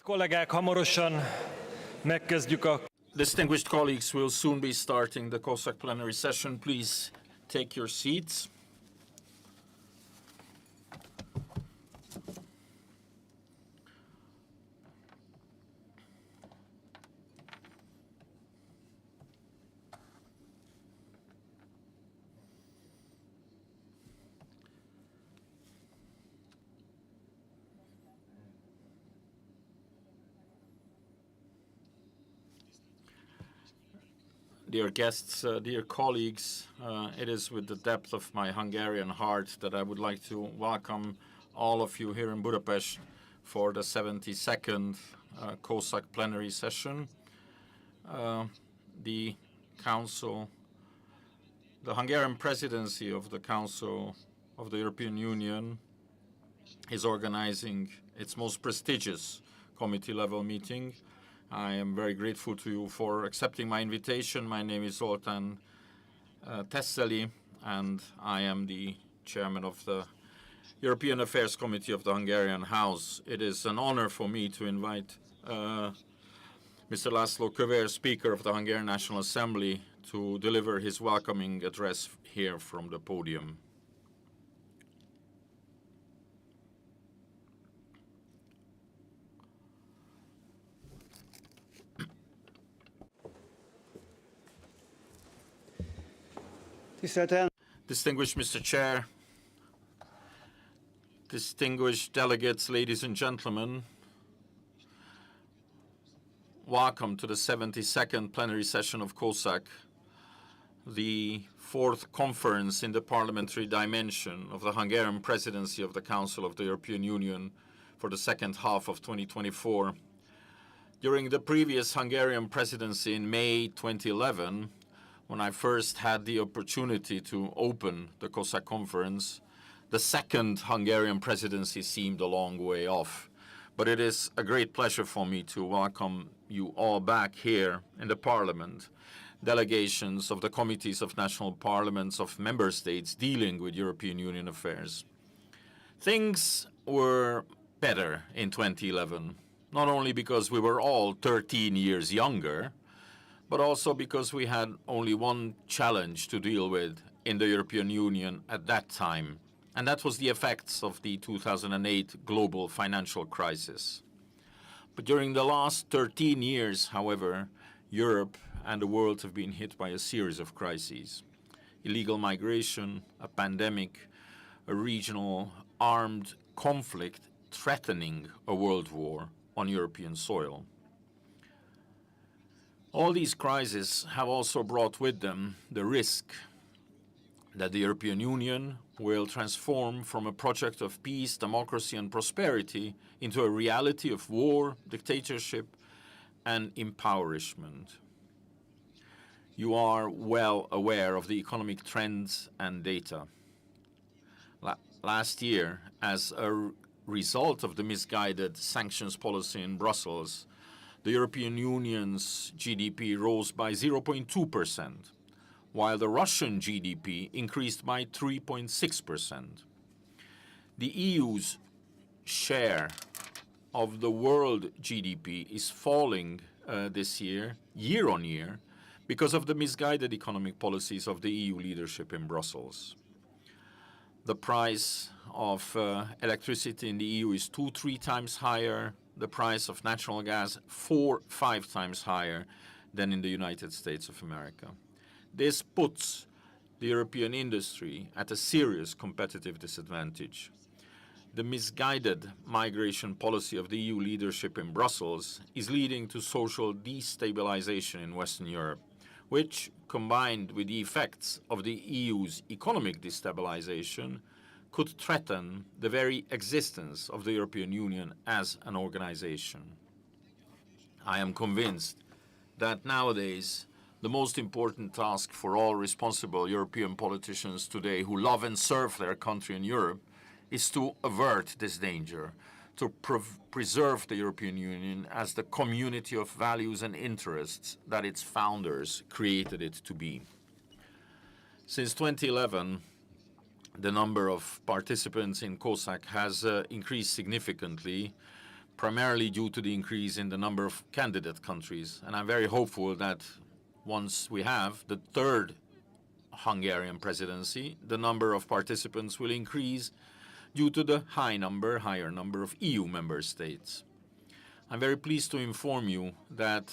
Kollégák, hamarosan megkezdjük a... Distinguished colleagues, we'll soon be starting the COSAC plenary session. Please take your seats. Dear guests, dear colleagues, it is with the depth of my Hungarian heart that I would like to welcome all of you here in Budapest for the 72nd COSAC plenary session. The Hungarian presidency of the Council of the European Union is organizing its most prestigious committee-level meeting. I am very grateful to you for accepting my invitation. My name is Zoltán Tesszeli, and I am the chairman of the European Affairs Committee of the Hungarian House. It is an honor for me to invite Mr. László Kövér, Speaker of the Hungarian National Assembly, to deliver his welcoming address here from the podium. Distinguished Mr. Chair, distinguished delegates, ladies and gentlemen, welcome to the 72nd plenary session of COSAC, the fourth conference in the Parliamentary Dimension of the Hungarian Presidency of the Council of the European Union for the second half of 2024. During the previous Hungarian presidency in May 2011, when I first had the opportunity to open the COSAC conference, the second Hungarian presidency seemed a long way off. But it is a great pleasure for me to welcome you all back here in the Parliament, delegations of the committees of national parliaments of member states dealing with European Union affairs. Things were better in 2011, not only because we were all 13 years younger, but also because we had only one challenge to deal with in the European Union at that time, and that was the effects of the 2008 global financial crisis. But during the last 13 years, however, Europe and the world have been hit by a series of crises. Illegal migration, a pandemic, a regional armed conflict threatening a world war on European soil. All these crises have also brought with them the risk that the European Union will transform from a project of peace, democracy, and prosperity into a reality of war, dictatorship, and impoverishment. You are well aware of the economic trends and data. Last year, as a result of the misguided sanctions policy in Brussels, the European Union's GDP rose by 0.2%, while the Russian GDP increased by 3.6%. The EU's share of the world GDP is falling this year, year on year, because of the misguided economic policies of the EU leadership in Brussels. The price of electricity in the EU is 2-3 times higher, the price of natural gas 4-5 times higher than in the United States of America. This puts the European industry at a serious competitive disadvantage. The misguided migration policy of the EU leadership in Brussels is leading to social destabilization in Western Europe, which, combined with the effects of the EU's economic destabilization, could threaten the very existence of the European Union as an organization. I am convinced that nowadays the most important task for all responsible European politicians today who love and serve their country in Europe is to avert this danger, to preserve the European Union as the community of values and interests that its founders created it to be. Since 2011, the number of participants in COSAC has increased significantly, primarily due to the increase in the number of candidate countries. And I'm very hopeful that once we have the third Hungarian presidency, the number of participants will increase due to the higher number of EU member states. I'm very pleased to inform you that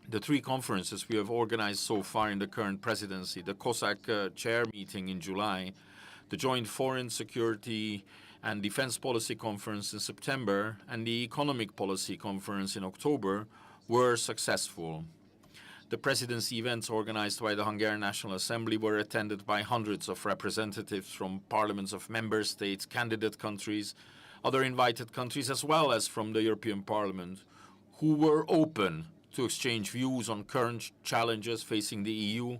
the three conferences we have organized so far in the current presidency, the COSAC chair meeting in July, the joint foreign security and defense policy conference in September, and the economic policy conference in October, were successful. The presidency events organized by the Hungarian National Assembly were attended by hundreds of representatives from parliaments of member states, candidate countries, other invited countries, as well as from the European Parliament, who were open to exchange views on current challenges facing the EU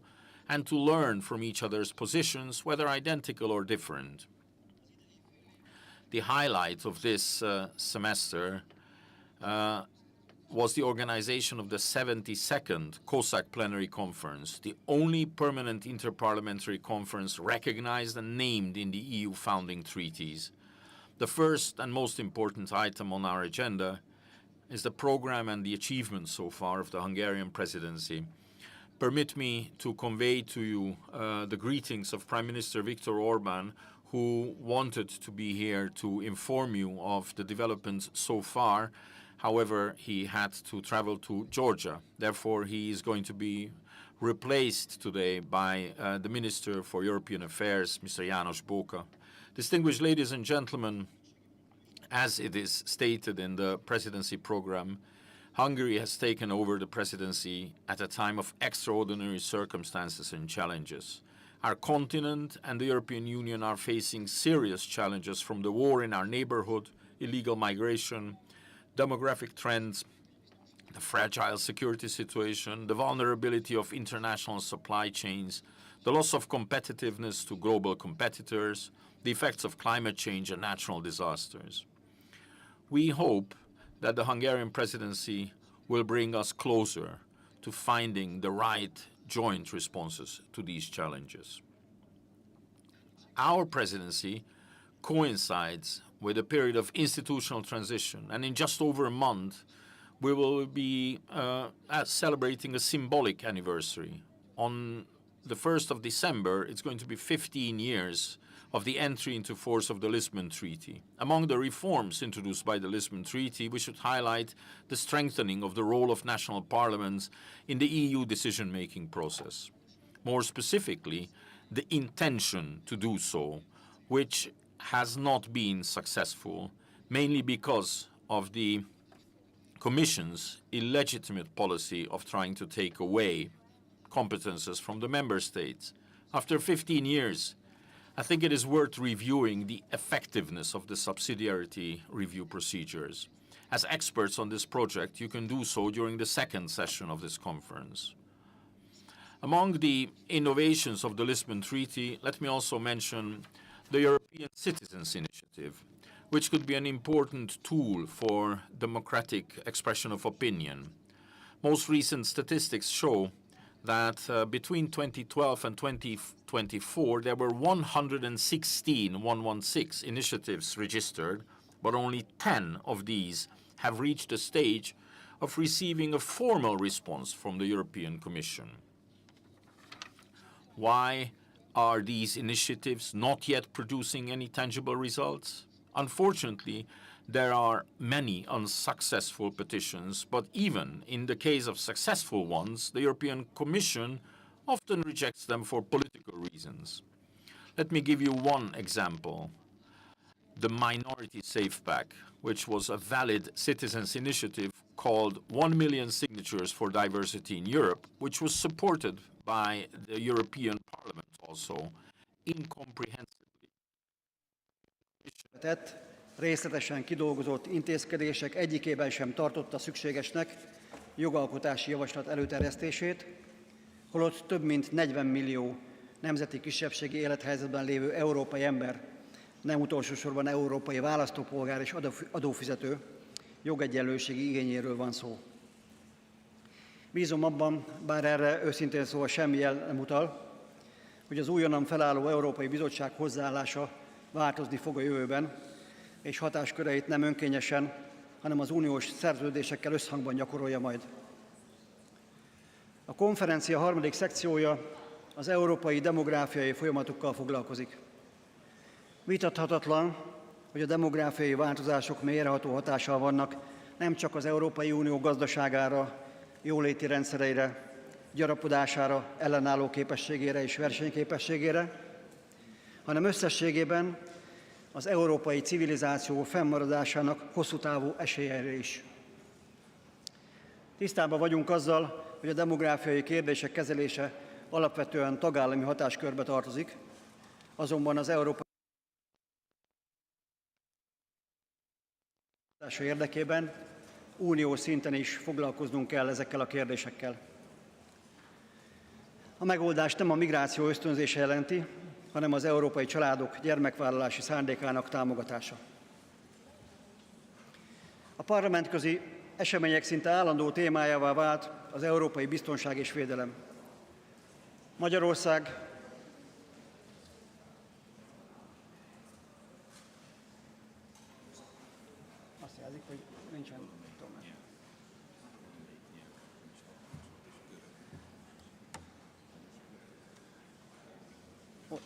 and to learn from each other's positions, whether identical or different. The highlight of this semester was the organization of the 72nd COSAC Plenary Conference, the only permanent interparliamentary conference recognized and named in the EU founding treaties. The first and most important item on our agenda is the program and the achievements so far of the Hungarian presidency. Permit me to convey to you the greetings of Prime Minister Viktor Orbán, who wanted to be here to inform you of the developments so far. However, he had to travel to Georgia. Therefore, he is going to be replaced today by the Minister for European Affairs, Mr. János Bóka. Distinguished ladies and gentlemen, as it is stated in the presidency program, Hungary has taken over the presidency at a time of extraordinary circumstances and challenges. Our continent and the European Union are facing serious challenges from the war in our neighborhood, illegal migration, demographic trends, the fragile security situation, the vulnerability of international supply chains, the loss of competitiveness to global competitors, the effects of climate change and natural disasters. We hope that the Hungarian presidency will bring us closer to finding the right joint responses to these challenges. Our presidency coincides with a period of institutional transition, and in just over a month, we will be celebrating a symbolic anniversary. On the 1st of December, it's going to be 15 years of the entry into force of the Lisbon Treaty. Among the reforms introduced by the Lisbon Treaty, we should highlight the strengthening of the role of national parliaments in the EU decision-making process. More specifically, the intention to do so, which has not been successful, mainly because of the Commission's illegitimate policy of trying to take away competences from the member states. After 15 years, I think it is worth reviewing the effectiveness of the subsidiarity review procedures. As experts on this project, you can do so during the second session of this conference. Among the innovations of the Lisbon Treaty, let me also mention the European Citizens Initiative, which could be an important tool for democratic expression of opinion. Most recent statistics show that between 2012 and 2024, there were 116 initiatives registered, but only 10 of these have reached the stage of receiving a formal response from the European Commission. Why are these initiatives not yet producing any tangible results? Unfortunately, there are many unsuccessful petitions, but even in the case of successful ones, the European Commission often rejects them for political reasons. Let me give you one example. The Minority Safe Pack, which was a valid citizens' initiative called 1 million signatures for diversity in Europe, which was supported by the European Parliament also, incomprehensibly. Részletesen kidolgozott intézkedések egyikében sem tartotta szükségesnek jogalkotási javaslat előterjesztését, holott több mint 40 millió nemzeti kisebbségi élethelyzetben lévő európai ember, nem utolsó sorban európai választópolgár és adófizető jogegyenlőségi igényéről van szó. Bízom abban, bár erre őszintén szóval semmi jel nem utal, hogy az újonnan felálló Európai Bizottság hozzáállása változni fog a jövőben, és hatásköreit nem önkényesen, hanem az uniós szerződésekkel összhangban gyakorolja majd. A konferencia harmadik szekciója az európai demográfiai folyamatokkal foglalkozik. Vitathatatlan, hogy a demográfiai változások mélyreható hatással vannak nem csak az Európai Unió gazdaságára, jóléti rendszereire, gyarapodására, ellenálló képességére és versenyképességére, hanem összességében az európai civilizáció fennmaradásának hosszú távú esélyeire is. Tisztában vagyunk azzal, hogy a demográfiai kérdések kezelése alapvetően tagállami hatáskörbe tartozik, azonban az európai érdekében uniós szinten is foglalkoznunk kell ezekkel a kérdésekkel. A megoldást nem a migráció ösztönzése jelenti, hanem az európai családok gyermekvállalási szándékának támogatása. A parlamentközi események szinte állandó témájává vált az európai biztonság és védelem. Magyarország azt jelzik, hogy nincsen tolmács.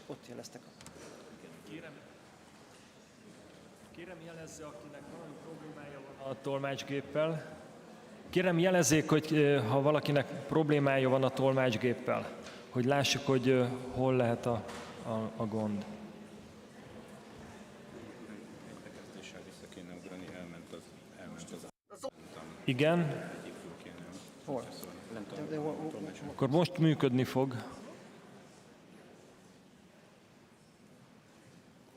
Ott jeleztek. Kérem jelezze, akinek valami problémája van a tolmácsgéppel. Kérem jelezzék, hogy ha valakinek problémája van a tolmácsgéppel, hogy lássuk, hogy hol lehet a gond. Igen? Hol? Akkor most működni fog.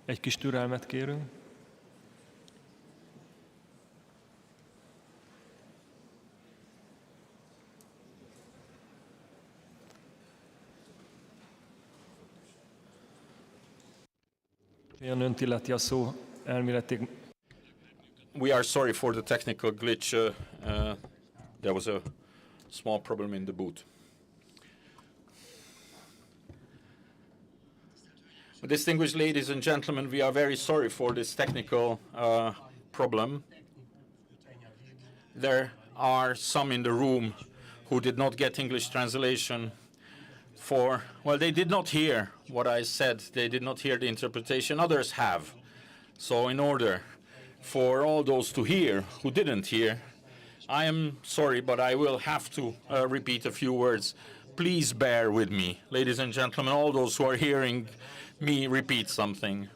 Egy kis türelmet kérünk. Milyen önt illeti a szó elméletig? We are sorry for the technical glitch. There was a small problem in the boot. Distinguished ladies and gentlemen, we are very sorry for this technical problem. There are some in the room who did not get English translation well, they did not hear what I said. They did not hear the interpretation. Others have. So in order for all those to hear who didn't hear, I am sorry, but I will have to repeat a few words. Please bear with me, ladies and gentlemen, all those who are hearing me repeat something.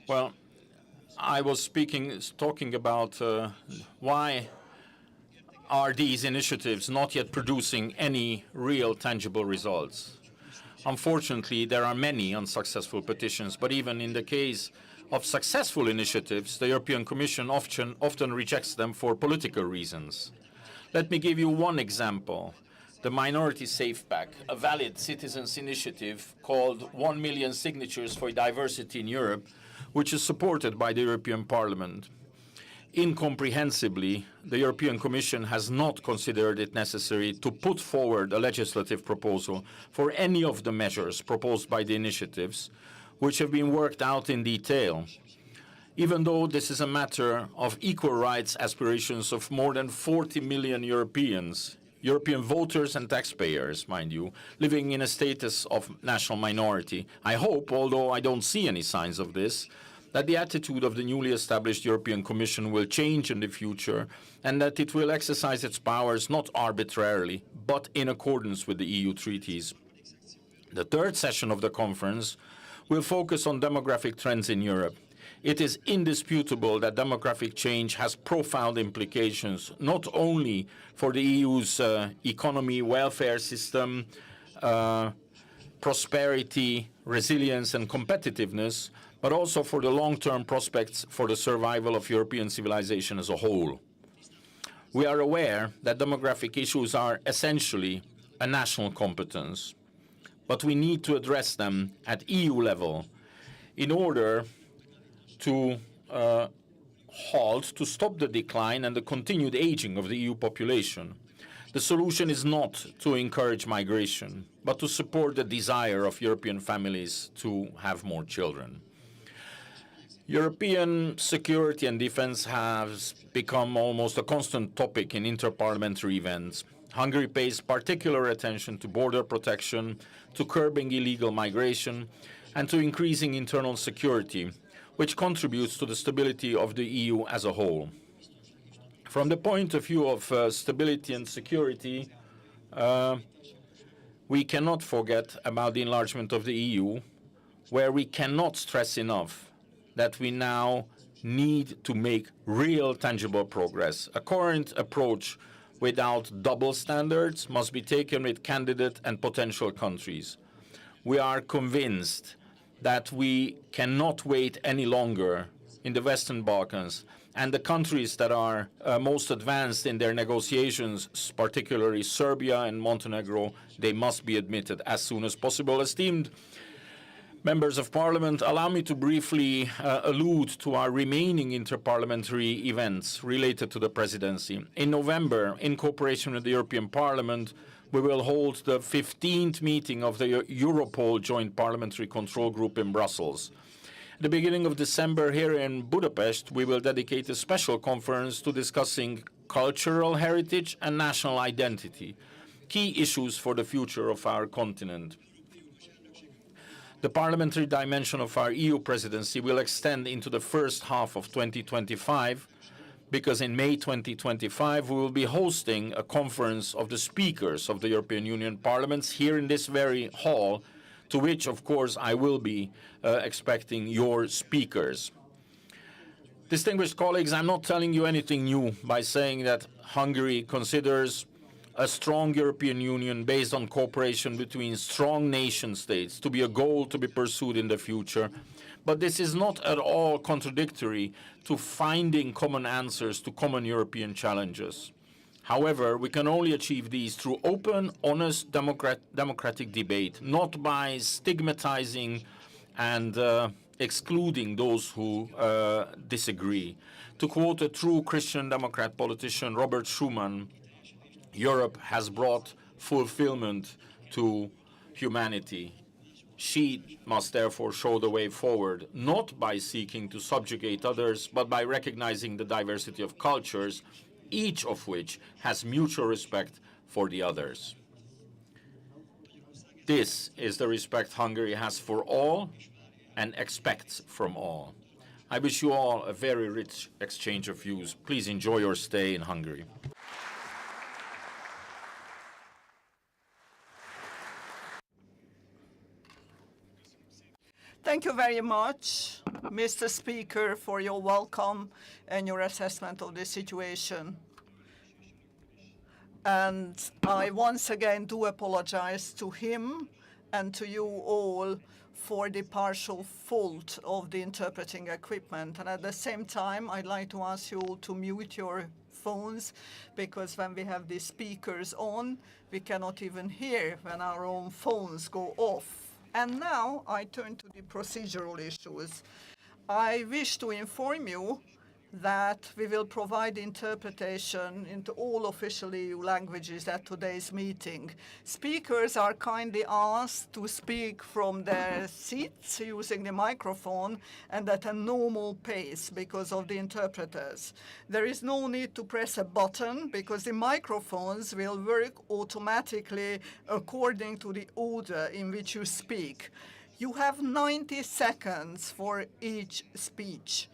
Well, I was talking about why are these initiatives not yet producing any real tangible results. Unfortunately, there are many unsuccessful petitions, but even in the case of successful initiatives, the European Commission often rejects them for political reasons. Let me give you one example. The Minority Safe Pack, a valid citizens' initiative called 1 million signatures for diversity in Europe, which is supported by the European Parliament. Incomprehensibly, the European Commission has not considered it necessary to put forward a legislative proposal for any of the measures proposed by the initiatives, which have been worked out in detail. Even though this is a matter of equal rights aspirations of more than 40 million Europeans, European voters and taxpayers, mind you, living in a status of national minority. I hope, although I don't see any signs of this, that the attitude of the newly established European Commission will change in the future and that it will exercise its powers not arbitrarily, but in accordance with the EU treaties. The third session of the conference will focus on demographic trends in Europe. It is indisputable that demographic change has profound implications, not only for the EU's economy, welfare system, prosperity, resilience, and competitiveness, but also for the long-term prospects for the survival of European civilization as a whole. We are aware that demographic issues are essentially a national competence, but we need to address them at EU level in order to stop the decline and the continued aging of the EU population. The The solution is not to encourage migration, but to support the desire of European families to have more children. European security and defense has become almost a constant topic in interparliamentary events. Hungary pays particular attention to border protection, to curbing illegal migration, and to increasing internal security, which contributes to the stability of the EU as a whole. From the point of view of stability and security, we cannot forget about the enlargement of the EU, where we cannot stress enough that we now need to make real tangible progress. A current approach without double standards must be taken with candidate and potential countries. We are convinced that we cannot wait any longer in the Western Balkans, and the countries that are most advanced in their negotiations, particularly Serbia and Montenegro, they must be admitted as soon as possible. Esteemed members of Parliament, allow me to briefly allude to our remaining interparliamentary events related to the Presidency. In November, in cooperation with the European Parliament, we will hold the 15th meeting of the Europol Joint Parliamentary Control Group in Brussels. At the beginning of December, here in Budapest, we will dedicate a special conference to discussing cultural heritage and national identity, key issues for the future of our continent. The parliamentary dimension of our EU presidency will extend into the first half of 2025, because in May 2025 we will be hosting a conference of the speakers of the European Union parliaments here in this very hall, to which, of course, I will be expecting your speakers. Distinguished colleagues, I'm not telling you anything new by saying that Hungary considers a strong European Union based on cooperation between strong nation states to be a goal to be pursued in the future. But this is not at all contradictory to finding common answers to common European challenges. However, we can only achieve these through open, honest, democratic debate, not by stigmatizing and excluding those who disagree. To quote a true Christian Democrat politician, Robert Schuman, Europe has brought fulfillment to humanity. She must therefore show the way forward, not by seeking to subjugate others, but by recognizing the diversity of cultures, each of which has mutual respect for the others. This is the respect Hungary has for all and expects from all. I wish you all a very rich exchange of views. Please enjoy your stay in Hungary. Thank you very much, Mr. Speaker, for your welcome and your assessment of the situation. And I once again do apologize to him and to you all for the partial fault of the interpreting equipment. And at the same time, I'd like to ask you all to mute your phones, because when we have the speakers on, we cannot even hear when our own phones go off. And now I turn to the procedural issues. I wish to inform you that we will provide interpretation into all official EU languages at today's meeting. Speakers are kindly asked to speak from their seats using the microphone and at a normal pace because of the interpreters. There is no need to press a button because the microphones will work automatically according to the order in which you speak. You have 90 seconds for each speech.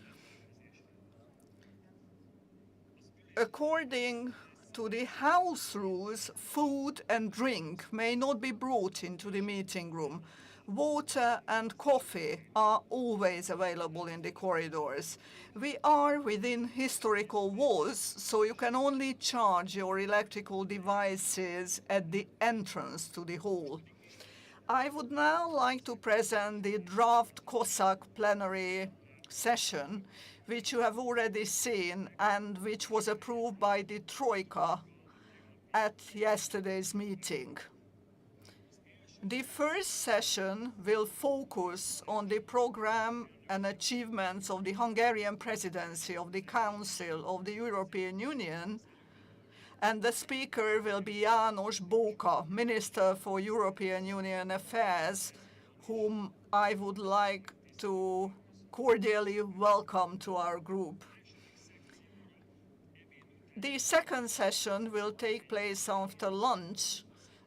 According to the House rules, food and drink may not be brought into the meeting room. Water and coffee are always available in the corridors. We are within historical walls, so you can only charge your electrical devices at the entrance to the hall. I would now like to present the draft COSAC plenary session, which you have already seen and which was approved by the Troika at yesterday's meeting. The first session will focus on the program and achievements of the Hungarian presidency of the Council of the European Union And the speaker will be János Bóka, Minister for European Union Affairs, whom I would like to cordially welcome to our group. The second session will take place after lunch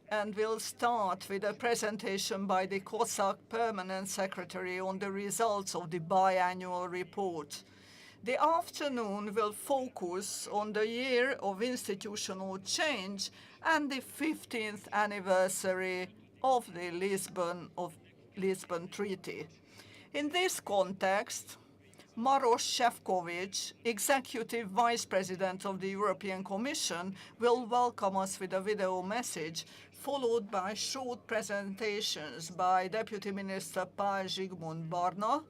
and will start with a presentation by the COSAC Permanent Secretary on the results of the biannual report. The afternoon will focus on the year of institutional change and the 15th anniversary of the Lisbon Treaty. In this context, Maros Šefčovič, Executive Vice President of the European Commission, will welcome us with a video message, followed by short presentations by Deputy Minister Pál Zsigmond Barna,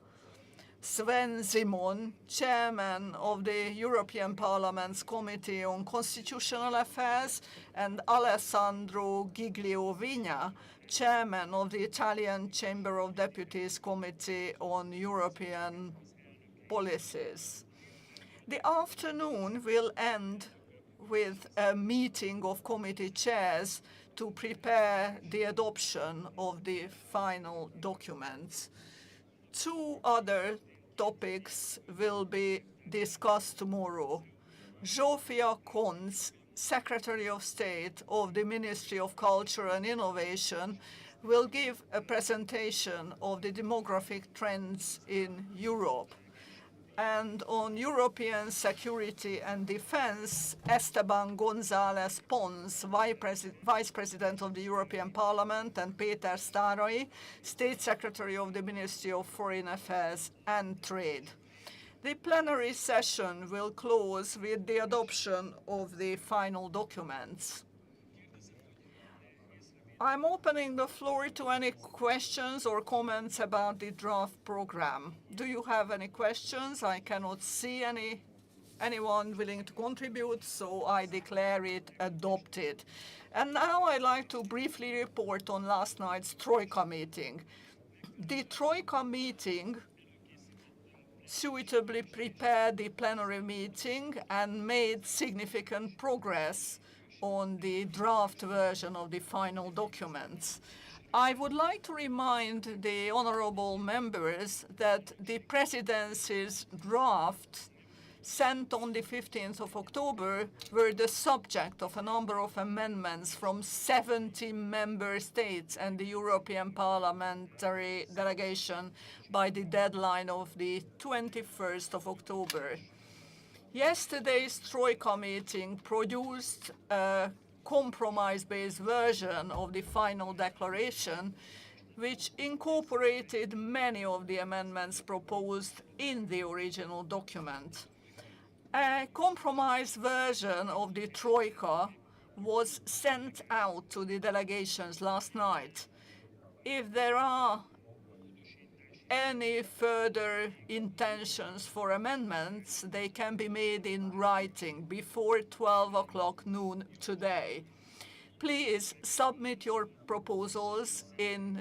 Sven Simon, Chairman of the European Parliament's Committee on Constitutional Affairs, and Alessandro Giglio Vigna, Chairman of the Italian Chamber of Deputies Committee on European Policies. The afternoon will end with a meeting of committee chairs to prepare the adoption of the final documents. Two other topics will be discussed tomorrow. Zsófia Konc, Secretary of State of the Ministry of Culture and Innovation, will give a presentation of the demographic trends in Europe. And on European security and defense, Esteban González Pons, Vice President of the European Parliament, and Péter Sztáray, State Secretary of the Ministry of Foreign Affairs and Trade. The plenary session will close with the adoption of the final documents. I'm opening the floor to any questions or comments about the draft program. Do you have any questions? I cannot see anyone willing to contribute, so I declare it adopted. And now I'd like to briefly report on last night's Troika meeting. The Troika meeting suitably prepared the plenary meeting and made significant progress on the draft version of the final documents. I would like to remind the honorable members that the Presidency's draft sent on the 15th of October were the subject of a number of amendments from 70 member states and the European Parliamentary Delegation by the deadline of the 21st of October. Yesterday's Troika meeting produced a compromise-based version of the final declaration, which incorporated many of the amendments proposed in the original document. A compromise version of the Troika was sent out to the delegations last night. If there are any further intentions for amendments, they can be made in writing before 12 o'clock noon today. Please submit your proposals in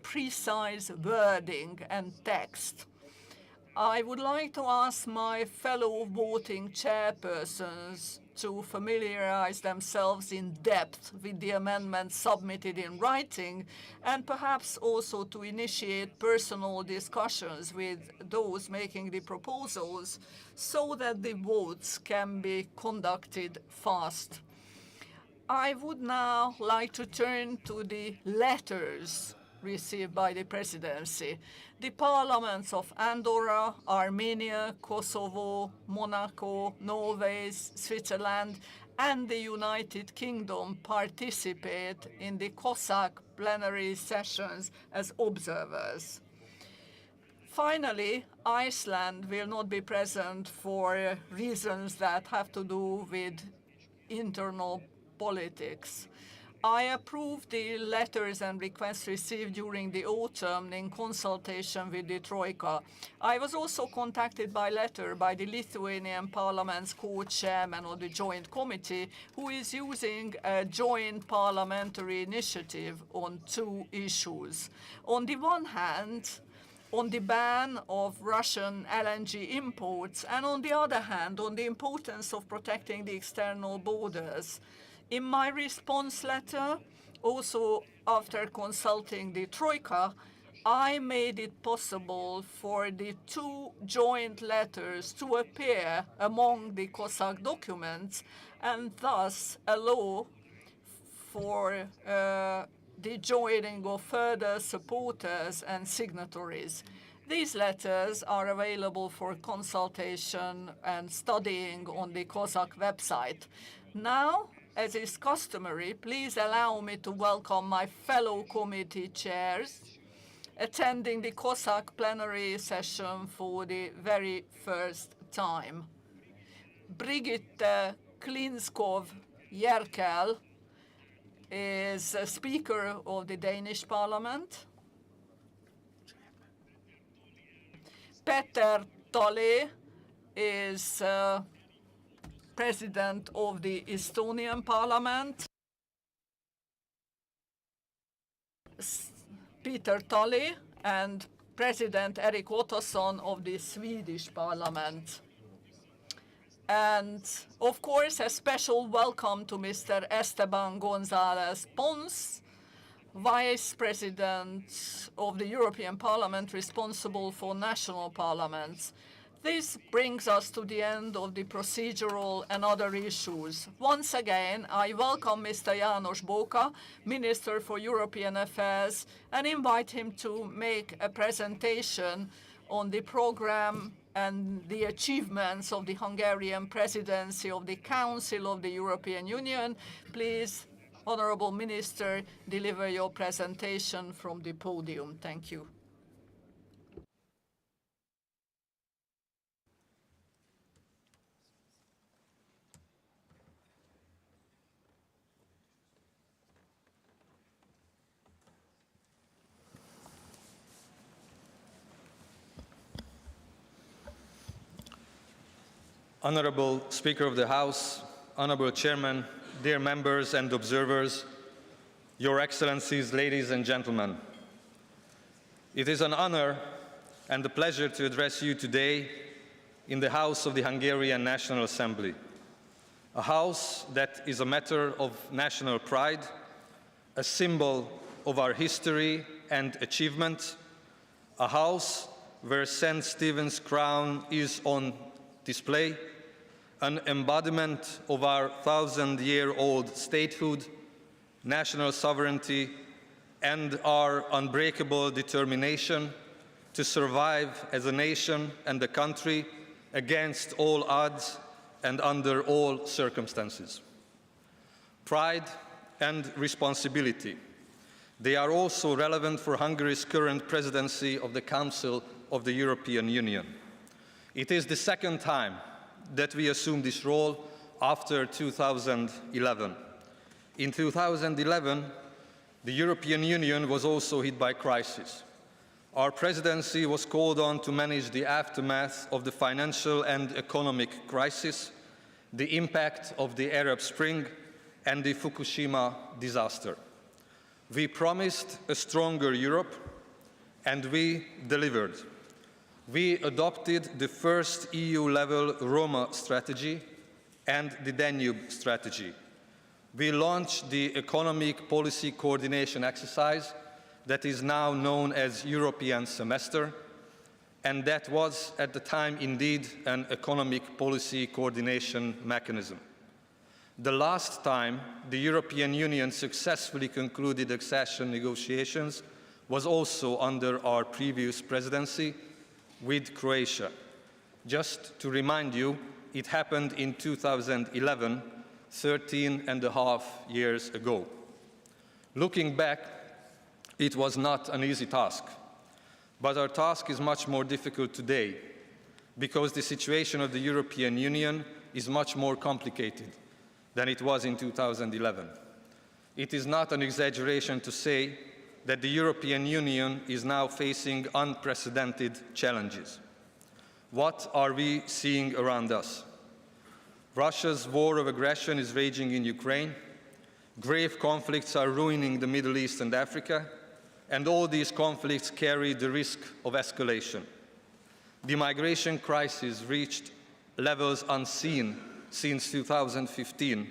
precise wording and text. I would like to ask my fellow voting chairpersons to familiarize themselves in depth with the amendments submitted in writing, and perhaps also to initiate personal discussions with those making the proposals so that the votes can be conducted fast. I would now like to turn to the letters received by the Presidency. The parliaments of Andorra, Armenia, Kosovo, Monaco, Norway, Switzerland, and the United Kingdom participate in the COSAC plenary sessions as observers. Finally, Iceland will not be present for reasons that have to do with internal politics. I approve the letters and requests received during the autumn in consultation with the Troika. I was also contacted by letter by the Lithuanian Parliament's co-chairman of the Joint Committee, who is using a joint parliamentary initiative on two issues. On the one hand, on the ban of Russian LNG imports, and on the other hand, on the importance of protecting the external borders. In my response letter, also after consulting the Troika, I made it possible for the two joint letters to appear among the COSAC documents and thus allow for the joining of further supporters and signatories. These letters are available for consultation and studying on the COSAC website. Now, as is customary, please allow me to welcome my fellow committee chairs attending the COSAC plenary session for the very first time. Brigitte Klinskov-Jerkel is a Speaker of the Danish Parliament. Peter Tale is President of the Estonian Parliament. Peter Tale and President Erik Ottosson of the Swedish Parliament. And of course, a special welcome to Mr. Esteban González Pons, Vice President of the European Parliament responsible for national parliaments. This brings us to the end of the procedural and other issues. Once again, I welcome Mr. János Bóka, Minister for European Affairs, and invite him to make a presentation on the program and the achievements of the Hungarian presidency of the Council of the European Union. Please, Honorable Minister, deliver your presentation from the podium. Thank you. Honorable Speaker of the House, Honorable Chairman, dear members and observers, Your Excellencies, ladies and gentlemen. It is an honor and a pleasure to address you today in the House of the Hungarian National Assembly, a house that is a matter of national pride, a symbol of our history and achievement, a house where St. Stephen's crown is on display, an embodiment of our 1,000-year-old statehood, national sovereignty, and our unbreakable determination to survive as a nation and a country against all odds and under all circumstances. Pride and responsibility. They are also relevant for Hungary's current presidency of the Council of the European Union. It is the second time that we assume this role after 2011. In 2011, the European Union was also hit by crisis. Our presidency was called on to manage the aftermath of the financial and economic crisis, the impact of the Arab Spring, and the Fukushima disaster. We promised a stronger Europe, and we delivered. We adopted the first EU-level Roma strategy and the Danube strategy. We launched the economic policy coordination exercise that is now known as European semester, and that was at the time indeed an economic policy coordination mechanism. The last time the European Union successfully concluded accession negotiations was also under our previous presidency with Croatia. Just to remind you, it happened in 2011, 13 and a half years ago. Looking back, it was not an easy task, but our task is much more difficult today because the situation of the European Union is much more complicated than it was in 2011. It is not an exaggeration to say that the European Union is now facing unprecedented challenges. What are we seeing around us? Russia's war of aggression is raging in Ukraine. Grave conflicts are ruining the Middle East and Africa. and all these conflicts carry the risk of escalation. The migration crisis reached levels unseen since 2015.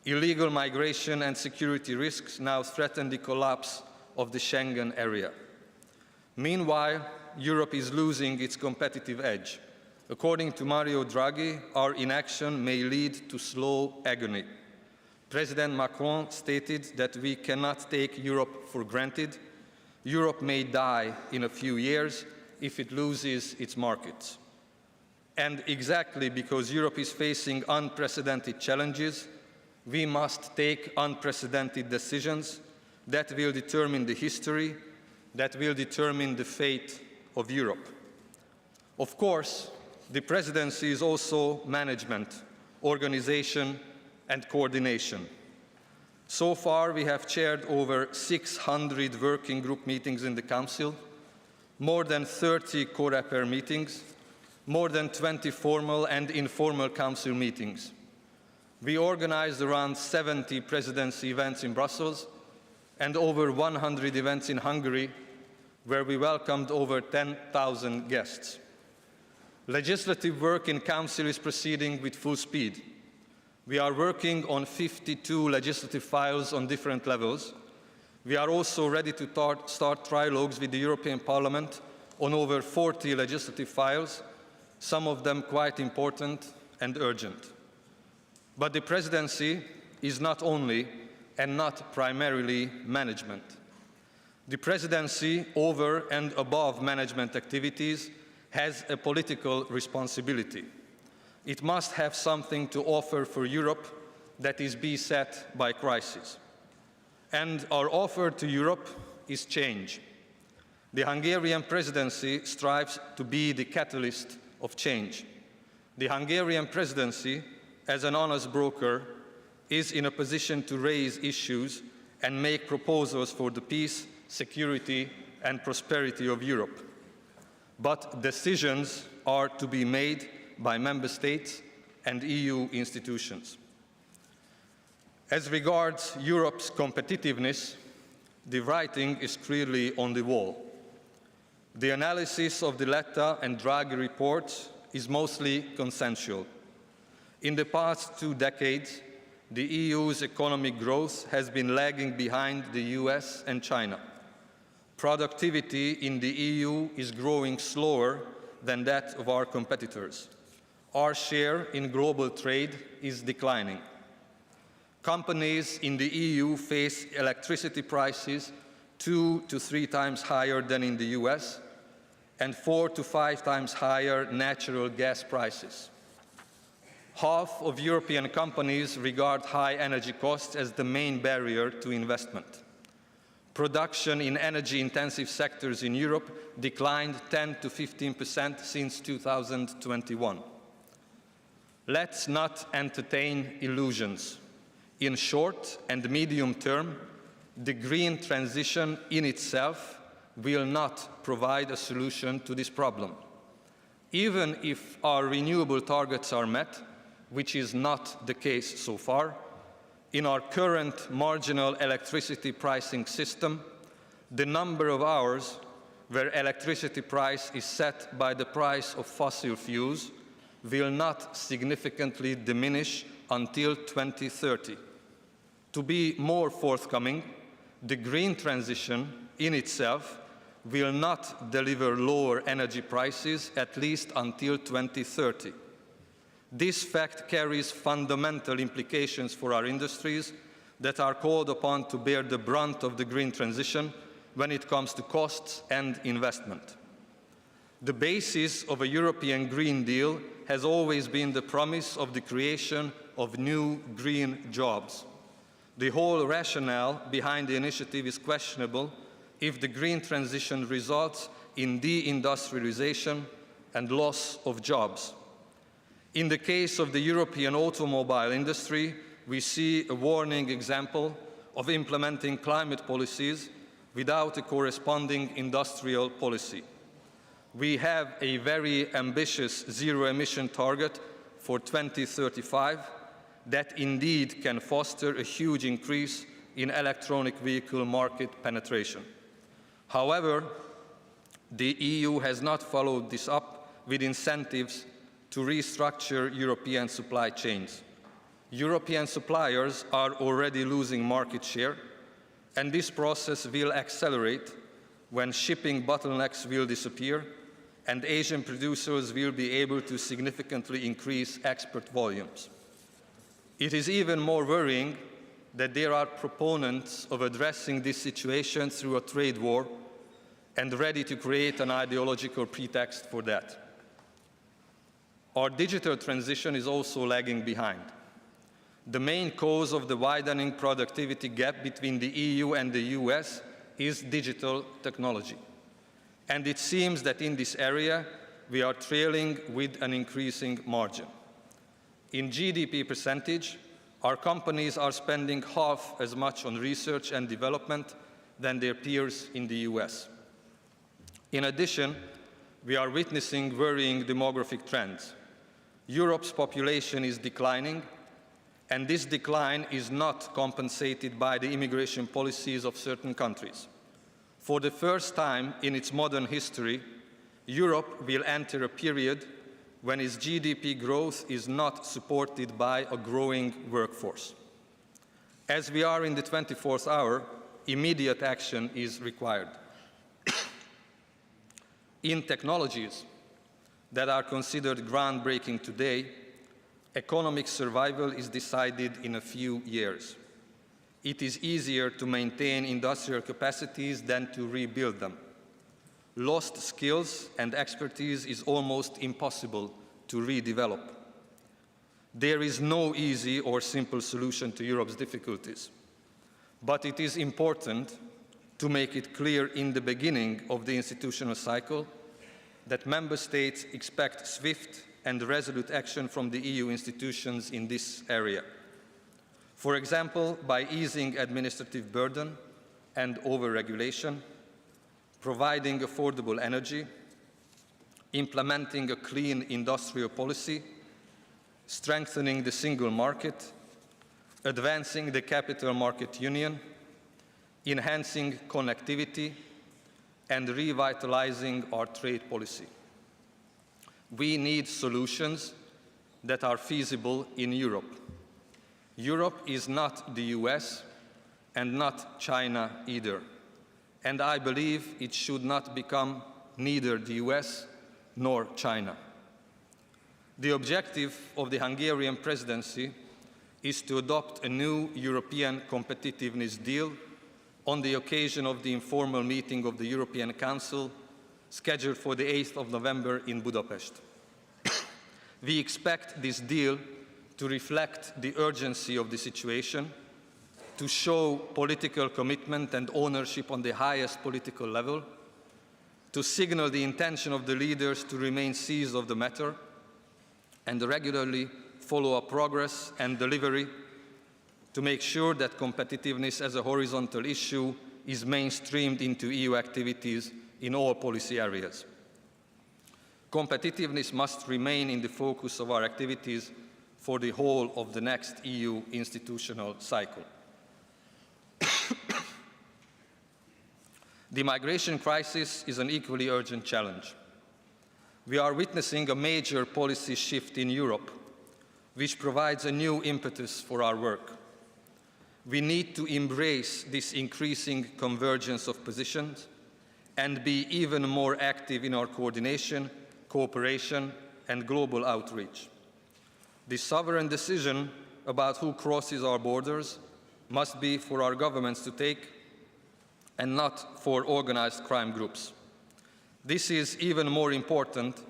Illegal migration and security risks now threaten the collapse of the Schengen area. Meanwhile, Europe is losing its competitive edge. According to Mario Draghi, our inaction may lead to slow agony. President Macron stated that we cannot take Europe for granted. Europe may die in a few years if it loses its markets. And exactly because Europe is facing unprecedented challenges, we must take unprecedented decisions that will determine the history, that will determine the fate of Europe. Of course, the presidency is also management, organization, and coordination. So far, we have chaired over 600 working group meetings in the Council, more than 30 COREPER meetings, more than 20 formal and informal Council meetings. We organized around 70 presidency events in Brussels and over 100 events in Hungary, where we welcomed over 10,000 guests. Legislative work in Council is proceeding with full speed. We are working on 52 legislative files on different levels. We are also ready to start trilogues with the European Parliament on over 40 legislative files, some of them quite important and urgent. But the presidency is not only and not primarily management. The presidency, over and above management activities, has a political responsibility. It must have something to offer for Europe that is beset by crisis. And our offer to Europe is change. The Hungarian presidency strives to be the catalyst of change. The Hungarian presidency, as an honest broker, is in a position to raise issues and make proposals for the peace, security, and prosperity of Europe. But decisions are to be made by member states and EU institutions. As regards Europe's competitiveness, the writing is clearly on the wall. The analysis of the Letta and Draghi reports is mostly consensual. In the past 2 decades, the EU's economic growth has been lagging behind the US and China. Productivity in the EU is growing slower than that of our competitors. Our share in global trade is declining. Companies in the EU face electricity prices 2 to 3 times higher than in the US and 4 to 5 times higher natural gas prices. Half of European companies regard high energy costs as the main barrier to investment. Production in energy-intensive sectors in Europe declined 10 to 15% since 2021. Let's not entertain illusions. In short and medium term, the green transition in itself will not provide a solution to this problem. Even if our renewable targets are met, which is not the case so far, in our current marginal electricity pricing system, the number of hours where electricity price is set by the price of fossil fuels will not significantly diminish until 2030. To be more forthcoming, the green transition in itself will not deliver lower energy prices at least until 2030. This fact carries fundamental implications for our industries that are called upon to bear the brunt of the green transition when it comes to costs and investment. The basis of a European Green Deal has always been the promise of the creation of new green jobs. The whole rationale behind the initiative is questionable if the green transition results in deindustrialization and loss of jobs. In the case of the European automobile industry, we see a warning example of implementing climate policies without a corresponding industrial policy. We have a very ambitious zero-emission target for 2035 that indeed can foster a huge increase in electronic vehicle market penetration. However, the EU has not followed this up with incentives to restructure European supply chains. European suppliers are already losing market share, and this process will accelerate when shipping bottlenecks will disappear and Asian producers will be able to significantly increase export volumes. It is even more worrying that there are proponents of addressing this situation through a trade war and ready to create an ideological pretext for that. Our digital transition is also lagging behind. The main cause of the widening productivity gap between the EU and the US is digital technology. And it seems that in this area, we are trailing with an increasing margin. In GDP percentage, our companies are spending half as much on research and development than their peers in the US. In addition, we are witnessing worrying demographic trends. Europe's population is declining, and this decline is not compensated by the immigration policies of certain countries. For the first time in its modern history, Europe will enter a period when its GDP growth is not supported by a growing workforce. As we are in the 24th hour, immediate action is required. In technologies that are considered groundbreaking today, economic survival is decided in a few years. It is easier to maintain industrial capacities than to rebuild them. Lost skills and expertise is almost impossible to redevelop. There is no easy or simple solution to Europe's difficulties, but it is important to make it clear in the beginning of the institutional cycle that member states expect swift and resolute action from the EU institutions in this area. For example, by easing administrative burden and over-regulation, providing affordable energy, implementing a clean industrial policy, strengthening the single market, advancing the capital market union, enhancing connectivity, and revitalizing our trade policy. We need solutions that are feasible in Europe. Europe is not the US and not China either, and I believe it should not become neither the US nor China. The objective of the Hungarian presidency is to adopt a new European competitiveness deal on the occasion of the informal meeting of the European Council scheduled for the 8th of November in Budapest. We expect this deal to reflect the urgency of the situation, to show political commitment and ownership on the highest political level, to signal the intention of the leaders to remain seized of the matter, and regularly follow up progress and delivery to make sure that competitiveness as a horizontal issue is mainstreamed into EU activities in all policy areas. Competitiveness must remain in the focus of our activities for the whole of the next EU institutional cycle. The migration crisis is an equally urgent challenge. We are witnessing a major policy shift in Europe, which provides a new impetus for our work. We need to embrace this increasing convergence of positions and be even more active in our coordination, cooperation, and global outreach. The sovereign decision about who crosses our borders must be for our governments to take and not for organized crime groups. This is even more important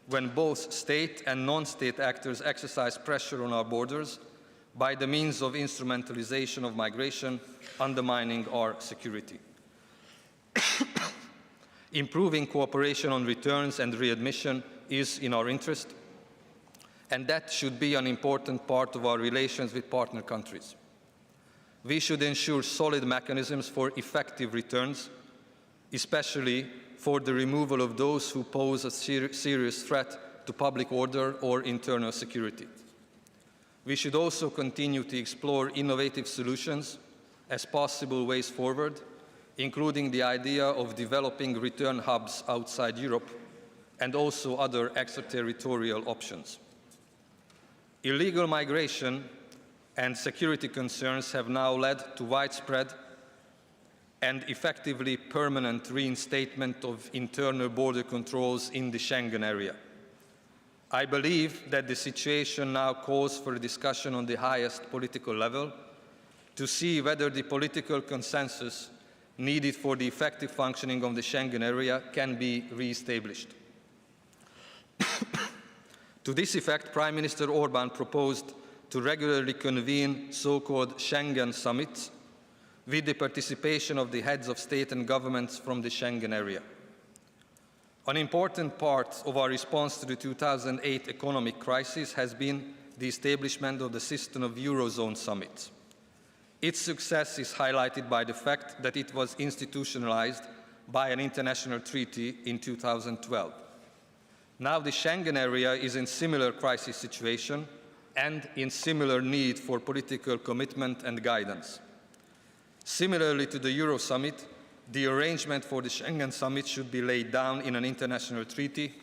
when both state and non-state actors exercise pressure on our borders by the means of instrumentalization of migration, undermining our security. Improving cooperation on returns and readmission is in our interest, and that should be an important part of our relations with partner countries. We should ensure solid mechanisms for effective returns, especially for the removal of those who pose a serious threat to public order or internal security. We should also continue to explore innovative solutions as possible ways forward including the idea of developing return hubs outside Europe and also other extraterritorial options. Illegal migration and security concerns have now led to widespread and effectively permanent reinstatement of internal border controls in the Schengen area. I believe that the situation now calls for a discussion on the highest political level to see whether the political consensus needed for the effective functioning of the Schengen area can be re-established. To this effect, Prime Minister Orbán proposed to regularly convene so-called Schengen summits with the participation of the heads of state and governments from the Schengen area. An important part of our response to the 2008 economic crisis has been the establishment of the system of Eurozone summits. Its success is highlighted by the fact that it was institutionalized by an international treaty in 2012. Now the Schengen area is in similar crisis situation and in similar need for political commitment and guidance. Similarly to the Euro Summit, the arrangement for the Schengen Summit should be laid down in an international treaty,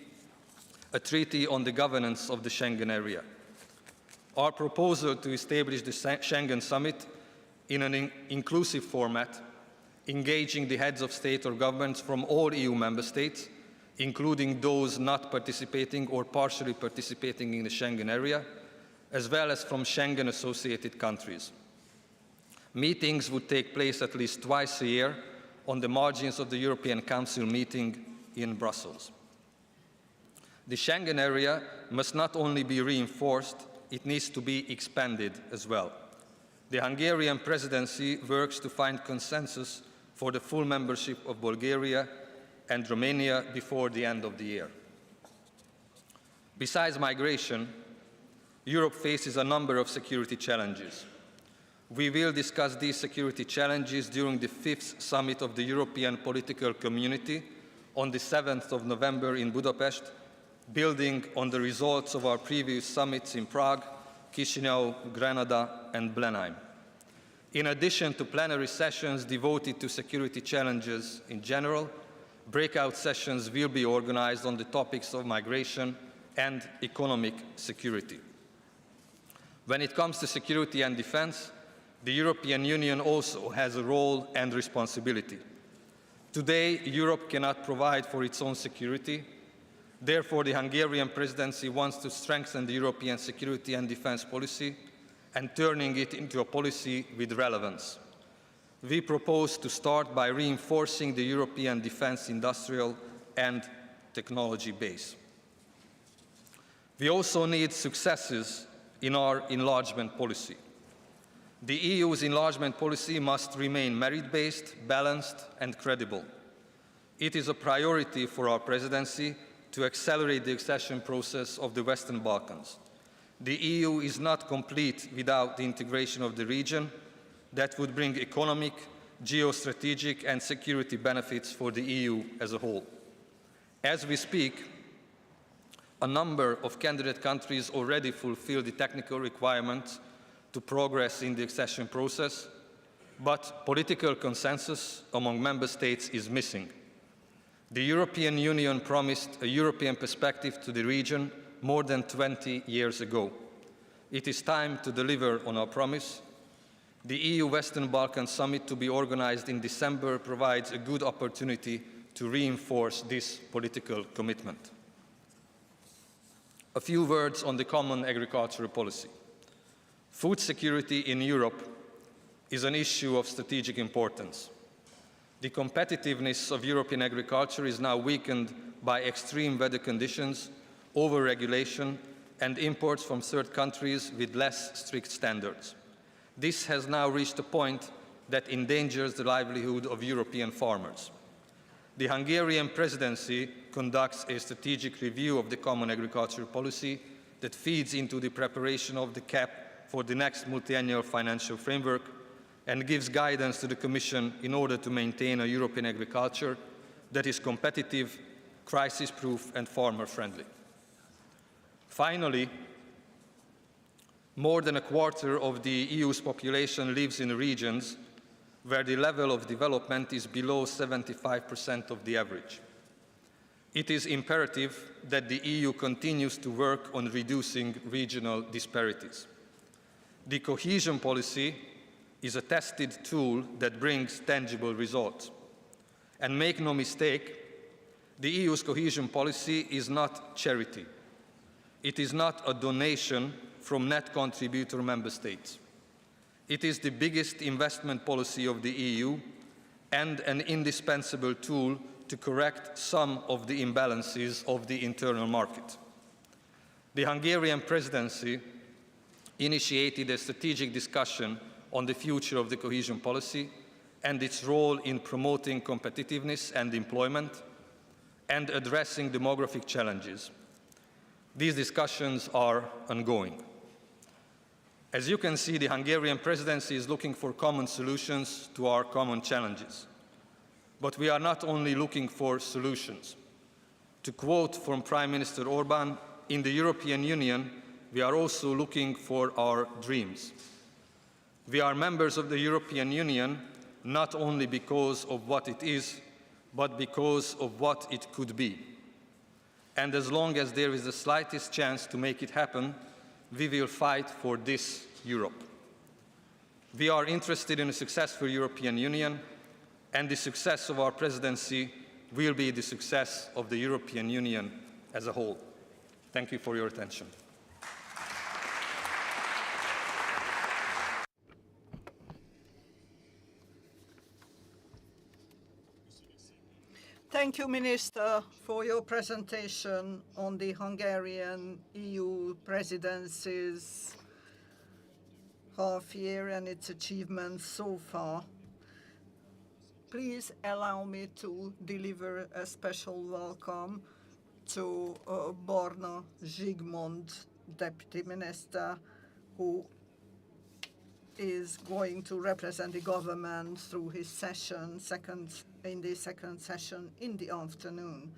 a treaty on the governance of the Schengen area. Our proposal to establish the Schengen Summit in an inclusive format, engaging the heads of state or governments from all EU member states, including those not participating or partially participating in the Schengen area, as well as from Schengen-associated countries. Meetings would take place at least twice a year on the margins of the European Council meeting in Brussels. The Schengen area must not only be reinforced, it needs to be expanded as well. The Hungarian presidency works to find consensus for the full membership of Bulgaria and Romania before the end of the year. Besides migration, Europe faces a number of security challenges. We will discuss these security challenges during the 5th Summit of the European Political Community on the 7th of November in Budapest, building on the results of our previous summits in Prague, Chisinau, Grenada, and Blenheim. In addition to plenary sessions devoted to security challenges in general, breakout sessions will be organized on the topics of migration and economic security. When it comes to security and defense, the European Union also has a role and responsibility. Today, Europe cannot provide for its own security. Therefore, the Hungarian presidency wants to strengthen the European security and defense policy and turning it into a policy with relevance. We propose to start by reinforcing the European defense industrial and technology base. We also need successes in our enlargement policy. The EU's enlargement policy must remain merit-based, balanced, and credible. It is a priority for our presidency to accelerate the accession process of the Western Balkans. The EU is not complete without the integration of the region that would bring economic, geostrategic, and security benefits for the EU as a whole. As we speak, a number of candidate countries already fulfill the technical requirements to progress in the accession process, but political consensus among member states is missing. The European Union promised a European perspective to the region more than 20 years ago. It is time to deliver on our promise. The EU Western Balkan Summit to be organized in December provides a good opportunity to reinforce this political commitment. A few words on the common agricultural policy. Food security in Europe is an issue of strategic importance. The competitiveness of European agriculture is now weakened by extreme weather conditions, over-regulation, and imports from third countries with less strict standards. This has now reached a point that endangers the livelihood of European farmers. The Hungarian presidency conducts a strategic review of the common agricultural policy that feeds into the preparation of the CAP for the next multi-annual financial framework and gives guidance to the Commission in order to maintain a European agriculture that is competitive, crisis-proof, and farmer-friendly. Finally, more than a quarter of the EU's population lives in regions where the level of development is below 75% of the average. It is imperative that the EU continues to work on reducing regional disparities. The cohesion policy is a tested tool that brings tangible results. And make no mistake, the EU's cohesion policy is not charity. It is not a donation from net contributor member states. It is the biggest investment policy of the EU and an indispensable tool to correct some of the imbalances of the internal market. The Hungarian Presidency initiated a strategic discussion on the future of the cohesion policy and its role in promoting competitiveness and employment and addressing demographic challenges. These discussions are ongoing. As you can see, the Hungarian Presidency is looking for common solutions to our common challenges. But we are not only looking for solutions. To quote from Prime Minister Orbán, in the European Union, we are also looking for our dreams. We are members of the European Union not only because of what it is, but because of what it could be. And as long as there is the slightest chance to make it happen, we will fight for this Europe. We are interested in a successful European Union, and the success of our presidency will be the success of the European Union as a whole. Thank you for your attention. Thank you, Minister, for your presentation on the Hungarian EU presidency's half year and its achievements so far. Please allow me to deliver a special welcome to Barna Zsigmond, Deputy Minister, who is going to represent the government through his session, in the second session in the afternoon.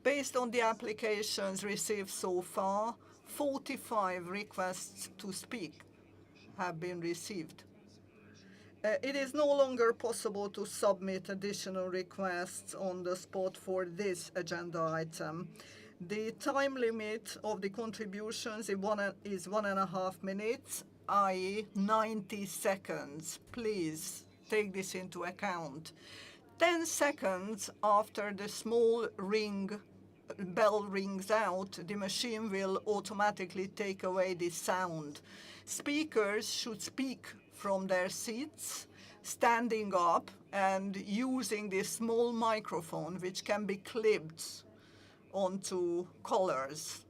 Based on the applications received so far, 45 requests to speak have been received. It is no longer possible to submit additional requests on the spot for this agenda item. The time limit of the contributions is 1.5 minutes, i.e. 90 seconds. Please take this into account. 10 seconds after the small bell rings out, the machine will automatically take away the sound. Speakers should speak from their seats, standing up and using this small microphone, which can be clipped onto collars.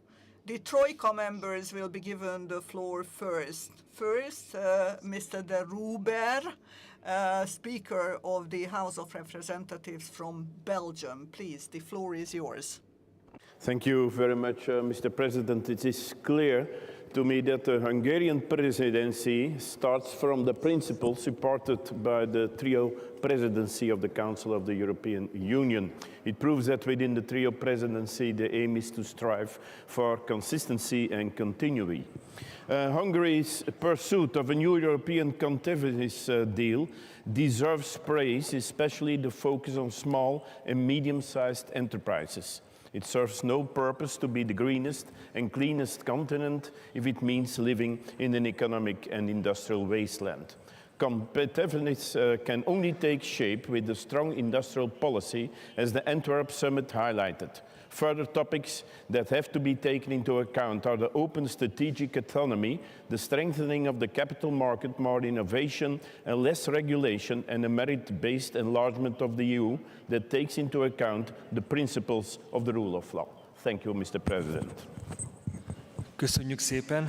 The Troika members will be given the floor first. First, Mr. De Ruber, Speaker of the House of Representatives from Belgium. Please, the floor is yours. Thank you very much, Mr. President. It is clear to me that the Hungarian presidency starts from the principles supported by the trio presidency of the Council of the European Union. It proves that within the trio presidency, the aim is to strive for consistency and continuity. Hungary's pursuit of a new European continuous deal deserves praise, especially the focus on small and medium-sized enterprises. It serves no purpose to be the greenest and cleanest continent if it means living in an economic and industrial wasteland. Competitiveness can only take shape with a strong industrial policy, as the Antwerp summit highlighted. Further topics that have to be taken into account are the open strategic autonomy, the strengthening of the capital market, more innovation and less regulation, and a merit-based enlargement of the EU that takes into account the principles of the rule of law. Thank you, Mr. President. Köszönjük szépen.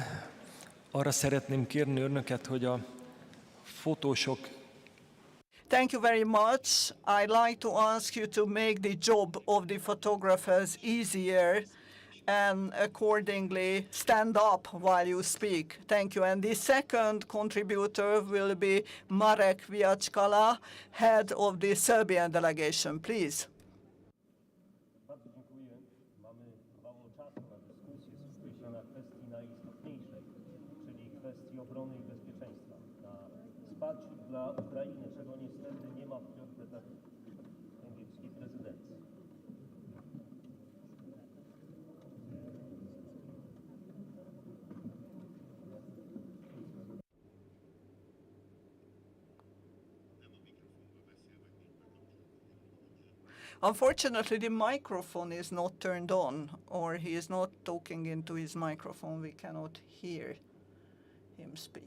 Arra szeretném kérni önöket, hogy a fotósok. Thank you very much. I'd like to ask you to make the job of the photographers easier and accordingly stand up while you speak. Thank you. And the second contributor will be Marek Viačkala, head of the Serbian delegation. Please. Bardzo dziękuję. Mamy mało czasu na dyskusję. Skupię się na kwestii najistotniejszej, czyli kwestii obrony i bezpieczeństwa. Na wsparciu dla Ukrainy, czego niestety nie ma w priorytetach węgierskiej prezydencji. Unfortunately, the microphone is not turned on, or he is not talking into his microphone. We cannot hear him speak.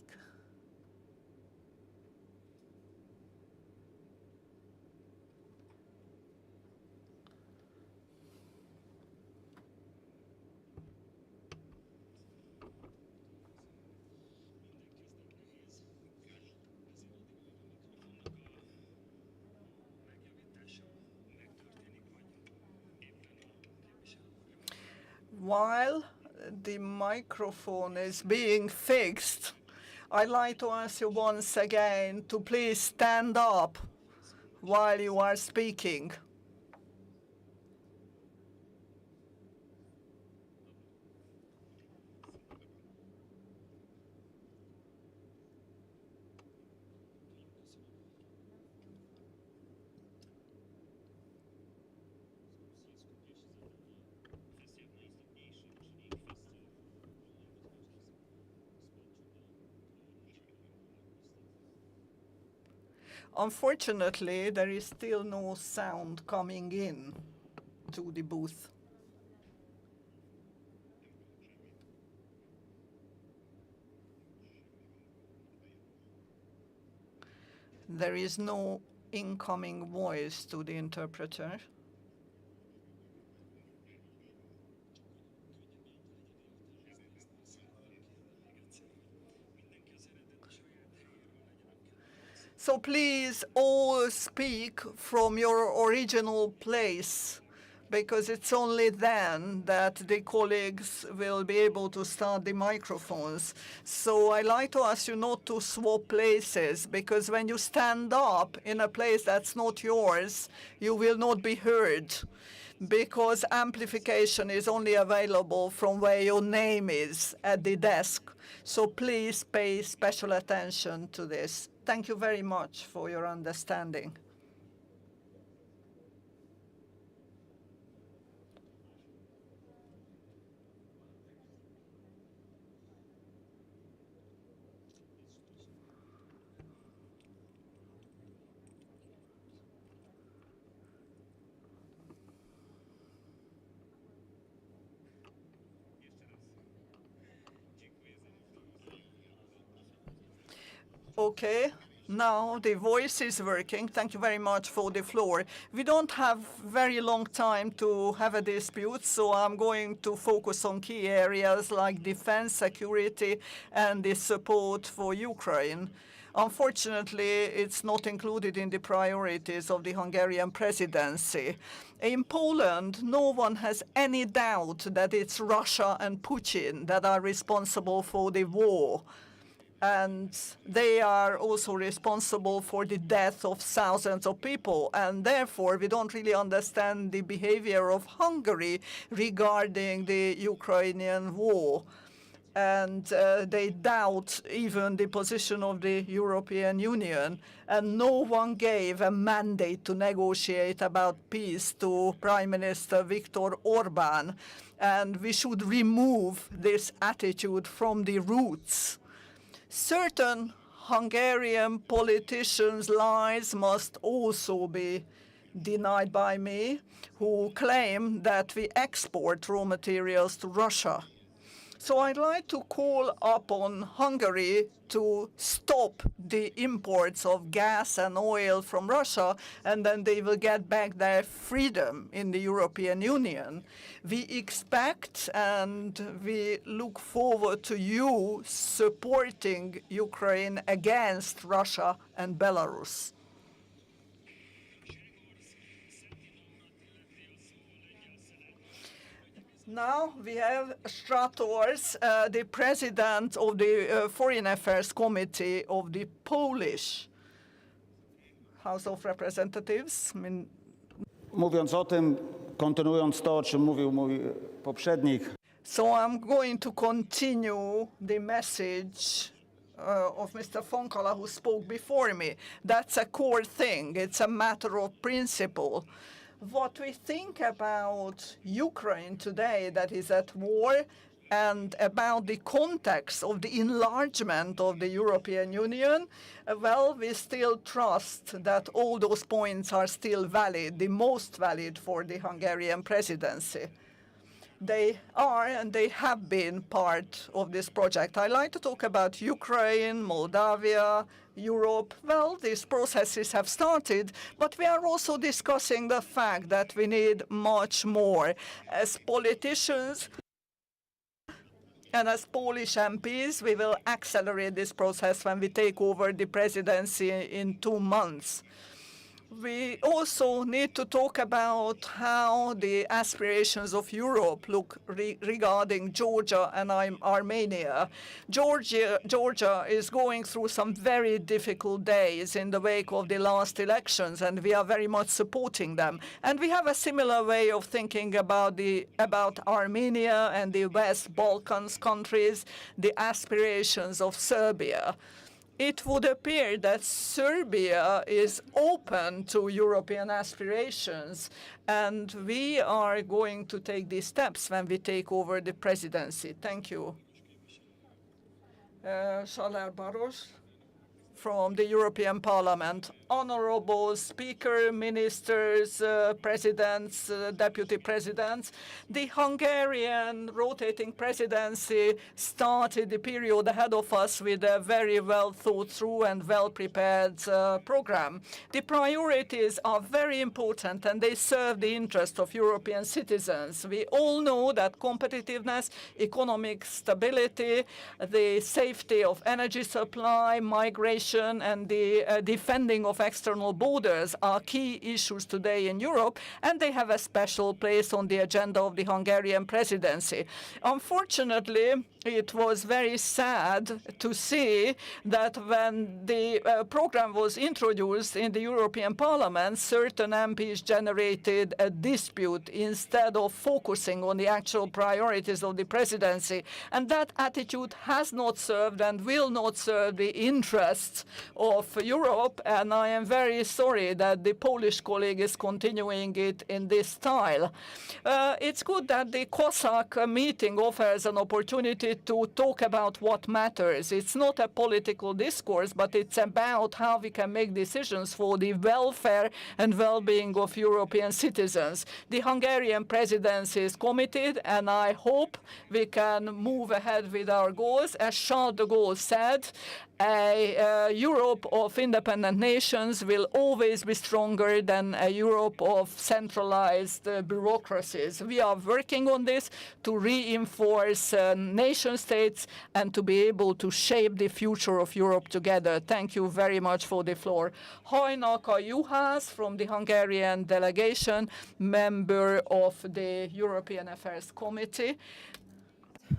While the microphone is being fixed, I'd like to ask you once again to please stand up while you are speaking. Unfortunately, there is still no sound coming in to the booth. There is no incoming voice to the interpreter. So please all speak from your original place, because it's only then that the colleagues will be able to start the microphones. So I like to ask you not to swap places, because when you stand up in a place that's not yours, you will not be heard, because amplification is only available from where your name is at the desk. So please pay special attention to this. Thank you very much for your understanding. Okay, now the voice is working. Thank you very much for the floor. We don't have very long time to have a dispute, so I'm going to focus on key areas like defense, security, and the support for Ukraine. Unfortunately, it's not included in the priorities of the Hungarian presidency. In Poland, no one has any doubt that it's Russia and Putin that are responsible for the war. And they are also responsible for the death of thousands of people. And therefore, we don't really understand the behavior of Hungary regarding the Ukrainian war. And they doubt even the position of the European Union. And no one gave a mandate to negotiate about peace to Prime Minister Viktor Orbán. And we should remove this attitude from the roots. Certain Hungarian politicians' lies must also be denied by me, who claim that we export raw materials to Russia. So I'd like to call upon Hungary to stop the imports of gas and oil from Russia, and then they will get back their freedom in the European Union. We expect and we look forward to you supporting Ukraine against Russia and Belarus. Now we have Strators, the president of the Foreign Affairs Committee of the Polish House of Representatives. Mówiąc o tym, kontynuując to, o czym mówił mój poprzednik. So I'm going to continue the message of Mr. Fonkala, who spoke before me. That's a core thing. It's a matter of principle. What we think about Ukraine today, that is at war, and about the context of the enlargement of the European Union, well, we still trust that all those points are still valid, the most valid for the Hungarian presidency. They are and they have been part of this project. I like to talk about Ukraine, Moldavia, Europe. Well, these processes have started, but we are also discussing the fact that we need much more. As politicians and as Polish MPs, we will accelerate this process when we take over the presidency in 2 months. We also need to talk about how the aspirations of Europe look regarding Georgia and Armenia. Georgia is going through some very difficult days in the wake of the last elections, and we are very much supporting them. And we have a similar way of thinking about Armenia and the West Balkans countries, the aspirations of Serbia. It would appear that Serbia is open to European aspirations, and we are going to take these steps when we take over the presidency. Thank you. Saler Baros from the European Parliament. Honorable Speaker, Ministers, Presidents, Deputy Presidents, the Hungarian rotating presidency started the period ahead of us with a very well thought through and well prepared program. The priorities are very important and they serve the interest of European citizens. We all know that competitiveness, economic stability, the safety of energy supply, migration, and the defending of external borders are key issues today in Europe, and they have a special place on the agenda of the Hungarian presidency. Unfortunately, it was very sad to see that when the program was introduced in the European Parliament, certain MPs generated a dispute instead of focusing on the actual priorities of the presidency. And that attitude has not served and will not serve the interests of Europe. And I am very sorry that the Polish colleague is continuing it in this style. It's good that the COSAC meeting offers an opportunity to talk about what matters. It's not a political discourse, but it's about how we can make decisions for the welfare and well-being of European citizens. The Hungarian presidency is committed, and I hope we can move ahead with our goals. As Charles de Gaulle said, a Europe of independent nations will always be stronger than a Europe of centralized bureaucracies. We are working on this to reinforce nation states and to be able to shape the future of Europe together. Thank you very much for the floor. Hajnalka Juhász from the Hungarian delegation, member of the European Affairs Committee.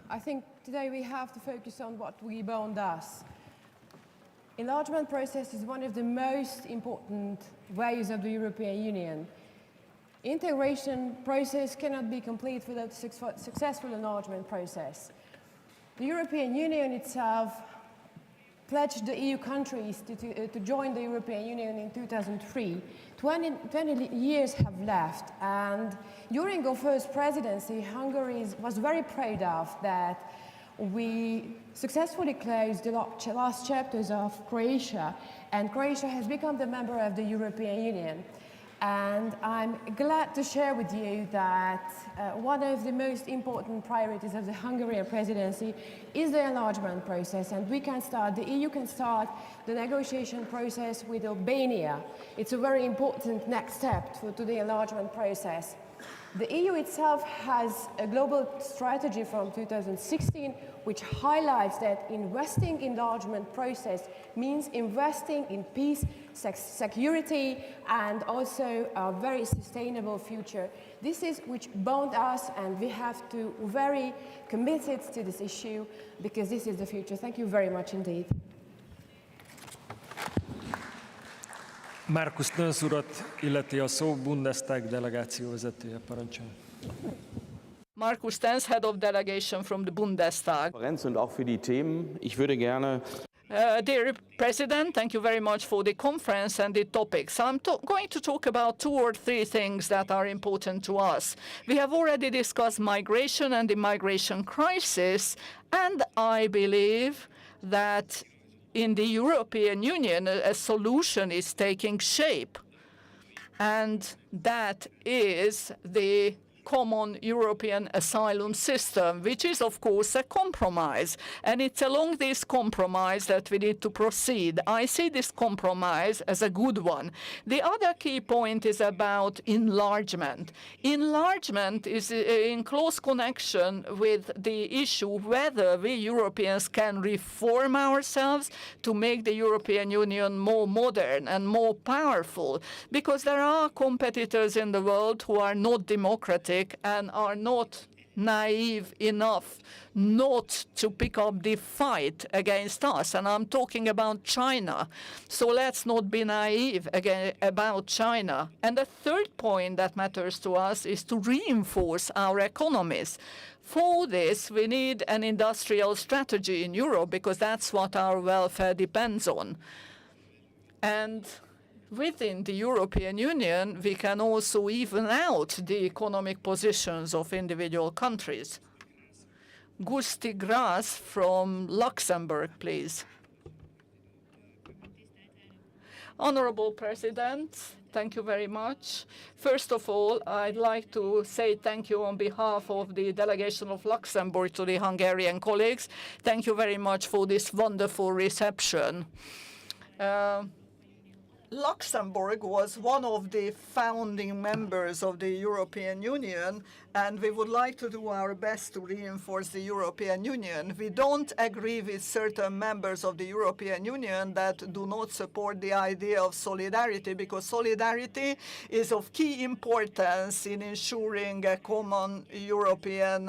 I think today we have to focus on what we bound us. Enlargement process is one of the most important values of the European Union. Integration process cannot be complete without a successful enlargement process. The European Union itself pledged the EU countries to join the European Union in 2003. 20 years have left, and during our first presidency, Hungary was very proud of that. We successfully closed the last chapters of Croatia, and Croatia has become a member of the European Union. And I'm glad to share with you that one of the most important priorities of the Hungarian presidency is the enlargement process, and the EU can start the negotiation process with Albania. It's a very important next step to the enlargement process. The EU itself has a global strategy from 2016 which highlights that investing in enlargement process means investing in peace, security, and also a very sustainable future. This is which bound us, and we have to be very committed to this issue because this is the future. Thank you very much indeed. Markus Nönsz urat illeti a szó, Bundestag delegáció vezetője, parancsolja. Markus Nönsz, Head of Delegation from the Bundestag. Und auch für die Themen. Ich würde gerne Dear President, thank you very much for the conference and the topics. I'm going to talk about 2 or 3 things that are important to us. We have already discussed migration and the migration crisis, and I believe that in the European Union a solution is taking shape, and that is the common European asylum system, which is, of course, a compromise. And it's along this compromise that we need to proceed. I see this compromise as a good one. The other key point is about enlargement. Enlargement is in close connection with the issue whether we Europeans can reform ourselves to make the European Union more modern and more powerful, because there are competitors in the world who are not democratic and are not naive enough not to pick up the fight against us. And I'm talking about China. So let's not be naive again about China. And the third point that matters to us is to reinforce our economies. For this, we need an industrial strategy in Europe, because that's what our welfare depends on. And within the European Union, we can also even out the economic positions of individual countries. Gusti Gras from Luxembourg, please. Honorable President, thank you very much. First of all, I'd like to say thank you on behalf of the delegation of Luxembourg to the Hungarian colleagues. Thank you very much for this wonderful reception. Luxembourg was one of the founding members of the European Union, and we would like to do our best to reinforce the European Union. We don't agree with certain members of the European Union that do not support the idea of solidarity, because solidarity is of key importance in ensuring a common European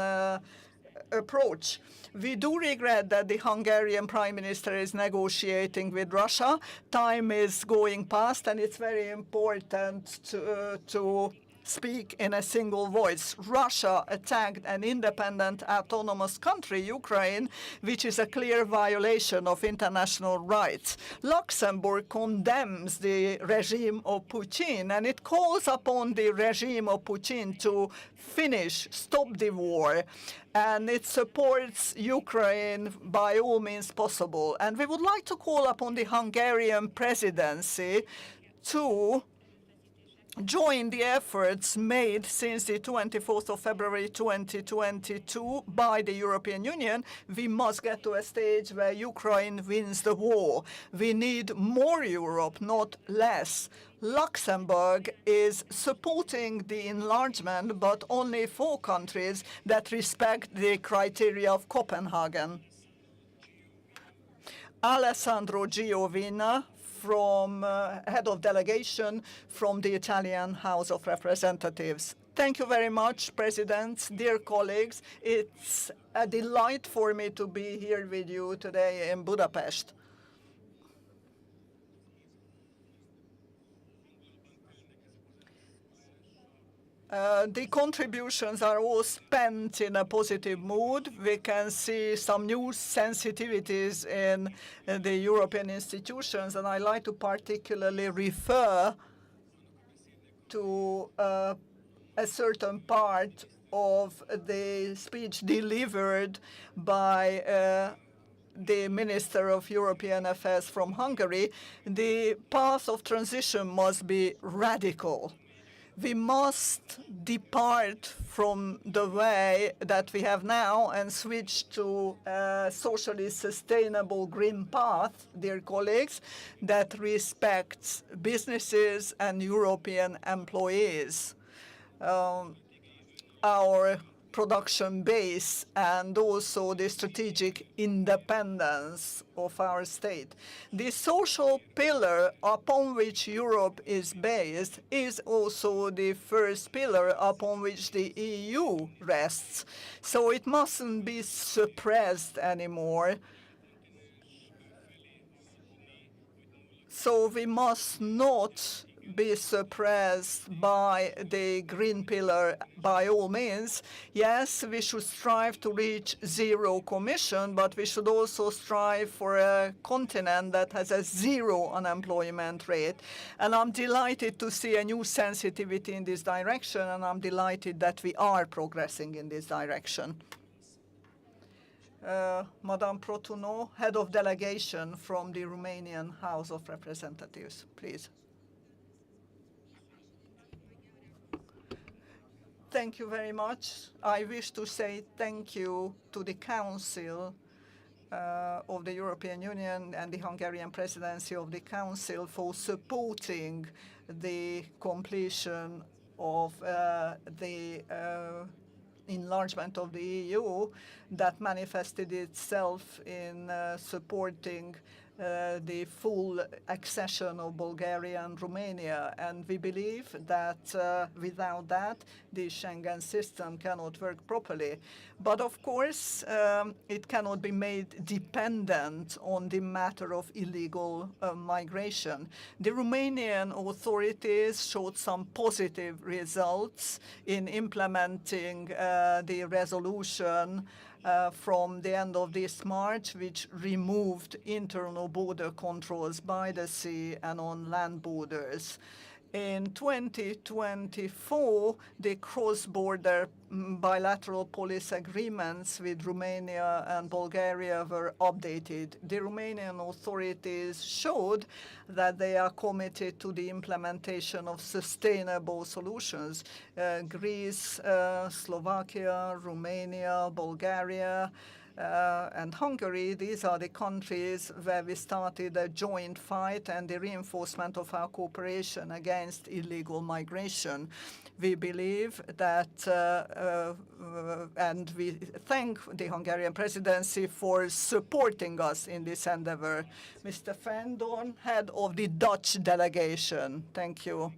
approach. We do regret that the Hungarian Prime Minister is negotiating with Russia. Time is going past, and it's very important to speak in a single voice. Russia attacked an independent autonomous country, Ukraine, which is a clear violation of international rights. Luxembourg condemns the regime of Putin, and it calls upon the regime of Putin to stop the war, and it supports Ukraine by all means possible. And we would like to call upon the Hungarian presidency to join the efforts made since the 24th of February 2022 by the European Union. We must get to a stage where Ukraine wins the war. We need more Europe, not less. Luxembourg is supporting the enlargement, but only for countries that respect the criteria of Copenhagen. Alessandro Giovina, from head of delegation from the Italian House of Representatives. Thank you very much, President, dear colleagues. It's a delight for me to be here with you today in Budapest. The contributions are all spent in a positive mood. We can see some new sensitivities in the European institutions, and I like to particularly refer to a certain part of the speech delivered by the Minister of European Affairs from Hungary. The path of transition must be radical. We must depart from the way that we have now and switch to a socially sustainable green path, dear colleagues, that respects businesses and European employees, our production base, and also the strategic independence of our state. The social pillar upon which Europe is based is also the first pillar upon which the EU rests. So it mustn't be suppressed anymore. So we must not be suppressed by the green pillar by all means. Yes, we should strive to reach zero commission, but we should also strive for a continent that has a zero unemployment rate. And I'm delighted to see a new sensitivity in this direction, and I'm delighted that we are progressing in this direction. Madame Protuno, Head of Delegation from the Romanian House of Representatives, please. Thank you very much. I wish to say thank you to the Council of the European Union and the Hungarian Presidency of the Council for supporting the completion of the enlargement of the EU that manifested itself in supporting the full accession of Bulgaria and Romania. And we believe that without that, the Schengen system cannot work properly. But of course, it cannot be made dependent on the matter of illegal migration. The Romanian authorities showed some positive results in implementing the resolution from the end of this March, which removed internal border controls by the sea and on land borders. In 2024, the cross-border bilateral police agreements with Romania and Bulgaria were updated. The Romanian authorities showed that they are committed to the implementation of sustainable solutions. Greece, Slovakia, Romania, Bulgaria, and Hungary, these are the countries where we started a joint fight and the reinforcement of our cooperation against illegal migration. We believe that, and we thank the Hungarian presidency for supporting us in this endeavor. Mr. Fendorn, head of the Dutch delegation. Thank you.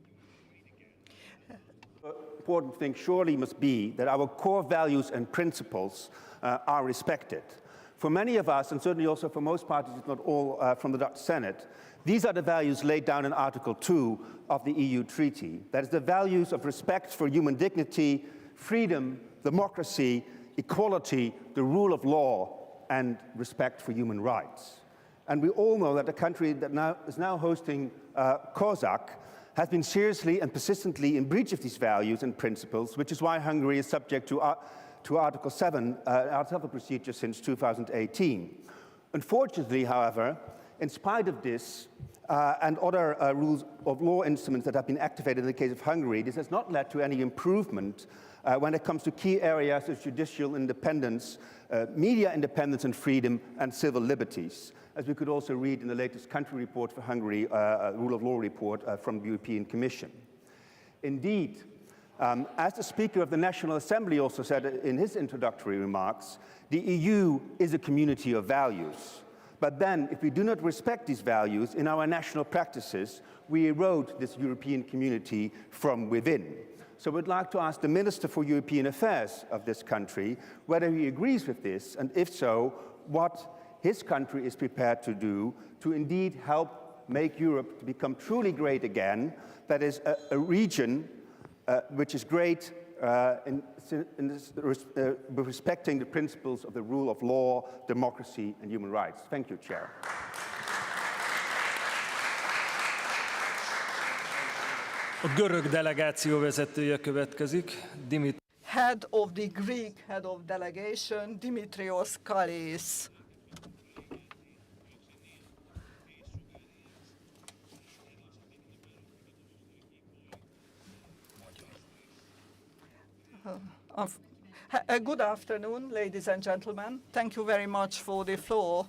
Important thing surely must be that our core values and principles are respected. For many of us, and certainly also for most parties, if not all, from the Dutch Senate, these are the values laid down in Article 2 of the EU Treaty. That is the values of respect for human dignity, freedom, democracy, equality, the rule of law, and respect for human rights. And we all know that the country that is now hosting COSAC has been seriously and persistently in breach of these values and principles, which is why Hungary is subject to Article 7, Article 7 procedure since 2018. Unfortunately, however, in spite of this and other rules of law instruments that have been activated in the case of Hungary, this has not led to any improvement when it comes to key areas of judicial independence, media independence and freedom, and civil liberties, as we could also read in the latest country report for Hungary, rule of law report from the European Commission. Indeed, as the Speaker of the National Assembly also said in his introductory remarks, the EU is a community of values. But then, if we do not respect these values in our national practices, we erode this European community from within. So I would like to ask the Minister for European Affairs of this country whether he agrees with this, and if so, what his country is prepared to do to indeed help make Europe to become truly great again, that is a region which is great respecting the principles of the rule of law, democracy, and human rights. Thank you, Chair. A görög delegáció vezetője következik, Head of the Greek Head of Delegation, Dimitrios Kallis. Good afternoon, ladies and gentlemen. Thank you very much for the floor.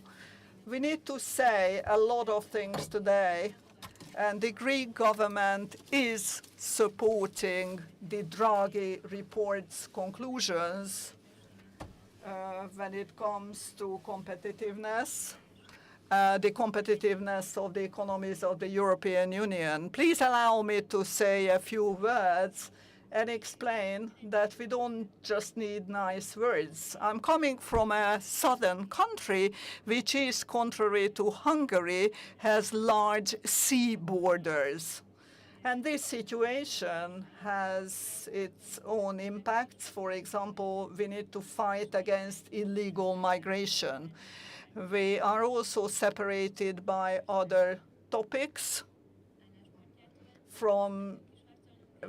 We need to say a lot of things today, and the Greek government is supporting the Draghi report's conclusions when it comes to competitiveness, the competitiveness of the economies of the European Union. Please allow me to say a few words and explain that we don't just need nice words. I'm coming from a southern country, which is, contrary to Hungary, has large sea borders. And this situation has its own impacts. For example, we need to fight against illegal migration. We are also separated by other topics from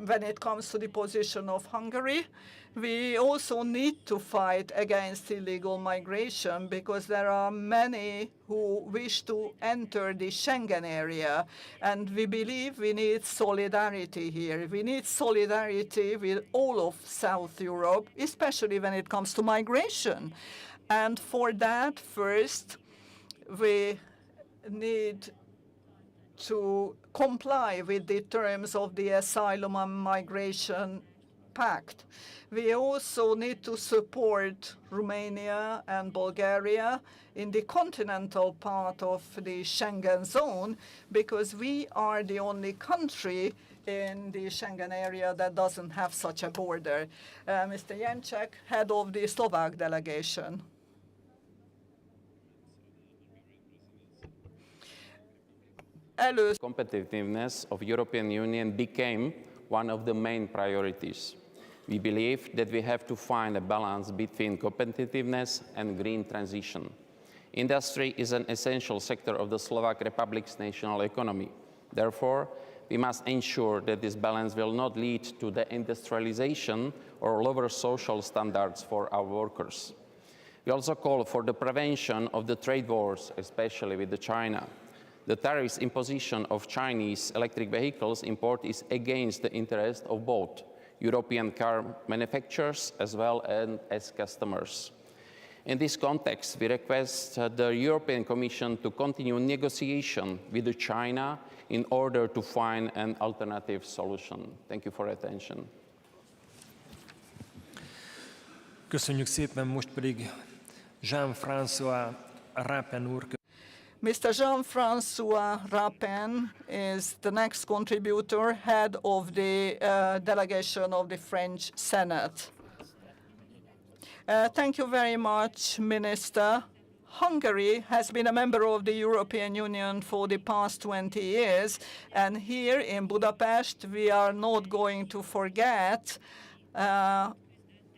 when it comes to the position of Hungary. We also need to fight against illegal migration because there are many who wish to enter the Schengen area, and we believe we need solidarity here. We need solidarity with all of South Europe, especially when it comes to migration. And for that, first, we need to comply with the terms of the Asylum and Migration Pact. We also need to support Romania and Bulgaria in the continental part of the Schengen zone because we are the only country in the Schengen area that doesn't have such a border. Mr. Jenček, head of the Slovak delegation. Competitiveness of European Union became one of the main priorities. We believe that we have to find a balance between competitiveness and green transition. Industry is an essential sector of the Slovak Republic's national economy. Therefore, we must ensure that this balance will not lead to the industrialization or lower social standards for our workers. We also call for the prevention of the trade wars, especially with China. The tariffs imposition of Chinese electric vehicles import is against the interest of both European car manufacturers as well as customers. In this context, we request the European Commission to continue negotiation with China in order to find an alternative solution. Thank you for your attention. Köszönjük szépen, most pedig Jean-François Rapin úr. Mr. Jean-François Rapin is the next contributor, head of the delegation of the French Senate. Thank you very much, Minister. Hungary has been a member of the European Union for the past 20 years, and here in Budapest, we are not going to forget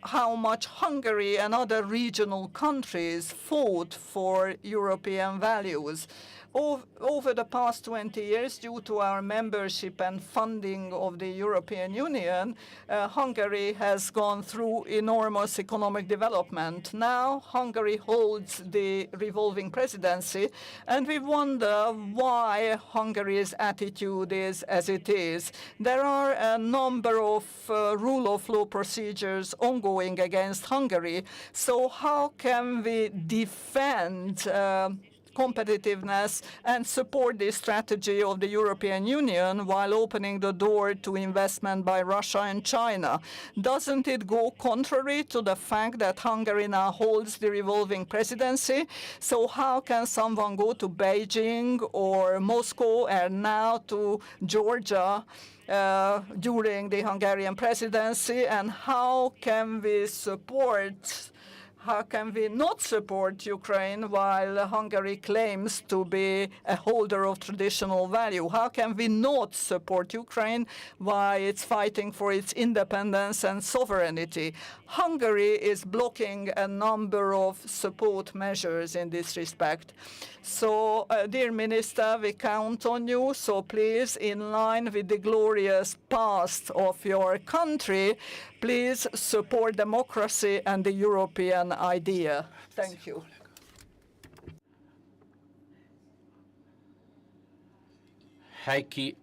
how much Hungary and other regional countries fought for European values. Over the past 20 years, due to our membership and funding of the European Union, Hungary has gone through enormous economic development. Now, Hungary holds the revolving presidency, and we wonder why Hungary's attitude is as it is. There are a number of rule of law procedures ongoing against Hungary. So how can we defend competitiveness and support the strategy of the European Union while opening the door to investment by Russia and China? Doesn't it go contrary to the fact that Hungary now holds the revolving presidency? So how can someone go to Beijing or Moscow and now to Georgia during the Hungarian presidency? And how can we not support Ukraine while Hungary claims to be a holder of traditional value? How can we not support Ukraine while it's fighting for its independence and sovereignty? Hungary is blocking a number of support measures in this respect. So, dear Minister, we count on you. So please, in line with the glorious past of your country, please support democracy and the European idea. Thank you. Heikki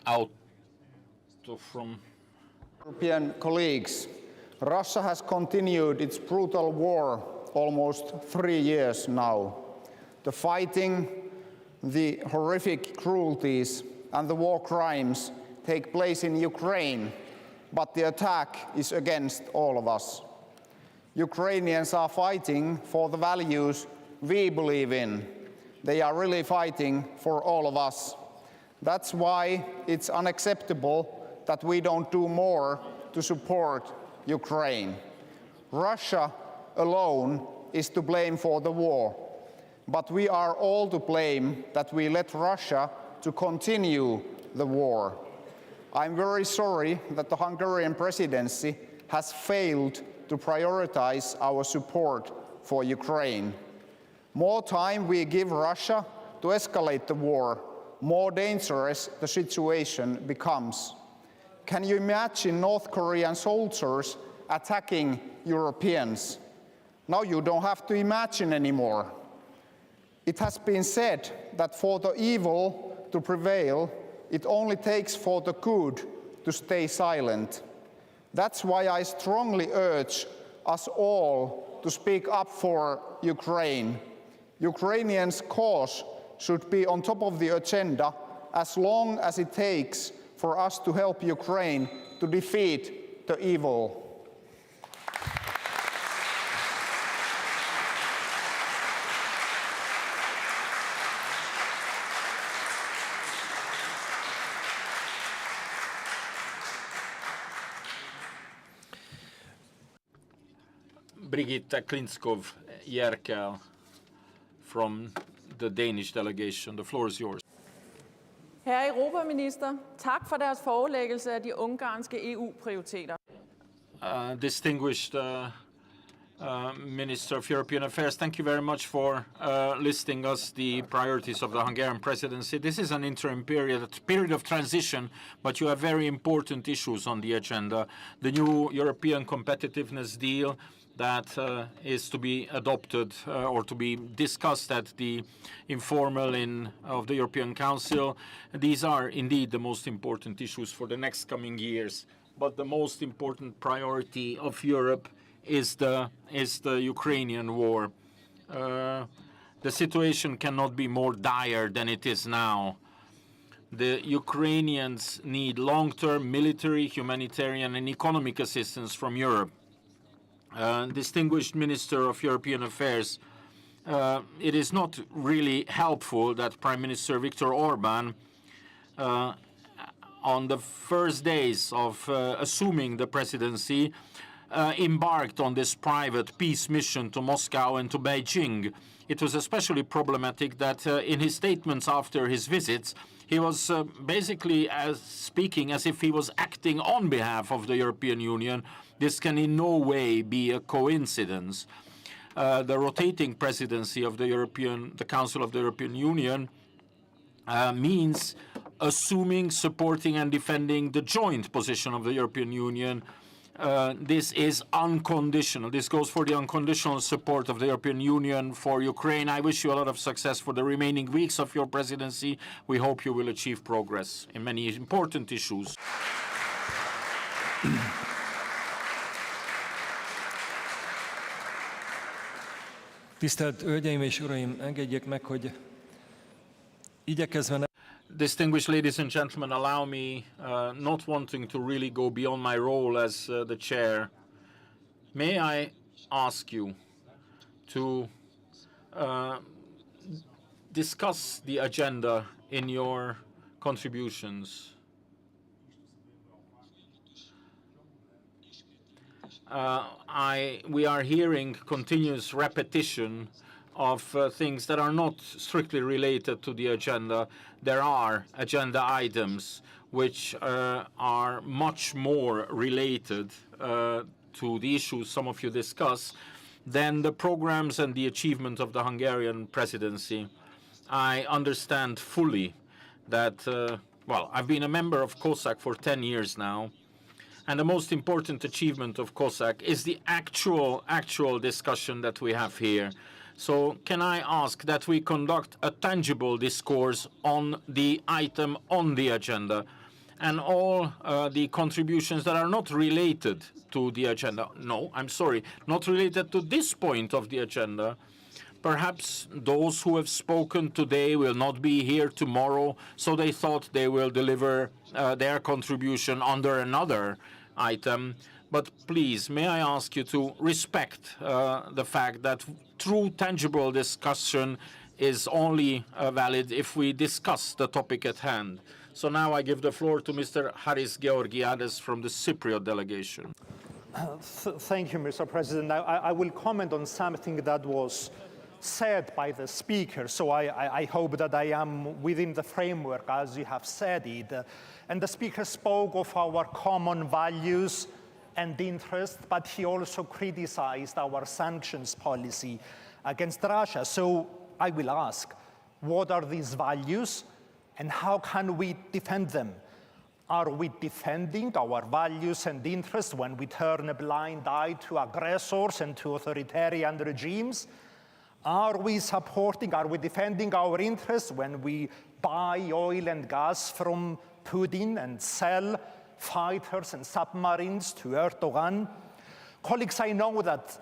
Autto from European colleagues, Russia has continued its brutal war almost 3 years now. The fighting, the horrific cruelties, and the war crimes take place in Ukraine, but the attack is against all of us. Ukrainians are fighting for the values we believe in. They are really fighting for all of us. That's why it's unacceptable that we don't do more to support Ukraine. Russia alone is to blame for the war, but we are all to blame that we let Russia to continue the war. I'm very sorry that the Hungarian presidency has failed to prioritize our support for Ukraine. More time we give Russia to escalate the war, more dangerous the situation becomes. Can you imagine North Korean soldiers attacking Europeans? Now you don't have to imagine anymore. It has been said that for the evil to prevail, it only takes for the good to stay silent. That's why I strongly urge us all to speak up for Ukraine. Ukrainians' cause should be on top of the agenda as long as it takes for us to help Ukraine to defeat the evil. Brigitte Klinskov-Jerkel from the Danish delegation. The floor is yours. Herre Europaminister, tak for deres forelæggelse af de ungarske EU-prioriteter. Distinguished Minister of European Affairs, thank you very much for listing us the priorities of the Hungarian presidency. This is an interim period, a period of transition, but you have very important issues on the agenda. The new European competitiveness deal that is to be adopted or to be discussed at the informal of the European Council. These are indeed the most important issues for the next coming years. But the most important priority of Europe is the Ukrainian war. The situation cannot be more dire than it is now. The Ukrainians need long-term military, humanitarian, and economic assistance from Europe. Distinguished Minister of European Affairs, it is not really helpful that Prime Minister Viktor Orban, on the first days of assuming the presidency, embarked on this private peace mission to Moscow and to Beijing. It was especially problematic that in his statements after his visits, he was basically speaking as if he was acting on behalf of the European Union. This can in no way be a coincidence. The rotating presidency of the Council of the European Union means assuming, supporting, and defending the joint position of the European Union. This is unconditional. This goes for the unconditional support of the European Union for Ukraine. I wish you a lot of success for the remaining weeks of your presidency. We hope you will achieve progress in many important issues. Tisztelt Hölgyeim és Uraim, engedjék meg, hogy igyekezve... Distinguished ladies and gentlemen, allow me, not wanting to really go beyond my role as the chair, may I ask you to discuss the agenda in your contributions. We are hearing continuous repetition of things that are not strictly related to the agenda. There are agenda items which are much more related to the issues some of you discuss than the programs and the achievement of the Hungarian presidency. I understand fully that, well, I've been a member of COSAC for 10 years now, and the most important achievement of COSAC is the actual discussion that we have here. So can I ask that we conduct a tangible discourse on the item on the agenda and all the contributions that are not related to the agenda? No, I'm sorry, not related to this point of the agenda. Perhaps those who have spoken today will not be here tomorrow, so they thought they will deliver their contribution under another item. But please, may I ask you to respect the fact that true, tangible discussion is only valid if we discuss the topic at hand. So now I give the floor to Mr. Haris Georgiades from the Cypriot delegation. Thank you, Mr. President. I will comment on something that was said by the speaker, so I hope that I am within the framework as you have said it. And the speaker spoke of our common values and interests, but he also criticized our sanctions policy against Russia. So I will ask, what are these values and how can we defend them? Are we defending our values and interests when we turn a blind eye to aggressors and to authoritarian regimes? Are we defending our interests when we buy oil and gas from Putin and sell fighters and submarines to Erdogan? Colleagues, I know that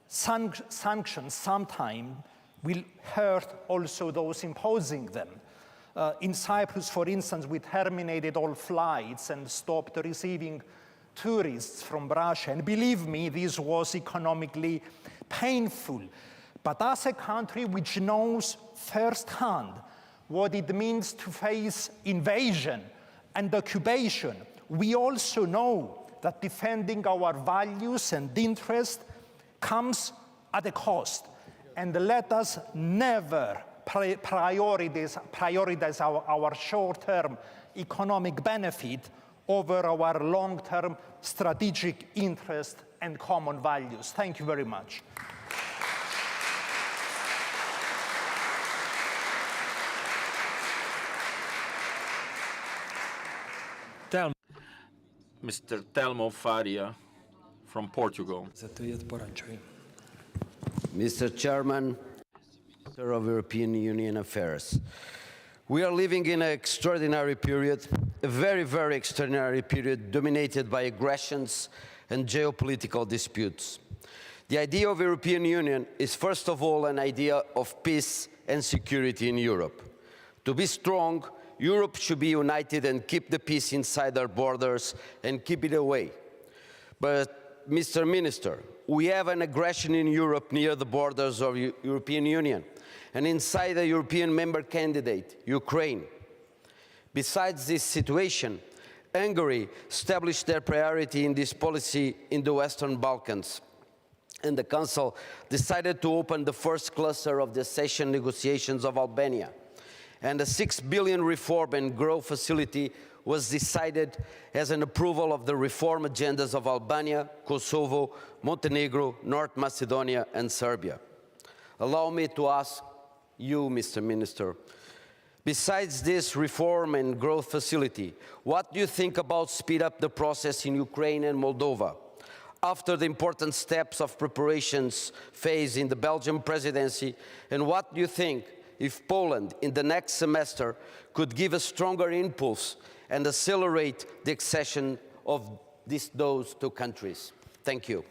sanctions sometimes will hurt also those imposing them. In Cyprus, for instance, we terminated all flights and stopped receiving tourists from Russia. And believe me, this was economically painful. But as a country which knows firsthand what it means to face invasion and occupation, we also know that defending our values and interests comes at a cost. And let us never prioritize our short-term economic benefit over our long-term strategic interest and common values. Thank you very much. Mr. Telmo Faria from Portugal. Mr. Chairman, Minister of European Union Affairs, we are living in an extraordinary period, a very, very extraordinary period dominated by aggressions and geopolitical disputes. The idea of European Union is first of all an idea of peace and security in Europe. To be strong, Europe should be united and keep the peace inside our borders and keep it away. But, Mr. Minister, we have an aggression in Europe near the borders of the European Union and inside a European member candidate, Ukraine. Besides this situation, Hungary established their priority in this policy in the Western Balkans, and the Council decided to open the first cluster of the accession negotiations of Albania. And a 6 billion reform and growth facility was decided as an approval of the reform agendas of Albania, Kosovo, Montenegro, North Macedonia, and Serbia. Allow me to ask you, Mr. Minister, besides this reform and growth facility, what do you think about speed up the process in Ukraine and Moldova? After the important steps of preparations phase in the Belgian presidency, and what do you think if Poland in the next semester could give a stronger impulse and accelerate the accession of those two countries? Thank you.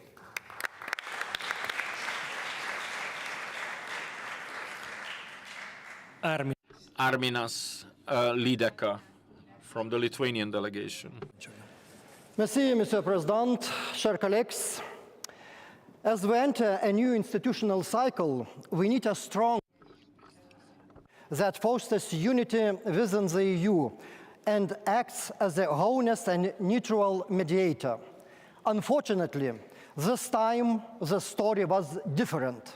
Arminas Lideka from the Lithuanian delegation. Merci, Mr. President, chers collègues. As we enter a new institutional cycle, we need a strong that fosters unity within the EU and acts as a honest and neutral mediator. Unfortunately, this time the story was different.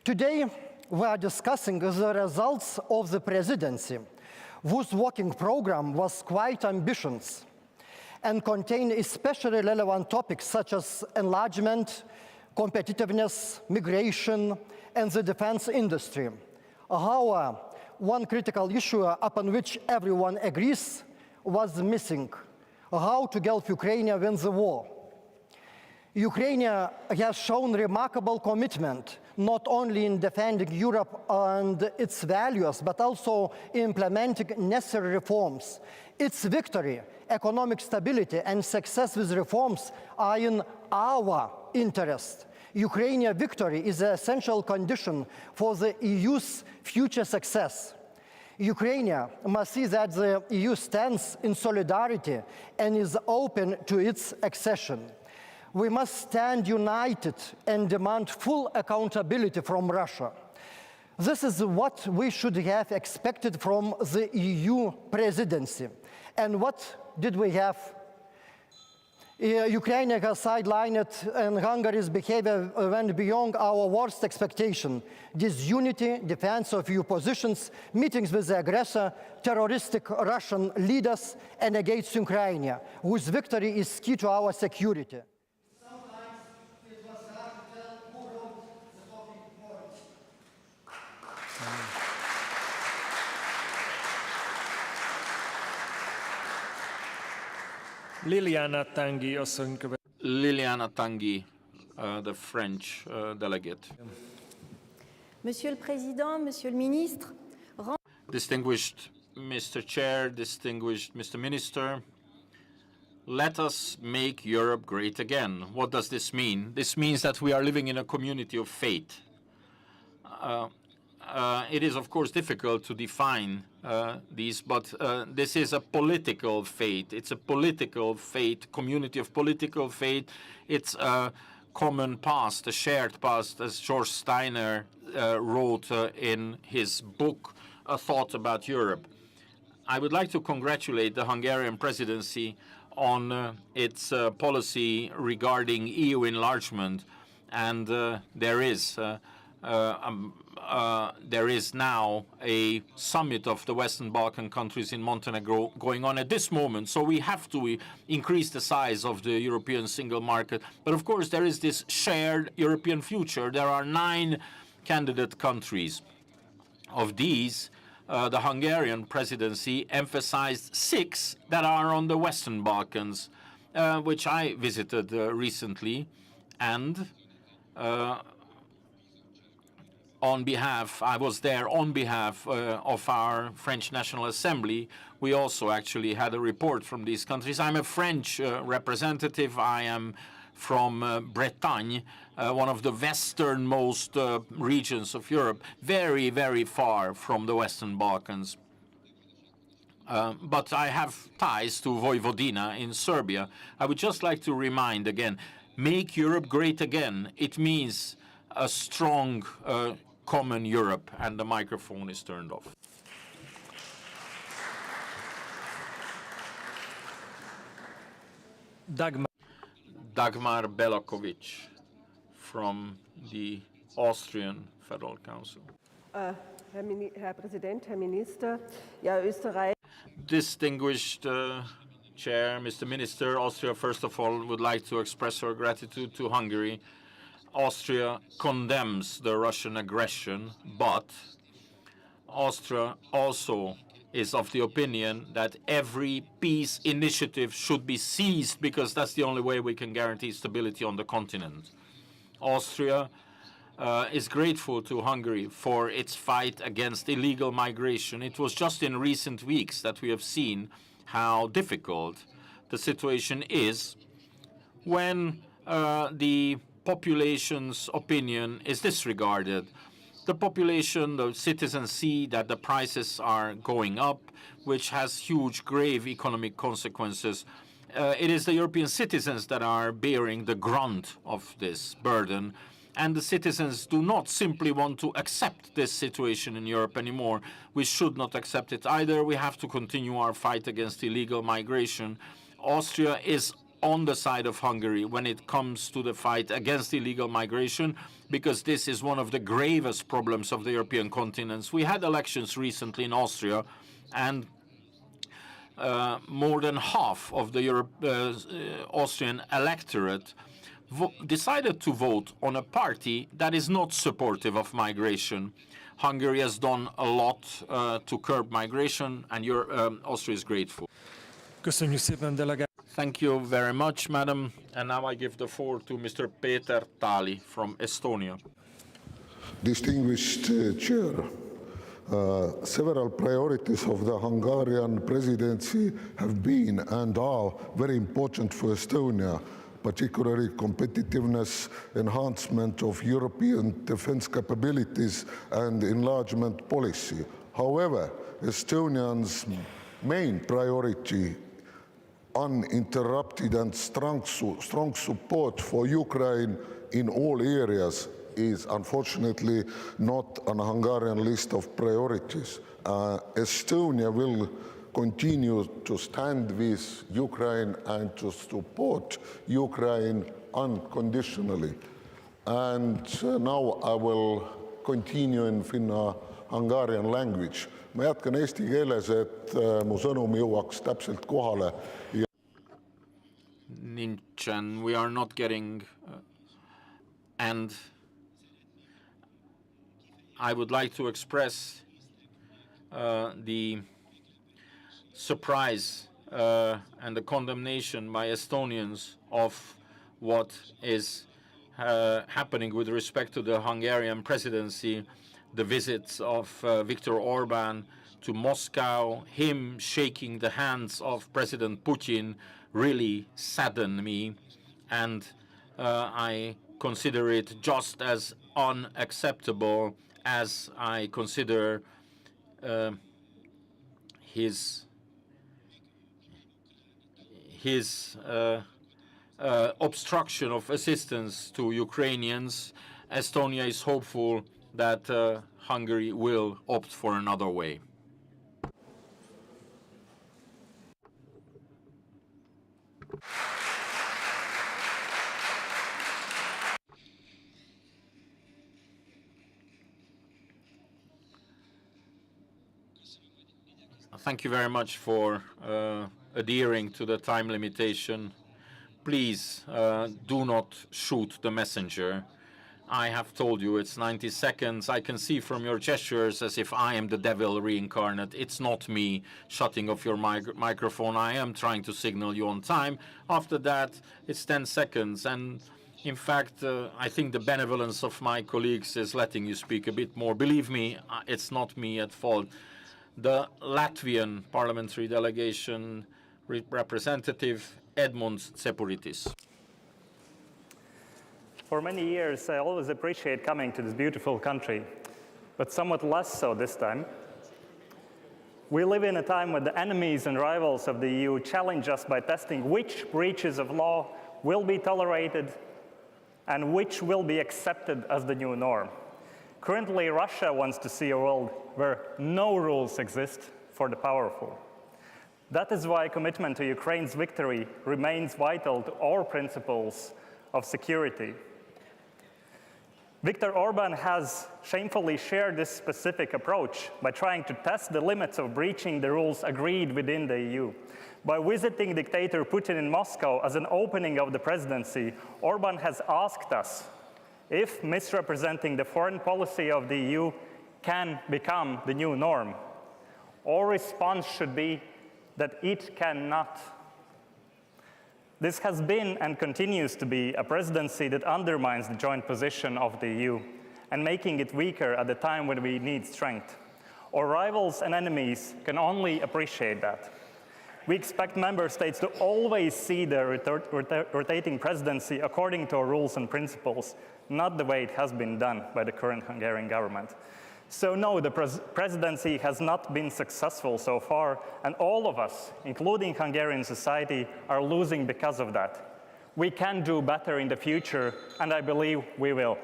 Today, we are discussing the results of the presidency, whose working program was quite ambitious and contained especially relevant topics such as enlargement, competitiveness, migration, and the defense industry. However, one critical issue upon which everyone agrees was missing: how to help Ukraine win the war. Ukraine has shown remarkable commitment, not only in defending Europe and its values, but also implementing necessary reforms. Its victory, economic stability, and success with reforms are in our interest. Ukrainian victory is an essential condition for the EU's future success. Ukraine must see that the EU stands in solidarity and is open to its accession. We must stand united and demand full accountability from Russia. This is what we should have expected from the EU presidency. And what did we have? Ukraine has sidelined and Hungary's behavior went beyond our worst expectation. Disunity, defense of EU positions, meetings with the aggressor, terroristic Russian leaders, and against Ukraine, whose victory is key to our security. Liliana Tanguy asszony követ. Liliana Tanguy, the French delegate. Monsieur le Président, Monsieur le Ministre, Distinguished Mr. Chair, distinguished Mr. Minister, let us make Europe great again. What does this mean? This means that we are living in a community of faith. It is, of course, difficult to define these, but this is a political faith. It's a political faith, community of political faith. It's a common past, a shared past, as George Steiner wrote in his book, A Thought About Europe. I would like to congratulate the Hungarian presidency on its policy regarding EU enlargement, and there is now a summit of the Western Balkan countries in Montenegro going on at this moment. So we have to increase the size of the European single market. But of course, there is this shared European future. There are 9 candidate countries. Of these, the Hungarian presidency emphasized 6 that are on the Western Balkans, which I visited recently. And I was there on behalf of our French National Assembly. We also actually had a report from these countries. I'm a French representative. I am from Bretagne, one of the westernmost regions of Europe, very, very far from the Western Balkans. But I have ties to Vojvodina in Serbia. I would just like to remind again, make Europe great again. It means a strong common Europe, and the microphone is turned off. Dagmar Belakovic from the Austrian Federal Council. Herr Präsident, Herr Minister, ja, Österreich. Distinguished Chair, Mr. Minister, Austria first of all would like to express her gratitude to Hungary. Austria condemns the Russian aggression, but Austria also is of the opinion that every peace initiative should be seized because that's the only way we can guarantee stability on the continent. Austria is grateful to Hungary for its fight against illegal migration. It was just in recent weeks that we have seen how difficult the situation is when the population's opinion is disregarded. The population, the citizens see that the prices are going up, which has huge, grave economic consequences. It is the European citizens that are bearing the grunt of this burden, and the citizens do not simply want to accept this situation in Europe anymore. We should not accept it either. We have to continue our fight against illegal migration. Austria is on the side of Hungary when it comes to the fight against illegal migration, because this is one of the gravest problems of the European continent. We had elections recently in Austria, and more than half of the Austrian electorate decided to vote on a party that is not supportive of migration. Hungary has done a lot to curb migration, and Austria is grateful. Köszönjük szépen, delegát. Thank you very much, madam. And now I give the floor to Mr. Peter Tali from Estonia. Distinguished Chair, several priorities of the Hungarian presidency have been and are very important for Estonia, particularly competitiveness, enhancement of European defense capabilities, and enlargement policy. However, Estonians' main priority, uninterrupted and strong support for Ukraine in all areas, is unfortunately not on a Hungarian list of priorities. Estonia will continue to stand with Ukraine and to support Ukraine unconditionally. And now I will continue in Hungarian language. Ma jätkan eesti keeles, et mu sõnum jõuaks täpselt kohale. Nincsen, we are not getting, and I would like to express the surprise and the condemnation by Estonians of what is happening with respect to the Hungarian presidency, the visits of Viktor Orban to Moscow, him shaking the hands of President Putin really sadden me, and I consider it just as unacceptable as I consider his obstruction of assistance to Ukrainians. Estonia is hopeful that Hungary will opt for another way. Thank you very much for adhering to the time limitation. Please do not shoot the messenger. I have told you it's 90 seconds. I can see from your gestures as if I am the devil reincarnate. It's not me shutting off your microphone. I am trying to signal you on time. After that, it's 10 seconds. And in fact, I think the benevolence of my colleagues is letting you speak a bit more. Believe me, it's not me at fault. The Latvian parliamentary delegation representative Edmunds Tsepuritis. For many years, I always appreciate coming to this beautiful country, but somewhat less so this time. We live in a time when the enemies and rivals of the EU challenge us by testing which breaches of law will be tolerated and which will be accepted as the new norm. Currently, Russia wants to see a world where no rules exist for the powerful. That is why commitment to Ukraine's victory remains vital to our principles of security. Viktor Orban has shamefully shared this specific approach by trying to test the limits of breaching the rules agreed within the EU. By visiting dictator Putin in Moscow as an opening of the presidency, Orban has asked us if misrepresenting the foreign policy of the EU can become the new norm. Our response should be that it cannot. This has been and continues to be a presidency that undermines the joint position of the EU and making it weaker at the time when we need strength. Our rivals and enemies can only appreciate that. We expect member states to always see the rotating presidency according to our rules and principles, not the way it has been done by the current Hungarian government. So no, the presidency has not been successful so far, and all of us, including Hungarian society, are losing because of that. We can do better in the future, and I believe we will.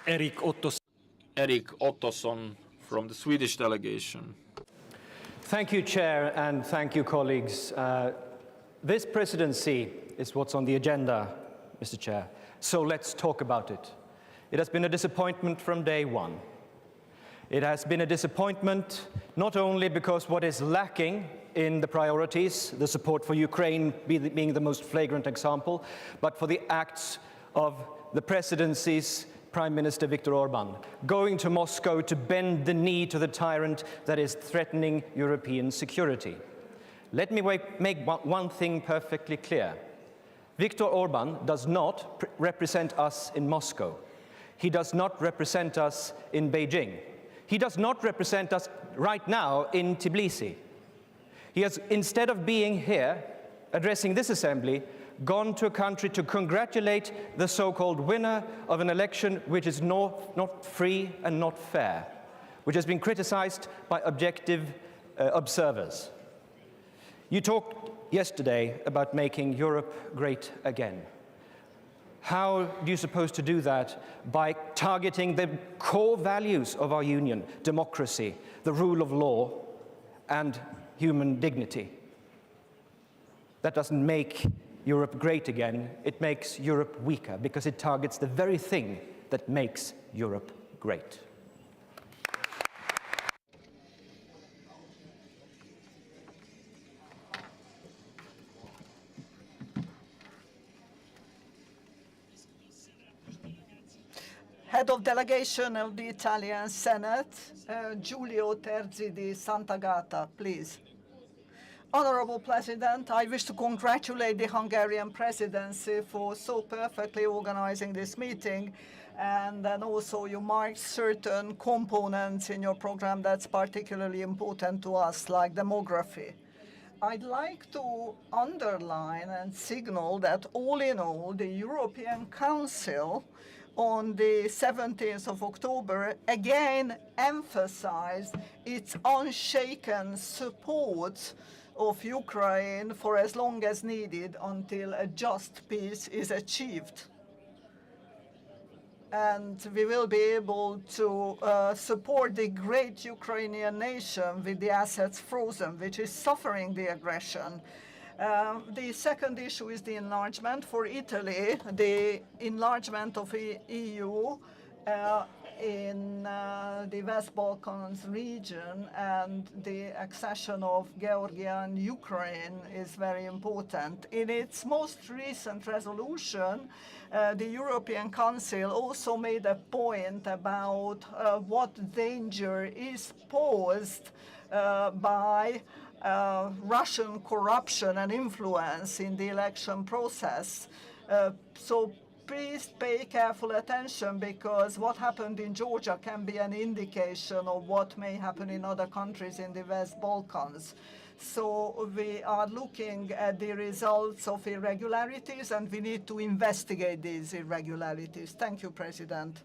Erik Ottosson from the Swedish delegation. Thank you, Chair, and thank you, colleagues. This presidency is what's on the agenda, Mr. Chair. So let's talk about it. It has been a disappointment from day one. It has been a disappointment not only because what is lacking in the priorities, the support for Ukraine being the most flagrant example, but for the acts of the presidency's Prime Minister Viktor Orban, going to Moscow to bend the knee to the tyrant that is threatening European security. Let me make one thing perfectly clear. Viktor Orban does not represent us in Moscow. He does not represent us in Beijing. He does not represent us right now in Tbilisi. He has, instead of being here, addressing this assembly, gone to a country to congratulate the so-called winner of an election which is not free and not fair, which has been criticized by objective observers. You talked yesterday about making Europe great again. How do you suppose to do that? By targeting the core values of our union: democracy, the rule of law, and human dignity. That doesn't make Europe great again, it makes Europe weaker, because it targets the very thing that makes Europe great. Head of Delegation of the Italian Senate, Giulio Terzi di Sant'Agata, please. Honorable President, I wish to congratulate the Hungarian presidency for so perfectly organizing this meeting, and then also you marked certain components in your program that's particularly important to us, like demography. I'd like to underline and signal that all in all, the European Council on the 17th of October again emphasized its unshaken support of Ukraine for as long as needed until a just peace is achieved. And we will be able to support the great Ukrainian nation with the assets frozen, which is suffering the aggression. The second issue is the enlargement. For Italy, the enlargement of the EU in the West Balkans region and the accession of Georgia and Ukraine is very important. In its most recent resolution, the European Council also made a point about what danger is posed by Russian corruption and influence in the election process. So please pay careful attention, because what happened in Georgia can be an indication of what may happen in other countries in the West Balkans. So we are looking at the results of irregularities, and we need to investigate these irregularities. Thank you, President.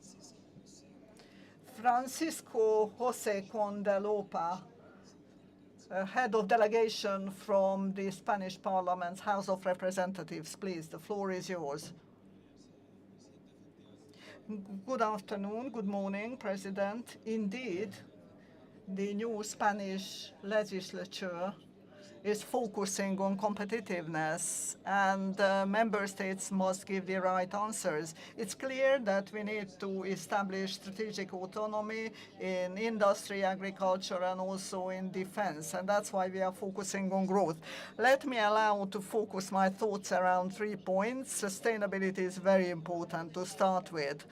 Francisco José Conde-Lopa, Head of Delegation from the Spanish Parliament's House of Representatives. Please, the floor is yours. Good afternoon, good morning, President. Indeed, the new Spanish legislature is focusing on competitiveness, and member states must give the right answers. It's clear that we need to establish strategic autonomy in industry, agriculture, and also in defense, and that's why we are focusing on growth. Let me allow to focus my thoughts around 3 points. Sustainability is very important to start with.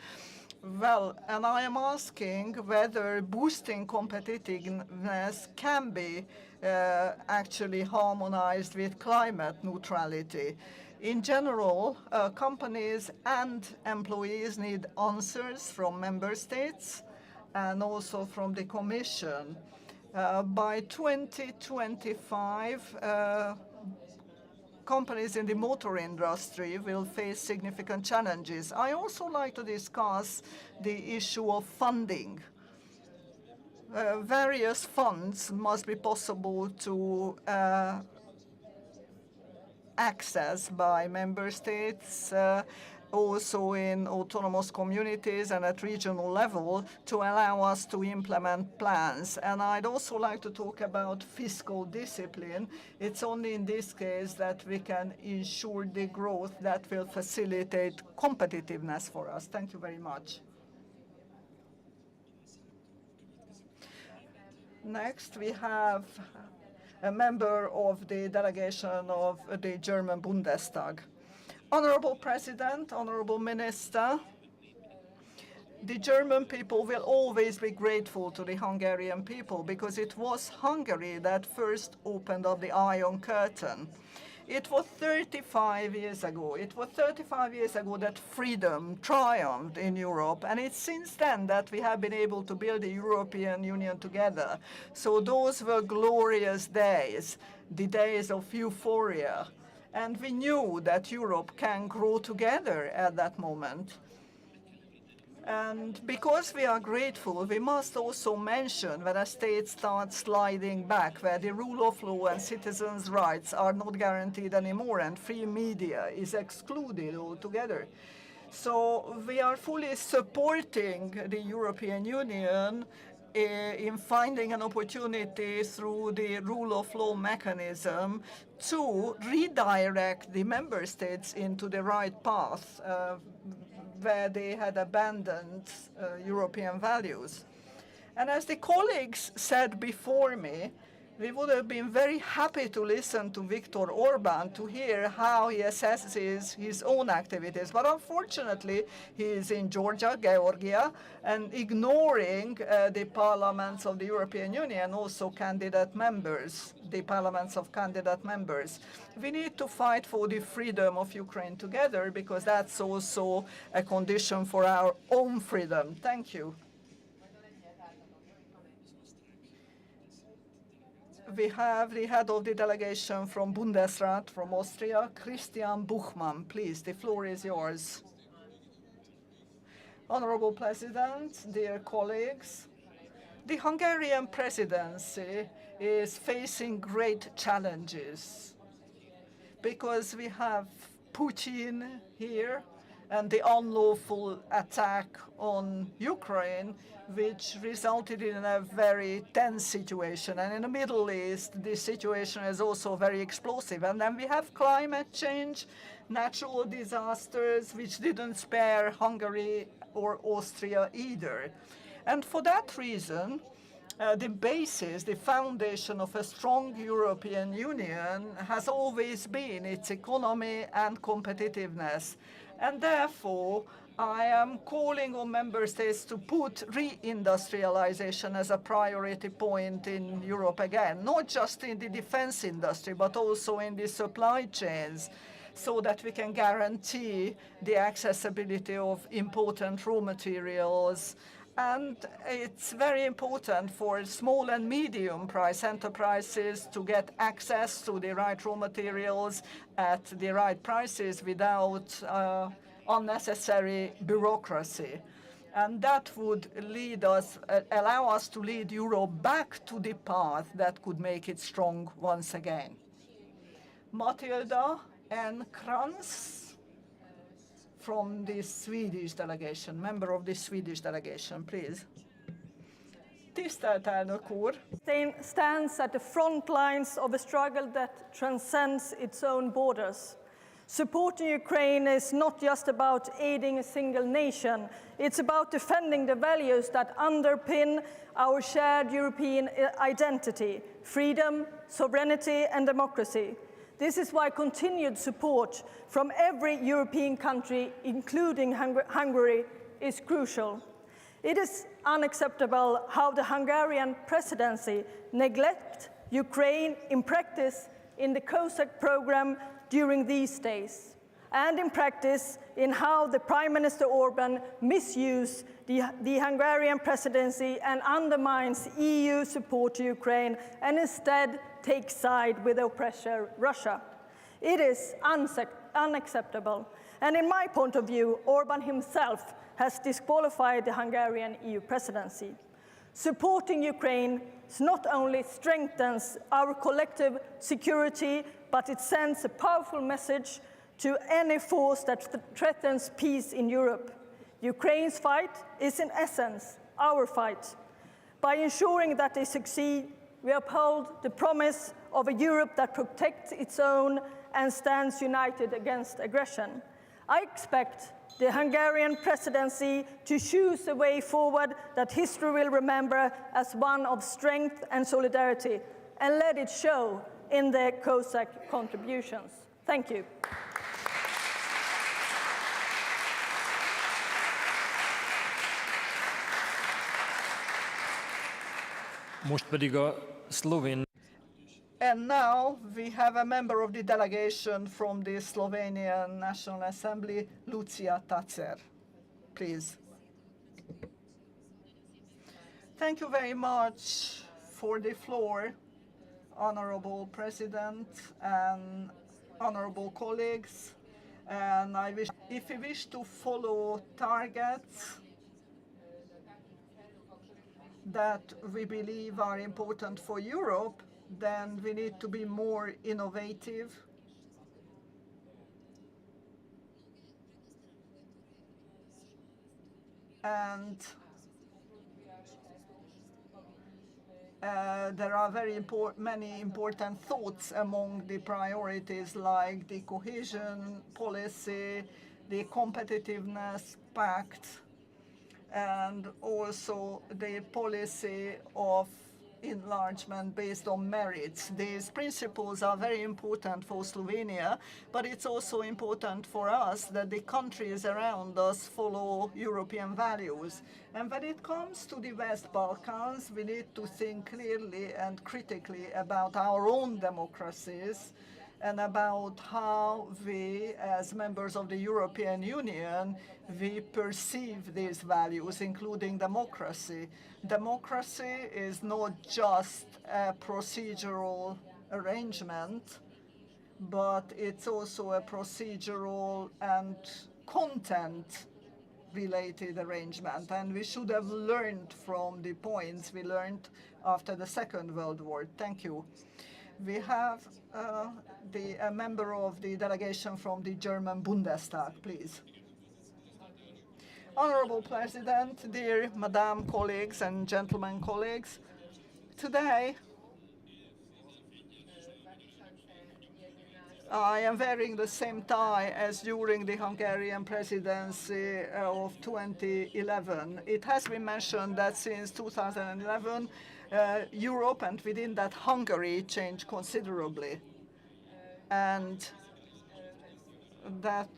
Well, and I am asking whether boosting competitiveness can be actually harmonized with climate neutrality. In general, companies and employees need answers from member states and also from the Commission. By 2025, companies in the motor industry will face significant challenges. I also like to discuss the issue of funding. Various funds must be possible to access by member states, also in autonomous communities and at regional level, to allow us to implement plans. And I'd also like to talk about fiscal discipline. It's only in this case that we can ensure the growth that will facilitate competitiveness for us. Thank you very much. Next, we have a member of the delegation of the German Bundestag. Honorable President, Honorable Minister, the German people will always be grateful to the Hungarian people, because it was Hungary that first opened up the Iron Curtain. It was 35 years ago. It was 35 years ago that freedom triumphed in Europe, and it's since then that we have been able to build the European Union together. So those were glorious days, the days of euphoria. And we knew that Europe can grow together at that moment. And because we are grateful, we must also mention when a state starts sliding back, where the rule of law and citizens' rights are not guaranteed anymore and free media is excluded altogether. So we are fully supporting the European Union in finding an opportunity through the rule of law mechanism to redirect the member states into the right path where they had abandoned European values. And as the colleagues said before me, we would have been very happy to listen to Viktor Orban to hear how he assesses his own activities. But unfortunately, he is in Georgia, Georgia, and ignoring the parliaments of the European Union, also candidate members, the parliaments of candidate members. We need to fight for the freedom of Ukraine together, because that's also a condition for our own freedom. Thank you. We have the head of the delegation from Bundesrat, from Austria, Christian Buchmann. Please, the floor is yours. Honorable President, dear colleagues, the Hungarian presidency is facing great challenges because we have Putin here and the unlawful attack on Ukraine, which resulted in a very tense situation. And in the Middle East, the situation is also very explosive. And then we have climate change, natural disasters, which didn't spare Hungary or Austria either. And for that reason, the basis, the foundation of a strong European Union has always been its economy and competitiveness. And therefore, I am calling on member states to put reindustrialization as a priority point in Europe again, not just in the defense industry, but also in the supply chains, so that we can guarantee the accessibility of important raw materials. And it's very important for small and medium price enterprises to get access to the right raw materials at the right prices without unnecessary bureaucracy. And that would lead us, allow us to lead Europe back to the path that could make it strong once again. Matilda N. Krantz from the Swedish delegation, member of the Swedish delegation, please. Tisztelt elnök úr! Stands at the front lines of a struggle that transcends its own borders. Supporting Ukraine is not just about aiding a single nation, it's about defending the values that underpin our shared European identity: freedom, sovereignty, and democracy. This is why continued support from every European country, including Hungary, is crucial. It is unacceptable how the Hungarian presidency neglects Ukraine in practice in the COSAC program during these days, and in practice in how the Prime Minister Orban misuses the Hungarian presidency and undermines EU support to Ukraine and instead takes side with the oppressor Russia. It is unacceptable. And in my point of view, Orban himself has disqualified the Hungarian EU presidency. Supporting Ukraine not only strengthens our collective security, but it sends a powerful message to any force that threatens peace in Europe. Ukraine's fight is in essence our fight. By ensuring that they succeed, we uphold the promise of a Europe that protects its own and stands united against aggression. I expect the Hungarian presidency to choose a way forward that history will remember as one of strength and solidarity, and let it show in their COSAC contributions. Thank you. Most pedig a szlovén. And now we have a member of the delegation from the Slovenian National Assembly, Lucia Tacer. Please. Thank you very much for the floor, Honorable President and honorable colleagues. And if we wish to follow targets that we believe are important for Europe, then we need to be more innovative. And there are many important thoughts among the priorities, like the cohesion policy, the competitiveness pact, and also the policy of enlargement based on merits. These principles are very important for Slovenia, but it's also important for us that the countries around us follow European values. And when it comes to the West Balkans, we need to think clearly and critically about our own democracies and about how we, as members of the European Union, we perceive these values, including democracy. Democracy is not just a procedural arrangement, but it's also a procedural and content-related arrangement. And we should have learned from the points we learned after the Second World War. Thank you. We have a member of the delegation from the German Bundestag, please. Honorable President, dear Madam colleagues and gentlemen colleagues, today I am wearing the same tie as during the Hungarian presidency of 2011. It has been mentioned that since 2011, Europe, and within that Hungary, changed considerably. And that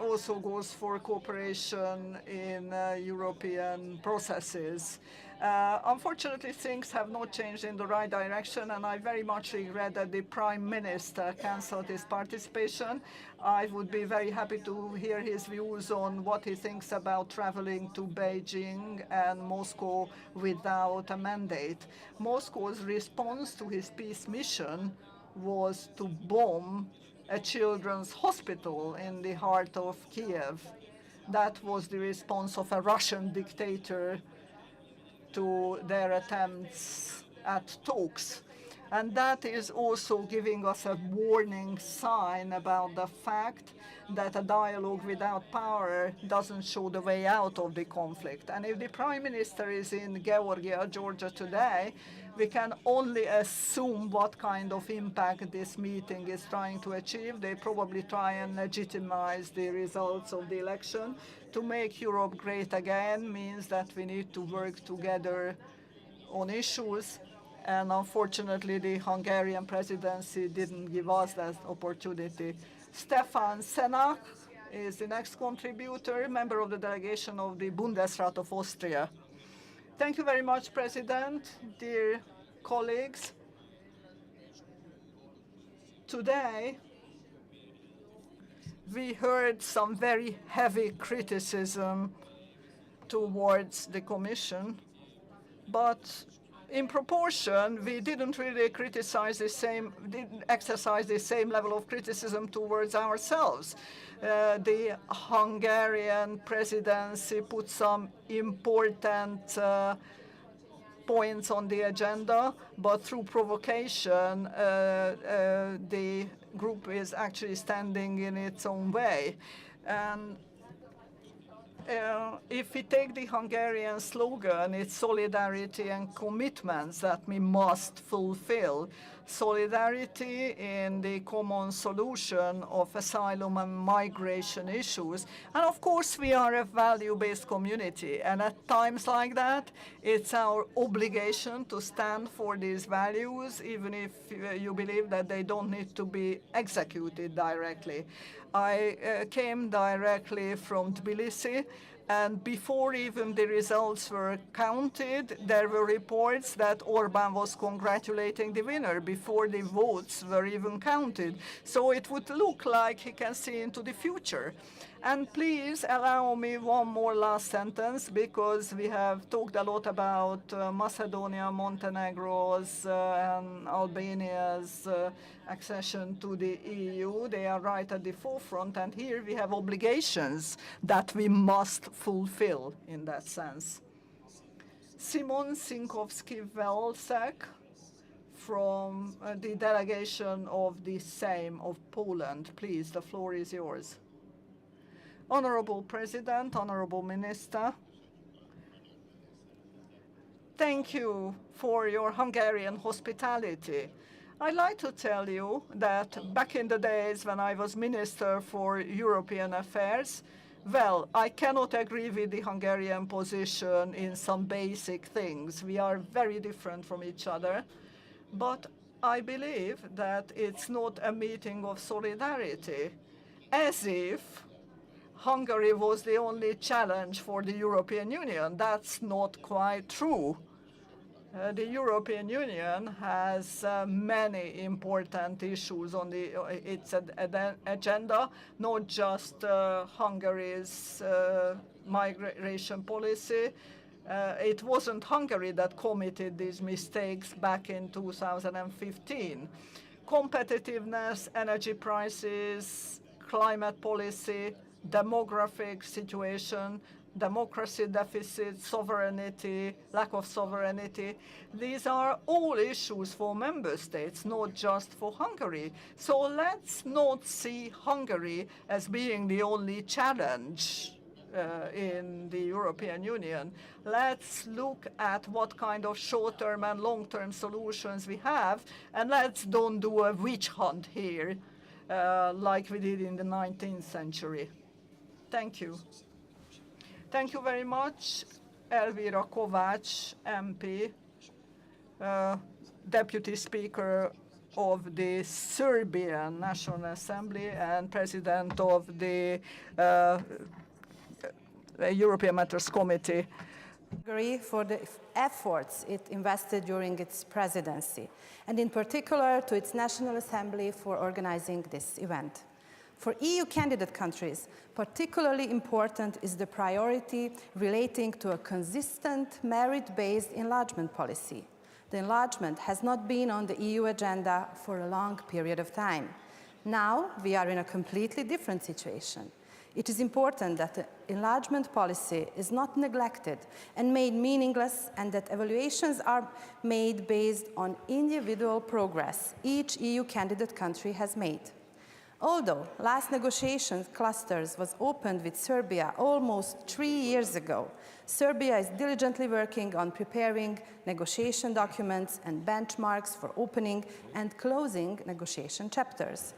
also goes for cooperation in European processes. Unfortunately, things have not changed in the right direction, and I very much regret that the Prime Minister cancelled his participation. I would be very happy to hear his views on what he thinks about traveling to Beijing and Moscow without a mandate. Moscow's response to his peace mission was to bomb a children's hospital in the heart of Kiev. That was the response of a Russian dictator to their attempts at talks. And that is also giving us a warning sign about the fact that a dialogue without power doesn't show the way out of the conflict. And if the Prime Minister is in Georgia, Georgia today, we can only assume what kind of impact this meeting is trying to achieve. They probably try and legitimize the results of the election. To make Europe great again means that we need to work together on issues. And unfortunately, the Hungarian presidency didn't give us that opportunity. Stefan Senak is the next contributor, member of the delegation of the Bundesrat of Austria. Thank you very much, President, dear colleagues. Today, we heard some very heavy criticism towards the Commission, but in proportion, we didn't really didn't exercise the same level of criticism towards ourselves. The Hungarian presidency put some important points on the agenda, but through provocation, the group is actually standing in its own way. And if we take the Hungarian slogan, it's solidarity and commitments that we must fulfill. Solidarity in the common solution of asylum and migration issues. And of course, we are a value-based community. And at times like that, it's our obligation to stand for these values, even if you believe that they don't need to be executed directly. I came directly from Tbilisi, and before even the results were counted, there were reports that Orbán was congratulating the winner before the votes were even counted. So it would look like he can see into the future. And please allow me one more last sentence, because we have talked a lot about Macedonia, Montenegro's and Albania's accession to the EU. They are right at the forefront, and here we have obligations that we must fulfill in that sense. Simon Sinkowski-Welczek from the delegation of the Sejm of Poland. Please, the floor is yours. Honorable President, Honorable Minister, Thank you for your Hungarian hospitality. I'd like to tell you that back in the days when I was Minister for European Affairs, well, I cannot agree with the Hungarian position in some basic things. We are very different from each other. But I believe that it's not a meeting of solidarity, as if Hungary was the only challenge for the European Union. That's not quite true. The European Union has many important issues on its agenda, not just Hungary's migration policy. It wasn't Hungary that committed these mistakes back in 2015. Competitiveness, energy prices, climate policy, demographic situation, democracy deficit, sovereignty, lack of sovereignty. These are all issues for member states, not just for Hungary. So let's not see Hungary as being the only challenge in the European Union. Let's look at what kind of short-term and long-term solutions we have, and let's don't do a witch hunt here like we did in the 19th century. Thank you. Thank you very much, Elvira Kovács, MP, Deputy Speaker of the Serbian National Assembly and President of the European Matters Committee. Hungary for the efforts it invested during its presidency, and in particular to its National Assembly for organizing this event. For EU candidate countries, particularly important is the priority relating to a consistent merit-based enlargement policy. The enlargement has not been on the EU agenda for a long period of time. Now we are in a completely different situation. It is important that the enlargement policy is not neglected and made meaningless, and that evaluations are made based on individual progress each EU candidate country has made. Although last negotiation clusters was opened with Serbia almost 3 years ago, Serbia is diligently working on preparing negotiation documents and benchmarks for opening and closing negotiation chapters.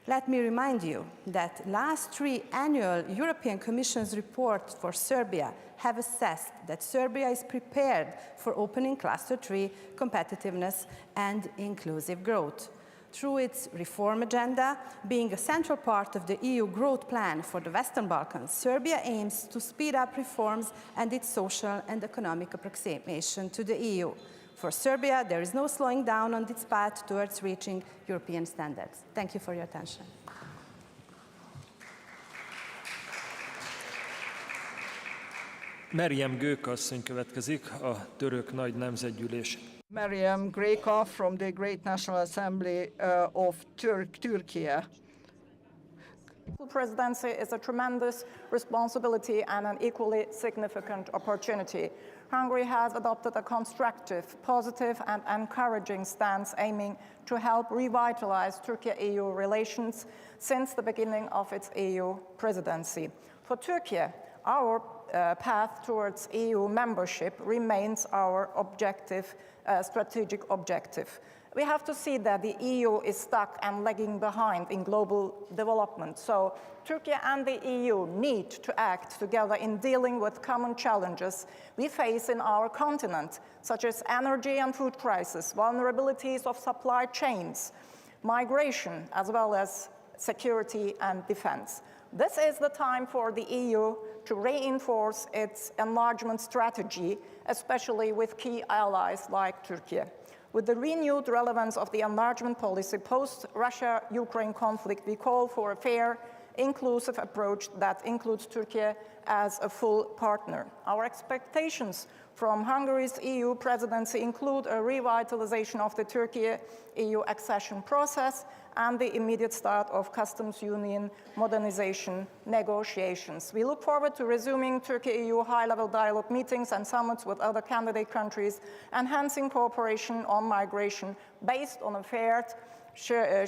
Let me remind you that last 3 annual European Commission's reports for Serbia have assessed that Serbia is prepared for opening Cluster 3, competitiveness and inclusive growth. Through its reform agenda, being a central part of the EU growth plan for the Western Balkans, Serbia aims to speed up reforms and its social and economic approximation to the EU. For Serbia, there is no slowing down on its path towards reaching European standards. Thank you for your attention. Meryem Gők asszony következik, a török nagy nemzetgyűlés. Meryem Greka from the Great National Assembly of Turkey. The presidency is a tremendous responsibility and an equally significant opportunity. Hungary has adopted a constructive, positive and encouraging stance aiming to help revitalize Turkey-EU relations since the beginning of its EU presidency. For Turkey, our path towards EU membership remains our strategic objective. We have to see that the EU is stuck and lagging behind in global development. So Turkey and the EU need to act together in dealing with common challenges we face in our continent, such as energy and food crisis, vulnerabilities of supply chains, migration, as well as security and defense. This is the time for the EU to reinforce its enlargement strategy, especially with key allies like Turkey. With the renewed relevance of the enlargement policy post-Russia-Ukraine conflict, we call for a fair, inclusive approach that includes Turkey as a full partner. Our expectations from Hungary's EU presidency include a revitalization of the Turkey-EU accession process and the immediate start of customs union modernization negotiations. We look forward to resuming Turkey-EU high-level dialogue meetings and summits with other candidate countries, enhancing cooperation on migration based on a fair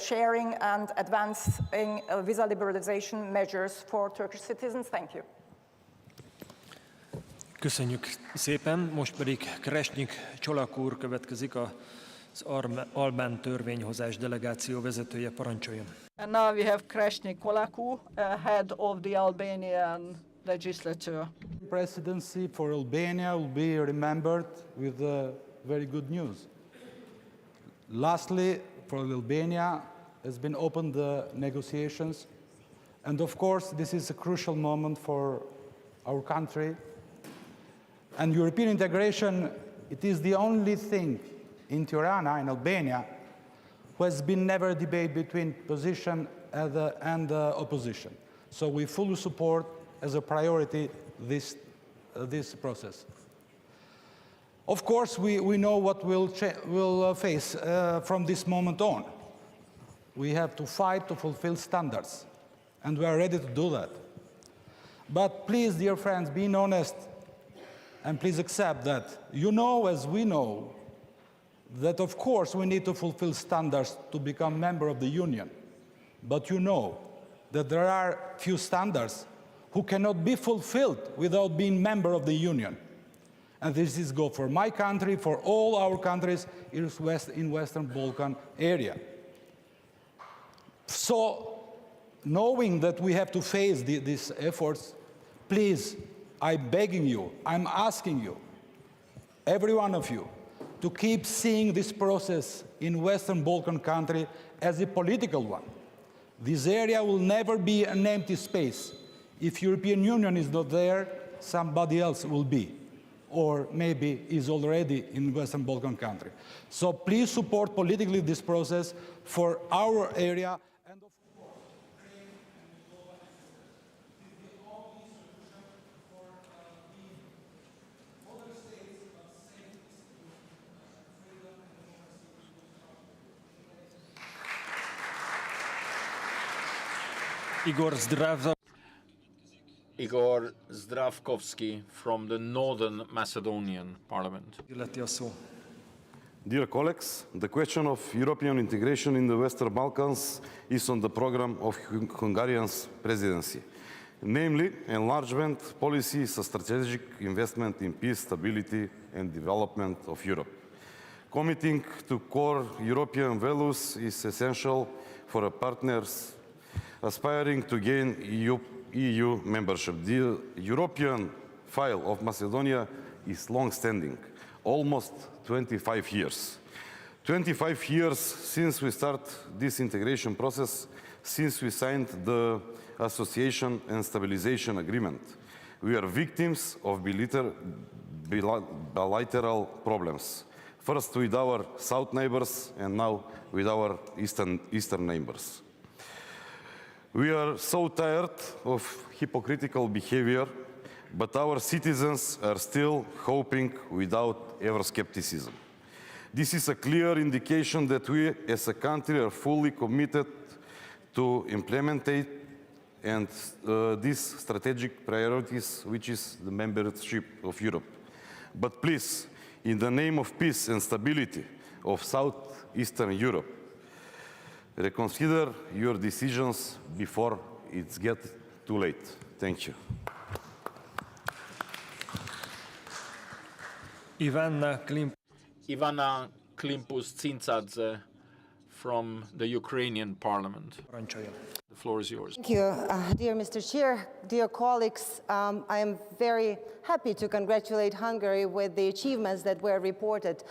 sharing and advancing visa liberalization measures for Turkish citizens. Thank you. Köszönjük szépen, most pedig Kresnyik Csolak úr következik, az albán törvényhozás delegáció vezetője, parancsoljon. And now we have Kreshnik Kolaku, head of the Albanian legislature. Presidency for Albania will be remembered with very good news. Lastly, for Albania has been opened the negotiations, and of course this is a crucial moment for our country. And European integration, it is the only thing in Tirana, in Albania, who has been never a debate between position and opposition. So we fully support as a priority this process. Of course, we know what we'll face from this moment on. We have to fight to fulfill standards, and we are ready to do that. But please, dear friends, being honest, and please accept that you know, as we know, that of course we need to fulfill standards to become member of the Union. But you know that there are few standards who cannot be fulfilled without being member of the Union. And this is go for my country, for all our countries in Western Balkan area. So, knowing that we have to face these efforts, please, I'm begging you, I'm asking you, every one of you, to keep seeing this process in Western Balkan country as a political one. This area will never be an empty space. If European Union is not there, somebody else will be, or maybe is already in Western Balkan country. So please support politically this process for our area. Igor Zdravkovsky from the Northern Macedonian Parliament. Dear colleagues, the question of European integration in the Western Balkans is on the program of Hungarian's presidency. Namely, enlargement policy is a strategic investment in peace, stability and development of Europe. Committing to core European values is essential for our partners aspiring to gain EU membership. The European file of Macedonia is long-standing, almost 25 years. 25 years since we start this integration process, since we signed the Association and Stabilization Agreement. We are victims of bilateral problems. First with our south neighbors and now with our eastern neighbors. We are so tired of hypocritical behavior, but our citizens are still hoping without Euroscepticism. This is a clear indication that we as a country are fully committed to implementing and these strategic priorities, which is the membership of Europe. But please, in the name of peace and stability of Southeastern Europe, reconsider your decisions before it gets too late. Thank you. Ivana Klimpus-Tsintzadze from the Ukrainian Parliament. The floor is yours. Thank you, dear Mr. Chair, dear colleagues. I am very happy to congratulate Hungary with the achievements that were reported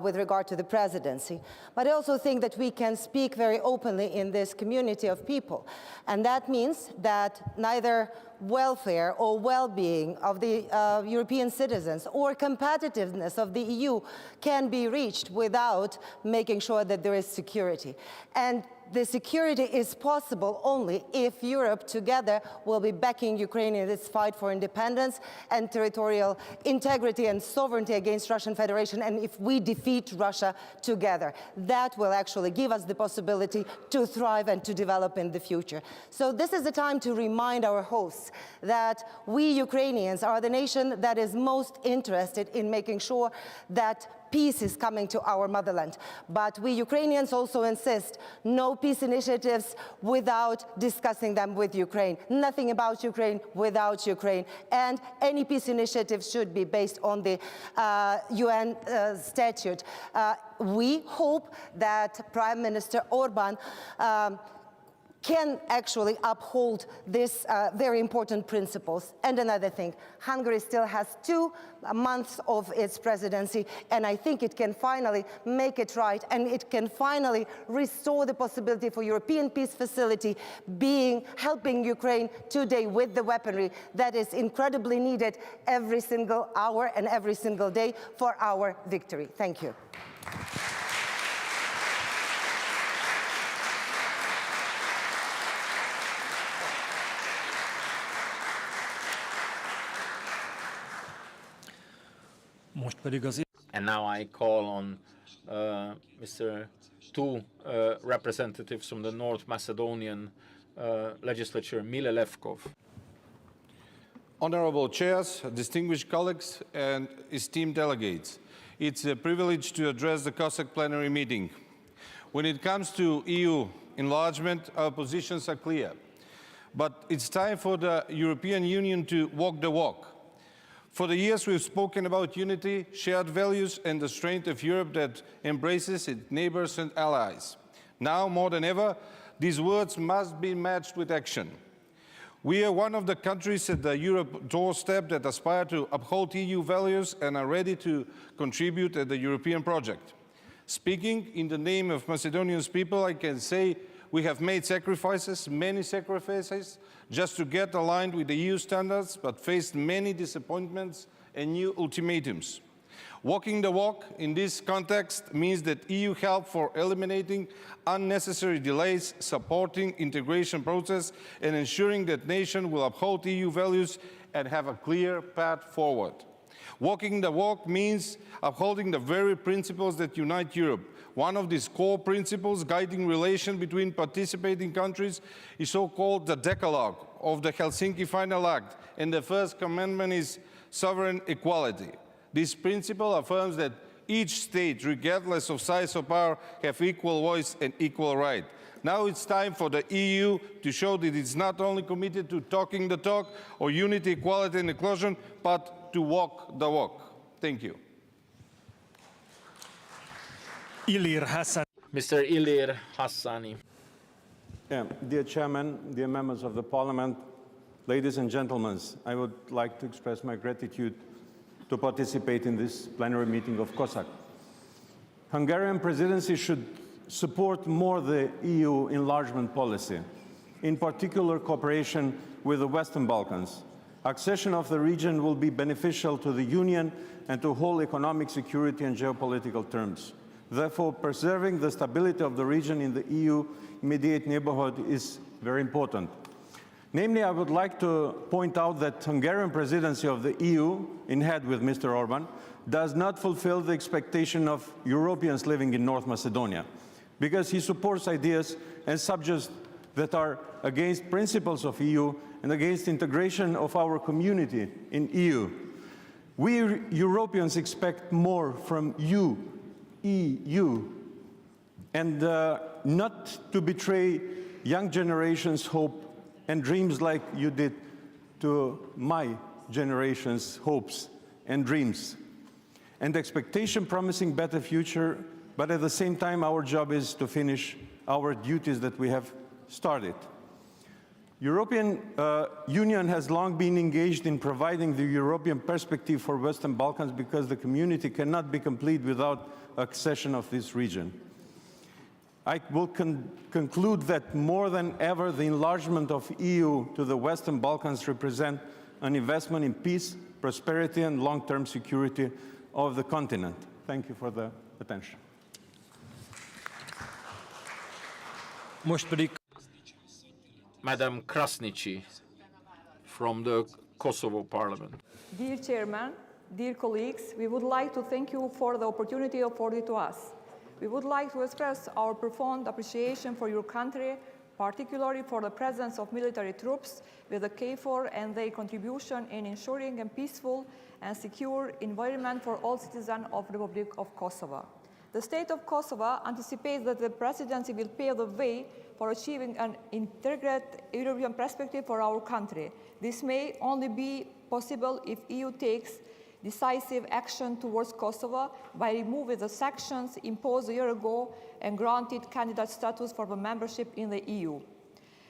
with regard to the presidency. But I also think that we can speak very openly in this community of people. And that means that neither welfare or well-being of the European citizens or competitiveness of the EU can be reached without making sure that there is security. And the security is possible only if Europe together will be backing Ukraine in its fight for independence and territorial integrity and sovereignty against Russian Federation, and if we defeat Russia together. That will actually give us the possibility to thrive and to develop in the future. So this is the time to remind our hosts that we Ukrainians are the nation that is most interested in making sure that peace is coming to our motherland. But we Ukrainians also insist no peace initiatives without discussing them with Ukraine. Nothing about Ukraine without Ukraine. And any peace initiative should be based on the UN statute. We hope that Prime Minister Orban can actually uphold these very important principles. And another thing, Hungary still has 2 months of its presidency, and I think it can finally make it right, and it can finally restore the possibility for European Peace Facility helping Ukraine today with the weaponry that is incredibly needed every single hour and every single day for our victory. Thank you. And now I call on two representatives from the North Macedonian legislature, Mile Levkov. Honorable chairs, distinguished colleagues, and esteemed delegates, it's a privilege to address the COSAC plenary meeting. When it comes to EU enlargement, our positions are clear. But it's time for the European Union to walk the walk. For the years we've spoken about unity, shared values, and the strength of Europe that embraces its neighbors and allies. Now, more than ever, these words must be matched with action. We are one of the countries at the Europe doorstep that aspire to uphold EU values and are ready to contribute to the European project. Speaking in the name of Macedonia's people, I can say we have made sacrifices, many sacrifices, just to get aligned with the EU standards, but faced many disappointments and new ultimatums. Walking the walk in this context means that EU help for eliminating unnecessary delays, supporting integration process, and ensuring that nation will uphold EU values and have a clear path forward. Walking the walk means upholding the very principles that unite Europe. One of these core principles guiding relation between participating countries is so-called the Decalogue of the Helsinki Final Act, and the first commandment is sovereign equality. This principle affirms that each state, regardless of size or power, have equal voice and equal right. Now it's time for the EU to show that it's not only committed to talking the talk or unity, equality and inclusion, but to walk the walk. Thank you. Mr. Ilir Hassani. Dear Chairman, dear members of the Parliament, ladies and gentlemen, I would like to express my gratitude to participate in this plenary meeting of COSAC. Hungarian presidency should support more the EU enlargement policy, in particular cooperation with the Western Balkans. Accession of the region will be beneficial to the Union and to whole economic security and geopolitical terms. Therefore, preserving the stability of the region in the EU immediate neighborhood is very important. Namely, I would like to point out that Hungarian presidency of the EU, in head with Mr. Orban, does not fulfill the expectation of Europeans living in North Macedonia, because he supports ideas and subjects that are against principles of EU and against integration of our community in EU. We Europeans expect more from you, EU, and not to betray young generations' hope and dreams like you did to my generation's hopes and dreams. And expectation promising better future, but at the same time our job is to finish our duties that we have started. European Union has long been engaged in providing the European perspective for Western Balkans because the community cannot be complete without accession of this region. I will conclude that more than ever the enlargement of EU to the Western Balkans represent an investment in peace, prosperity and long-term security of the continent. Thank you for the attention. Madam Krasniqi from the Kosovo Parliament. Dear Chairman, dear colleagues, we would like to thank you for the opportunity afforded to us. We would like to express our profound appreciation for your country, particularly for the presence of military troops with the KFOR and their contribution in ensuring a peaceful and secure environment for all citizens of the Republic of Kosovo. The state of Kosovo anticipates that the Presidency will pave the way for achieving an integrated European perspective for our country. This may only be possible if the EU takes decisive action towards Kosovo by removing the sanctions imposed a year ago and granted candidate status for the membership in the EU.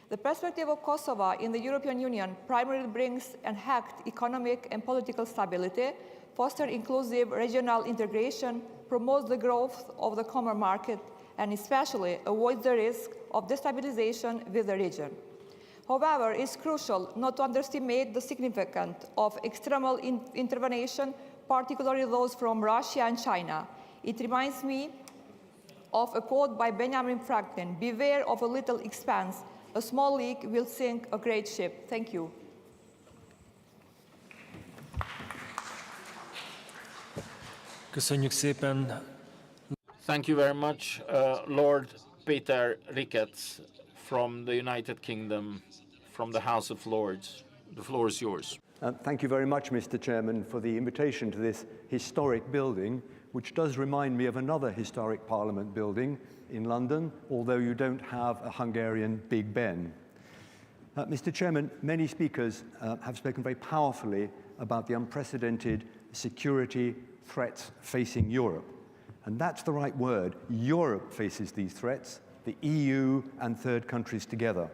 The perspective of Kosovo in the European Union primarily brings enhanced economic and political stability, fosters inclusive regional integration, promotes the growth of the common market, and especially avoids the risk of destabilization with the region. However, it's crucial not to underestimate the significance of external intervention, particularly those from Russia and China. It reminds me of a quote by Benjamin Franklin: "Beware of a little expanse. A small leak will sink a great ship." Thank you. Köszönjük szépen. Thank you very much, Lord Peter Ricketts from the United Kingdom, from the House of Lords. The floor is yours. Thank you very much, Mr. Chairman, for the invitation to this historic building, which does remind me of another historic Parliament building in London, although you don't have a Hungarian Big Ben. Mr. Chairman, many speakers have spoken very powerfully about the unprecedented security threats facing Europe. And that's the right word. Europe faces these threats, the EU and third countries together.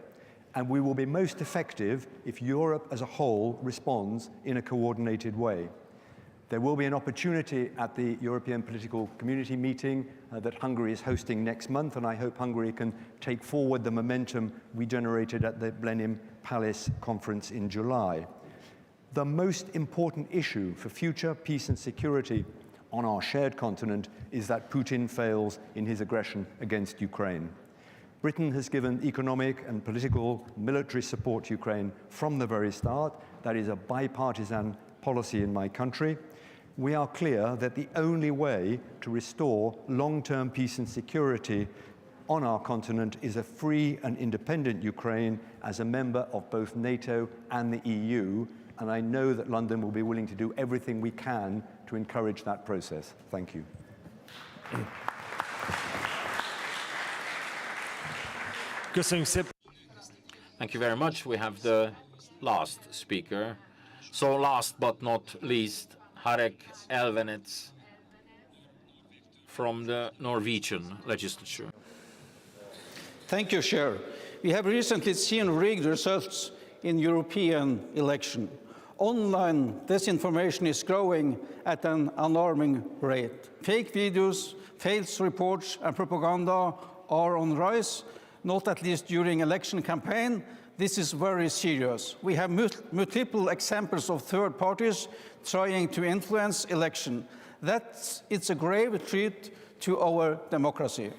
And we will be most effective if Europe as a whole responds in a coordinated way. There will be an opportunity at the European Political Community meeting that Hungary is hosting next month, and I hope Hungary can take forward the momentum we generated at the Blenheim Palace conference in July. The most important issue for future peace and security on our shared continent is that Putin fails in his aggression against Ukraine. Britain has given economic and political military support to Ukraine from the very start. That is a bipartisan policy in my country. We are clear that the only way to restore long-term peace and security on our continent is a free and independent Ukraine as a member of both NATO and the EU, and I know that London will be willing to do everything we can to encourage that process. Thank you. Thank you very much. We have the last speaker. So last but not least, Harek Elvenets from the Norwegian legislature. Thank you, Chair. We have recently seen rigged results in European election. Online disinformation is growing at an alarming rate. Fake videos, false reports and propaganda are on the rise, not at least during election campaign. This is very serious. We have multiple examples of third parties trying to influence election. It's a grave threat to our democracy.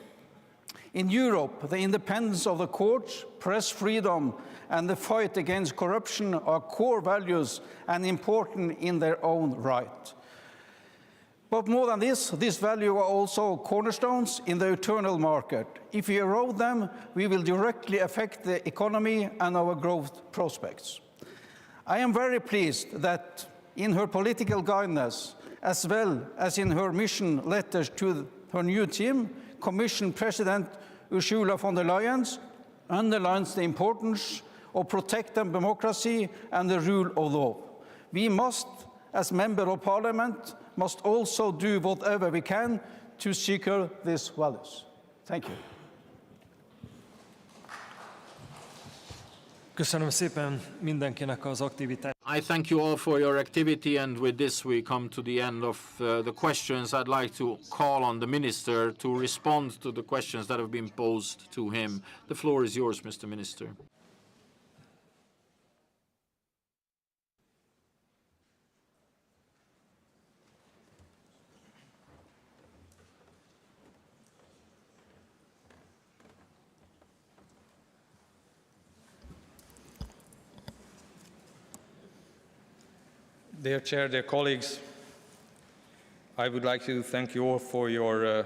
In Europe, the independence of the courts, press freedom, and the fight against corruption are core values and important in their own right. But more than this, these values are also cornerstones in the internal market. If we erode them, we will directly affect the economy and our growth prospects. I am very pleased that in her political guidance, as well as in her mission letters to her new team, Commission President Ursula von der Leyen underlines the importance of protecting democracy and the rule of law. We must, as Member of Parliament, must also do whatever we can to secure these values. Thank you. Köszönöm szépen mindenkinek az aktivitást. I thank you all for your activity, and with this we come to the end of the questions. I'd like to call on the Minister to respond to the questions that have been posed to him. The floor is yours, Mr. Minister. Dear Chair, dear colleagues, I would like to thank you all for your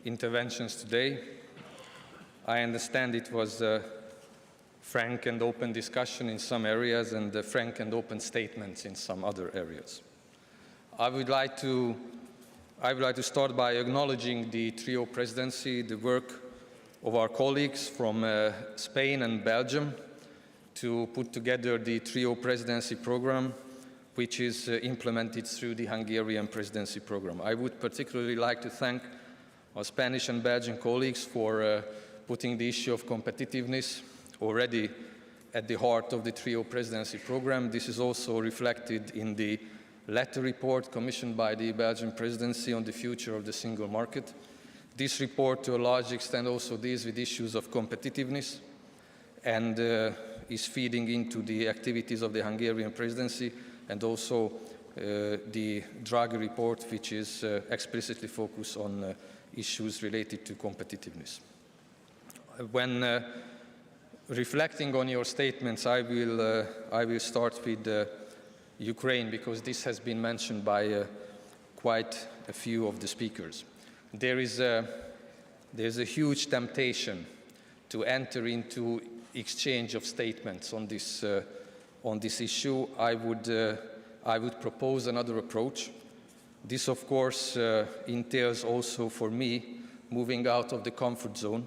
interventions today. I understand it was a frank and open discussion in some areas and frank and open statements in some other areas. I would like to start by acknowledging the trio presidency, the work of our colleagues from Spain and Belgium to put together the trio presidency program, which is implemented through the Hungarian presidency program. I would particularly like to thank our Spanish and Belgian colleagues for putting the issue of competitiveness already at the heart of the trio presidency program. This is also reflected in the letter report commissioned by the Belgian presidency on the future of the single market. This report, to a large extent, also deals with issues of competitiveness and is feeding into the activities of the Hungarian presidency, and also the Draghi report, which is explicitly focused on issues related to competitiveness. When reflecting on your statements, I will start with Ukraine, because this has been mentioned by quite a few of the speakers. There's a huge temptation to enter into exchange of statements on this issue. I would propose another approach. This, of course, entails also for me moving out of the comfort zone.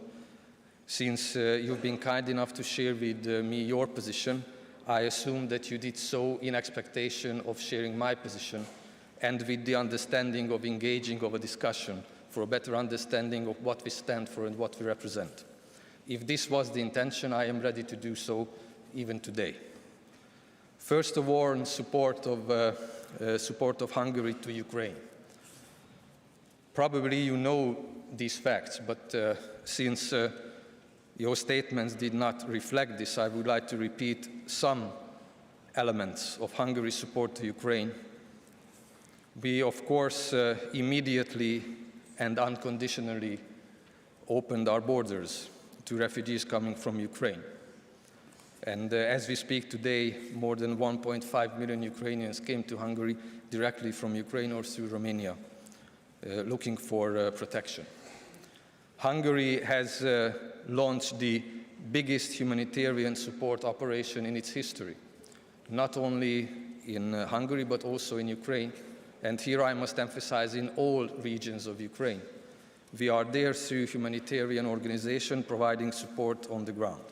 Since you've been kind enough to share with me your position, I assume that you did so in expectation of sharing my position and with the understanding of engaging of a discussion for a better understanding of what we stand for and what we represent. If this was the intention, I am ready to do so even today. First of all, in support of Hungary to Ukraine. Probably you know these facts, but since your statements did not reflect this, I would like to repeat some elements of Hungary's support to Ukraine. We, of course, immediately and unconditionally opened our borders to refugees coming from Ukraine. And as we speak today, more than 1.5 million Ukrainians came to Hungary directly from Ukraine or through Romania, looking for protection. Hungary has launched the biggest humanitarian support operation in its history, not only in Hungary, but also in Ukraine. And here I must emphasize in all regions of Ukraine. We are there through humanitarian organization providing support on the ground.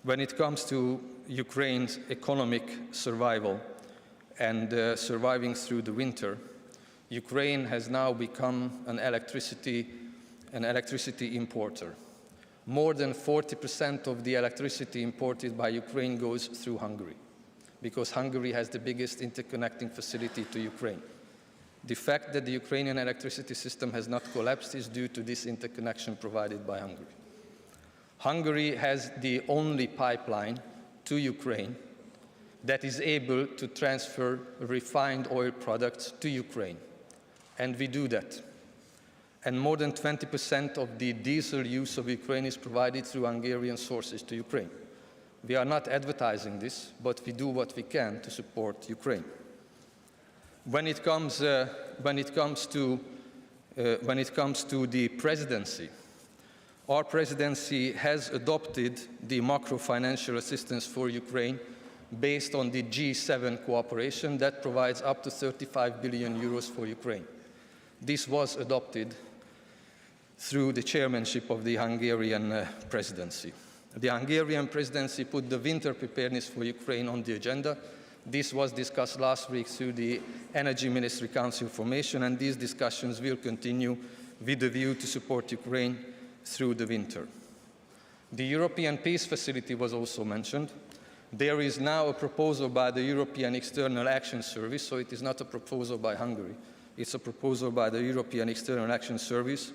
When it comes to Ukraine's economic survival and surviving through the winter, Ukraine has now become an electricity importer. More than 40% of the electricity imported by Ukraine goes through Hungary, because Hungary has the biggest interconnecting facility to Ukraine. The fact that the Ukrainian electricity system has not collapsed is due to this interconnection provided by Hungary. Hungary has the only pipeline to Ukraine that is able to transfer refined oil products to Ukraine, and we do that. And more than 20% of the diesel use of Ukraine is provided through Hungarian sources to Ukraine. We are not advertising this, but we do what we can to support Ukraine. When it comes to the presidency, our presidency has adopted the macro-financial assistance for Ukraine based on the G7 cooperation that provides up to 35 billion euros for Ukraine. This was adopted through the chairmanship of the Hungarian presidency. The Hungarian presidency put the winter preparedness for Ukraine on the agenda. This was discussed last week through the Energy Ministry Council formation, and these discussions will continue with a view to support Ukraine through the winter. The European Peace Facility was also mentioned. There is now a proposal by the European External Action Service, so it is not a proposal by Hungary. It's a proposal by the European External Action Service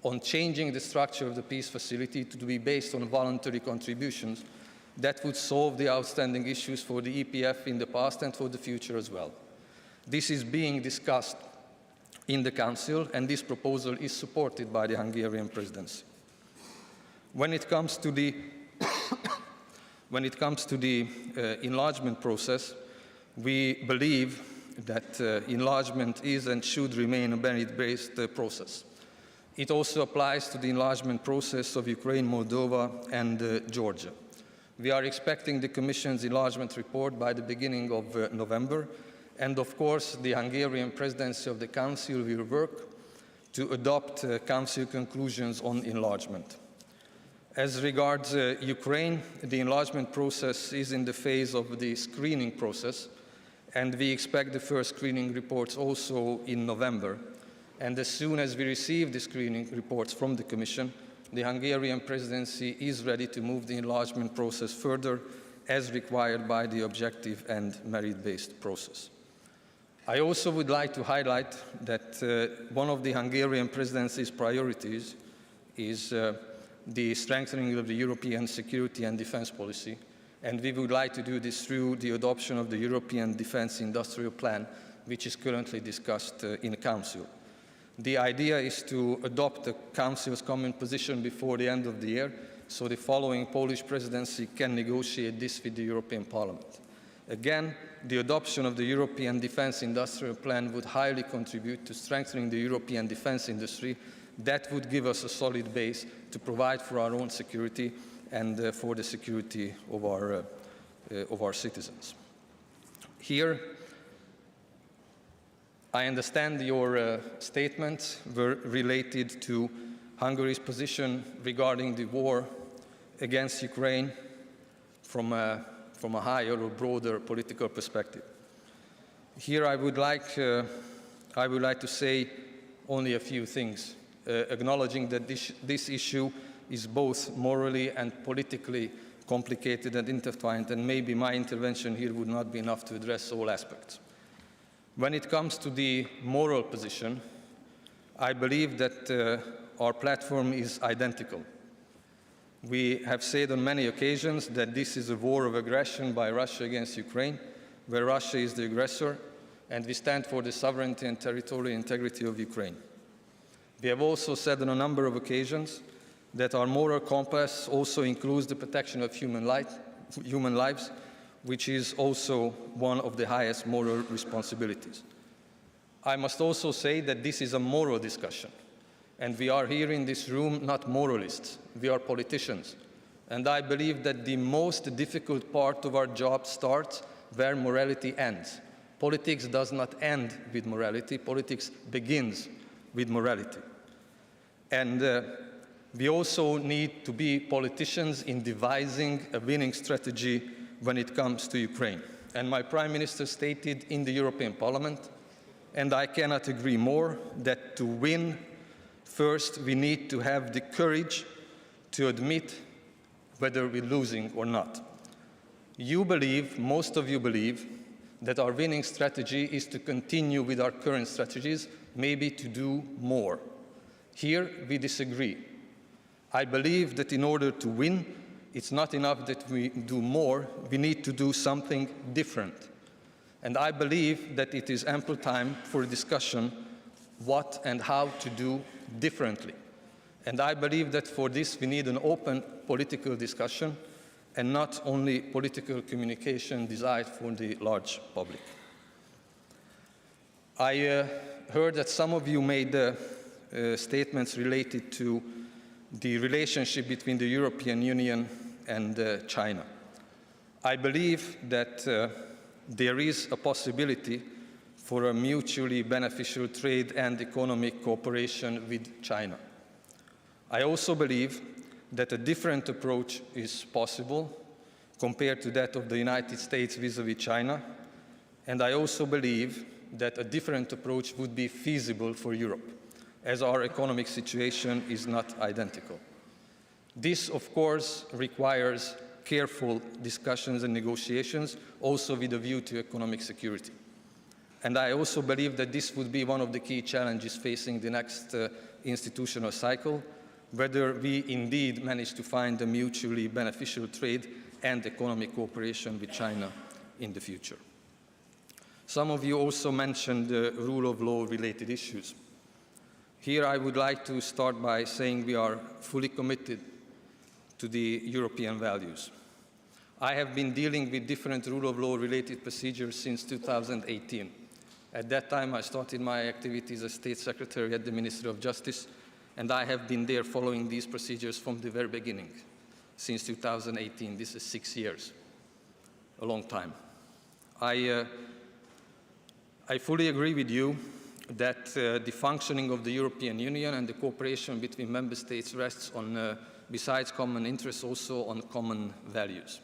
on changing the structure of the peace facility to be based on voluntary contributions that would solve the outstanding issues for the EPF in the past and for the future as well. This is being discussed in the Council, and this proposal is supported by the Hungarian presidency. When it comes to the enlargement process, we believe that enlargement is and should remain a merit-based process. It also applies to the enlargement process of Ukraine, Moldova, and Georgia. We are expecting the Commission's enlargement report by the beginning of November, and of course the Hungarian presidency of the Council will work to adopt Council conclusions on enlargement. As regards Ukraine, the enlargement process is in the phase of the screening process, and we expect the first screening reports also in November. And as soon as we receive the screening reports from the Commission, the Hungarian presidency is ready to move the enlargement process further as required by the objective and merit-based process. I also would like to highlight that one of the Hungarian presidency's priorities is the strengthening of the European security and defense policy, and we would like to do this through the adoption of the European Defense Industrial Plan, which is currently discussed in the Council. The idea is to adopt the Council's common position before the end of the year, so the following Polish presidency can negotiate this with the European Parliament. Again, the adoption of the European Defense Industrial Plan would highly contribute to strengthening the European defense industry. That would give us a solid base to provide for our own security and for the security of our citizens. Here, I understand your statements were related to Hungary's position regarding the war against Ukraine from a higher or broader political perspective. Here I would like to say only a few things, acknowledging that this issue is both morally and politically complicated and intertwined, and maybe my intervention here would not be enough to address all aspects. When it comes to the moral position, I believe that our platform is identical. We have said on many occasions that this is a war of aggression by Russia against Ukraine, where Russia is the aggressor, and we stand for the sovereignty and territorial integrity of Ukraine. We have also said on a number of occasions that our moral compass also includes the protection of human lives, which is also one of the highest moral responsibilities. I must also say that this is a moral discussion, and we are here in this room not moralists, we are politicians. And I believe that the most difficult part of our job starts where morality ends. Politics does not end with morality, politics begins with morality. And we also need to be politicians in devising a winning strategy when it comes to Ukraine. And my Prime Minister stated in the European Parliament, and I cannot agree more, that to win, first we need to have the courage to admit whether we're losing or not. You believe, most of you believe, that our winning strategy is to continue with our current strategies, maybe to do more. Here we disagree. I believe that in order to win, it's not enough that we do more, we need to do something different. And I believe that it is ample time for a discussion what and how to do differently. And I believe that for this we need an open political discussion and not only political communication designed for the large public. I heard that some of you made statements related to the relationship between the European Union and China. I believe that there is a possibility for a mutually beneficial trade and economic cooperation with China. I also believe that a different approach is possible compared to that of the United States vis-à-vis China, and I also believe that a different approach would be feasible for Europe, as our economic situation is not identical. This, of course, requires careful discussions and negotiations, also with a view to economic security. And I also believe that this would be one of the key challenges facing the next institutional cycle, whether we indeed manage to find a mutually beneficial trade and economic cooperation with China in the future. Some of you also mentioned rule of law related issues. Here I would like to start by saying we are fully committed to the European values. I have been dealing with different rule of law related procedures since 2018. At that time I started my activities as State Secretary at the Ministry of Justice, And I have been there following these procedures from the very beginning, since 2018. This is 6 years, a long time. I fully agree with you that the functioning of the European Union and the cooperation between member states rests on, besides common interests, also on common values.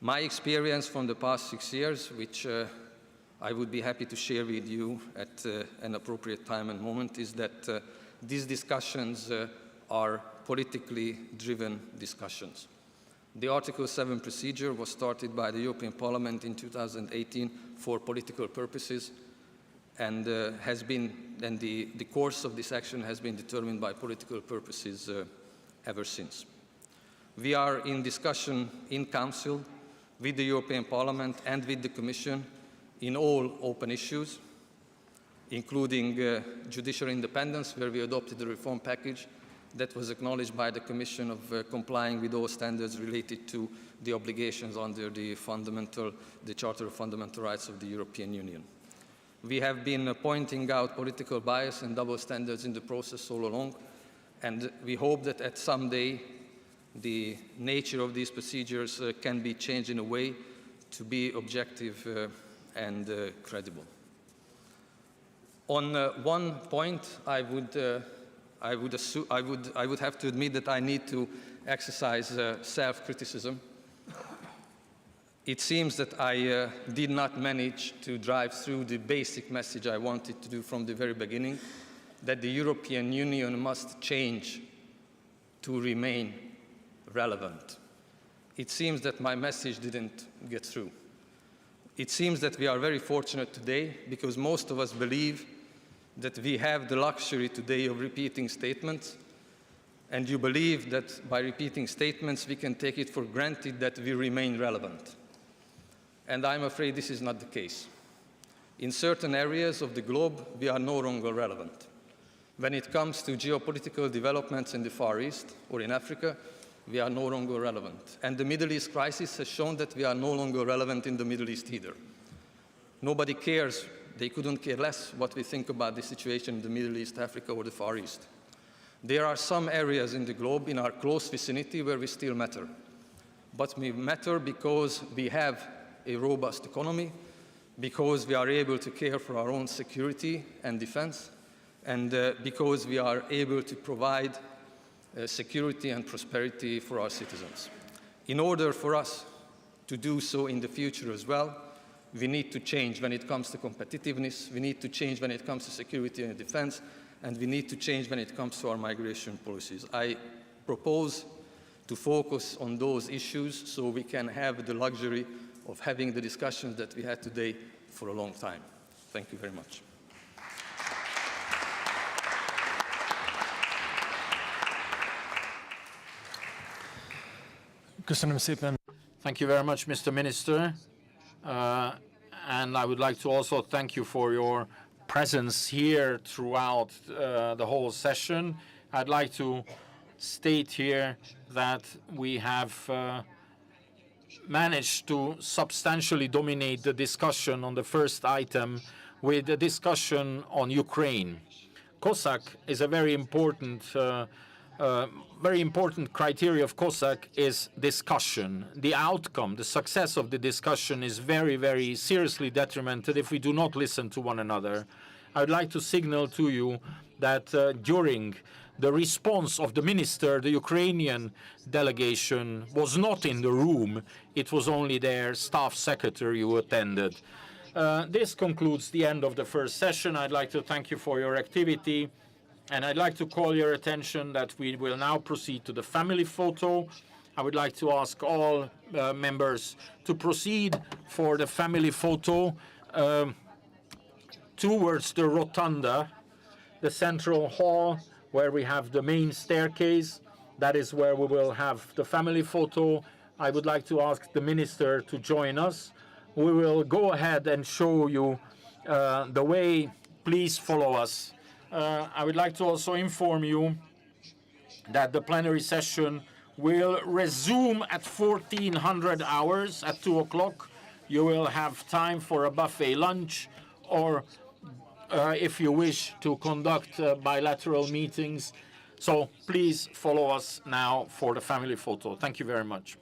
My experience from the past 6 years, which I would be happy to share with you at an appropriate time and moment, is that these discussions are politically driven discussions. The Article 7 procedure was started by the European Parliament in 2018 for political purposes, and the course of this action has been determined by political purposes ever since. We are in discussion in Council with the European Parliament and with the Commission in all open issues, including judicial independence, where we adopted the reform package that was acknowledged by the Commission of complying with all standards related to the obligations under the Charter of Fundamental Rights of the European Union. We have been pointing out political bias and double standards in the process all along, and we hope that at some day the nature of these procedures can be changed in a way to be objective and credible. On one point, I would have to admit that I need to exercise self-criticism. It seems that I did not manage to drive through the basic message I wanted to do from the very beginning, that the European Union must change to remain relevant. It seems that my message didn't get through. It seems that we are very fortunate today because most of us believe that we have the luxury today of repeating statements, and you believe that by repeating statements we can take it for granted that we remain relevant. And I'm afraid this is not the case. In certain areas of the globe, we are no longer relevant. When it comes to geopolitical developments in the Far East or in Africa, we are no longer relevant. And the Middle East crisis has shown that we are no longer relevant in the Middle East either. Nobody cares, they couldn't care less what we think about the situation in the Middle East, Africa, or the Far East. There are some areas in the globe in our close vicinity where we still matter. But we matter because we have a robust economy, because we are able to care for our own security and defense, and because we are able to provide security and prosperity for our citizens. In order for us to do so in the future as well, we need to change when it comes to competitiveness, we need to change when it comes to security and defense, and we need to change when it comes to our migration policies. I propose to focus on those issues so we can have the luxury of having the discussions that we had today for a long time. Thank you very much. Köszönöm szépen. Thank you very much, Mr. Minister. And I would like to also thank you for your presence here throughout the whole session. I'd like to state here that we have managed to substantially dominate the discussion on the first item with a discussion on Ukraine. COSAC is a very important criteria of COSAC is discussion. The outcome, the success of the discussion is very, very seriously detrimented if we do not listen to one another. I would like to signal to you that during the response of the minister, the Ukrainian delegation was not in the room. It was only their staff secretary who attended. This concludes the end of the first session. I'd like to thank you for your activity. And I'd like to call your attention that we will now proceed to the family photo. I would like to ask all members to proceed for the family photo towards the rotunda, the central hall, where we have the main staircase. That is where we will have the family photo. I would like to ask the minister to join us. We will go ahead and show you the way. Please follow us. I would like to also inform you that the plenary session will resume at 1400 hours at 2 o'clock. You will have time for a buffet lunch or if you wish to conduct bilateral meetings. So please follow us now for the family photo. Thank you very much.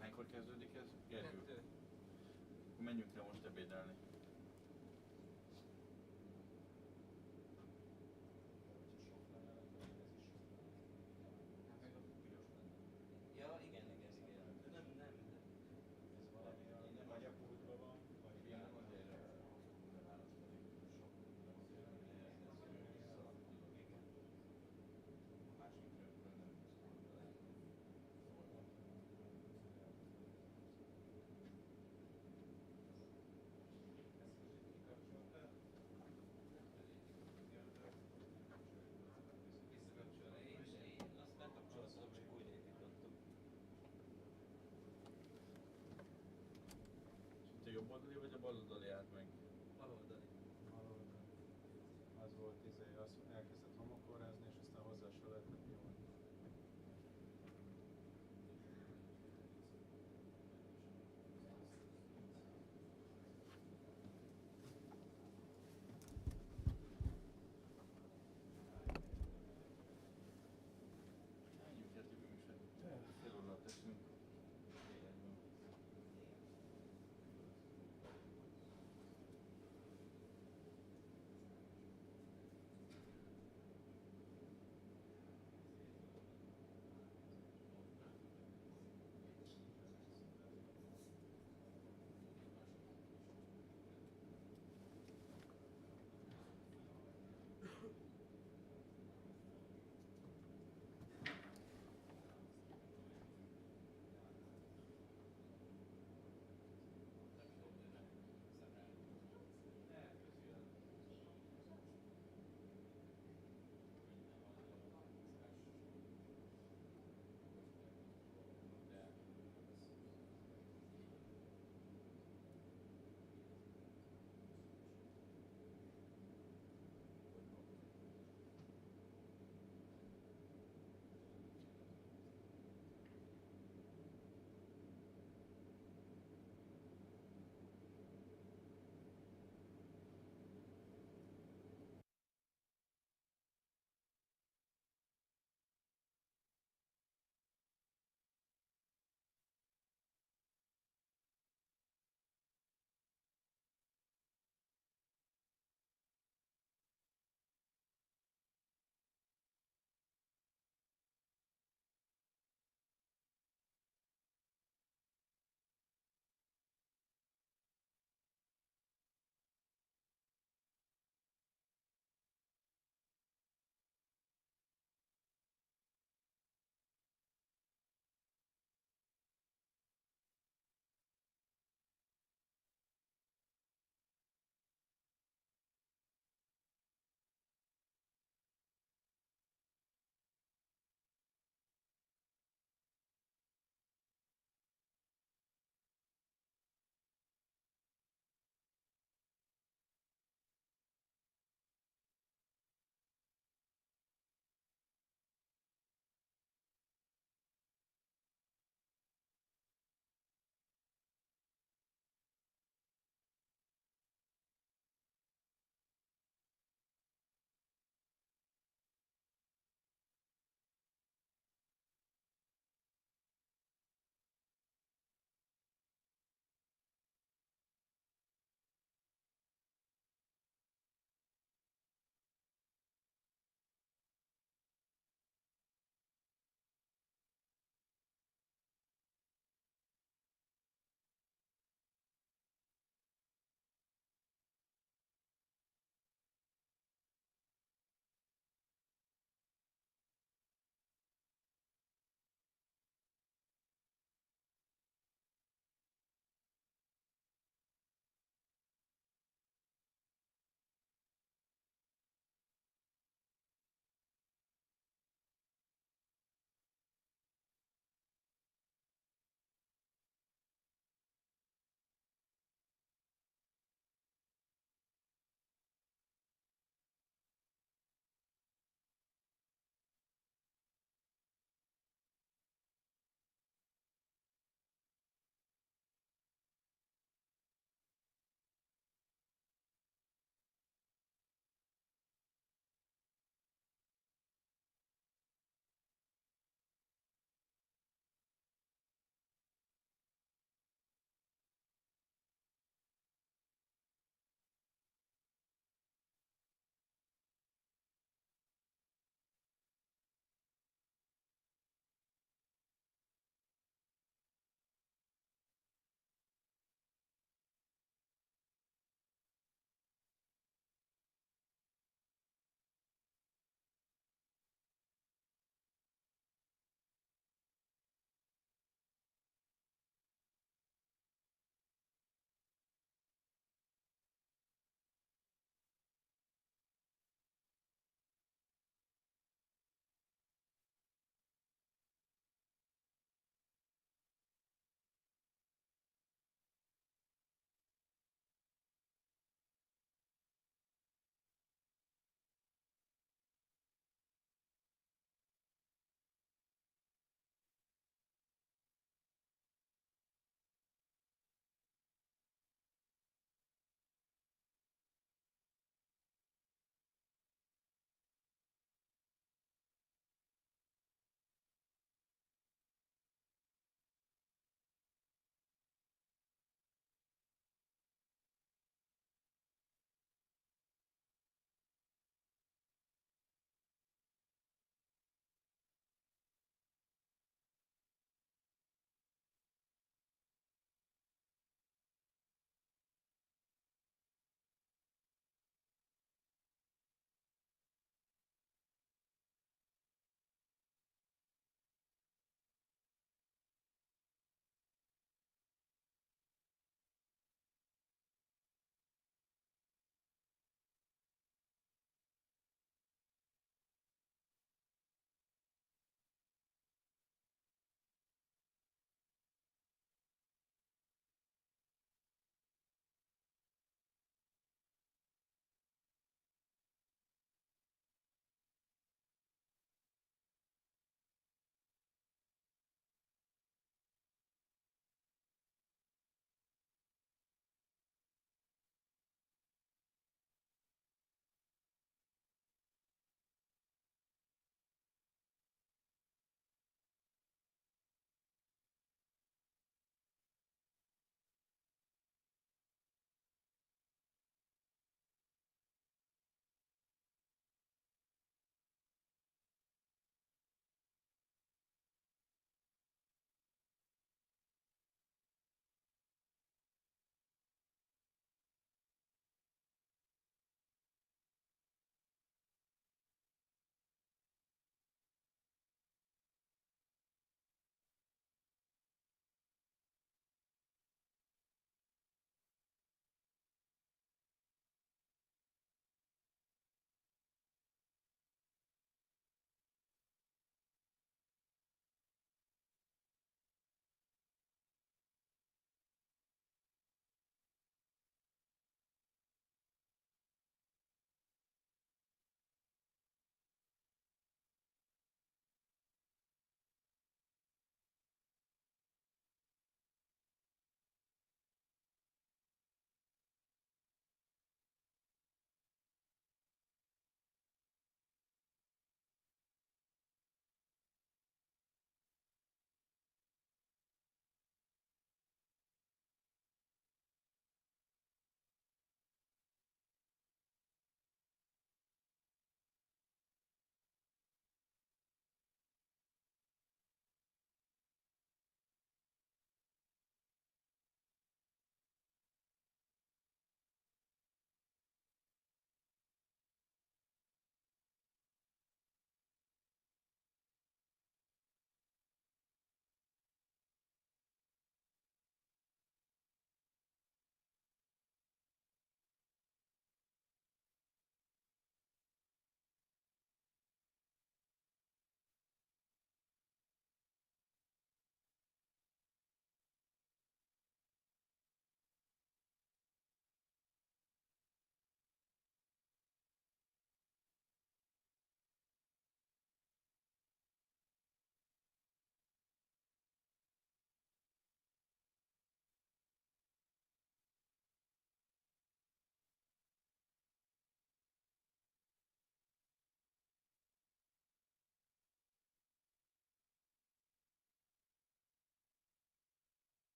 Hánykor kezdődik ez? Gergő? Menjünk le most ebédelni. Ja, igen. Nem. Ez valami nem agyapultban van, vagy igen, azért a másik rögtön nem Te jobb oldali vagy a bal oldali állt meg? Bal oldali. Az volt, az elkezdett homokorázni, és aztán hozzá se lehetett nyúlni. Menjünk el, tűnünk se. Fél órát teszünk.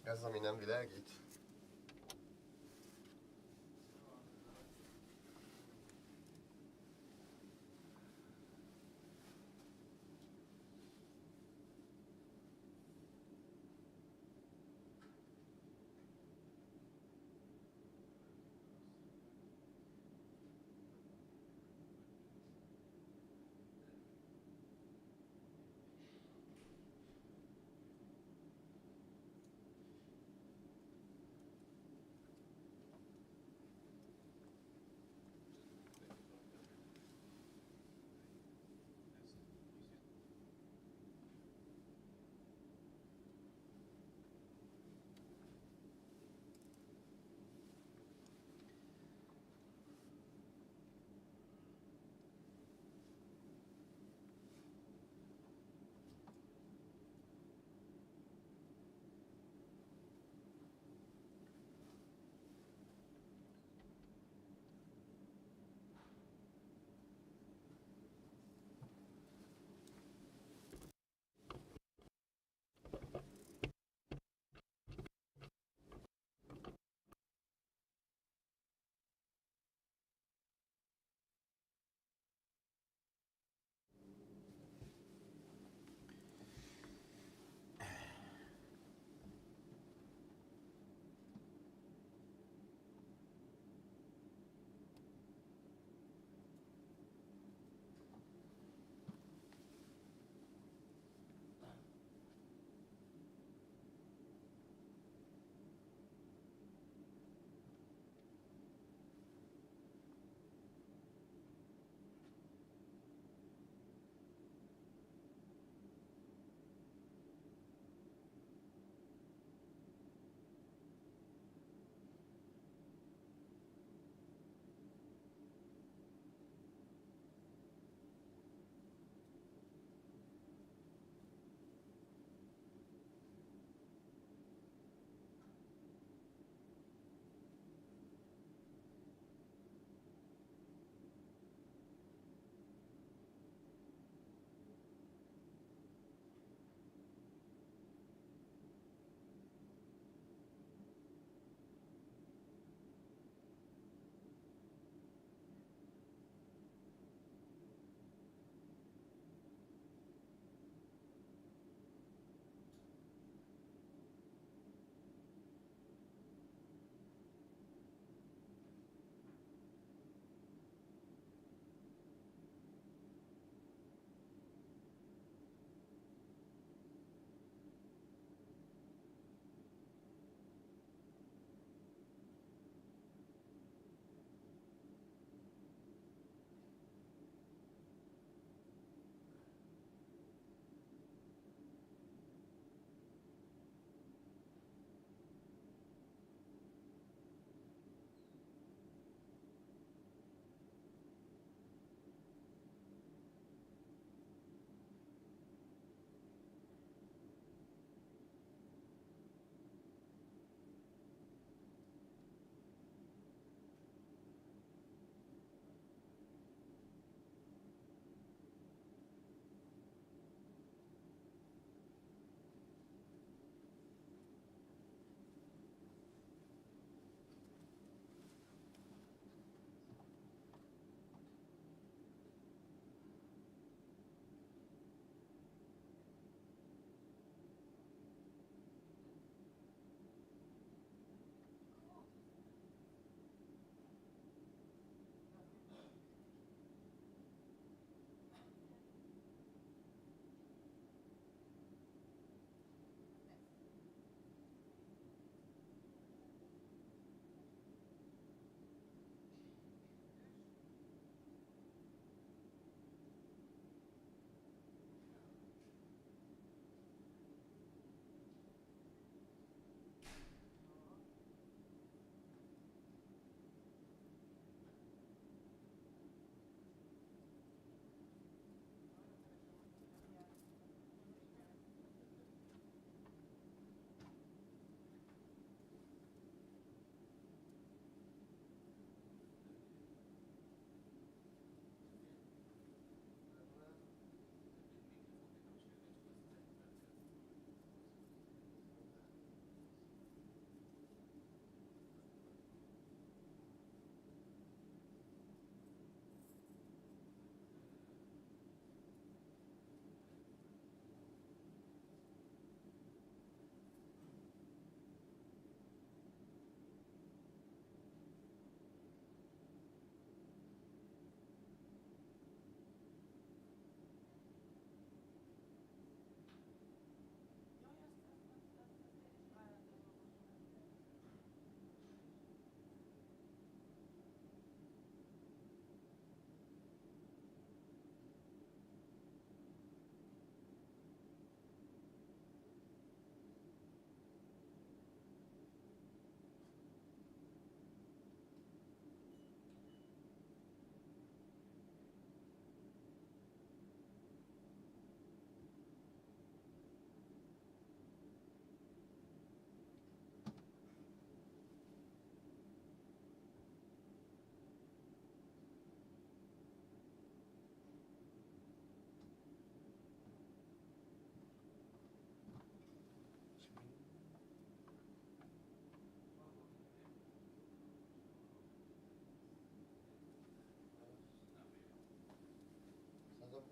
Ez, ami nem világít?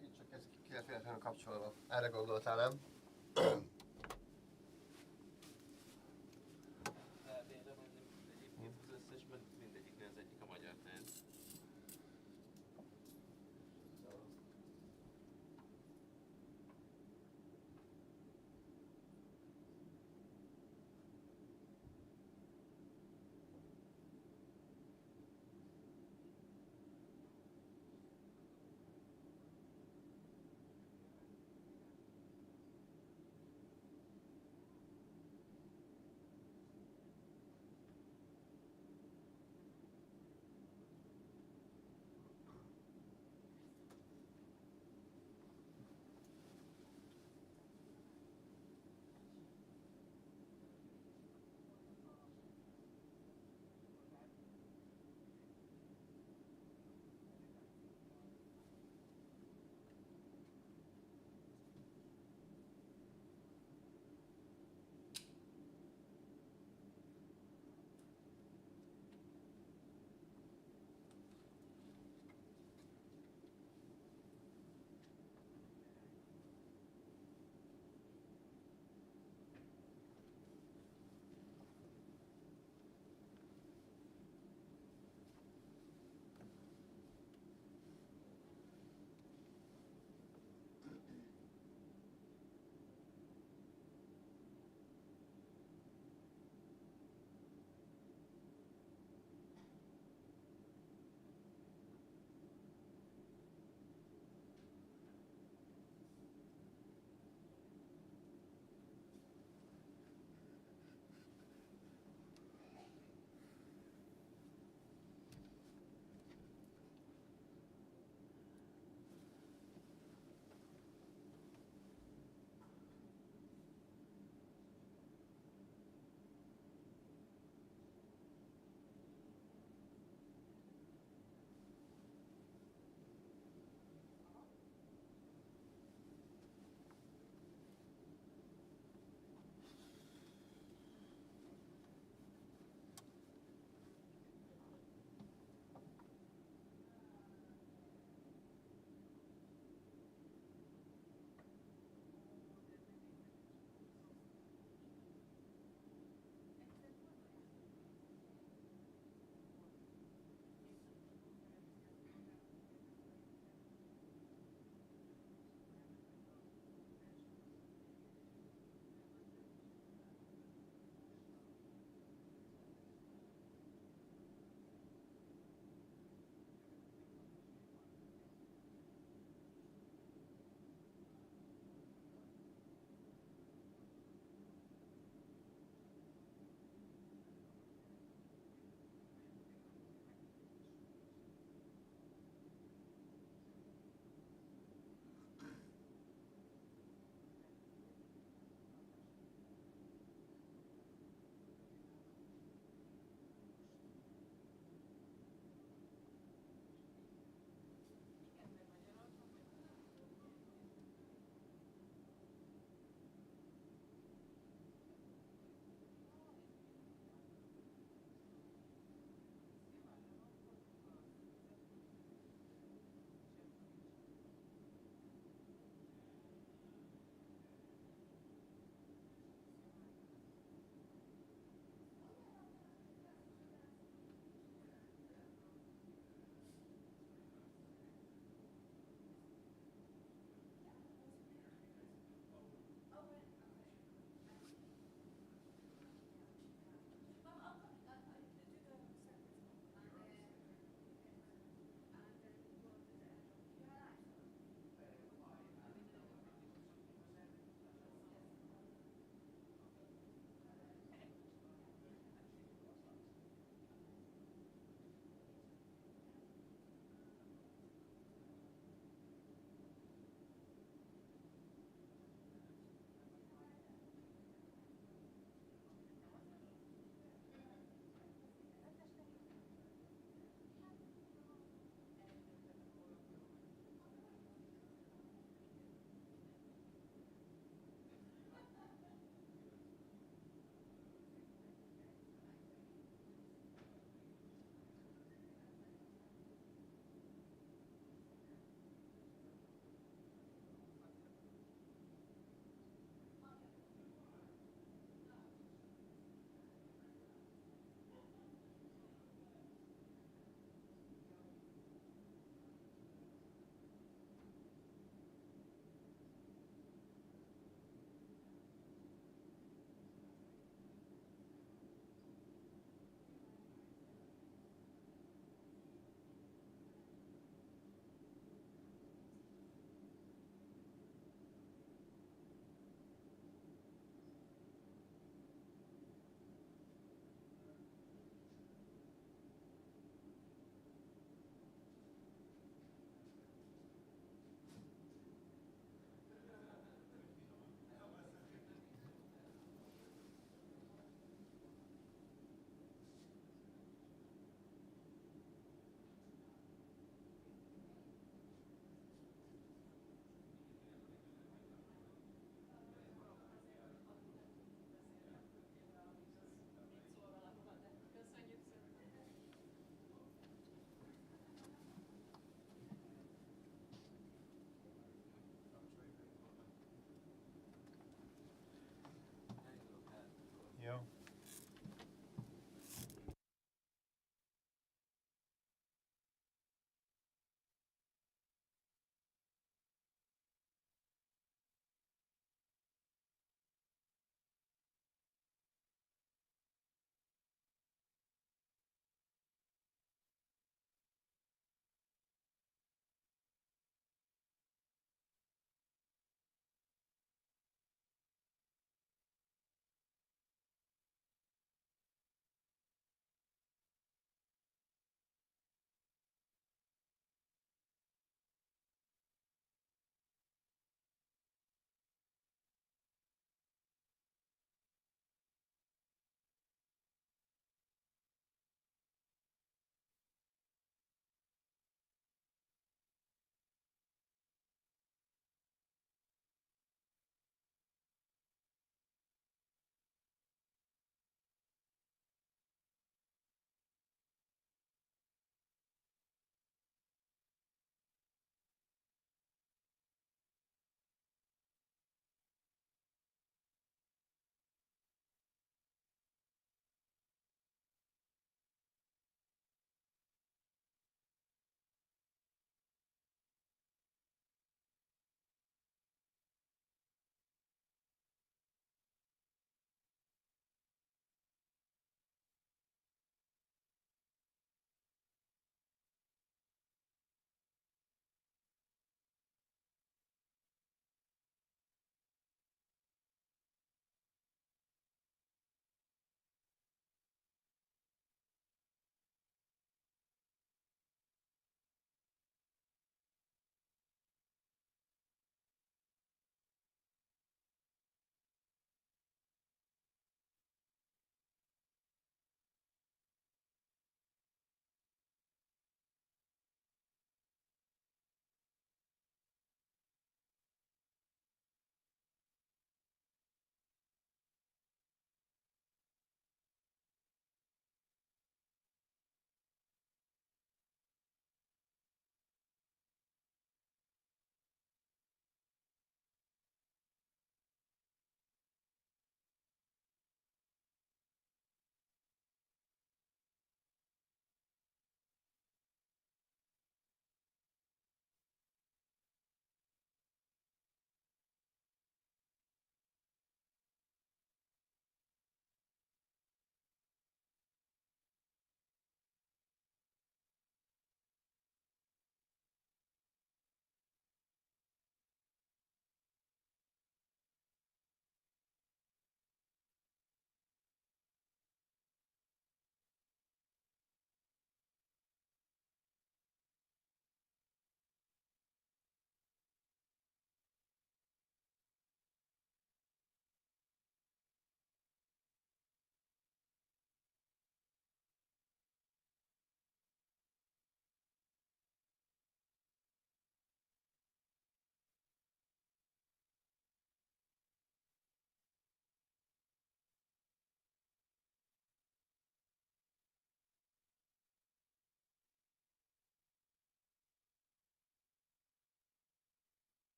Itt csak ez ki lett véletlenül kapcsolva. Erre gondoltál, nem?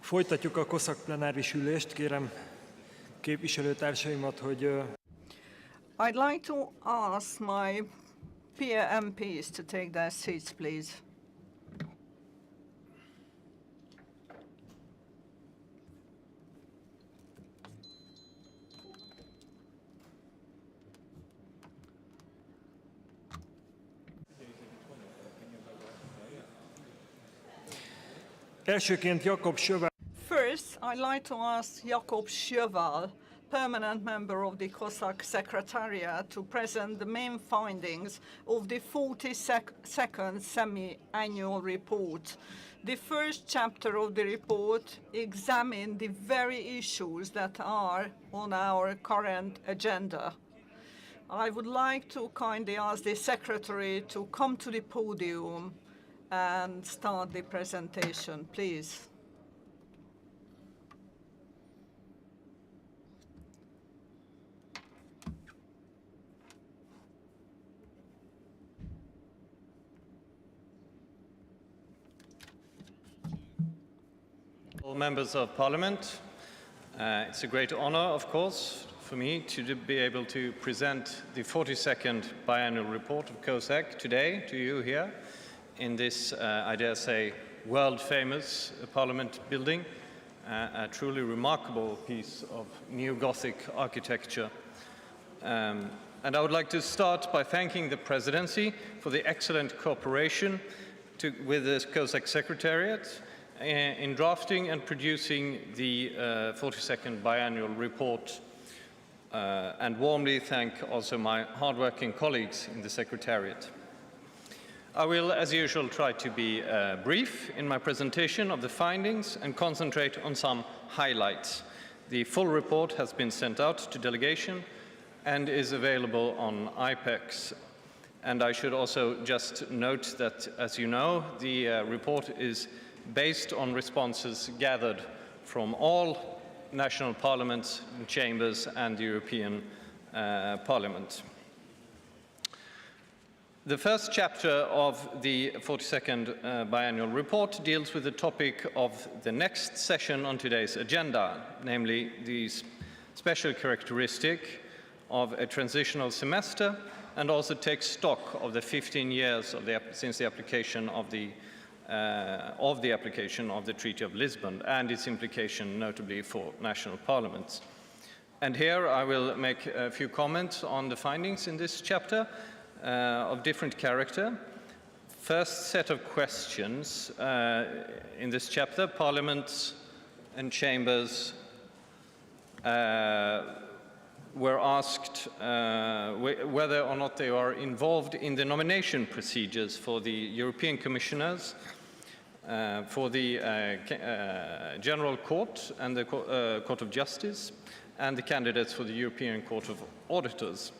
Folytatjuk a COSAC plenáris ülést. Kérem képviselőtársaimat, hogy... I'd like to ask my peer MPs to take their seats, please. Elsőként Jakob Sövel. First, I'd like to ask Jakob Sjöwall, permanent member of the COSAC Secretariat, to present the main findings of the 42nd semi-annual report. The first chapter of the report examined the very issues that are on our current agenda. I would like to kindly ask the Secretary to come to the podium and start the presentation, please. All members of Parliament, it's a great honor, of course, for me to be able to present the 42nd biannual report of COSAC today to you here in this, I dare say, world-famous Parliament building, a truly remarkable piece of neo-Gothic architecture. And I would like to start by thanking the Presidency for the excellent cooperation with the COSAC Secretariat in drafting and producing the 42nd biannual report, and warmly thank also my hardworking colleagues in the Secretariat. I will, as usual, try to be brief in my presentation of the findings and concentrate on some highlights. The full report has been sent out to delegation and is available on IPEX. And I should also just note that, as you know, the report is based on responses gathered from all national parliaments and chambers and the European Parliament. The first chapter of the 42nd biannual report deals with the topic of the next session on today's agenda, namely the special characteristic of a transitional semester, and also takes stock of the 15 years since the application of the application of the Treaty of Lisbon and its implication notably for national parliaments. And here I will make a few comments on the findings in this chapter of different character. First set of questions in this chapter, parliaments and chambers were asked whether or not they are involved in the nomination procedures for the European commissioners, for the General Court and the Court of Justice, and the candidates for the European Court of Auditors.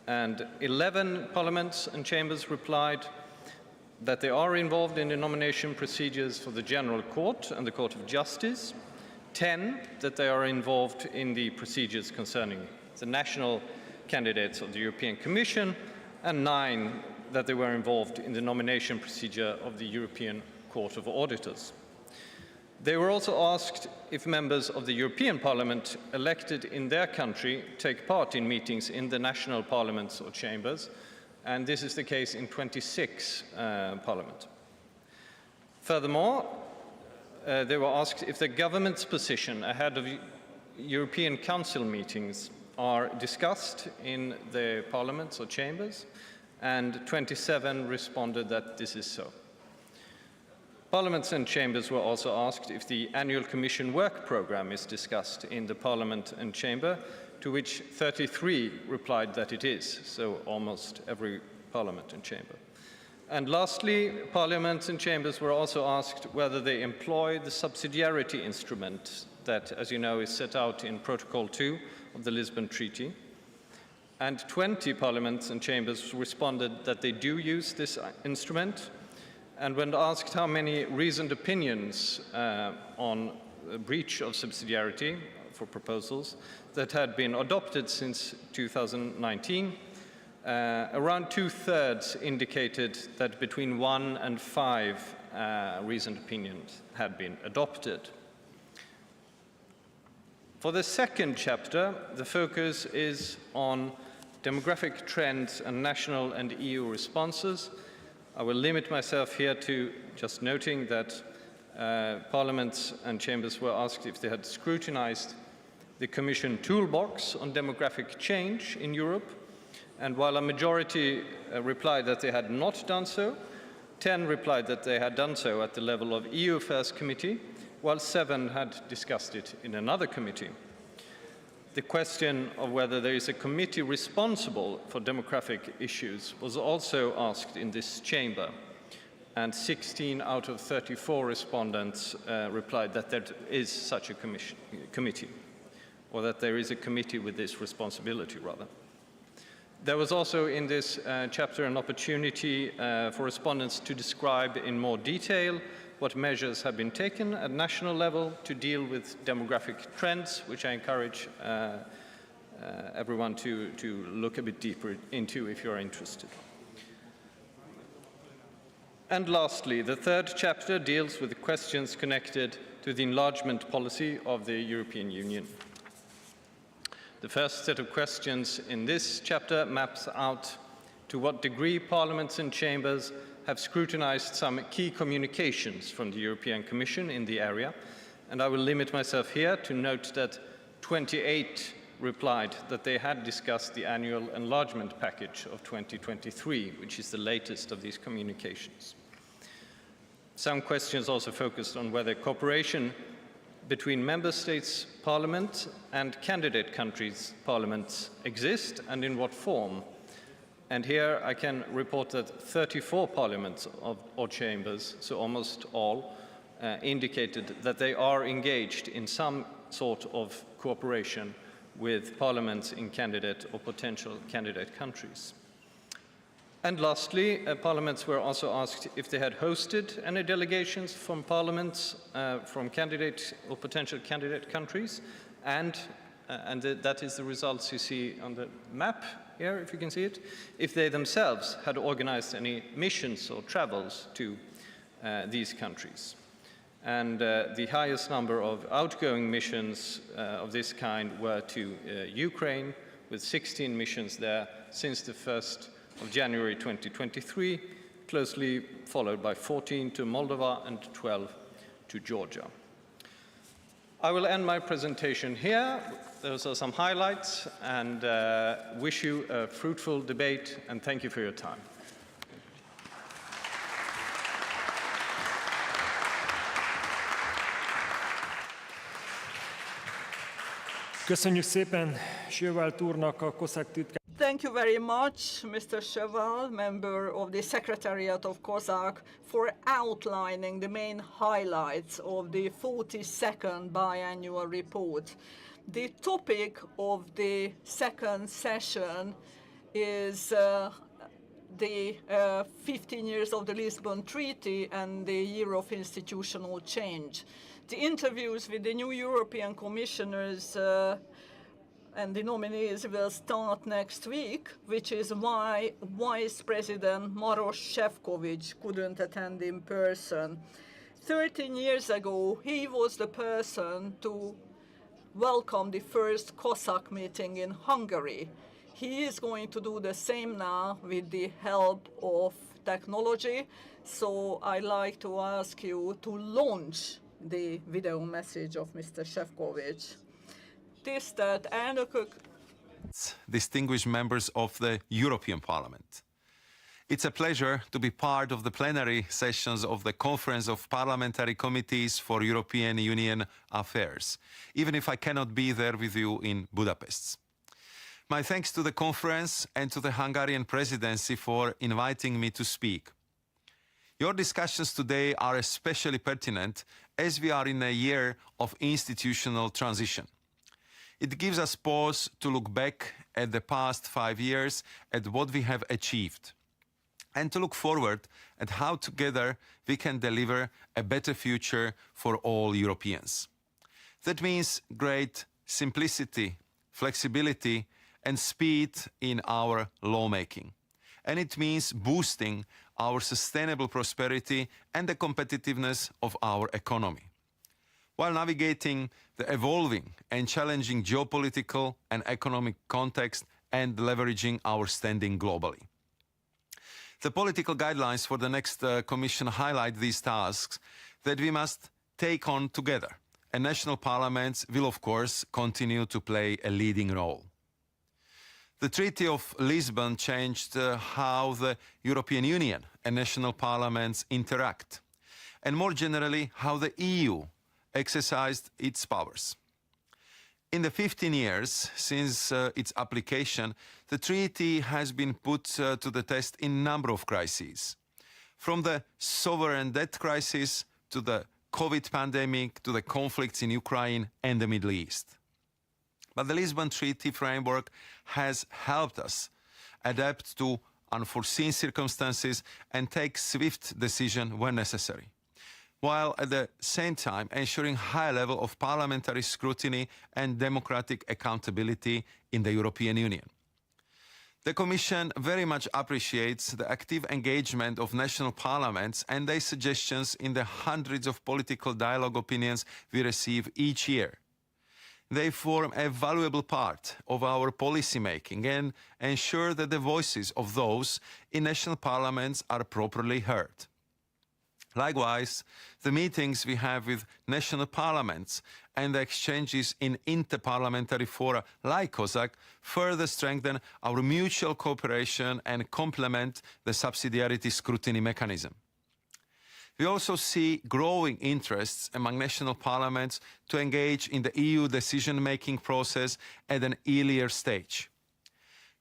And 11 parliaments and chambers replied that they are involved in the nomination procedures for the General Court and the Court of Justice, 10 that they are involved in the procedures concerning the national candidates of the European Commission, and 9 that they were involved in the nomination procedure of the European Court of Auditors. They were also asked if members of the European Parliament elected in their country take part in meetings in the national parliaments or chambers, and this is the case in 26 parliaments. Furthermore, they were asked if the government's position ahead of European Council meetings are discussed in the parliaments or chambers, and 27 responded that this is so. Parliaments and chambers were also asked if the annual Commission work programme is discussed in the Parliament and chamber, to which 33 replied that it is, so almost every Parliament and chamber. And lastly, parliaments and chambers were also asked whether they employ the subsidiarity instrument that, as you know, is set out in Protocol 2 of the Lisbon Treaty. And 20 parliaments and chambers responded that they do use this instrument. And when asked how many reasoned opinions on a breach of subsidiarity for proposals that had been adopted since 2019, around 2/3 indicated that between 1 and 5 reasoned opinions had been adopted. For the second chapter, the focus is on demographic trends and national and EU responses. I will limit myself here to just noting that parliaments and chambers were asked if they had scrutinized the Commission toolbox on demographic change in Europe, and while a majority replied that they had not done so, 10 replied that they had done so at the level of EU Affairs Committee, while 7 had discussed it in another committee. The question of whether there is a committee responsible for demographic issues was also asked in this chamber, and 16 out of 34 respondents replied that there is such a committee, or that there is a committee with this responsibility, rather. There was also in this chapter an opportunity for respondents to describe in more detail what measures have been taken at national level to deal with demographic trends, which I encourage everyone to look a bit deeper into if you're interested. And lastly, the third chapter deals with the questions connected to the enlargement policy of the European Union. The first set of questions in this chapter maps out to what degree parliaments and chambers have scrutinized some key communications from the European Commission in the area, and I will limit myself here to note that 28 replied that they had discussed the annual enlargement package of 2023, which is the latest of these communications. Some questions also focused on whether cooperation between member states' parliament and candidate countries' parliaments exist and in what form. And here I can report that 34 parliaments or chambers, so almost all, indicated that they are engaged in some sort of cooperation with parliaments in candidate or potential candidate countries. And lastly, parliaments were also asked if they had hosted any delegations from parliaments from candidate or potential candidate countries, and that is the results you see on the map here, if you can see it, if they themselves had organized any missions or travels to these countries. And the highest number of outgoing missions of this kind were to Ukraine, with 16 missions there since the 1st of January 2023, closely followed by 14 to Moldova and 12 to Georgia. I will end my presentation here. Those are some highlights, and wish you a fruitful debate, and thank you for your time. Köszönjük szépen Sjövált úrnak, a COSAC titkár. Thank you very much, Mr. Cheval, member of the Secretariat of COSAC, for outlining the main highlights of the 42nd biannual report. The topic of the second session is the 15 years of the Lisbon Treaty and the year of institutional change. The interviews with the new European commissioners and the nominees will start next week, which is why Vice President Maros Šefčovič couldn't attend in person. 13 years ago, he was the person to welcome the first COSAC meeting in Hungary. He is going to do the same now with the help of technology. So I'd like to ask you to launch the video message of Mr. Šefčovič. Tisztelt elnökök! Distinguished members of the European Parliament. It's a pleasure to be part of the plenary sessions of the Conference of Parliamentary Committees for European Union Affairs, even if I cannot be there with you in Budapest. My thanks to the conference and to the Hungarian Presidency for inviting me to speak. Your discussions today are especially pertinent as we are in a year of institutional transition. It gives us pause to look back at the past 5 years at what we have achieved, and to look forward at how together we can deliver a better future for all Europeans. That means great simplicity, flexibility, and speed in our lawmaking. And it means boosting our sustainable prosperity and the competitiveness of our economy, while navigating the evolving and challenging geopolitical and economic context and leveraging our standing globally. The political guidelines for the next Commission highlight these tasks that we must take on together, and national parliaments will, of course, continue to play a leading role. The Treaty of Lisbon changed how the European Union and national parliaments interact, and more generally, how the EU exercised its powers. In the 15 years since its application, the treaty has been put to the test in a number of crises, from the sovereign debt crisis to the COVID pandemic to the conflicts in Ukraine and the Middle East. But the Lisbon Treaty framework has helped us adapt to unforeseen circumstances and take swift decisions when necessary, while at the same time ensuring high level of parliamentary scrutiny and democratic accountability in the European Union. The Commission very much appreciates the active engagement of national parliaments and their suggestions in the hundreds of political dialogue opinions we receive each year. They form a valuable part of our policy making and ensure that the voices of those in national parliaments are properly heard. Likewise, the meetings we have with national parliaments and the exchanges in interparliamentary fora like COSAC further strengthen our mutual cooperation and complement the subsidiarity scrutiny mechanism. We also see growing interests among national parliaments to engage in the EU decision-making process at an earlier stage.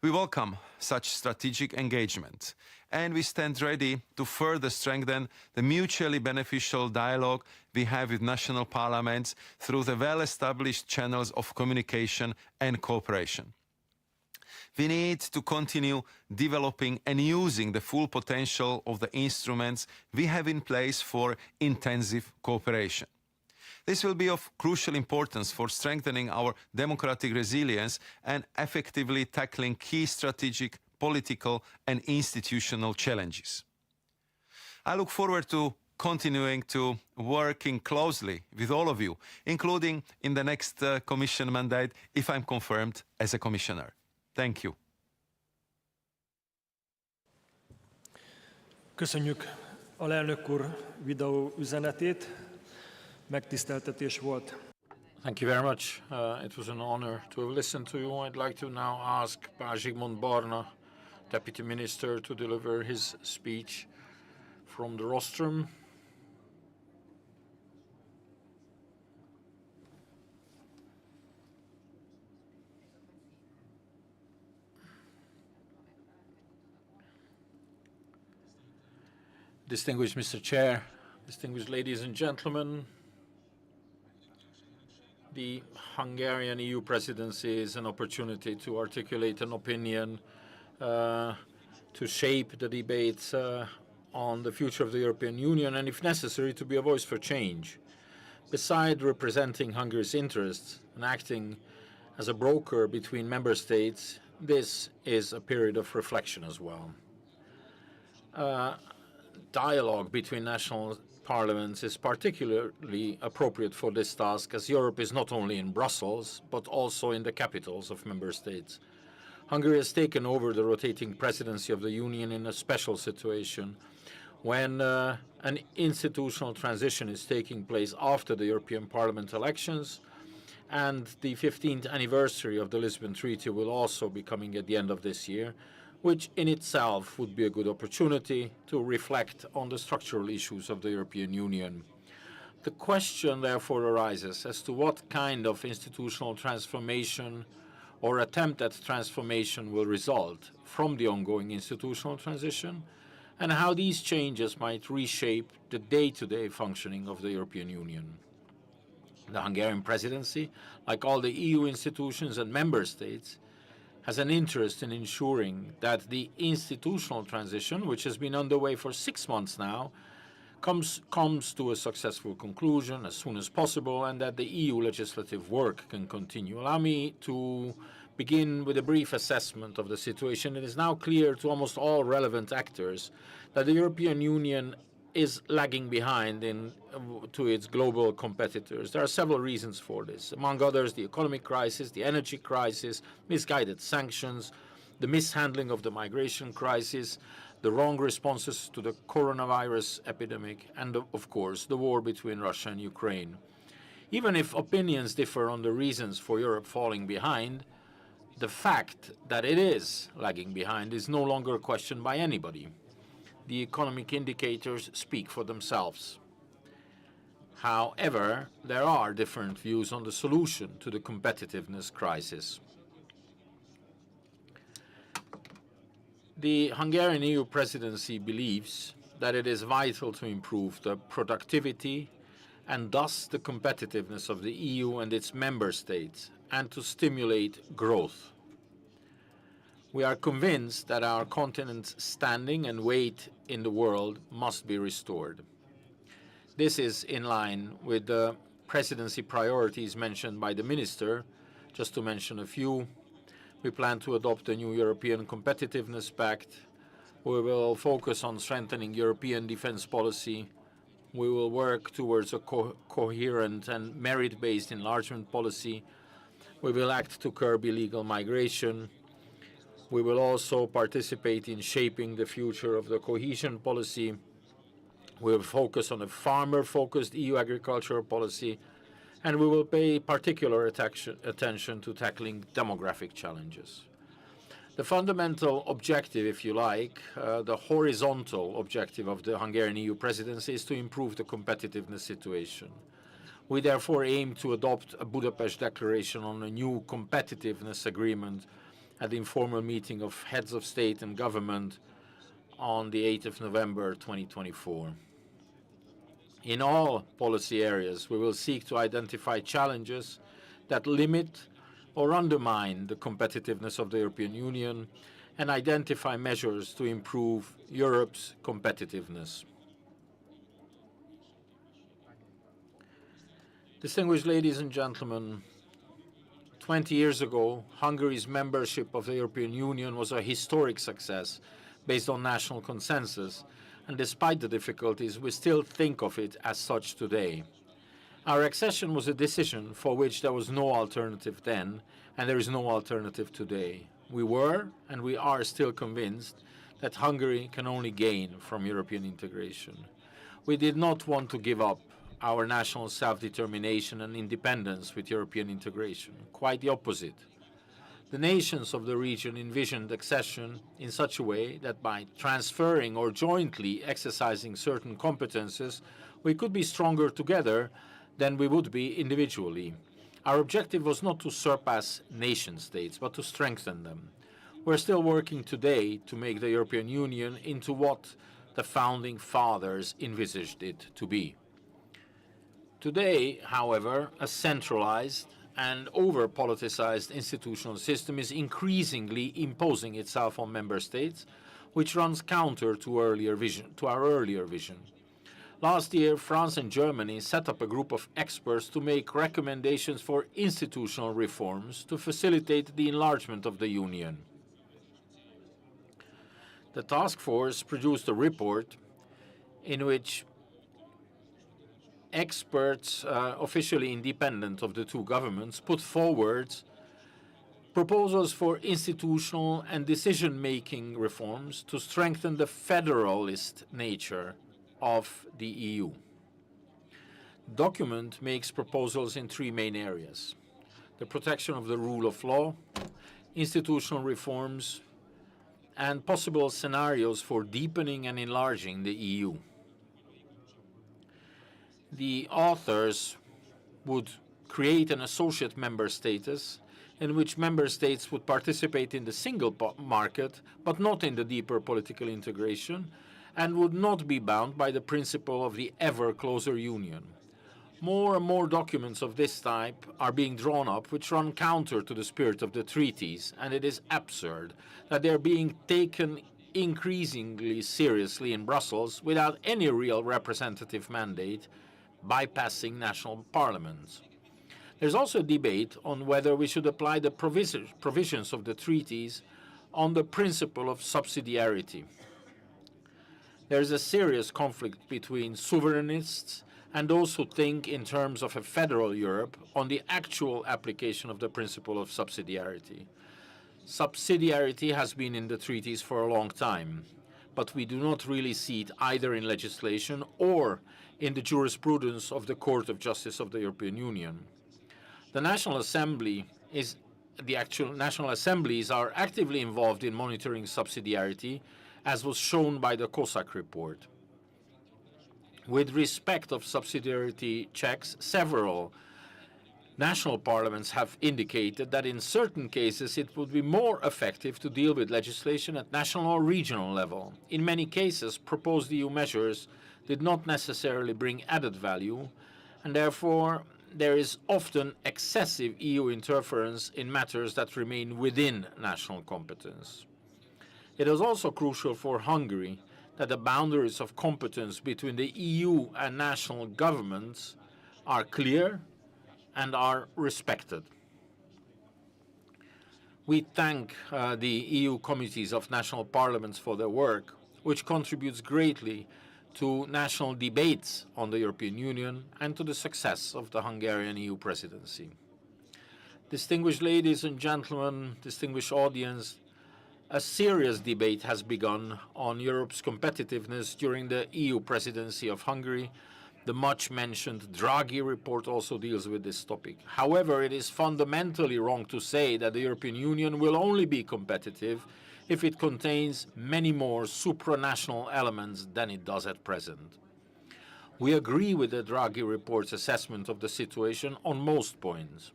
We welcome such strategic engagement, and we stand ready to further strengthen the mutually beneficial dialogue we have with national parliaments through the well-established channels of communication and cooperation. We need to continue developing and using the full potential of the instruments we have in place for intensive cooperation. This will be of crucial importance for strengthening our democratic resilience and effectively tackling key strategic, political and institutional challenges. I look forward to continuing to working closely with all of you, including in the next Commission mandate if I'm confirmed as a Commissioner. Thank you. Köszönjük alelnök úr videó üzenetét. Megtiszteltetés volt. Thank you very much. It was an honor to have listened to you. I'd like to now ask Zsigmond Barna, Deputy Minister, to deliver his speech from the rostrum. Distinguished Mr. Chair, distinguished ladies and gentlemen, the Hungarian EU presidency is an opportunity to articulate an opinion, to shape the debates on the future of the European Union, and if necessary, to be a voice for change. Beside representing Hungary's interests and acting as a broker between member states, this is a period of reflection as well. Dialogue between national parliaments is particularly appropriate for this task, as Europe is not only in Brussels, but also in the capitals of member states. Hungary has taken over the rotating presidency of the Union in a special situation when an institutional transition is taking place after the European Parliament elections, and the 15th anniversary of the Lisbon Treaty will also be coming at the end of this year, which in itself would be a good opportunity to reflect on the structural issues of the European Union. The question therefore arises as to what kind of institutional transformation or attempt at transformation will result from the ongoing institutional transition, and how these changes might reshape the day-to-day functioning of the European Union. The Hungarian presidency, like all the EU institutions and member states, has an interest in ensuring that the institutional transition, which has been underway for 6 months now, comes to a successful conclusion as soon as possible, and that the EU legislative work can continue. Allow me to begin with a brief assessment of the situation. It is now clear to almost all relevant actors that the European Union is lagging behind to its global competitors. There are several reasons for this. Among others, the economic crisis, the energy crisis, misguided sanctions, the mishandling of the migration crisis, the wrong responses to the coronavirus epidemic, and of course, the war between Russia and Ukraine. Even if opinions differ on the reasons for Europe falling behind, the fact that it is lagging behind is no longer questioned by anybody. The economic indicators speak for themselves. However, there are different views on the solution to the competitiveness crisis. The Hungarian EU presidency believes that it is vital to improve the productivity and thus the competitiveness of the EU and its member states, and to stimulate growth. We are convinced that our continent's standing and weight in the world must be restored. This is in line with the presidency priorities mentioned by the minister. Just to mention a few, we plan to adopt a new European Competitiveness Pact. We will focus on strengthening European defense policy. We will work towards a coherent and merit-based enlargement policy. We will act to curb illegal migration. We will also participate in shaping the future of the cohesion policy. We will focus on a farmer-focused EU agricultural policy, and we will pay particular attention to tackling demographic challenges. The fundamental objective, if you like, the horizontal objective of the Hungarian EU presidency is to improve the competitiveness situation. We therefore aim to adopt a Budapest Declaration on a new competitiveness agreement at the informal meeting of heads of state and government on the 8th of November 2024. In all policy areas, we will seek to identify challenges that limit or undermine the competitiveness of the European Union and identify measures to improve Europe's competitiveness. Distinguished ladies and gentlemen, 20 years ago, Hungary's membership of the European Union was a historic success based on national consensus, and despite the difficulties, we still think of it as such today. Our accession was a decision for which there was no alternative then, and there is no alternative today. We were, and we are still convinced that Hungary can only gain from European integration. We did not want to give up our national self-determination and independence with European integration. Quite the opposite. The nations of the region envisioned accession in such a way that by transferring or jointly exercising certain competences, we could be stronger together than we would be individually. Our objective was not to surpass nation-states, but to strengthen them. We're still working today to make the European Union into what the founding fathers envisaged it to be. Today, however, a centralized and over-politicized institutional system is increasingly imposing itself on member states, which runs counter to our earlier vision. Last year, France and Germany set up a group of experts to make recommendations for institutional reforms to facilitate the enlargement of the Union. The task force produced a report in which experts, officially independent of the two governments, put forward proposals for institutional and decision-making reforms to strengthen the federalist nature of the EU. The document makes proposals in three main areas: the protection of the rule of law, institutional reforms, and possible scenarios for deepening and enlarging the EU. The authors would create an associate member status in which member states would participate in the single market, but not in the deeper political integration, and would not be bound by the principle of the ever closer union. More and more documents of this type are being drawn up, which run counter to the spirit of the treaties, and it is absurd that they are being taken increasingly seriously in Brussels without any real representative mandate, bypassing national parliaments. There's also a debate on whether we should apply the provisions of the treaties on the principle of subsidiarity. There's a serious conflict between sovereignists and those who think in terms of a federal Europe on the actual application of the principle of subsidiarity. Subsidiarity has been in the treaties for a long time, but we do not really see it either in legislation or in the jurisprudence of the Court of Justice of the European Union. The National Assembly the actual national assemblies are actively involved in monitoring subsidiarity, as was shown by the COSAC report. With respect of subsidiarity checks, several national parliaments have indicated that in certain cases it would be more effective to deal with legislation at national or regional level. In many cases, proposed EU measures did not necessarily bring added value, and therefore there is often excessive EU interference in matters that remain within national competence. It is also crucial for Hungary that the boundaries of competence between the EU and national governments are clear and are respected. We thank the EU committees of national parliaments for their work, which contributes greatly to national debates on the European Union and to the success of the Hungarian EU presidency. Distinguished ladies and gentlemen, distinguished audience, a serious debate has begun on Europe's competitiveness during the EU presidency of Hungary. The much-mentioned Draghi report also deals with this topic. However, it is fundamentally wrong to say that the European Union will only be competitive if it contains many more supranational elements than it does at present. We agree with the Draghi report's assessment of the situation on most points.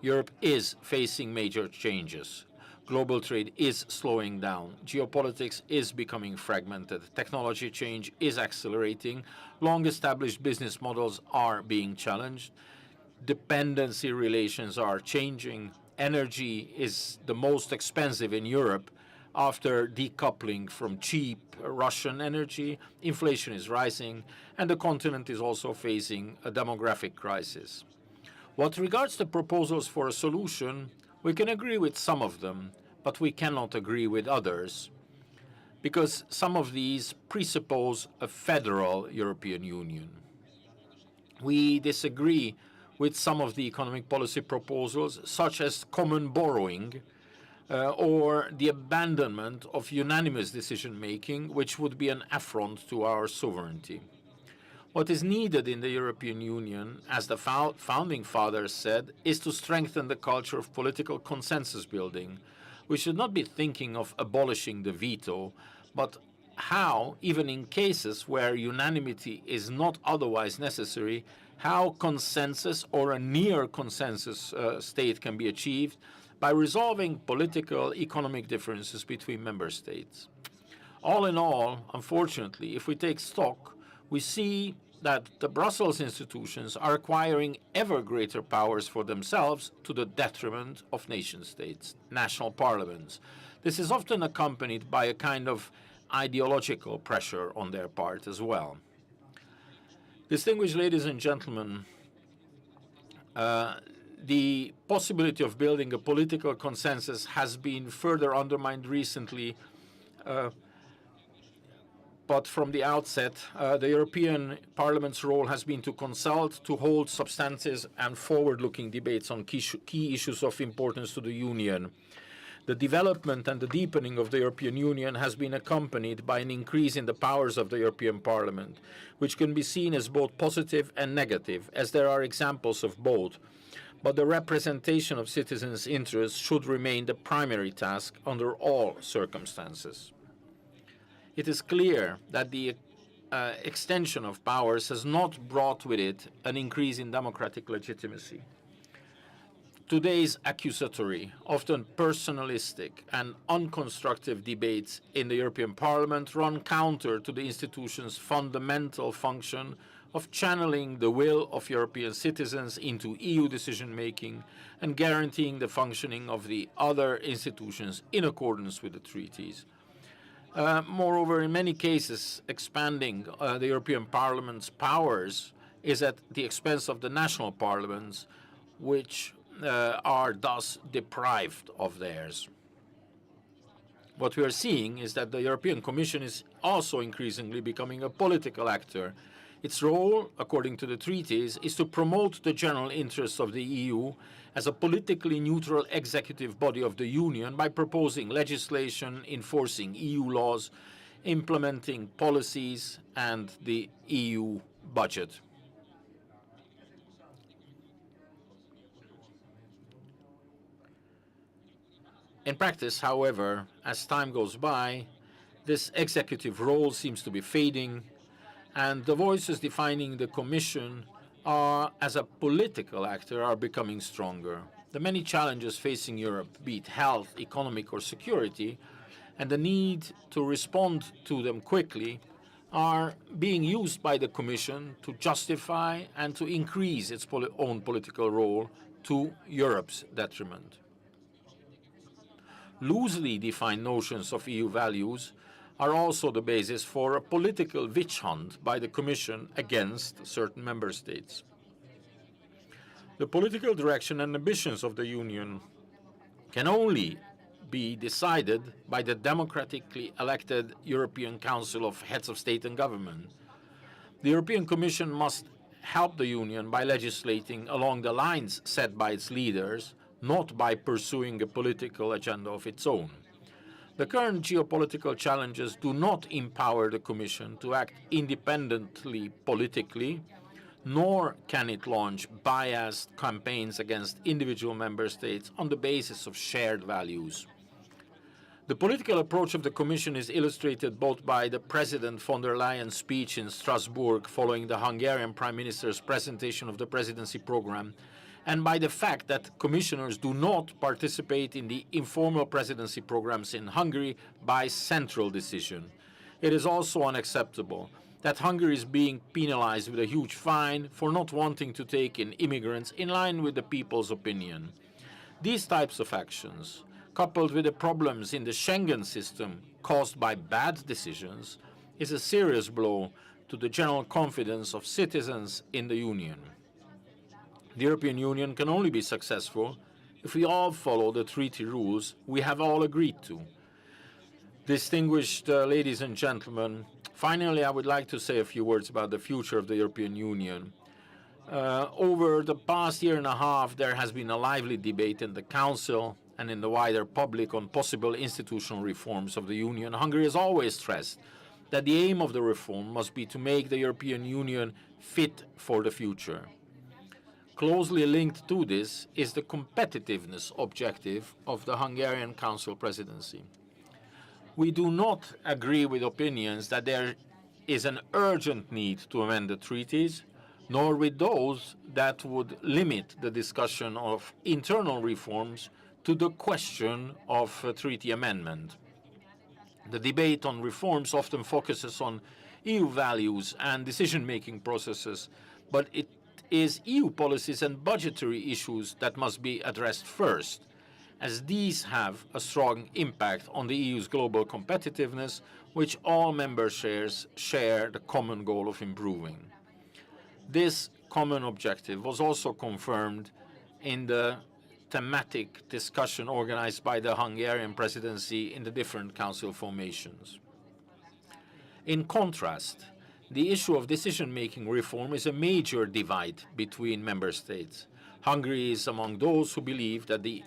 Europe is facing major changes. Global trade is slowing down. Geopolitics is becoming fragmented. Technology change is accelerating. Long-established business models are being challenged. Dependency relations are changing. Energy is the most expensive in Europe after decoupling from cheap Russian energy. Inflation is rising, and the continent is also facing a demographic crisis. What regards the proposals for a solution, we can agree with some of them, but we cannot agree with others, because some of these presuppose a federal European Union. We disagree with some of the economic policy proposals, such as common borrowing, or the abandonment of unanimous decision-making, which would be an affront to our sovereignty. What is needed in the European Union, as the founding fathers said, is to strengthen the culture of political consensus building. We should not be thinking of abolishing the veto, but how, even in cases where unanimity is not otherwise necessary, how consensus or a near consensus state can be achieved by resolving political, economic differences between member states. All in all, unfortunately, if we take stock, we see that the Brussels institutions are acquiring ever greater powers for themselves to the detriment of nation states, national parliaments. This is often accompanied by a kind of ideological pressure on their part as well. Distinguished ladies and gentlemen, the possibility of building a political consensus has been further undermined recently, but from the outset, the European Parliament's role has been to consult, to hold substantive and forward-looking debates on key issues of importance to the Union. The development and the deepening of the European Union has been accompanied by an increase in the powers of the European Parliament, which can be seen as both positive and negative, as there are examples of both. But the representation of citizens' interests should remain the primary task under all circumstances. It is clear that the extension of powers has not brought with it an increase in democratic legitimacy. Today's accusatory, often personalistic and unconstructive debates in the European Parliament run counter to the institution's fundamental function of channeling the will of European citizens into EU decision-making and guaranteeing the functioning of the other institutions in accordance with the treaties. Moreover, in many cases, expanding the European Parliament's powers is at the expense of the national parliaments, which are thus deprived of theirs. What we are seeing is that the European Commission is also increasingly becoming a political actor. Its role, according to the treaties, is to promote the general interests of the EU as a politically neutral executive body of the Union by proposing legislation, enforcing EU laws, implementing policies, and the EU budget. In practice, however, as time goes by, this executive role seems to be fading, and the voices defining the Commission as a political actor are becoming stronger. The many challenges facing Europe, be it health, economic, or security, and the need to respond to them quickly, are being used by the Commission to justify and to increase its own political role to Europe's detriment. Loosely defined notions of EU values are also the basis for a political witch hunt by the Commission against certain member states. The political direction and ambitions of the Union can only be decided by the democratically elected European Council of Heads of State and Government. The European Commission must help the Union by legislating along the lines set by its leaders, not by pursuing a political agenda of its own. The current geopolitical challenges do not empower the Commission to act independently politically, nor can it launch biased campaigns against individual member states on the basis of shared values. The political approach of the Commission is illustrated both by the President von der Leyen's speech in Strasbourg following the Hungarian Prime Minister's presentation of the Presidency program, and by the fact that commissioners do not participate in the informal presidency programs in Hungary by central decision. It is also unacceptable that Hungary is being penalized with a huge fine for not wanting to take in immigrants in line with the people's opinion. These types of actions, coupled with the problems in the Schengen system caused by bad decisions, is a serious blow to the general confidence of citizens in the Union. The European Union can only be successful if we all follow the treaty rules we have all agreed to. Distinguished ladies and gentlemen, finally I would like to say a few words about the future of the European Union. Over the past year and a half, there has been a lively debate in the Council and in the wider public on possible institutional reforms of the Union. Hungary has always stressed that the aim of the reform must be to make the European Union fit for the future. Closely linked to this is the competitiveness objective of the Hungarian Council presidency. We do not agree with opinions that there is an urgent need to amend the treaties, nor with those that would limit the discussion of internal reforms to the question of treaty amendment. The debate on reforms often focuses on EU values and decision-making processes, but it is EU policies and budgetary issues that must be addressed first, as these have a strong impact on the EU's global competitiveness, which all member states share the common goal of improving. This common objective was also confirmed in the thematic discussion organized by the Hungarian presidency in the different council formations. In contrast, the issue of decision-making reform is a major divide between member states. Hungary is among those who believe that the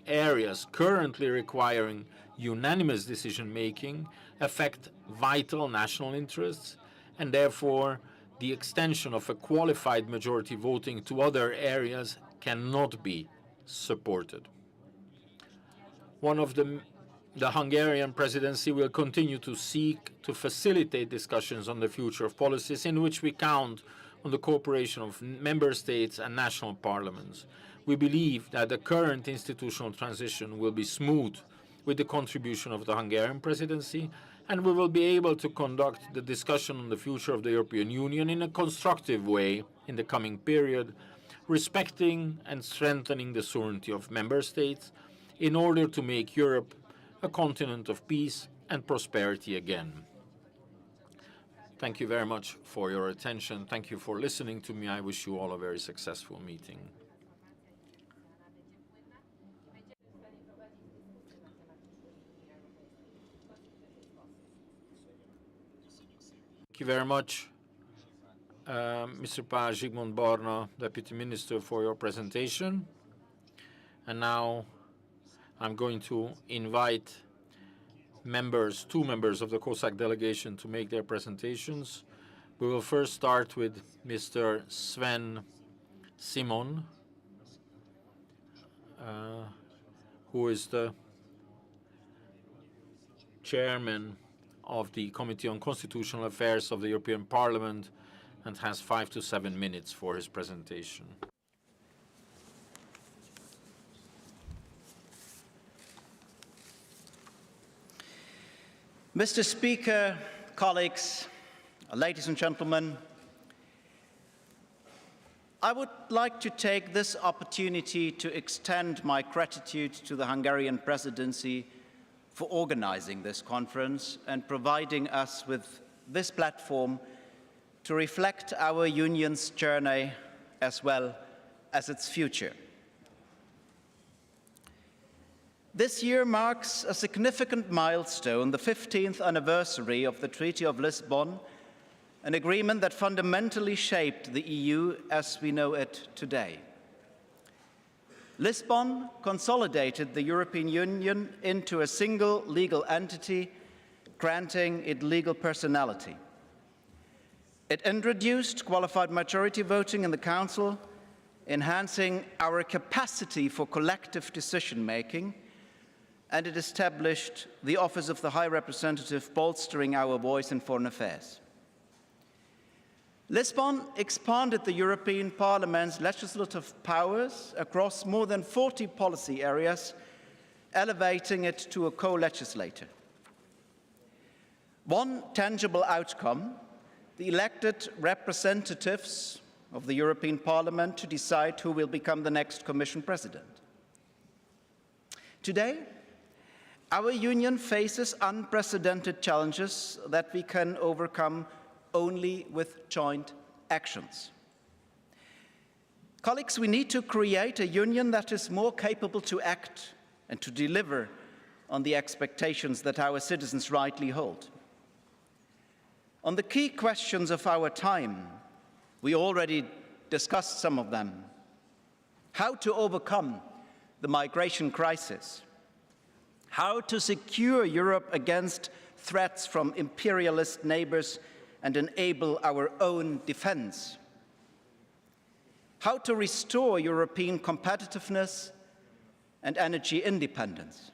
areas currently requiring unanimous decision-making affect vital national interests, and therefore the extension of a qualified majority voting to other areas cannot be supported. The Hungarian presidency will continue to seek to facilitate discussions on the future of policies in which we count on the cooperation of member states and national parliaments. We believe that the current institutional transition will be smooth with the contribution of the Hungarian presidency, and we will be able to conduct the discussion on the future of the European Union in a constructive way in the coming period, respecting and strengthening the sovereignty of member states in order to make Europe a continent of peace and prosperity again. Thank you very much for your attention. Thank you for listening to me. I wish you all a very successful meeting. Thank you very much, Mr. Pál Zsigmond Barna, Deputy Minister, for your presentation. And now I'm going to invite two members of the COSAC delegation to make their presentations. We will first start with Mr. Sven Simon, who is the chairman of the Committee on Constitutional Affairs of the European Parliament and has 5 to 7 minutes for his presentation. Mr. Speaker, colleagues, ladies and gentlemen, I would like to take this opportunity to extend my gratitude to the Hungarian Presidency for organizing this conference and providing us with this platform to reflect our Union's journey as well as its future. This year marks a significant milestone, the 15th anniversary of the Treaty of Lisbon, an agreement that fundamentally shaped the EU as we know it today. Lisbon consolidated the European Union into a single legal entity, granting it legal personality. It introduced qualified majority voting in the Council, enhancing our capacity for collective decision-making, and it established the Office of the High Representative, bolstering our voice in foreign affairs. Lisbon expanded the European Parliament's legislative powers across more than 40 policy areas, elevating it to a co-legislator. One tangible outcome: the elected representatives of the European Parliament to decide who will become the next Commission President. Today, our Union faces unprecedented challenges that we can overcome only with joint actions. Colleagues, we need to create a Union that is more capable to act and to deliver on the expectations that our citizens rightly hold. On the key questions of our time, we already discussed some of them. How to overcome the migration crisis, how to secure Europe against threats from imperialist neighbors and enable our own defense, how to restore European competitiveness and energy independence,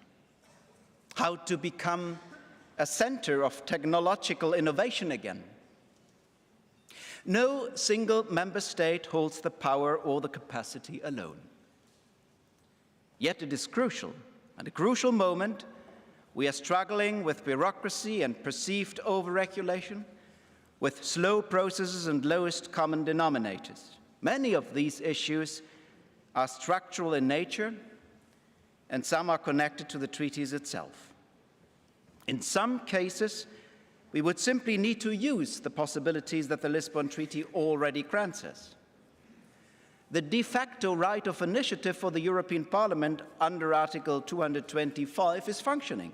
how to become a center of technological innovation again. No single member state holds the power or the capacity alone. Yet it is crucial, at a crucial moment, we are struggling with bureaucracy and perceived over-regulation, with slow processes and lowest common denominators. Many of these issues are structural in nature, and some are connected to the treaties itself. In some cases, we would simply need to use the possibilities that the Lisbon Treaty already grants us. The de facto right of initiative for the European Parliament under Article 225 is functioning.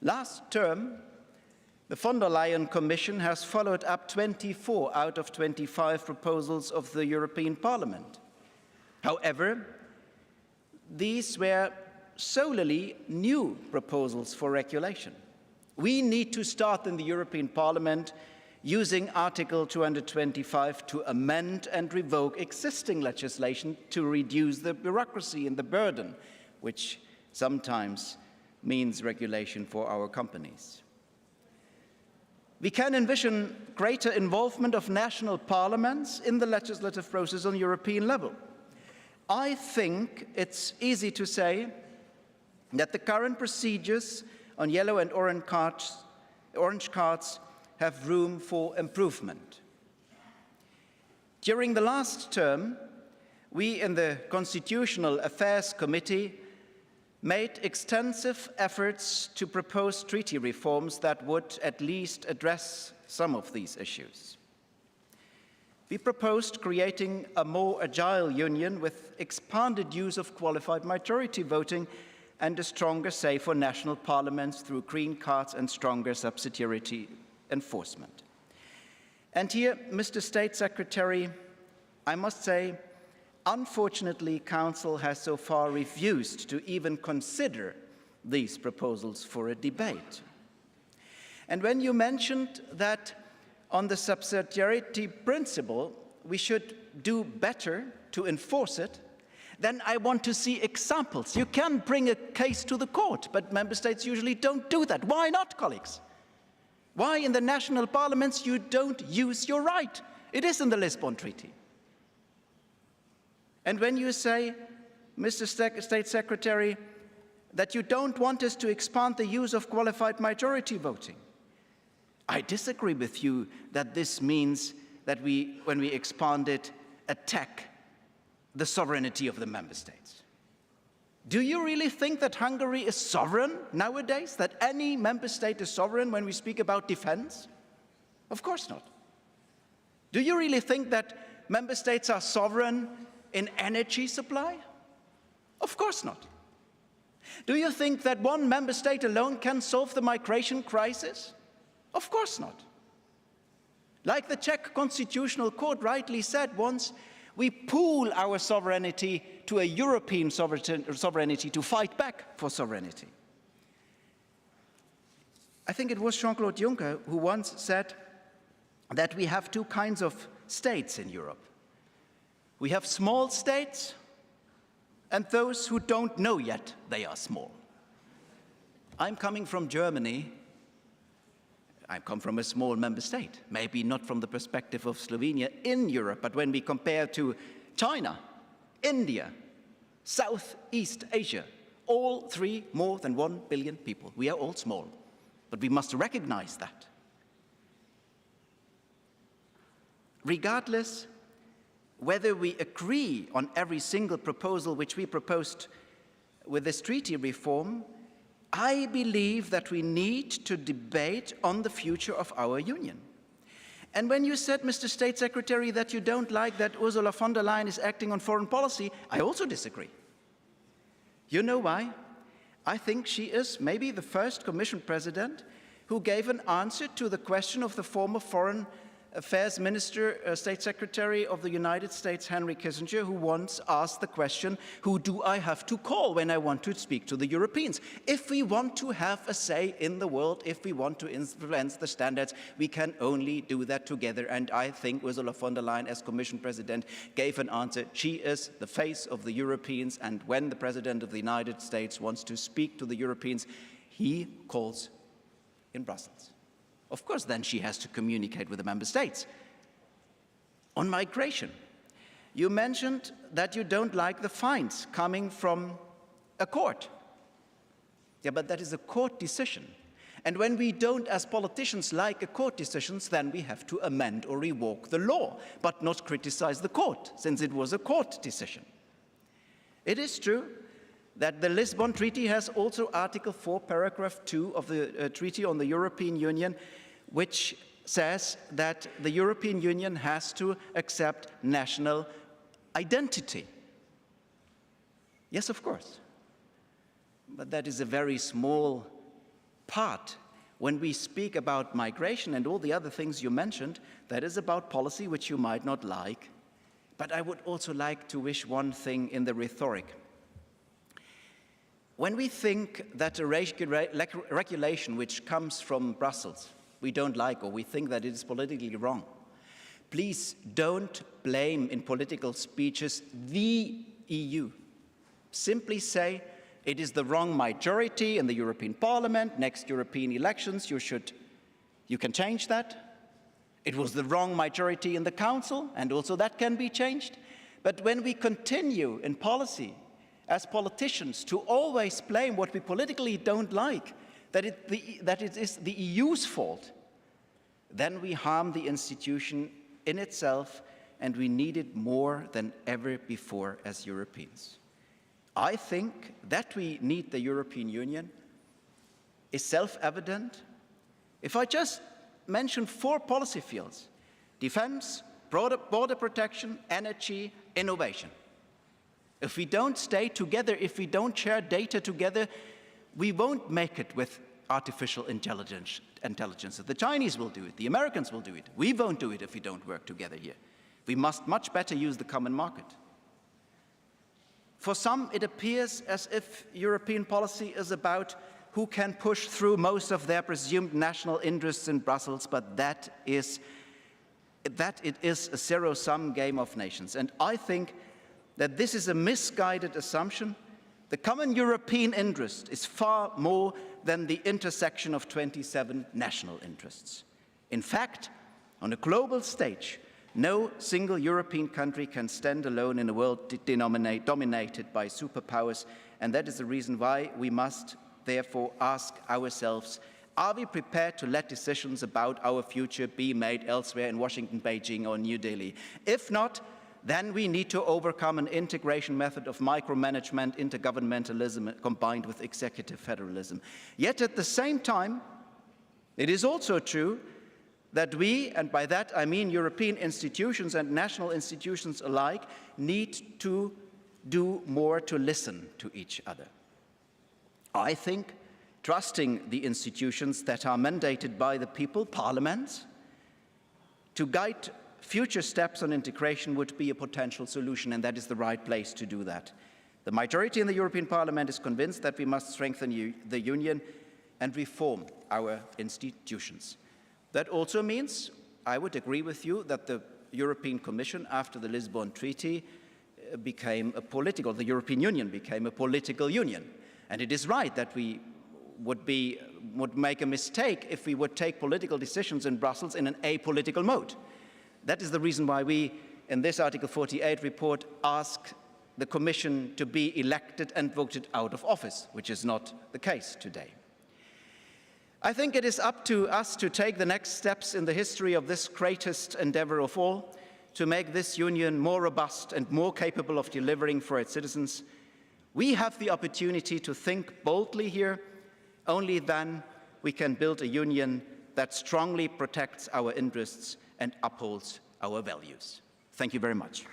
Last term, the von der Leyen Commission has followed up 24 out of 25 proposals of the European Parliament. However, these were solely new proposals for regulation. We need to start in the European Parliament using Article 225 to amend and revoke existing legislation to reduce the bureaucracy and the burden, which sometimes means regulation for our companies. We can envision greater involvement of national parliaments in the legislative process on European level. I think it's easy to say that the current procedures on yellow and orange cards have room for improvement. During the last term, we in the Constitutional Affairs Committee made extensive efforts to propose treaty reforms that would at least address some of these issues. We proposed creating a more agile union with expanded use of qualified majority voting and a stronger say for national parliaments through green cards and stronger subsidiarity enforcement. And here, Mr. State Secretary, I must say, unfortunately, Council has so far refused to even consider these proposals for a debate. And when you mentioned that on the subsidiarity principle, we should do better to enforce it, then I want to see examples. You can bring a case to the court, but member states usually don't do that. Why not, colleagues? Why in the national parliaments you don't use your right? It is in the Lisbon Treaty. And when you say, Mr. State Secretary, that you don't want us to expand the use of qualified majority voting, I disagree with you that this means that we, when we expand it, attack the sovereignty of the member states. Do you really think that Hungary is sovereign nowadays? That any member state is sovereign when we speak about defense? Of course not. Do you really think that member states are sovereign in energy supply? Of course not. Do you think that one member state alone can solve the migration crisis? Of course not. Like the Czech Constitutional Court rightly said once, we pool our sovereignty to a European sovereignty to fight back for sovereignty. I think it was Jean-Claude Juncker who once said that we have two kinds of states in Europe. We have small states and those who don't know yet they are small. I'm coming from Germany. I come from a small member state, maybe not from the perspective of Slovenia in Europe, but when we compare to China, India, Southeast Asia, all three more than 1 billion people. We are all small, but we must recognize that. Regardless whether we agree on every single proposal which we proposed with this treaty reform, I believe that we need to debate on the future of our union. And when you said, Mr. State Secretary, that you don't like that Ursula von der Leyen is acting on foreign policy, I also disagree. You know why? I think she is maybe the first Commission President who gave an answer to the question of the former Foreign Affairs Minister, State Secretary of the United States, Henry Kissinger, who once asked the question, who do I have to call when I want to speak to the Europeans? If we want to have a say in the world, if we want to influence the standards, we can only do that together. And I think Ursula von der Leyen, as Commission President, gave an answer. She is the face of the Europeans, and when the President of the United States wants to speak to the Europeans, he calls in Brussels. Of course, then she has to communicate with the member states. On migration, you mentioned that you don't like the fines coming from a court. Yeah, but that is a court decision. And when we don't, as politicians, like a court decisions, then we have to amend or revoke the law, but not criticize the court, since it was a court decision. It is true that the Lisbon Treaty has also Article 4, Paragraph 2 of the Treaty on the European Union, which says that the European Union has to accept national identity. Yes, of course. But that is a very small part. When we speak about migration and all the other things you mentioned, that is about policy which you might not like. But I would also like to wish one thing in the rhetoric. When we think that a regulation which comes from Brussels we don't like, or we think that it is politically wrong, please don't blame in political speeches the EU. Simply say it is the wrong majority in the European Parliament, next European elections you can change that. It was the wrong majority in the Council, and also that can be changed. But when we continue in policy as politicians to always blame what we politically don't like, that it is the EU's fault, then we harm the institution in itself, and we need it more than ever before as Europeans. I think that we need the European Union is self-evident. If I just mention 4 policy fields: defense, border protection, energy, innovation. If we don't stay together, if we don't share data together, we won't make it with artificial intelligence. The Chinese will do it, the Americans will do it. We won't do it if we don't work together here. We must much better use the common market. For some, it appears as if European policy is about who can push through most of their presumed national interests in Brussels, but that it is a zero-sum game of nations. And I think that this is a misguided assumption. The common European interest is far more than the intersection of 27 national interests. In fact, on a global stage, no single European country can stand alone in a world dominated by superpowers, and that is the reason why we must therefore ask ourselves, are we prepared to let decisions about our future be made elsewhere in Washington, Beijing, or New Delhi? If not, then we need to overcome an integration method of micromanagement, intergovernmentalism combined with executive federalism. Yet at the same time, it is also true that we, and by that I mean European institutions and national institutions alike, need to do more to listen to each other. I think trusting the institutions that are mandated by the people, parliaments, to guide future steps on integration would be a potential solution, and that is the right place to do that. The majority in the European Parliament is convinced that we must strengthen the Union and reform our institutions. That also means, I would agree with you, that the European Commission, after the Lisbon Treaty, the European Union became a political union. And it is right that we would make a mistake if we would take political decisions in Brussels in an apolitical mode. That is the reason why we, in this Article 48 report, ask the Commission to be elected and voted out of office, which is not the case today. I think it is up to us to take the next steps in the history of this greatest endeavor of all, to make this union more robust and more capable of delivering for its citizens. We have the opportunity to think boldly here. Only then we can build a union that strongly protects our interests and upholds our values. Thank you very much.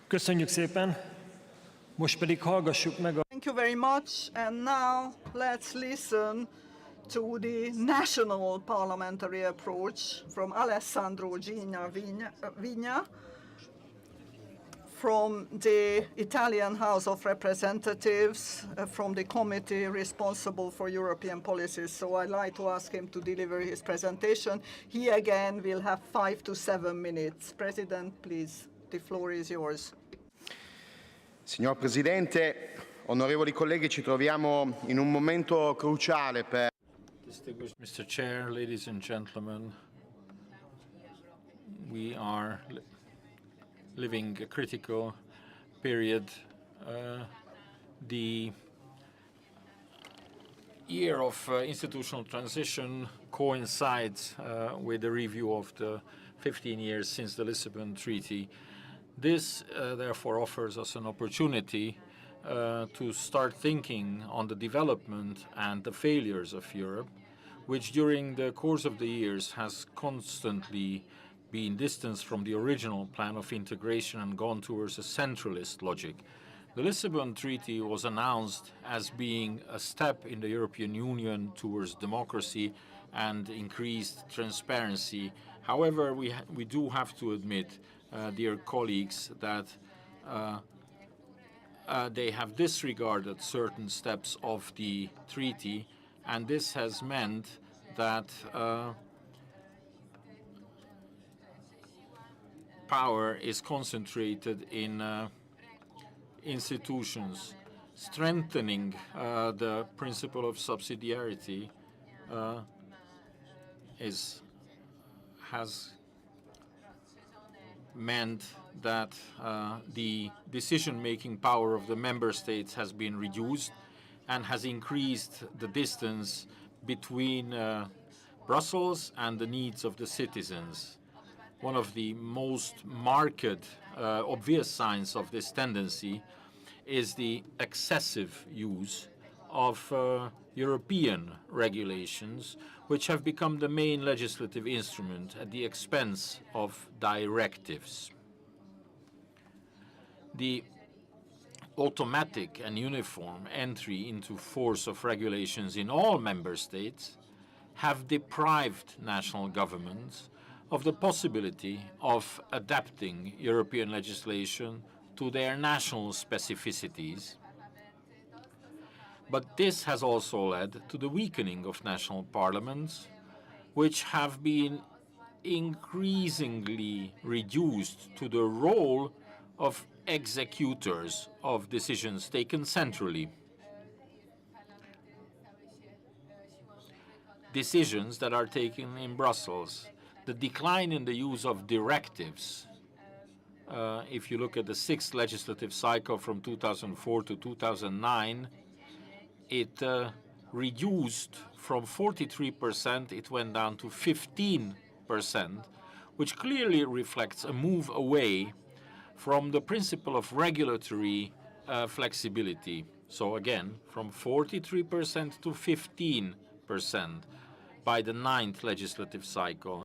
Köszönjük szépen. Most pedig hallgassuk meg a... Thank you very much. And now let's listen to the national parliamentary approach from Alessandro Vigna from the Italian House of Representatives, from the committee responsible for European policies. So I'd like to ask him to deliver his presentation. He again will have 5 to 7 minutes. President, please, the floor is yours. Signor Presidente, onorevoli colleghi, ci troviamo in un momento cruciale per... Distinguished Mr. Chair, ladies and gentlemen, we are living a critical period. The year of institutional transition coincides with the review of the 15 years since the Lisbon Treaty. This, therefore, offers us an opportunity to start thinking on the development and the failures of Europe, which during the course of the years has constantly been distanced from the original plan of integration and gone towards a centralist logic. The Lisbon Treaty was announced as being a step in the European Union towards democracy and increased transparency. However, we do have to admit, dear colleagues, that they have disregarded certain steps of the treaty, and this has meant that power is concentrated in institutions. Strengthening the principle of subsidiarity has meant that the decision-making power of the member states has been reduced and has increased the distance between Brussels and the needs of the citizens. One of the most marked, obvious signs of this tendency is the excessive use of European regulations, which have become the main legislative instrument at the expense of directives. The automatic and uniform entry into force of regulations in all member states have deprived national governments of the possibility of adapting European legislation to their national specificities. But this has also led to the weakening of national parliaments, which have been increasingly reduced to the role of executors of decisions taken centrally. Decisions that are taken in Brussels. The decline in the use of directives, if you look at the sixth legislative cycle from 2004 to 2009, it reduced from 43%, it went down to 15%, which clearly reflects a move away from the principle of regulatory flexibility. So again, from 43% to 15% by the ninth legislative cycle.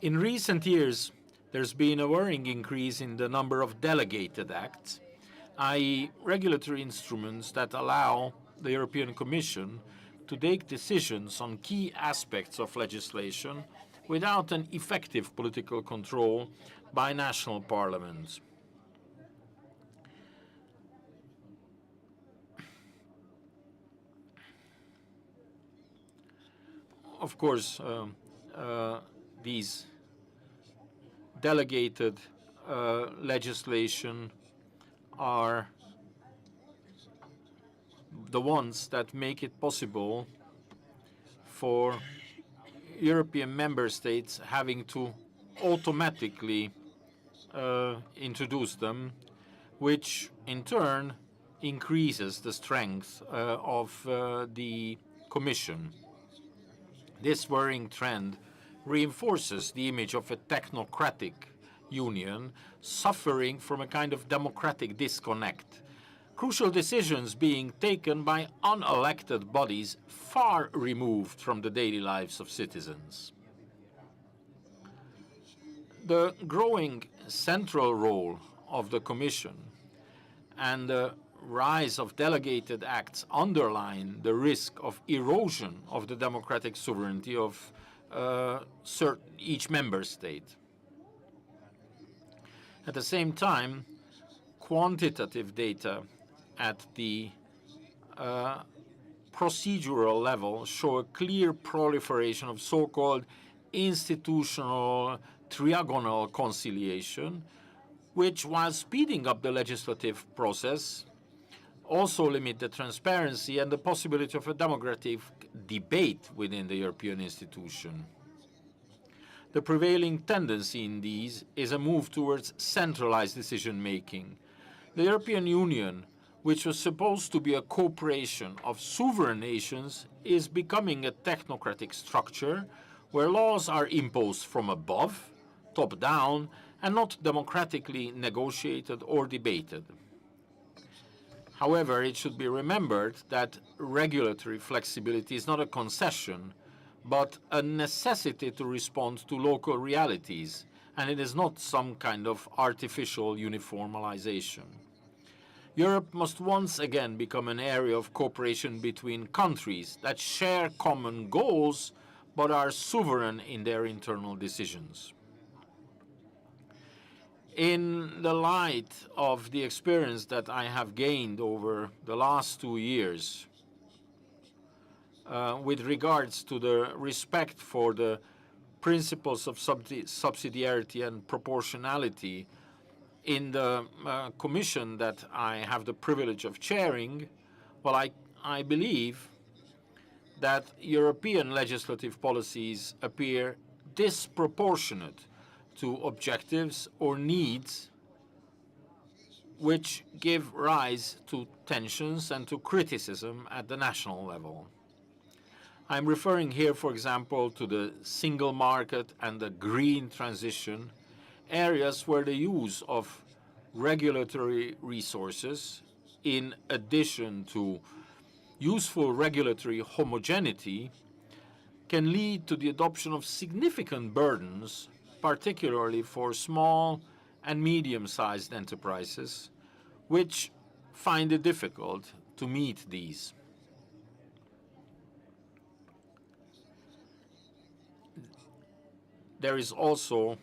In recent years, there's been a worrying increase in the number of delegated acts, i.e. regulatory instruments that allow the European Commission to take decisions on key aspects of legislation without an effective political control by national parliaments. Of course, these delegated legislation are the ones that make it possible for European member states having to automatically introduce them, which in turn increases the strength of the Commission. This worrying trend reinforces the image of a technocratic union suffering from a kind of democratic disconnect. Crucial decisions being taken by unelected bodies far removed from the daily lives of citizens. The growing central role of the Commission and the rise of delegated acts underline the risk of erosion of the democratic sovereignty of each member state. At the same time, quantitative data at the procedural level show a clear proliferation of so-called institutional triagonal conciliation, which, while speeding up the legislative process, also limit the transparency and the possibility of a democratic debate within the European institution. The prevailing tendency in these is a move towards centralized decision-making. The European Union, which was supposed to be a cooperation of sovereign nations, is becoming a technocratic structure where laws are imposed from above, top-down, and not democratically negotiated or debated. However, it should be remembered that regulatory flexibility is not a concession, but a necessity to respond to local realities, and it is not some kind of artificial uniformization. Europe must once again become an area of cooperation between countries that share common goals but are sovereign in their internal decisions. In the light of the experience that I have gained over the last 2 years with regards to the respect for the principles of subsidiarity and proportionality in the commission that I have the privilege of chairing, well, I believe that European legislative policies appear disproportionate to objectives or needs which give rise to tensions and to criticism at the national level. I'm referring here, for example, to the single market and the green transition, areas where the use of regulatory resources, in addition to useful regulatory homogeneity can lead to the adoption of significant burdens, particularly for small and medium-sized enterprises, which find it difficult to meet these. There is also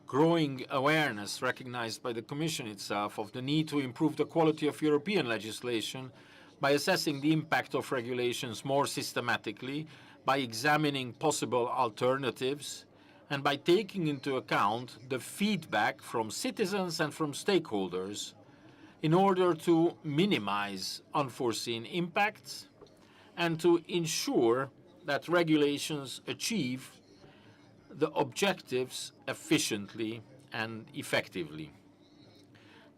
growing awareness recognized by the Commission itself of the need to improve the quality of European legislation by assessing the impact of regulations more systematically, by examining possible alternatives, and by taking into account the feedback from citizens and from stakeholders in order to minimize unforeseen impacts and to ensure that regulations achieve the objectives efficiently and effectively.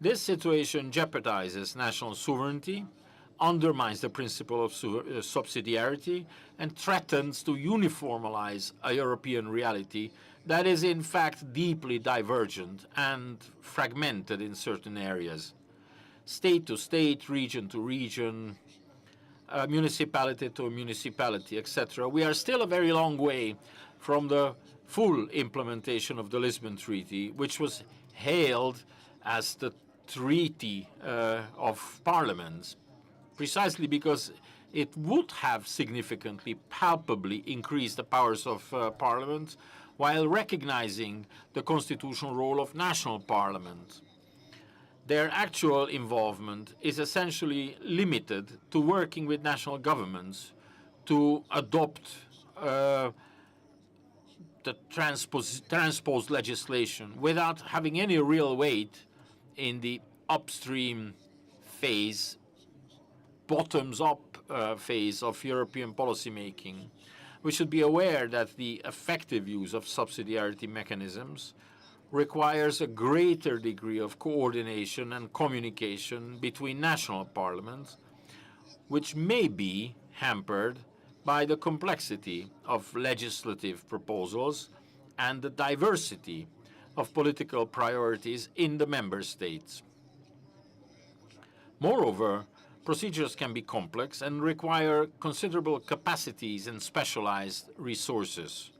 This situation jeopardizes national sovereignty, undermines the principle of subsidiarity, and threatens to uniformalize a European reality that is in fact deeply divergent and fragmented in certain areas. State to state, region to region, municipality to municipality, etc. We are still a very long way from the full implementation of the Lisbon Treaty, which was hailed as the treaty of parliaments, precisely because it would have significantly, palpably increased the powers of parliament while recognizing the constitutional role of national parliament. Their actual involvement is essentially limited to working with national governments to adopt the transposed legislation without having any real weight in the upstream phase, bottoms-up phase of European policymaking. We should be aware that the effective use of subsidiarity mechanisms requires a greater degree of coordination and communication between national parliaments, which may be hampered by the complexity of legislative proposals and the diversity of political priorities in the member states. Moreover, procedures can be complex and require considerable capacities and specialized resources.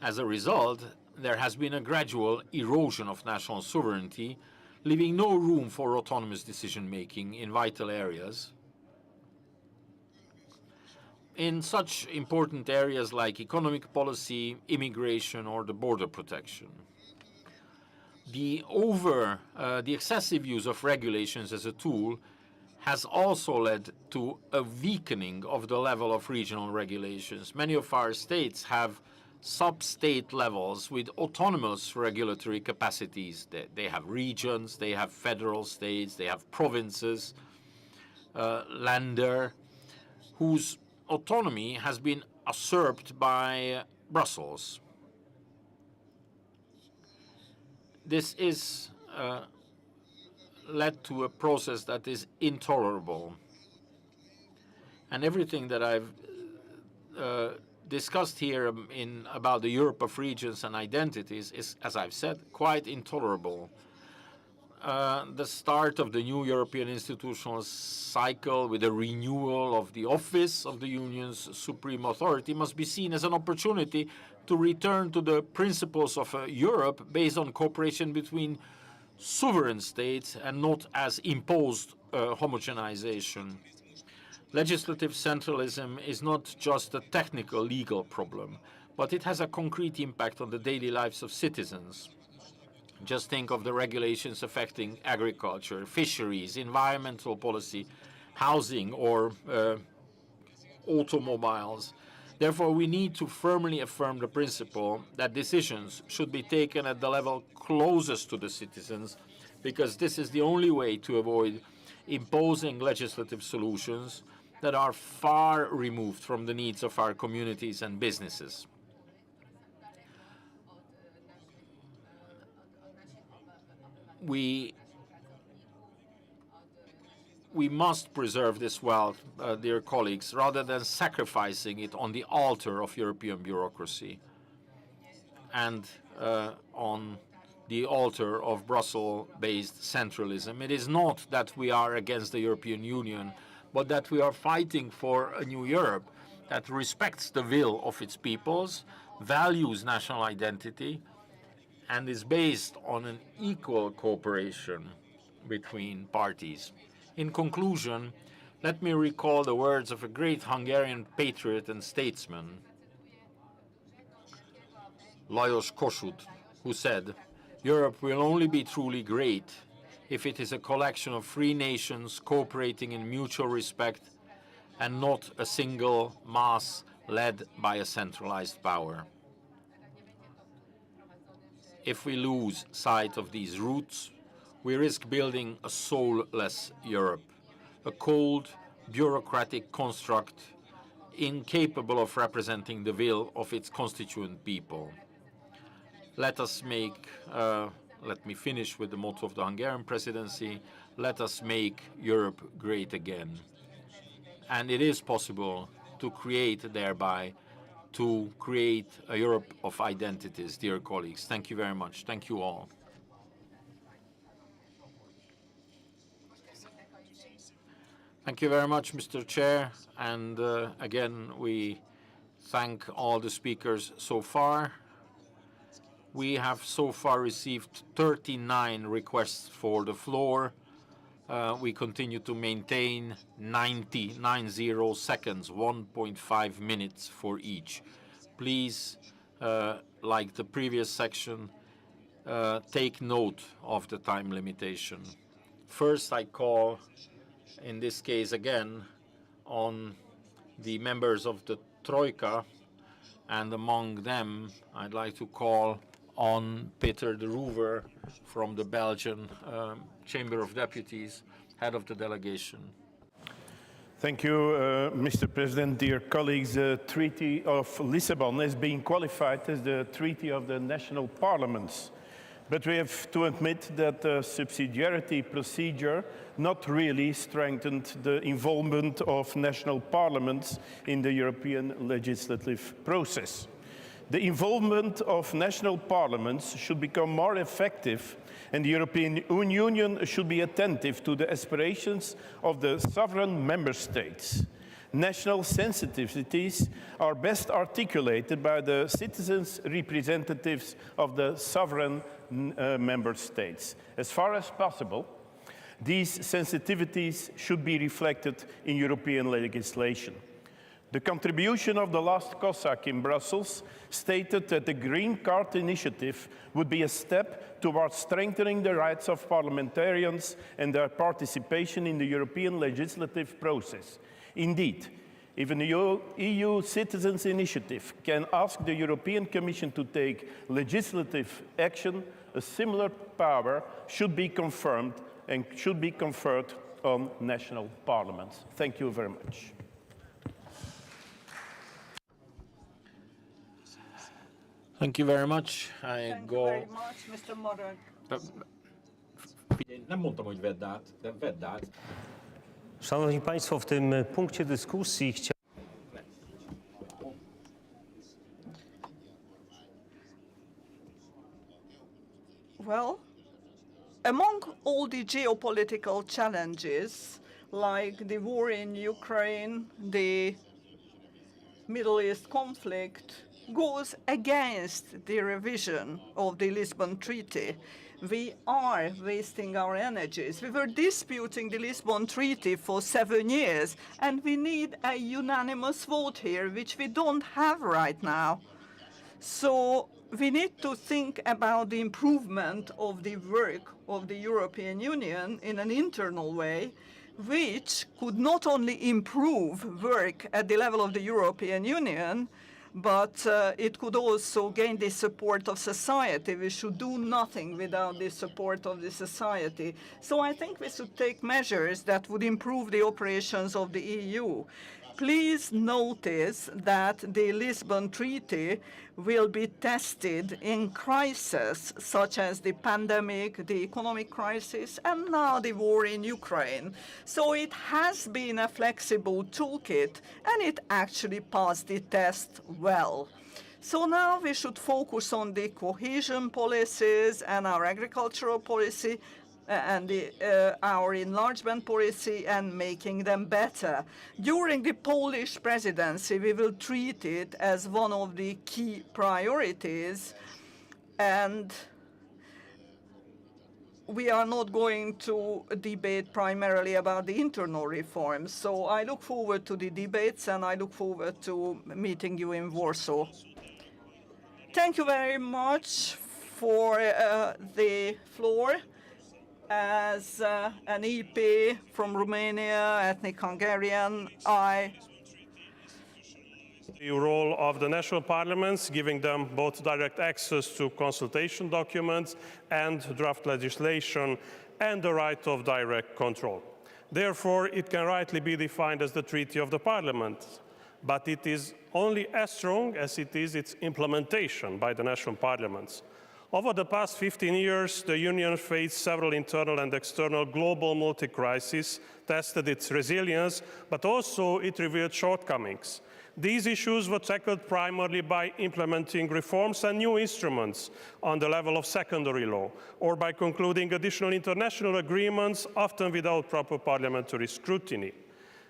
As a result, there has been a gradual erosion of national sovereignty, leaving no room for autonomous decision-making in vital areas. In such important areas like economic policy, immigration, or the border protection. The excessive use of regulations as a tool has also led to a weakening of the level of regional regulations. Many of our states have sub-state levels with autonomous regulatory capacities. They have regions, they have federal states, they have provinces, Länder, whose autonomy has been usurped by Brussels. This is led to a process that is intolerable. And everything that I've discussed here about the Europe of regions and identities is, as I've said, quite intolerable. The start of the new European institutional cycle with a renewal of the office of the Union's supreme authority must be seen as an opportunity to return to the principles of Europe based on cooperation between sovereign states and not as imposed homogenization. Legislative centralism is not just a technical legal problem, but it has a concrete impact on the daily lives of citizens. Just think of the regulations affecting agriculture, fisheries, environmental policy, housing, or automobiles. Therefore, we need to firmly affirm the principle that decisions should be taken at the level closest to the citizens, because this is the only way to avoid imposing legislative solutions that are far removed from the needs of our communities and businesses. We must preserve this wealth, dear colleagues, rather than sacrificing it on the altar of European bureaucracy and on the altar of Brussels-based centralism. It is not that we are against the European Union, but that we are fighting for a new Europe that respects the will of its peoples, values national identity, and is based on an equal cooperation between parties. In conclusion, let me recall the words of a great Hungarian patriot and statesman, Lajos Kossuth, who said, "Europe will only be truly great if it is a collection of free nations cooperating in mutual respect and not a single mass led by a centralized power." If we lose sight of these roots, we risk building a soulless Europe, a cold, bureaucratic construct incapable of representing the will of its constituent people. Let us make, let me finish with the motto of the Hungarian presidency, let us make Europe great again. And it is possible to create thereby, to create a Europe of identities, dear colleagues. Thank you very much. Thank you all. Thank you very much, Mr. Chair. And again, we thank all the speakers so far. We have so far received 39 requests for the floor. We continue to maintain 90 seconds, 1.5 minutes for each. Please, like the previous section, take note of the time limitation. First, I call, in this case again, on the members of the Troika, and among them, I'd like to call on Peter de Roover from the Belgian Chamber of Deputies, head of the delegation. Thank you, Mr. President. Dear colleagues, the Treaty of Lisbon is being qualified as the Treaty of the National Parliaments. But we have to admit that the subsidiarity procedure not really strengthened the involvement of national parliaments in the European legislative process. The involvement of national parliaments should become more effective, and the European Union should be attentive to the aspirations of the sovereign member states. National sensitivities are best articulated by the citizens' representatives of the sovereign member states. As far as possible, these sensitivities should be reflected in European legislation. The contribution of the last COSAC in Brussels stated that the Green Card initiative would be a step towards strengthening the rights of parliamentarians and their participation in the European legislative process. Indeed, if an EU Citizens' Initiative can ask the European Commission to take legislative action, a similar power should be confirmed and should be conferred on national parliaments. Thank you very much. Thank you very much. Thank you very much, Mr. Morag. Nem mondtam, hogy vedd át, de vedd át. Szanowni Państwo, w tym punkcie dyskusji Well, among all the geopolitical challenges, like the war in Ukraine, the Middle East conflict, goes against the revision of the Lisbon Treaty. We are wasting our energies. We were disputing the Lisbon Treaty for 7 years, and we need a unanimous vote here, which we don't have right now. So we need to think about the improvement of the work of the European Union in an internal way, which could not only improve work at the level of the European Union, but it could also gain the support of society. We should do nothing without the support of the society. So I think we should take measures that would improve the operations of the EU. Please notice that the Lisbon Treaty will be tested in crises such as the pandemic, the economic crisis, and now the war in Ukraine. So it has been a flexible toolkit, and it actually passed the test well. So now we should focus on the cohesion policies and our agricultural policy, our enlargement policy and making them better. During the Polish presidency, we will treat it as one of the key priorities, and we are not going to debate primarily about the internal reforms. So I look forward to the debates, and I look forward to meeting you in Warsaw. Thank you very much for the floor. As an EP from Romania, ethnic Hungarian, The role of the national parliaments, giving them both direct access to consultation documents and draft legislation, and the right of direct control. Therefore, it can rightly be defined as the treaty of the parliament, but it is only as strong as it is its implementation by the national parliaments. Over the past 15 years, the Union faced several internal and external global multi-crises, tested its resilience, but also it revealed shortcomings. These issues were tackled primarily by implementing reforms and new instruments on the level of secondary law, or by concluding additional international agreements, often without proper parliamentary scrutiny.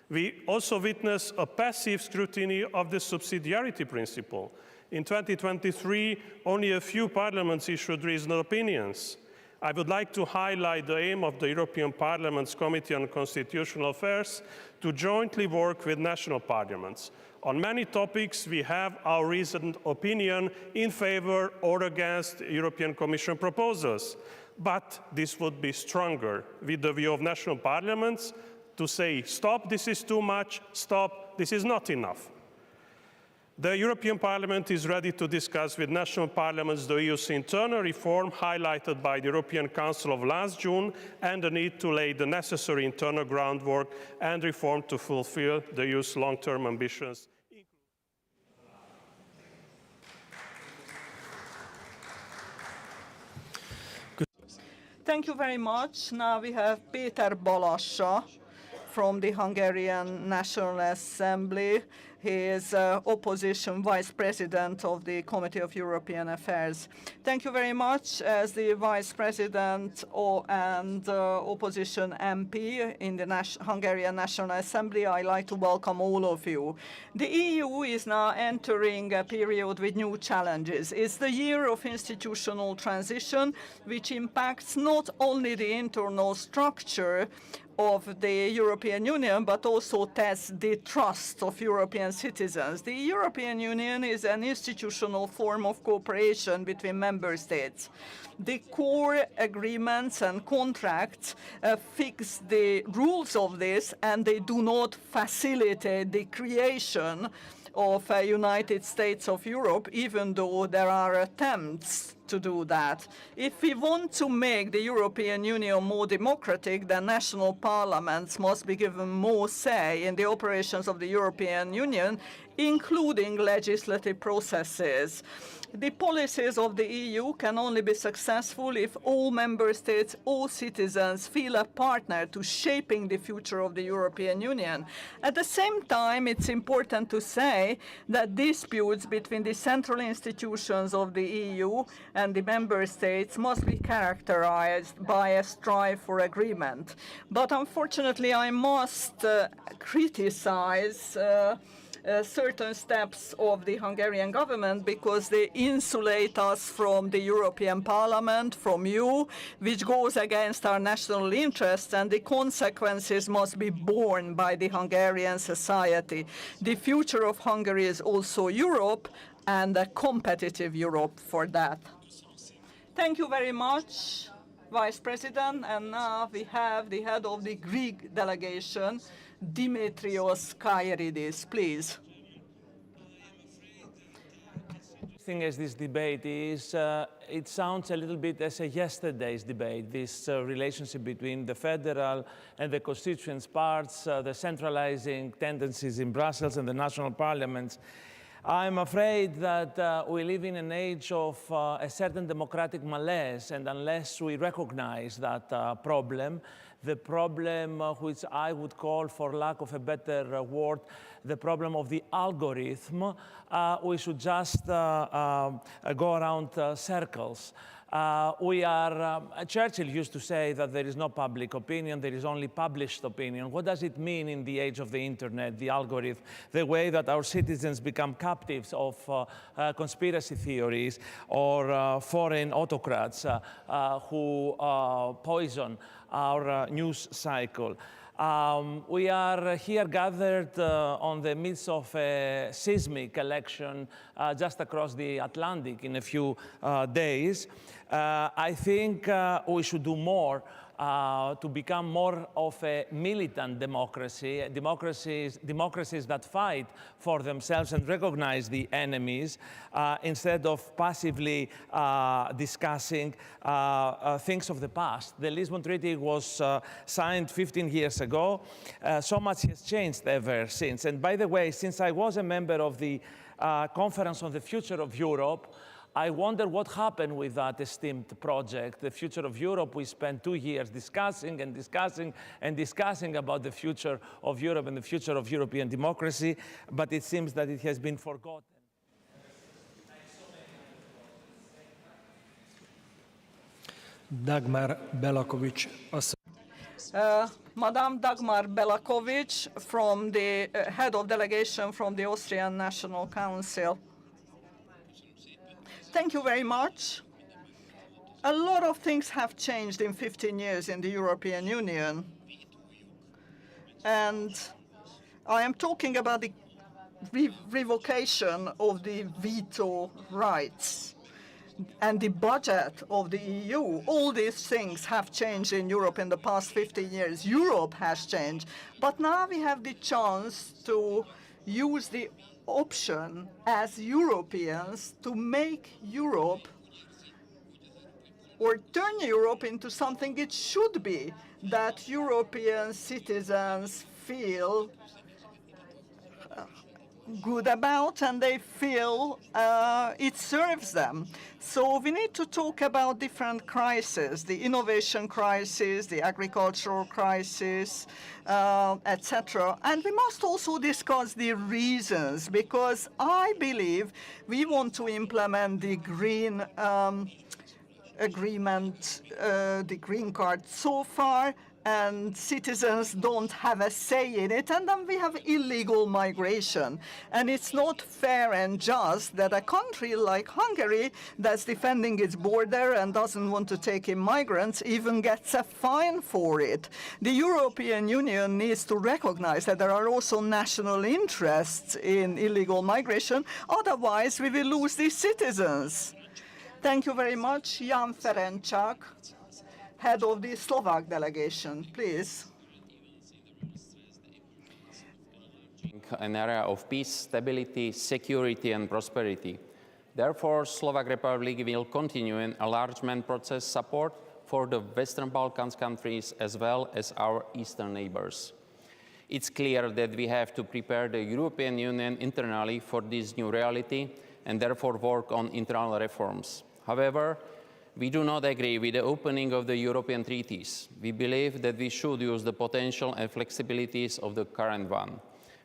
We also witnessed a passive scrutiny of the subsidiarity principle. In 2023, only a few parliaments issued reasoned opinions. I would like to highlight the aim of the European Parliament's Committee on Constitutional Affairs to jointly work with national parliaments. On many topics, we have our reasoned opinion in favor or against European Commission proposals. But this would be stronger with the view of national parliaments to say, stop, this is too much, stop, this is not enough. The European Parliament is ready to discuss with national parliaments the EU's internal reform highlighted by the European Council of last June and the need to lay the necessary internal groundwork and reform to fulfill the EU's long-term ambitions. Thank you very much. Now we have Péter Balassa from the Hungarian National Assembly. He is opposition vice president of the Committee of European Affairs. Thank you very much. As the vice president and opposition MP in the Hungarian National Assembly, I'd like to welcome all of you. The EU is now entering a period with new challenges. It's the year of institutional transition, which impacts not only the internal structure of the European Union, but also tests the trust of European citizens. The European Union is an institutional form of cooperation between member states. The core agreements and contracts fix the rules of this, and they do not facilitate the creation of a United States of Europe, even though there are attempts to do that. If we want to make the European Union more democratic, then national parliaments must be given more say in the operations of the European Union, including legislative processes. The policies of the EU can only be successful if all member states, all citizens feel a partner to shaping the future of the European Union. At the same time, it's important to say that disputes between the central institutions of the EU and the member states must be characterized by a strive for agreement. But unfortunately, I must criticize certain steps of the Hungarian government because they insulate us from the European Parliament, from you, which goes against our national interests, and the consequences must be borne by the Hungarian society. The future of Hungary is also Europe, and a competitive Europe for that. Thank you very much, Vice President, and now we have the head of the Greek delegation, Dimitrios Kairidis, please. Thing as this debate is, it sounds a little bit as a yesterday's debate, this relationship between the federal and the constituent parts, the centralizing tendencies in Brussels and the national parliaments. I'm afraid that we live in an age of a certain democratic malaise, and unless we recognize that problem, the problem which I would call, for lack of a better word, the problem of the algorithm, we should just go around circles. Churchill used to say that there is no public opinion, there is only published opinion. What does it mean in the age of the internet, the algorithm, the way that our citizens become captives of conspiracy theories or foreign autocrats who poison our news cycle? We are here gathered on the midst of a seismic election just across the Atlantic in a few days. I think we should do more to become more of a militant democracy, democracies that fight for themselves and recognize the enemies instead of passively discussing things of the past. The Lisbon Treaty was signed 15 years ago. So much has changed ever since. And by the way, since I was a member of the Conference on the Future of Europe, I wonder what happened with that esteemed project, the future of Europe. We spent 2 years discussing and discussing and discussing about the future of Europe and the future of European democracy, but it seems that it has been forgotten. Dagmar Belakovic. Madame Dagmar Belakovic, from the head of delegation from the Austrian National Council. Thank you very much. A lot of things have changed in 15 years in the European Union. And I am talking about the revocation of the veto rights and the budget of the EU. All these things have changed in Europe in the past 15 years. Europe has changed. But now we have the chance to use the option as Europeans to make Europe or turn Europe into something it should be, that European citizens feel good about and they feel it serves them. So we need to talk about different crises, the innovation crisis, the agricultural crisis, etc. And we must also discuss the reasons, because I believe we want to implement the green agreement, the green card so far, and citizens don't have a say in it, and then we have illegal migration. And it's not fair and just that a country like Hungary, that's defending its border and doesn't want to take in migrants, even gets a fine for it. The European Union needs to recognize that there are also national interests in illegal migration, otherwise we will lose these citizens. Thank you very much. Jan Ferenczak, head of the Slovak delegation, please. An area of peace, stability, security, and prosperity. Therefore, Slovak Republic will continue an enlargement process support for the Western Balkans countries as well as our eastern neighbors. It's clear that we have to prepare the European Union internally for this new reality and therefore work on internal reforms. However, we do not agree with the opening of the European treaties. We believe that we should use the potential and flexibilities of the current one.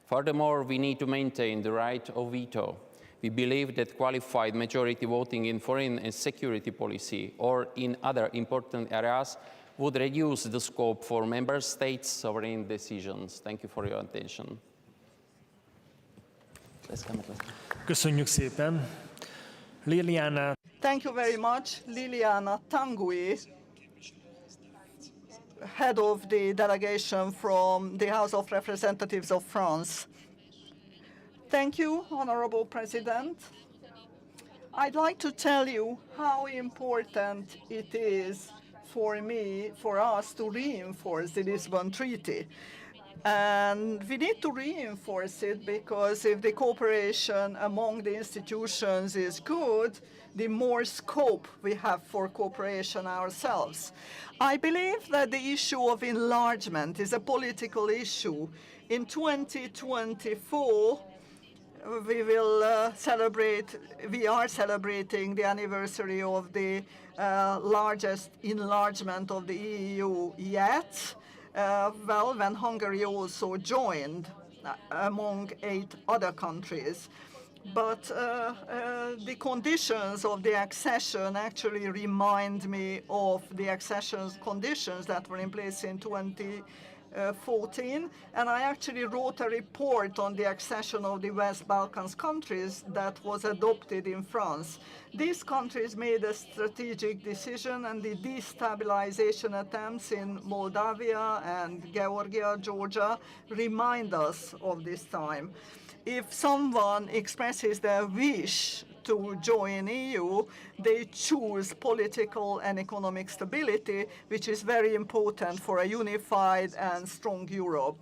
Furthermore, we need to maintain the right of veto. We believe that qualified majority voting in foreign and security policy or in other important areas would reduce the scope for member states' sovereign decisions. Thank you for your attention. Köszönjük szépen. Liliana. Thank you very much. Liliana Tanguy, head of the delegation from the House of Representatives of France. Thank you, Honorable President. I'd like to tell you how important it is for us to reinforce the Lisbon Treaty. And we need to reinforce it because if the cooperation among the institutions is good, the more scope we have for cooperation ourselves. I believe that the issue of enlargement is a political issue. In 2024, we are celebrating the anniversary of the largest enlargement of the EU yet. When Hungary also joined among 8 other countries. But the conditions of the accession actually remind me of the accession conditions that were in place in 2014, and I actually wrote a report on the accession of the West Balkans countries that was adopted in France. These countries made a strategic decision, and the destabilization attempts in Moldavia and Georgia, Georgia, remind us of this time. If someone expresses their wish to join EU, they choose political and economic stability, which is very important for a unified and strong Europe.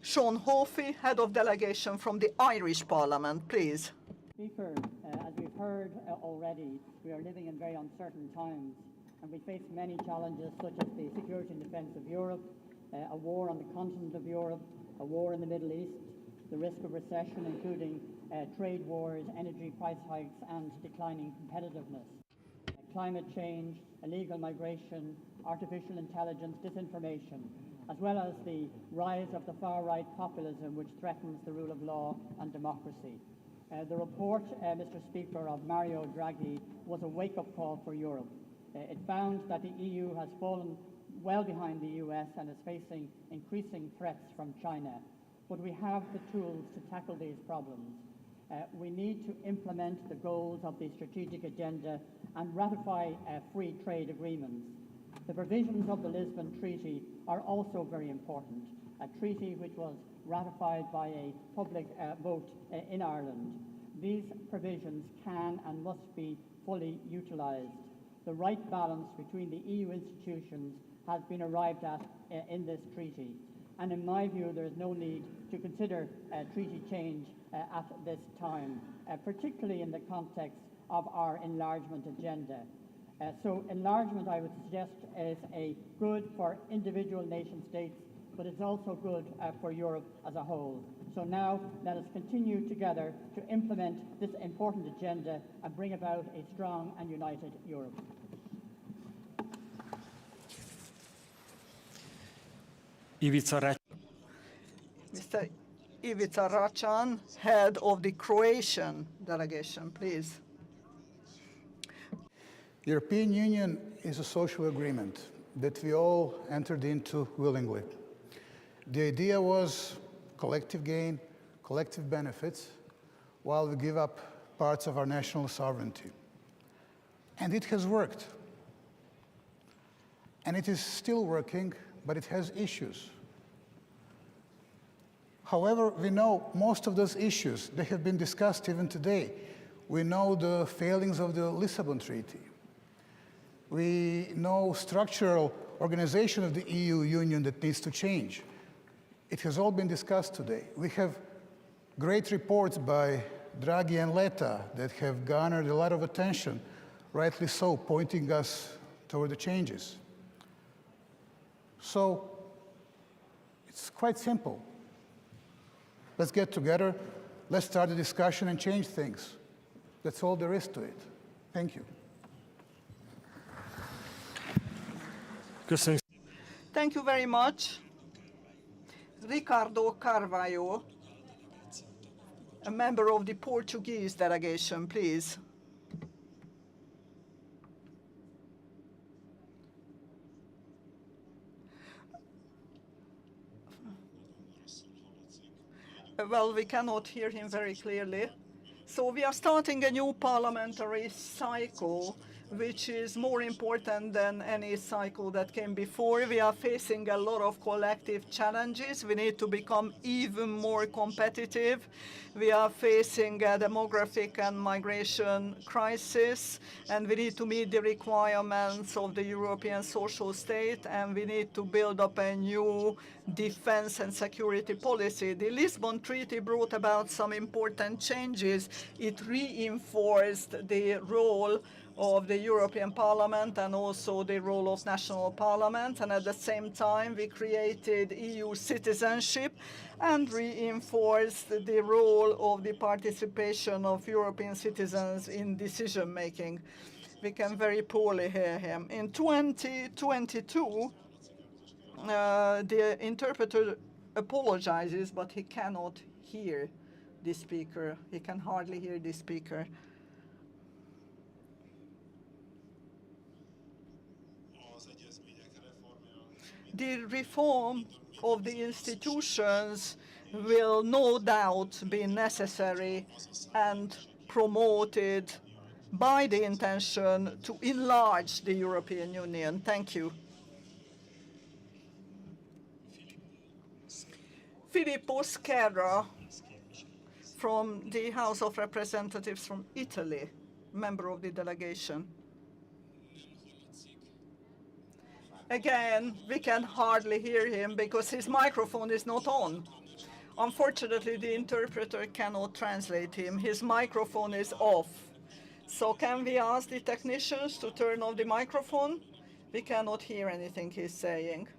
Sean Hoffey, Head of Delegation from the Irish Parliament, please. Speaker, as we've heard already, we are living in very uncertain times, and we face many challenges such as the security and defence of Europe, a war on the continent of Europe, a war in the Middle East, the risk of recession, including trade wars, energy price hikes, and declining competitiveness. Climate change, illegal migration, artificial intelligence, disinformation, as well as the rise of the far-right populism which threatens the rule of law and democracy. The report, Mr. Speaker, of Mario Draghi was a wake-up call for Europe. It found that the EU has fallen well behind the US and is facing increasing threats from China. But we have the tools to tackle these problems. We need to implement the goals of the strategic agenda and ratify free trade agreements. The provisions of the Lisbon Treaty are also very important, a treaty which was ratified by a public vote in Ireland. These provisions can and must be fully utilised. The right balance between the EU institutions has been arrived at in this treaty. And in my view, there is no need to consider treaty change at this time, particularly in the context of our enlargement agenda. So enlargement, I would suggest, is a good for individual nation states, but it's also good for Europe as a whole. So now let us continue together to implement this important agenda and bring about a strong and united Europe. Ivica Mr. Ivica Račan, Head of the Croatian Delegation, please. The European Union is a social agreement that we all entered into willingly. The idea was collective gain, collective benefits, while we give up parts of our national sovereignty. And it has worked. And it is still working, but it has issues. However, we know most of those issues. They have been discussed even today. We know the failings of the Lisbon Treaty. We know structural organization of the EU Union that needs to change. It has all been discussed today. We have great reports by Draghi and Letta that have garnered a lot of attention, rightly so, pointing us toward the changes. So it's quite simple. Let's get together, let's start a discussion and change things. That's all there is to it. Thank you. Thank you very much. Ricardo Carvalho, a member of the Portuguese delegation, please. Well, we cannot hear him very clearly. So we are starting a new parliamentary cycle, which is more important than any cycle that came before. We are facing a lot of collective challenges. We need to become even more competitive. We are facing a demographic and migration crisis, and we need to meet the requirements of the European social state, and we need to build up a new defense and security policy. The Lisbon Treaty brought about some important changes. It reinforced the role of the European Parliament and also the role of national parliaments, and at the same time we created EU citizenship and reinforced the role of the participation of European citizens in decision making. We can very poorly hear him. In 2022, the interpreter apologizes, but he cannot hear the speaker. He can hardly hear the speaker. The reform of the institutions will no doubt be necessary and promoted by the intention to enlarge the European Union. Thank you. Filippo Scherra from the House of Representatives from Italy, member of the delegation. Again, we can hardly hear him because his microphone is not on. Unfortunately, the interpreter cannot translate him. His microphone is off. So can we ask the technicians to turn off the microphone? We cannot hear anything he's saying.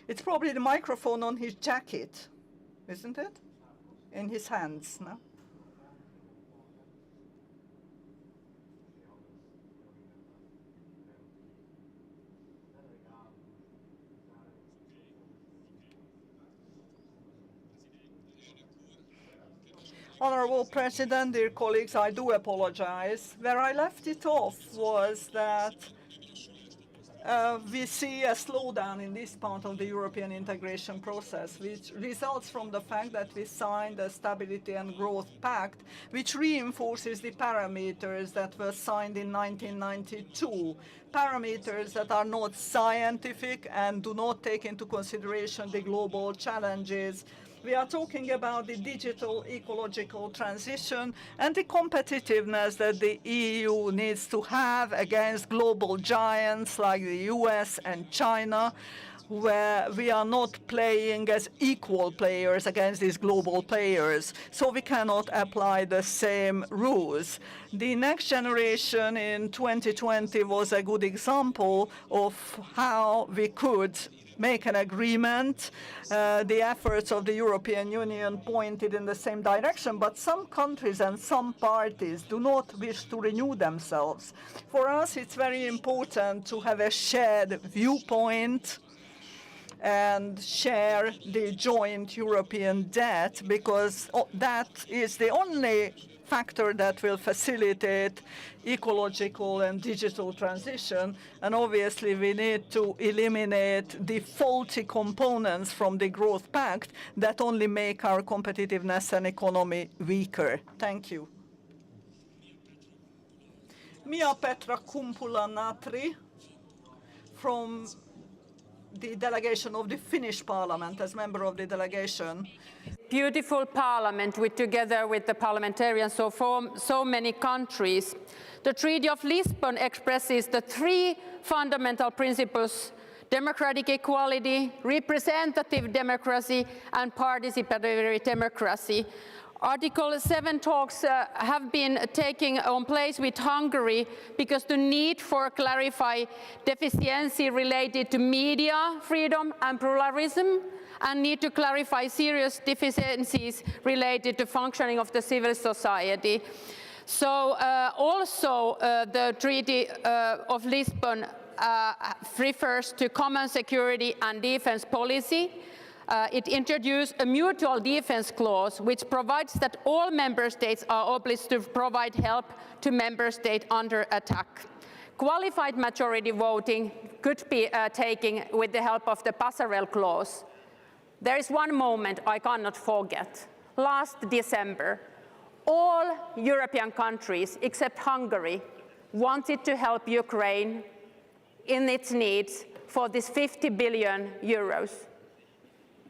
It's probably the microphone on his jacket, isn't it? In his hands, no? Honorable President, dear colleagues, I do apologize. Where I left it off was that we see a slowdown in this part of the European integration process, which results from the fact that we signed the Stability and Growth Pact, which reinforces the parameters that were signed in 1992, parameters that are not scientific and do not take into consideration the global challenges. We are talking about the digital ecological transition and the competitiveness that the EU needs to have against global giants like the US and China, where we are not playing as equal players against these global players, so we cannot apply the same rules. The next generation in 2020 was a good example of how we could make an agreement. The efforts of the European Union pointed in the same direction, but some countries and some parties do not wish to renew themselves. For us, it's very important to have a shared viewpoint and share the joint European debt, because that is the only factor that will facilitate ecological and digital transition. And obviously, we need to eliminate the faulty components from the Growth Pact that only make our competitiveness and economy weaker. Thank you. Mia Petra Kumpula-Natri from the delegation of the Finnish Parliament, as member of the delegation. Beautiful parliament together with the parliamentarians from so many countries. The Treaty of Lisbon expresses the three fundamental principles: democratic equality, representative democracy, and participatory democracy. Article 7 talks have been taking place with Hungary because the need for clarify deficiency related to media freedom and pluralism, and need to clarify serious deficiencies related to functioning of the civil society. So also the Treaty of Lisbon refers to common security and defense policy. It introduced a mutual defense clause which provides that all member states are obliged to provide help to member state under attack. Qualified majority voting could be taken with the help of the passerelle clause. There is one moment I cannot forget. Last December, all European countries except Hungary wanted to help Ukraine in its needs for this 50 billion euros.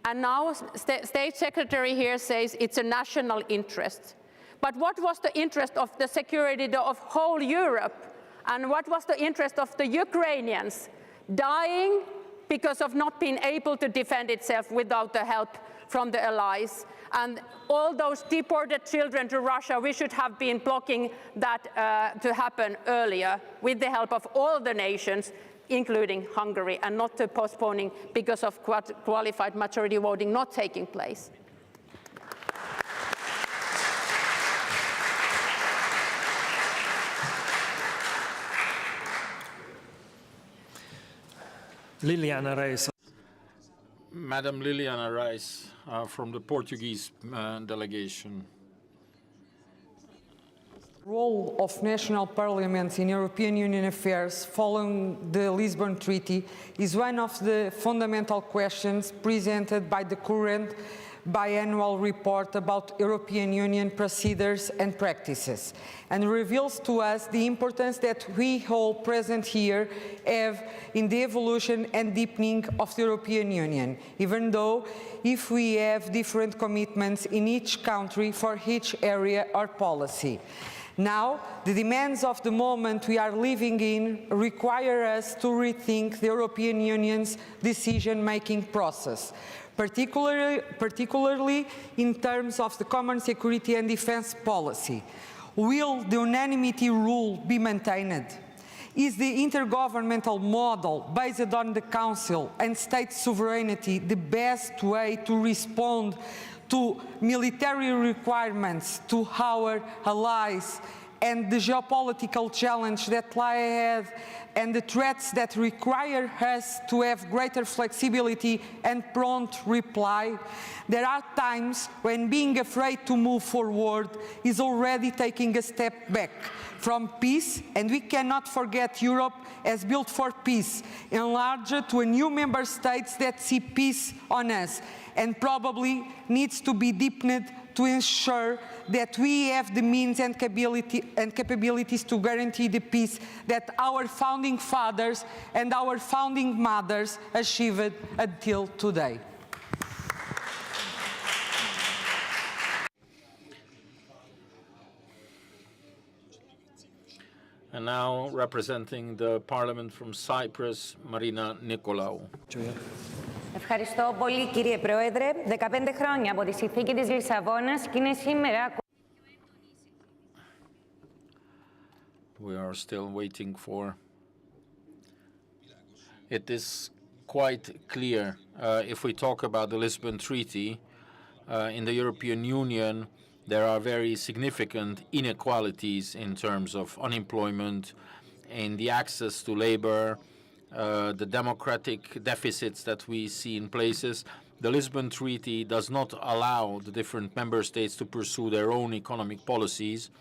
And now State Secretary here says it's a national interest. But what was the interest of the security of whole Europe? And what was the interest of the Ukrainians dying because of not being able to defend itself without the help from the allies? And all those deported children to Russia, we should have been blocking that to happen earlier with the help of all the nations, including Hungary, and not to postponing because of qualified majority voting not taking place. Liliana Reis. Madam Liliana Reis from the Portuguese delegation. Role of national parliaments in European Union affairs following the Lisbon Treaty is one of the fundamental questions presented by the current biannual report about European Union procedures and practices, and reveals to us the importance that we all present here have in the evolution and deepening of the European Union, even though if we have different commitments in each country for each area or policy. Now, the demands of the moment we are living in require us to rethink the European Union's decision-making process, particularly in terms of the common security and defence policy. Will the unanimity rule be maintained? Is the intergovernmental model based on the Council and state sovereignty the best way to respond to military requirements to our allies and the geopolitical challenge that lie ahead and the threats that require us to have greater flexibility and prompt reply? There are times when being afraid to move forward is already taking a step back from peace, and we cannot forget Europe as built for peace, enlarged to a new member states that see peace on us, and probably needs to be deepened to ensure that we have the means and capabilities to guarantee the peace that our founding fathers and our founding mothers achieved until today. And now, representing the Parliament from Cyprus, Marina Nicolaou. Ευχαριστώ πολύ, κύριε Πρόεδρε. 15 χρόνια από τη συνθήκη της Λισαβόνας και είναι σήμερα... We are still waiting for... It is quite clear, if we talk about the Lisbon Treaty, in the European Union, there are very significant inequalities in terms of unemployment, in the access to labor, the democratic deficits that we see in places. The Lisbon Treaty does not allow the different member states to pursue their own economic policies,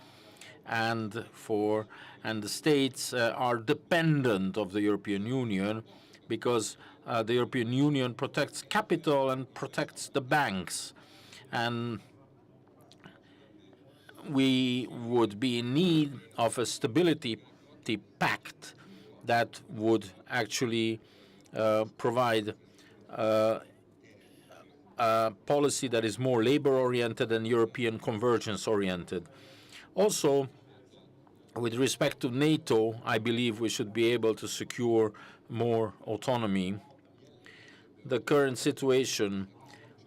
and the states are dependent of the European Union because the European Union protects capital and protects the banks. And we would be in need of a stability pact that would actually provide a policy that is more labor-oriented and European convergence-oriented. Also, with respect to NATO, I believe we should be able to secure more autonomy. The current situation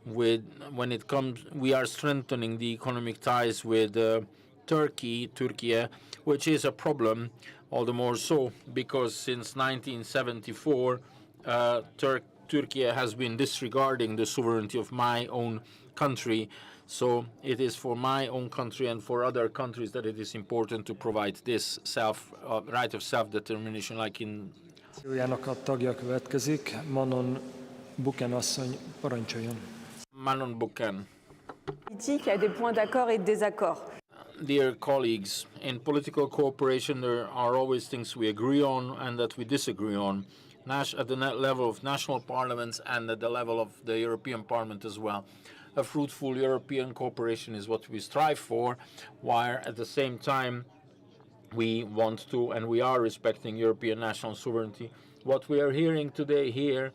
when it comes, we are strengthening the economic ties with Turkey, which is a problem, all the more so because since 1974, Turkey has been disregarding the sovereignty of my own country. So it is for my own country and for other countries that it is important to provide this right of self-determination, like in... A tagja következik. Manon Buken asszony, parancsoljon. Manon Buken. Il y a des points d'accord et de désaccord. Dear colleagues, in political cooperation there are always things we agree on and that we disagree on, at the level of national parliaments and at the level of the European Parliament as well. A fruitful European cooperation is what we strive for, while at the same time we want to and we are respecting European national sovereignty. What we are hearing today here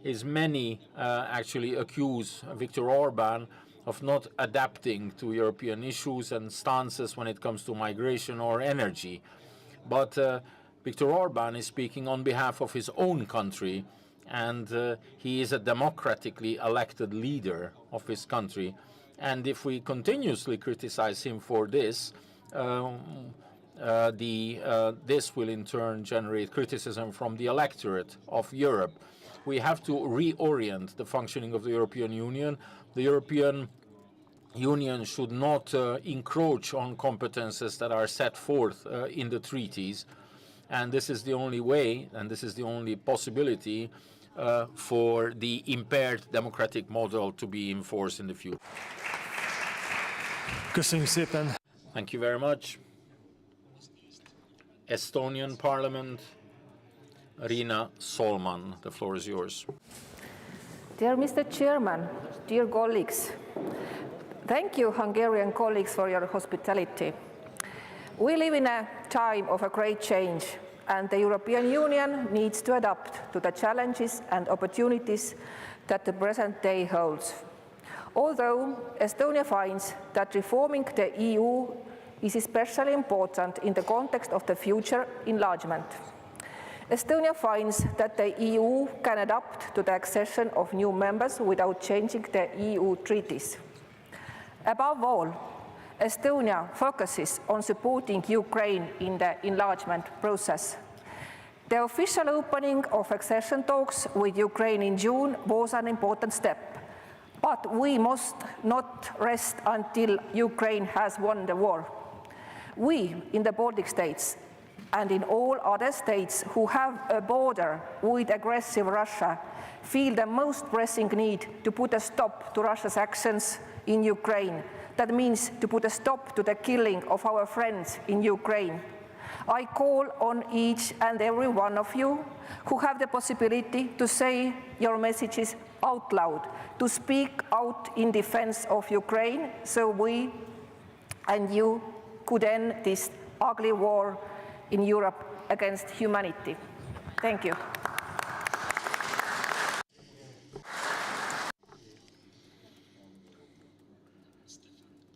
is many actually accuse Viktor Orban of not adapting to European issues and stances when it comes to migration or energy. But Viktor Orban is speaking on behalf of his own country, and he is a democratically elected leader of his country. And if we continuously criticize him for this, this will in turn generate criticism from the electorate of Europe. We have to reorient the functioning of the European Union. The European Union should not encroach on competences that are set forth in the treaties. And this is the only way, and this is the only possibility for the impaired democratic model to be enforced in the future. Köszönjük szépen. Thank you very much. Estonian Parliament, Riina Solman, the floor is yours. Dear Mr. Chairman, dear colleagues, thank you, Hungarian colleagues, for your hospitality. We live in a time of a great change, and the European Union needs to adapt to the challenges and opportunities that the present day holds. Although Estonia finds that reforming the EU is especially important in the context of the future enlargement, Estonia finds that the EU can adapt to the accession of new members without changing the EU treaties. Above all, Estonia focuses on supporting Ukraine in the enlargement process. The official opening of accession talks with Ukraine in June was an important step, but we must not rest until Ukraine has won the war. We in the Baltic states and in all other states who have a border with aggressive Russia feel the most pressing need to put a stop to Russia's actions in Ukraine. That means to put a stop to the killing of our friends in Ukraine. I call on each and every one of you who have the possibility to say your messages out loud, to speak out in defense of Ukraine, so we and you could end this ugly war in Europe against humanity. Thank you.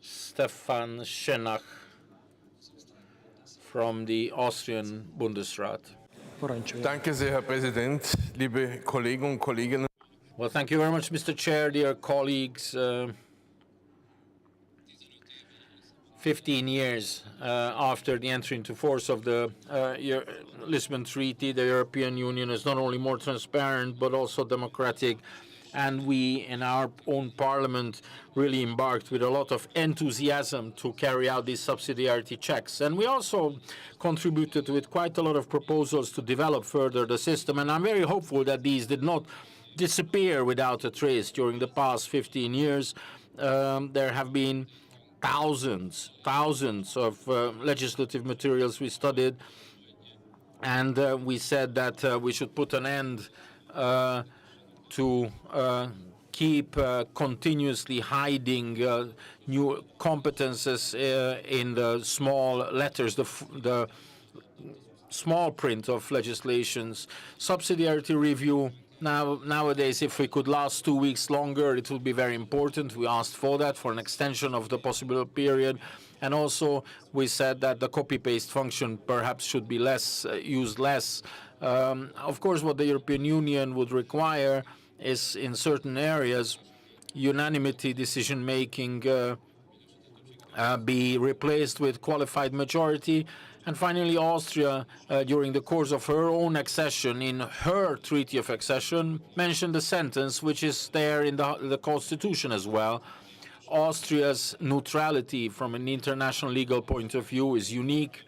Stefan Schenach from the Austrian Bundesrat. Danke sehr, Herr Präsident, liebe Kollegen und Kolleginnen. Well, thank you very much, Mr. Chair, dear colleagues. 15 years after the entry into force of the Lisbon Treaty, the European Union is not only more transparent but also democratic, and we in our own parliament really embarked with a lot of enthusiasm to carry out these subsidiarity checks. And we also contributed with quite a lot of proposals to develop further the system, and I'm very hopeful that these did not disappear without a trace during the past 15 years. There have been thousands of legislative materials we studied, and we said that we should put an end to keep continuously hiding new competences in the small letters, the small print of legislations. Subsidiarity review. Nowadays, if we could last 2 weeks longer, it would be very important. We asked for that, for an extension of the possible period. And also, we said that the copy-paste function perhaps should be used less. Of course, what the European Union would require is, in certain areas, unanimity decision-making be replaced with qualified majority. And finally, Austria, during the course of her own accession, in her treaty of accession, mentioned a sentence which is there in the constitution as well. Austria's neutrality from an international legal point of view is unique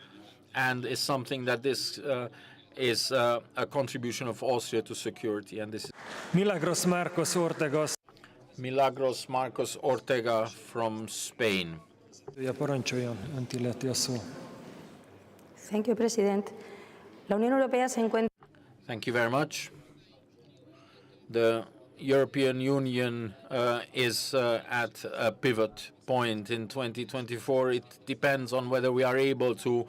and is something that this is a contribution of Austria to security. And this is Milagros Marcos Ortega from Spain. Parancsoljon, önt illeti a szó. Thank you, President. La Unión Europea se encuentra. Thank you very much. The European Union is at a pivot point in 2024. It depends on whether we are able to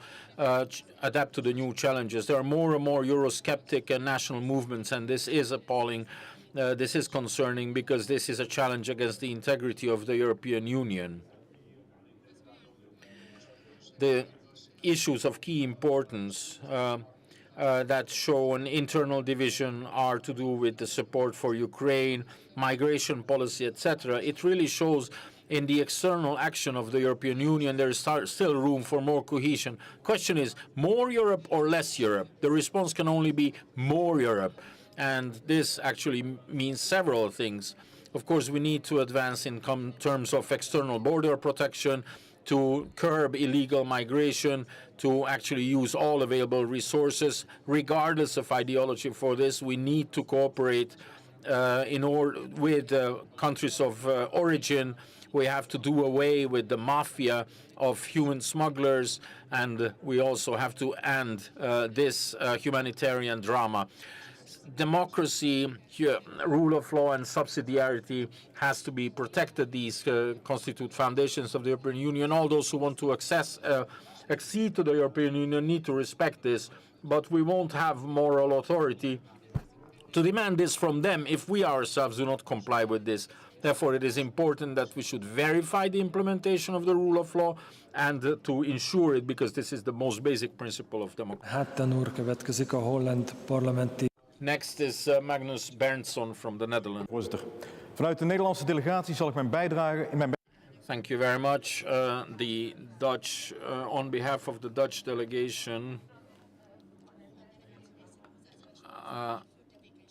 adapt to the new challenges. There are more and more Eurosceptic and national movements, and this is appalling. This is concerning because this is a challenge against the integrity of the European Union. The issues of key importance that show an internal division are to do with the support for Ukraine, migration policy, etc. It really shows in the external action of the European Union there is still room for more cohesion. Question is, more Europe or less Europe? The response can only be more Europe. And this actually means several things. Of course, we need to advance in terms of external border protection, to curb illegal migration, to actually use all available resources. Regardless of ideology for this, we need to cooperate with countries of origin. We have to do away with the mafia of human smugglers, and we also have to end this humanitarian drama. Democracy, rule of law, and subsidiarity has to be protected. These constitute foundations of the European Union. All those who want to accede to the European Union need to respect this, but we won't have moral authority to demand this from them if we ourselves do not comply with this. Therefore, it is important that we should verify the implementation of the rule of law and to ensure it, because this is the most basic principle of democracy. Hatten úr következik a holland parlamenti. Next is Magnus Berndtsson from the Netherlands. Vanuit de Nederlandse delegatie zal ik mijn bijdrage in mijn. Thank you very much. The Dutch, on behalf of the Dutch delegation,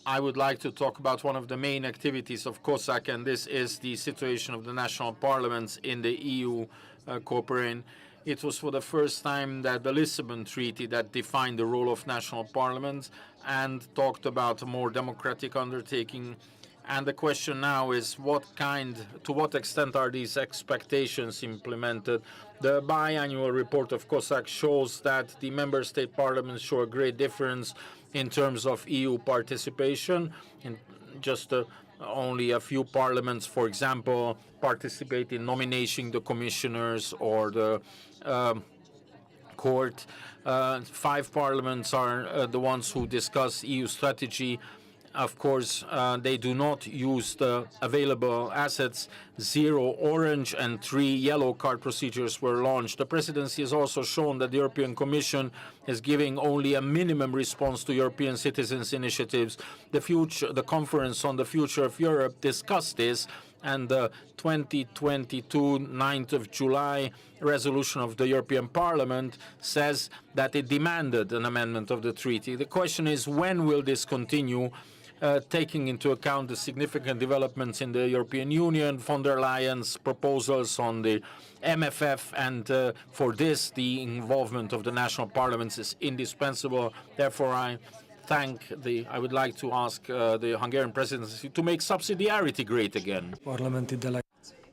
I would like to talk about one of the main activities of COSAC, and this is the situation of the national parliaments in the EU cooperation. It was for the first time that the Lisbon Treaty that defined the role of national parliaments and talked about a more democratic undertaking. And the question now is to what extent are these expectations implemented? The biannual report of COSAC shows that the member state parliaments show a great difference in terms of EU participation. In just only a few parliaments, for example, participate in nominating the commissioners or the court. 5 parliaments are the ones who discuss EU strategy. Of course, they do not use the available assets. 0 orange and 3 yellow card procedures were launched. The presidency has also shown that the European Commission is giving only a minimum response to European citizens' initiatives. The conference on the future of Europe discussed this, and the 2022 9th of July resolution of the European Parliament says that it demanded an amendment of the treaty. The question is, when will this continue? Taking into account the significant developments in the European Union, von der Leyen's proposals on the MFF, and for this, the involvement of the national parliaments is indispensable. Therefore, I would like to ask the Hungarian presidency to make subsidiarity great again.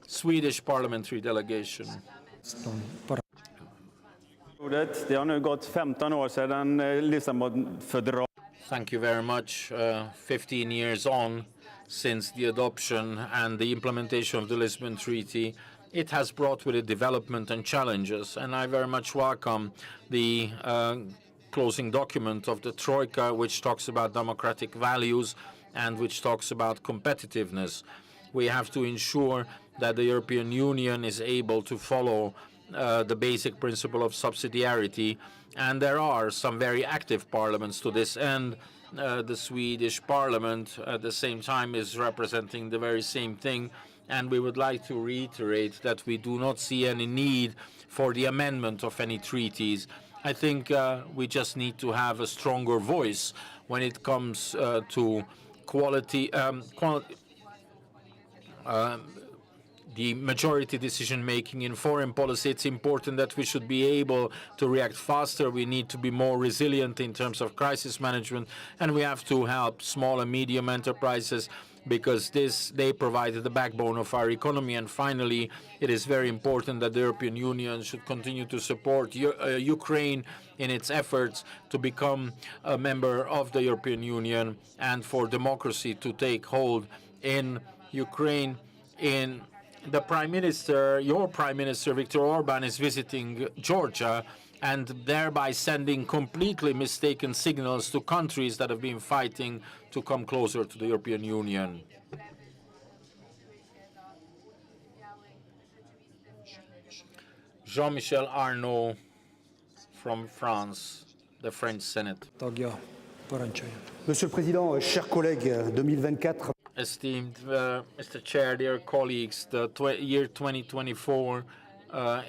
Swedish parliamentary delegation. Det har nu gått 15 år sedan Lissabonfördraget. Thank you very much. 15 years on since the adoption and the implementation of the Lisbon Treaty, it has brought with it development and challenges, and I very much welcome the closing document of the Troika, which talks about democratic values and which talks about competitiveness. We have to ensure that the European Union is able to follow the basic principle of subsidiarity, and there are some very active parliaments to this end. The Swedish parliament at the same time is representing the very same thing, and we would like to reiterate that we do not see any need for the amendment of any treaties. I think we just need to have a stronger voice when it comes to the majority decision-making in foreign policy. It's important that we should be able to react faster. We need to be more resilient in terms of crisis management, and we have to help small and medium enterprises because they provided the backbone of our economy. And finally, it is very important that the European Union should continue to support Ukraine in its efforts to become a member of the European Union and for democracy to take hold in Ukraine. The Prime Minister, your Prime Minister, Viktor Orban, is visiting Georgia and thereby sending completely mistaken signals to countries that have been fighting to come closer to the European Union. Jean-Michel Arnaud from France, the French Senate. Monsieur le Président, chers collègues, 2024. Esteemed Mr. Chair, dear colleagues, the year 2024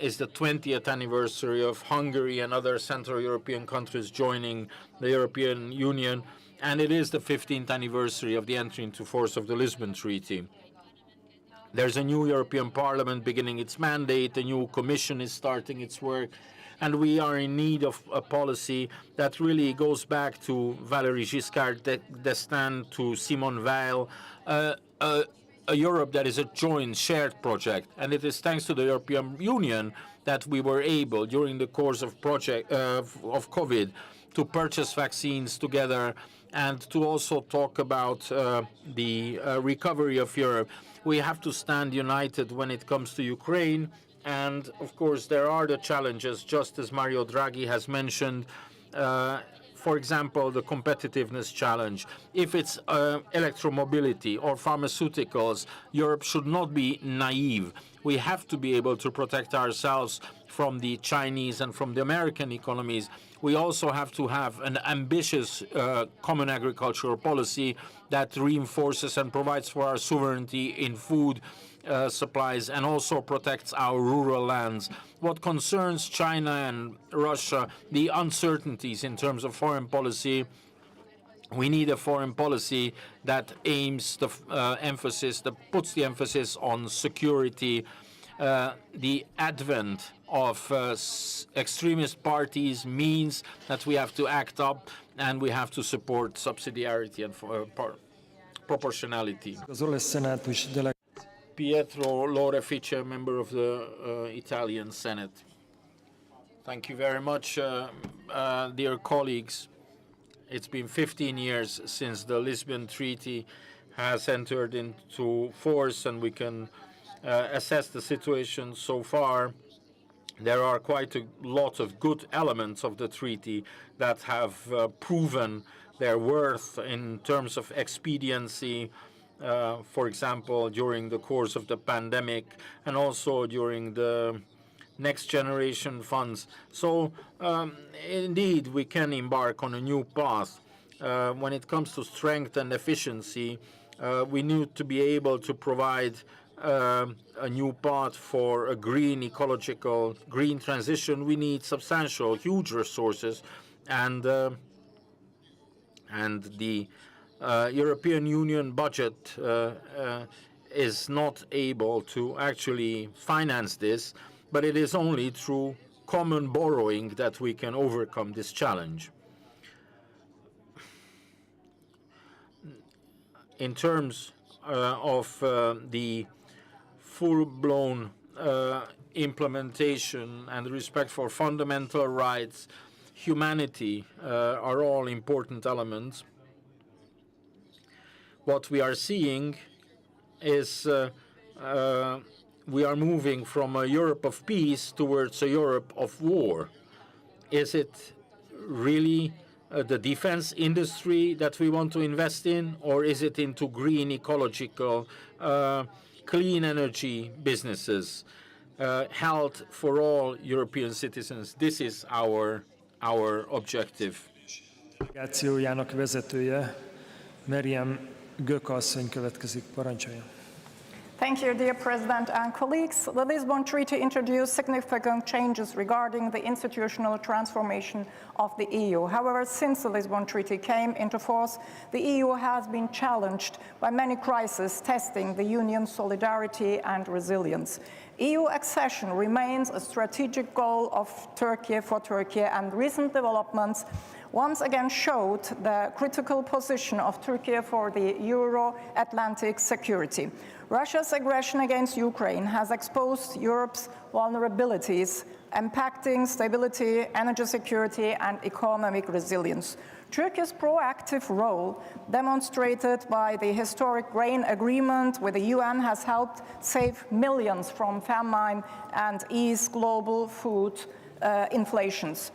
is the 20th anniversary of Hungary and other Central European countries joining the European Union, and it is the 15th anniversary of the entry into force of the Lisbon Treaty. There's a new European Parliament beginning its mandate, a new Commission is starting its work, and we are in need of a policy that really goes back to Valéry Giscard d'Estaing, to Simone Weil, a Europe that is a joint, shared project. And it is thanks to the European Union that we were able, during the course of COVID, to purchase vaccines together and to also talk about the recovery of Europe. We have to stand united when it comes to Ukraine. And of course, there are the challenges, just as Mario Draghi has mentioned. For example, the competitiveness challenge. If it's electromobility or pharmaceuticals, Europe should not be naive. We have to be able to protect ourselves from the Chinese and from the American economies. We also have to have an ambitious common agricultural policy that reinforces and provides for our sovereignty in food supplies and also protects our rural lands. What concerns China and Russia, the uncertainties in terms of foreign policy, we need a foreign policy that aims the puts the emphasis on security. The advent of extremist parties means that we have to act up and we have to support subsidiarity and proportionality. Pietro Lorefice, member of the Italian Senate. Thank you very much, dear colleagues. It's been 15 years since the Lisbon Treaty has entered into force, and we can assess the situation so far. There are quite a lot of good elements of the treaty that have proven their worth in terms of expediency, for example, during the course of the pandemic and also during the next generation funds. So indeed, we can embark on a new path. When it comes to strength and efficiency, we need to be able to provide a new path for a green, ecological, green transition. We need substantial, huge resources, and the European Union budget is not able to actually finance this, but it is only through common borrowing that we can overcome this challenge. In terms of the full-blown implementation and respect for fundamental rights, humanity are all important elements. What we are seeing is we are moving from a Europe of peace towards a Europe of war. Is it really the defense industry that we want to invest in, or is it into green, ecological, clean energy businesses, health for all European citizens? This is our objective. Delegációjának vezetője, Meriam Göke asszony következik, parancsoljon. Thank you, dear President and colleagues. The Lisbon Treaty introduced significant changes regarding the institutional transformation of the EU. However, since the Lisbon Treaty came into force, the EU has been challenged by many crises testing the Union's solidarity and resilience. EU accession remains a strategic goal of Turkey for Turkey, and recent developments once again showed the critical position of Turkey for the Euro-Atlantic security. Russia's aggression against Ukraine has exposed Europe's vulnerabilities, impacting stability, energy security, and economic resilience. Turkey's proactive role, demonstrated by the historic grain agreement with the UN, has helped save millions from famine and ease global food inflations.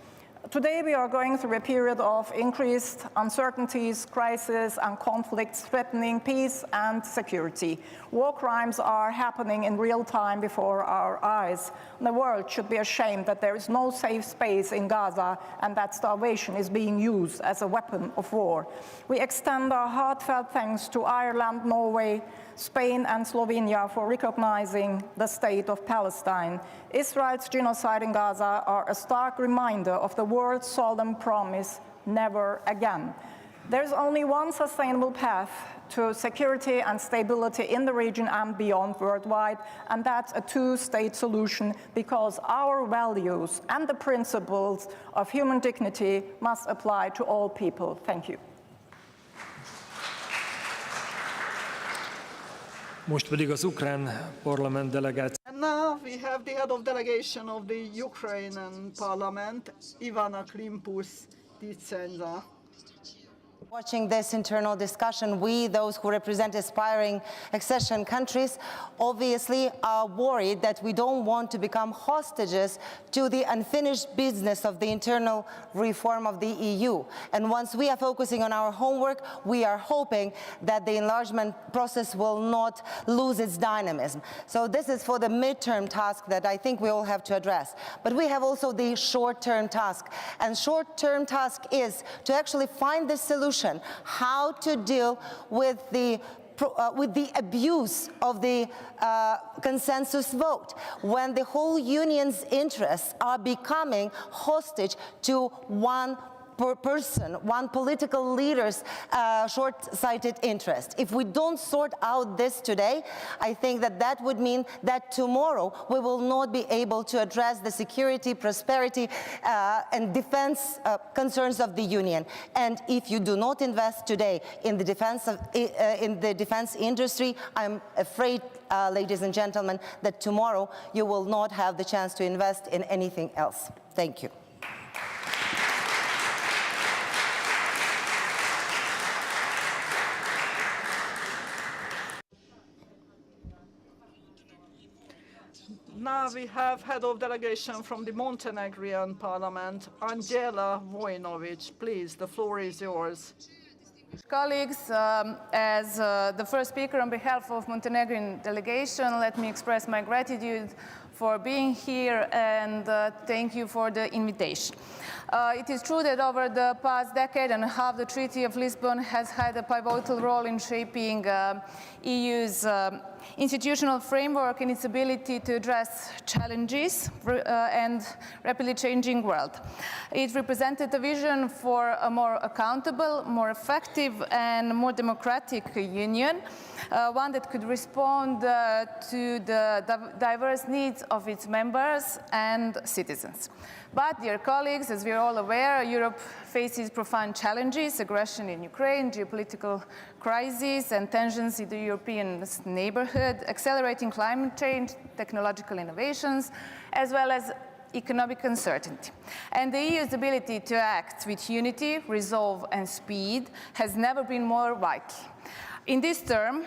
Today we are going through a period of increased uncertainties, crises, and conflicts threatening peace and security. War crimes are happening in real time before our eyes. The world should be ashamed that there is no safe space in Gaza and that starvation is being used as a weapon of war. We extend our heartfelt thanks to Ireland, Norway, Spain and Slovenia for recognizing the state of Palestine. Israel's genocide in Gaza are a stark reminder of the world's solemn promise, never again. There's only one sustainable path to security and stability in the region and beyond worldwide, and that's a two-state solution, because our values and the principles of human dignity must apply to all people. Thank you. Most pedig az ukrán parlament delegáció. And now we have the head of delegation of the Ukrainian parliament, Ivana Klimpus-Titsenza. Watching this internal discussion, we, those who represent aspiring accession countries, obviously are worried that we don't want to become hostages to the unfinished business of the internal reform of the EU. And once we are focusing on our homework, we are hoping that the enlargement process will not lose its dynamism. So this is for the midterm task that I think we all have to address. But we have also the short-term task. And short-term task is to actually find the solution, how to deal with the abuse of the consensus vote, when the whole union's interests are becoming hostage to one person, one political leader's short-sighted interest. If we don't sort out this today, I think that that would mean that tomorrow we will not be able to address the security, prosperity, and defense concerns of the Union. And if you do not invest today in the defense industry, I'm afraid, ladies and gentlemen, that tomorrow you will not have the chance to invest in anything else. Thank you. Now we have head of delegation from the Montenegrin parliament, Angela Vojnovic. Please, the floor is yours. Colleagues, as the first speaker on behalf of Montenegrin delegation, let me express my gratitude for being here and thank you for the invitation. It is true that over the past decade and a half, the Treaty of Lisbon has had a pivotal role in shaping EU's institutional framework and its ability to address challenges and rapidly changing world. It represented a vision for a more accountable, more effective and more democratic union, one that could respond to the diverse needs of its members and citizens. But, dear colleagues, as we are all aware, Europe faces profound challenges: aggression in Ukraine, geopolitical crises and tensions in the European neighborhood, accelerating climate change, technological innovations, as well as economic uncertainty. And the EU's ability to act with unity, resolve and speed has never been more vital. In this term,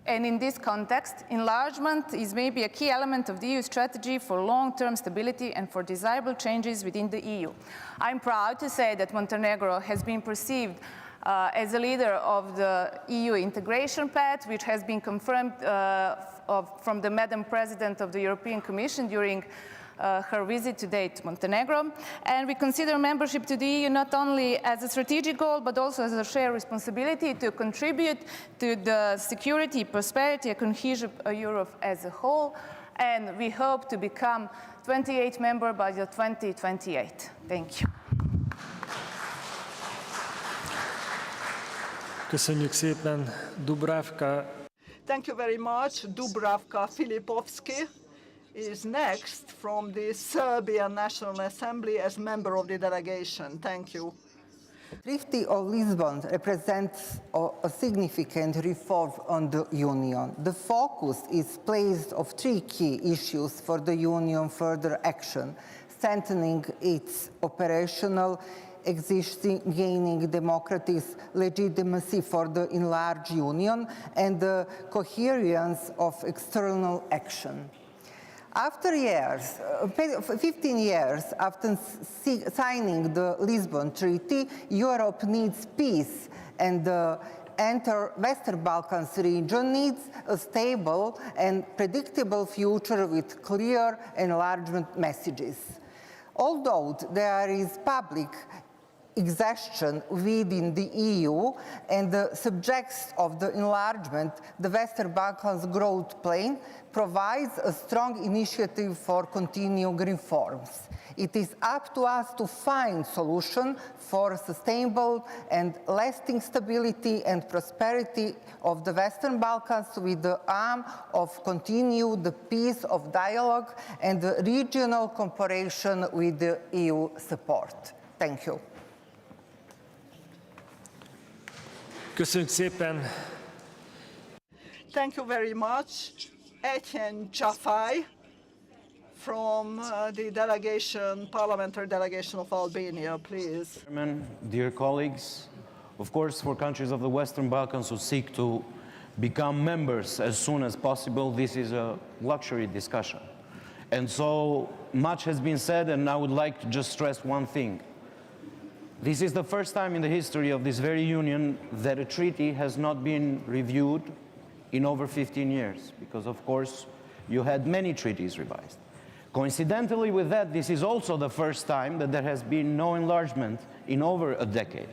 and in this context, enlargement is maybe a key element of the EU strategy for long-term stability and for desirable changes within the EU. I'm proud to say that Montenegro has been perceived as a leader of the EU integration path, which has been confirmed from the Madam President of the European Commission during her visit today to Montenegro. And we consider membership to the EU not only as a strategic goal, but also as a shared responsibility to contribute to the security, prosperity, and cohesion of Europe as a whole. And we hope to become 28th member by the 2028. Thank you. Köszönjük szépen, Dubravka. Thank you very much. Dubravka Filipovski is next from the Serbian National Assembly as member of the delegation. Thank you. The Treaty of Lisbon represents a significant reform on the Union. The focus is placed on three key issues for the Union further action: strengthening its operational existing, gaining democratic legitimacy for the enlarged Union, and the coherence of external action. After 15 years after signing the Lisbon Treaty, Europe needs peace, and the entire Western Balkans region needs a stable and predictable future with clear enlargement messages. Although there is public accession within the EU and the subjects of the enlargement, the Western Balkans growth plan provides a strong initiative for continuing reforms. It is up to us to find solutions for sustainable and lasting stability and prosperity of the Western Balkans with the aim of continue the peace of dialogue and the regional cooperation with the EU support. Thank you. Köszönjük szépen. Thank you very much. Etienne Jafai from the delegation, parliamentary delegation of Albania, please. Chairman, dear colleagues, of course, for countries of the Western Balkans who seek to become members as soon as possible, this is a luxury discussion. And so much has been said, and I would like to just stress one thing. This is the first time in the history of this very union that a treaty has not been reviewed in over 15 years, because of course you had many treaties revised. Coincidentally with that, this is also the first time that there has been no enlargement in over a decade.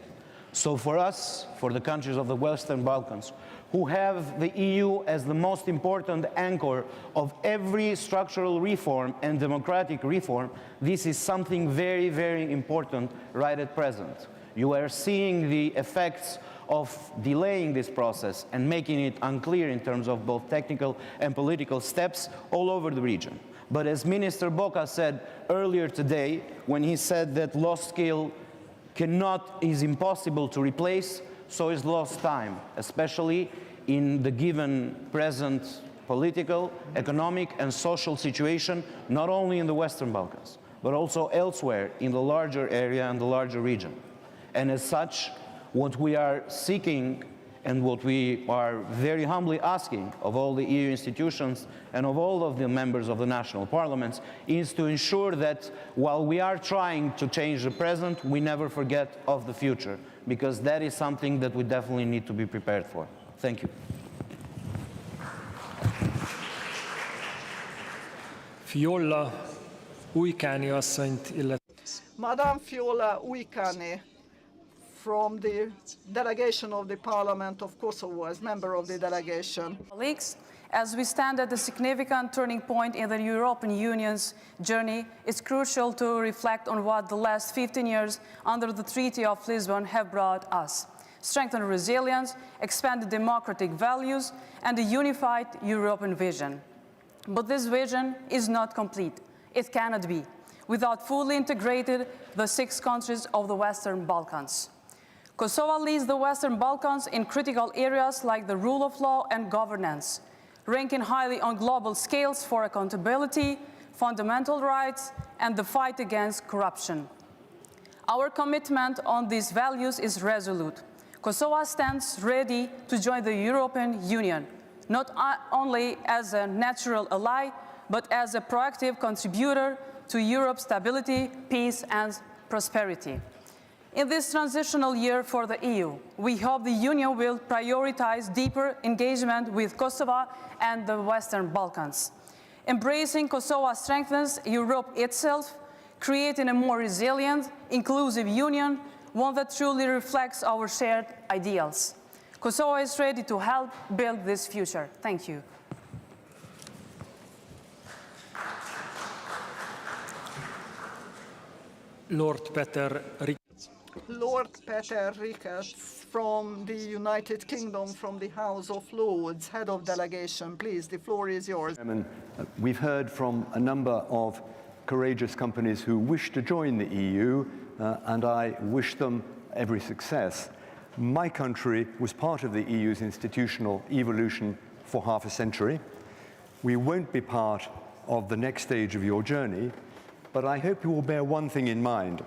So for us, for the countries of the Western Balkans, who have the EU as the most important anchor of every structural reform and democratic reform, this is something very, very important right at present. You are seeing the effects of delaying this process and making it unclear in terms of both technical and political steps all over the region. But as Minister Boka said earlier today, when he said that lost skill is impossible to replace, so is lost time, especially in the given present political, economic, and social situation, not only in the Western Balkans, but also elsewhere in the larger area and the larger region. And as such, what we are seeking and what we are very humbly asking of all the EU institutions and of all of the members of the national parliaments is to ensure that while we are trying to change the present, we never forget of the future, because that is something that we definitely need to be prepared for. Thank you. Fiola Ujkáni asszonyt illet. Madame Fiola Ujkáni from the delegation of the Parliament of Kosovo, as member of the delegation. Colleagues, as we stand at a significant turning point in the European Union's journey, it's crucial to reflect on what the last 15 years under the Treaty of Lisbon have brought us. Strengthened resilience, expanded democratic values, and a unified European vision. But this vision is not complete. It cannot be, without fully integrated the 6 countries of the Western Balkans. Kosovo leads the Western Balkans in critical areas like the rule of law and governance, ranking highly on global scales for accountability, fundamental rights, and the fight against corruption. Our commitment on these values is resolute. Kosovo stands ready to join the European Union, not only as a natural ally, but as a proactive contributor to Europe's stability, peace, and prosperity. In this transitional year for the EU, we hope the Union will prioritize deeper engagement with Kosovo and the Western Balkans. Embracing Kosovo strengthens Europe itself, creating a more resilient, inclusive Union, one that truly reflects our shared ideals. Kosovo is ready to help build this future. Thank you. Lord Peter Ricketts from the United Kingdom, from the House of Lords, head of delegation. Please, the floor is yours. Chairman, we've heard from a number of courageous companies who wish to join the EU, and I wish them every success. My country was part of the EU's institutional evolution for half a century. We won't be part of the next stage of your journey, but I hope you will bear one thing in mind.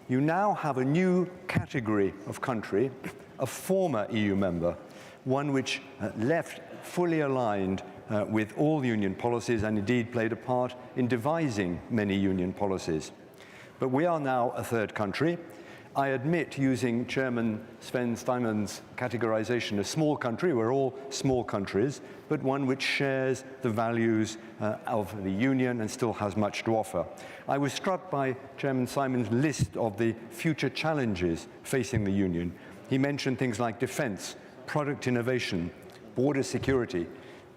You now have a new category of country, a former EU member, one which left fully aligned with all union policies and indeed played a part in devising many union policies. But we are now a third country, I admit, using Chairman Sven Steinmann's categorization, a small country, we're all small countries, but one which shares the values of the Union and still has much to offer. I was struck by Chairman Simon's list of the future challenges facing the Union. He mentioned things like defense, product innovation, border security.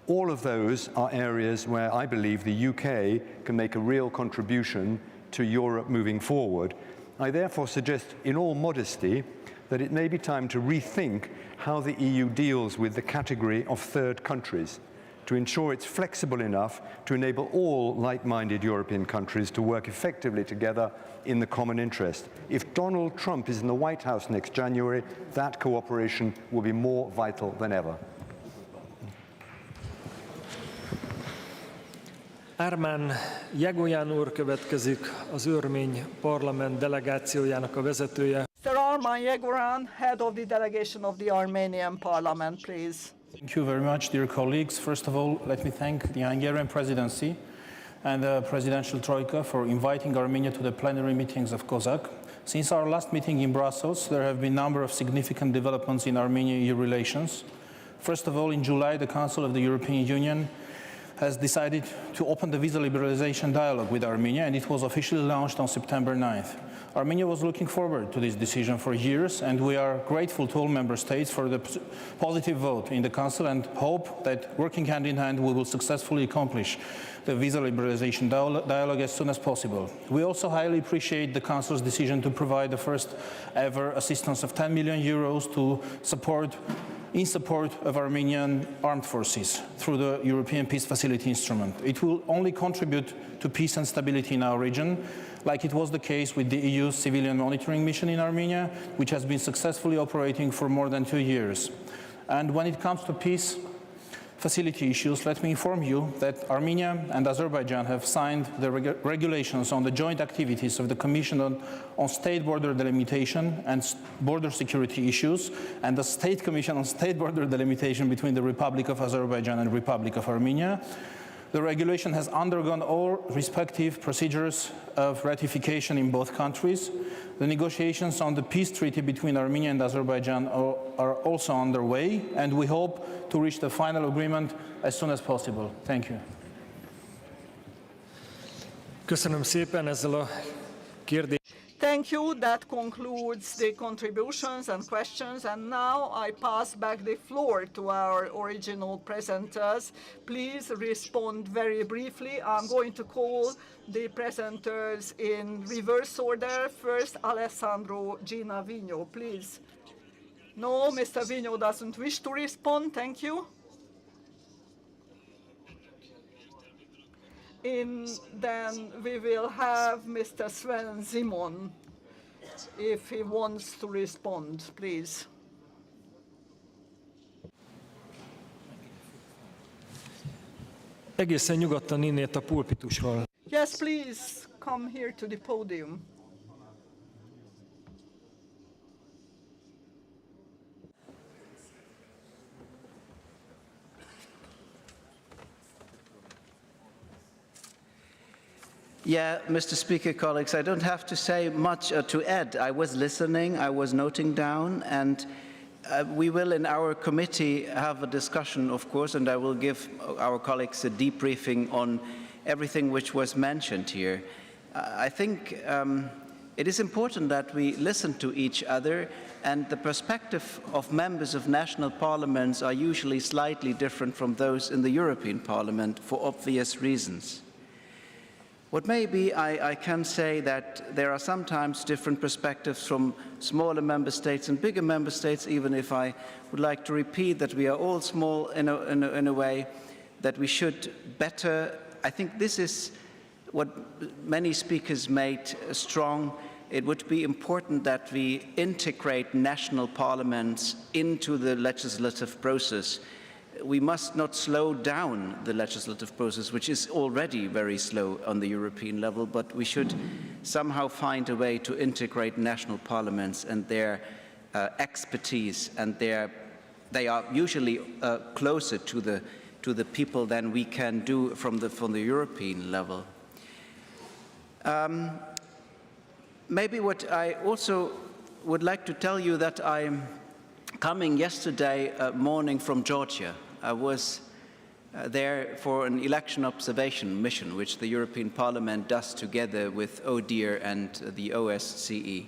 All of those are areas where I believe the UK can make a real contribution to Europe moving forward. I therefore suggest, in all modesty, that it may be time to rethink how the EU deals with the category of third countries, to ensure it's flexible enough to enable all like-minded European countries to work effectively together in the common interest. If Donald Trump is in the White House next January, that cooperation will be more vital than ever. Ármán Jegoján úr következik, az örmény parlament delegációjának a vezetője. Mr. Arman Yeguran, head of the delegation of the Armenian Parliament, please. Thank you very much, dear colleagues. First of all, let me thank the Hungarian Presidency and the Presidential Troika for inviting Armenia to the plenary meetings of COSAC. Since our last meeting in Brussels, there have been a number of significant developments in Armenia-EU relations. First of all, in July, the Council of the European Union has decided to open the visa liberalization dialogue with Armenia, and it was officially launched on September 9th. Armenia was looking forward to this decision for years, and we are grateful to all member states for the positive vote in the Council and hope that, working hand in hand, we will successfully accomplish the visa liberalization dialogue as soon as possible. We also highly appreciate the Council's decision to provide the first ever assistance of 10 million euros in support of Armenian armed forces through the European Peace Facility instrument. It will only contribute to peace and stability in our region, like it was the case with the EU's civilian monitoring mission in Armenia, which has been successfully operating for more than 2 years. And when it comes to peace facility issues, let me inform you that Armenia and Azerbaijan have signed the regulations on the joint activities of the Commission on State Border Delimitation and Border Security Issues, and the State Commission on State Border Delimitation between the Republic of Azerbaijan and Republic of Armenia. The regulation has undergone all respective procedures of ratification in both countries. The negotiations on the peace treaty between Armenia and Azerbaijan are also underway, and we hope to reach the final agreement as soon as possible. Thank you. Köszönöm szépen ezzel a kérdést. Thank you. That concludes the contributions and questions. And now I pass back the floor to our original presenters. Please respond very briefly. I'm going to call the presenters in reverse order. First, Alessandro Gina Vigno, please. No, Mr. Vigno doesn't wish to respond. Thank you. Then we will have Mr. Sven Simon, if he wants to respond, please. Egészen nyugodtan innét a pulpitusról. Yes, please come here to the podium. Yeah, Mr. Speaker, colleagues, I don't have to say much to add. I was listening, I was noting down, and we will in our committee have a discussion, of course, and I will give our colleagues a debriefing on everything which was mentioned here. I think it is important that we listen to each other, and the perspective of members of national parliaments are usually slightly different from those in the European Parliament for obvious reasons. What maybe I can say that there are sometimes different perspectives from smaller member states and bigger member states, even if I would like to repeat that we are all small in a way, that we should better, I think this is what many speakers made strong. It would be important that we integrate national parliaments into the legislative process. We must not slow down the legislative process, which is already very slow on the European level, but we should somehow find a way to integrate national parliaments and their expertise, and they are usually closer to the people than we can do from the European level. Maybe what I also would like to tell you that I'm coming yesterday morning from Georgia. I was there for an election observation mission, which the European Parliament does together with ODIHR and the OSCE.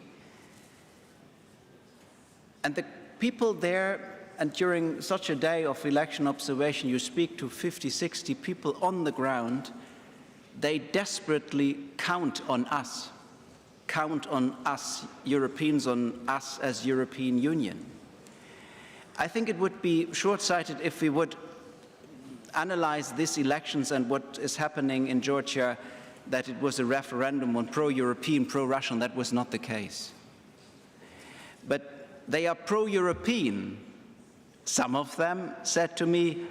And the people there, and during such a day of election observation, you speak to 50, 60 people on the ground, they desperately count on us Europeans, on us as European Union. I think it would be short-sighted if we would analyze these elections and what is happening in Georgia, that it was a referendum on pro-European, pro-Russian. That was not the case. But they are pro-European. Some of them said to me,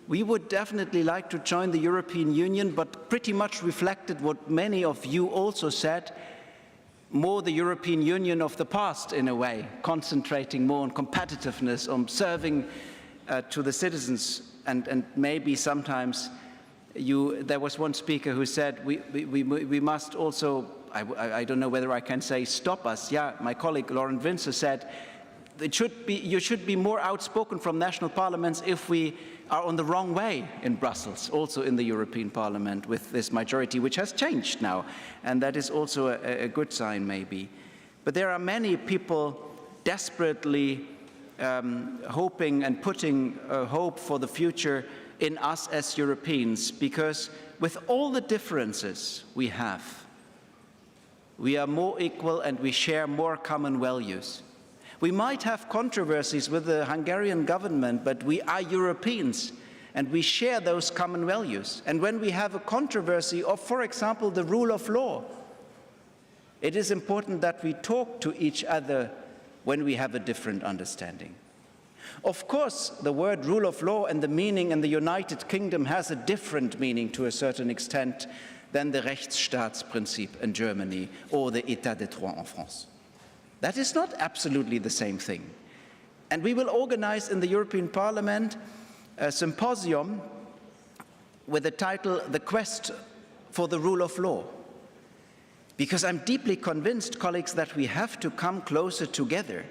we would definitely like to join the European Union, but pretty much reflected what many of you also said, more the European Union of the past in a way, concentrating more on competitiveness, on serving to the citizens, and maybe sometimes there was one speaker who said we must also, I don't know whether I can say stop us. Yeah, my colleague Lauren Windsor said you should be more outspoken from national parliaments if we are on the wrong way in Brussels, also in the European Parliament with this majority, which has changed now, and that is also a good sign maybe. But there are many people desperately hoping and putting hope for the future in us as Europeans, because with all the differences we have, we are more equal and we share more common values. We might have controversies with the Hungarian government, but we are Europeans and we share those common values. And when we have a controversy of, for example, the rule of law, it is important that we talk to each other when we have a different understanding. Of course, the word rule of law and the meaning in the United Kingdom has a different meaning to a certain extent than the Rechtsstaatsprinzip in Germany or the État de droit en France. That is not absolutely the same thing. And we will organize in the European Parliament a symposium with the title, The Quest for the Rule of Law. Because I'm deeply convinced, colleagues, that we have to come closer together.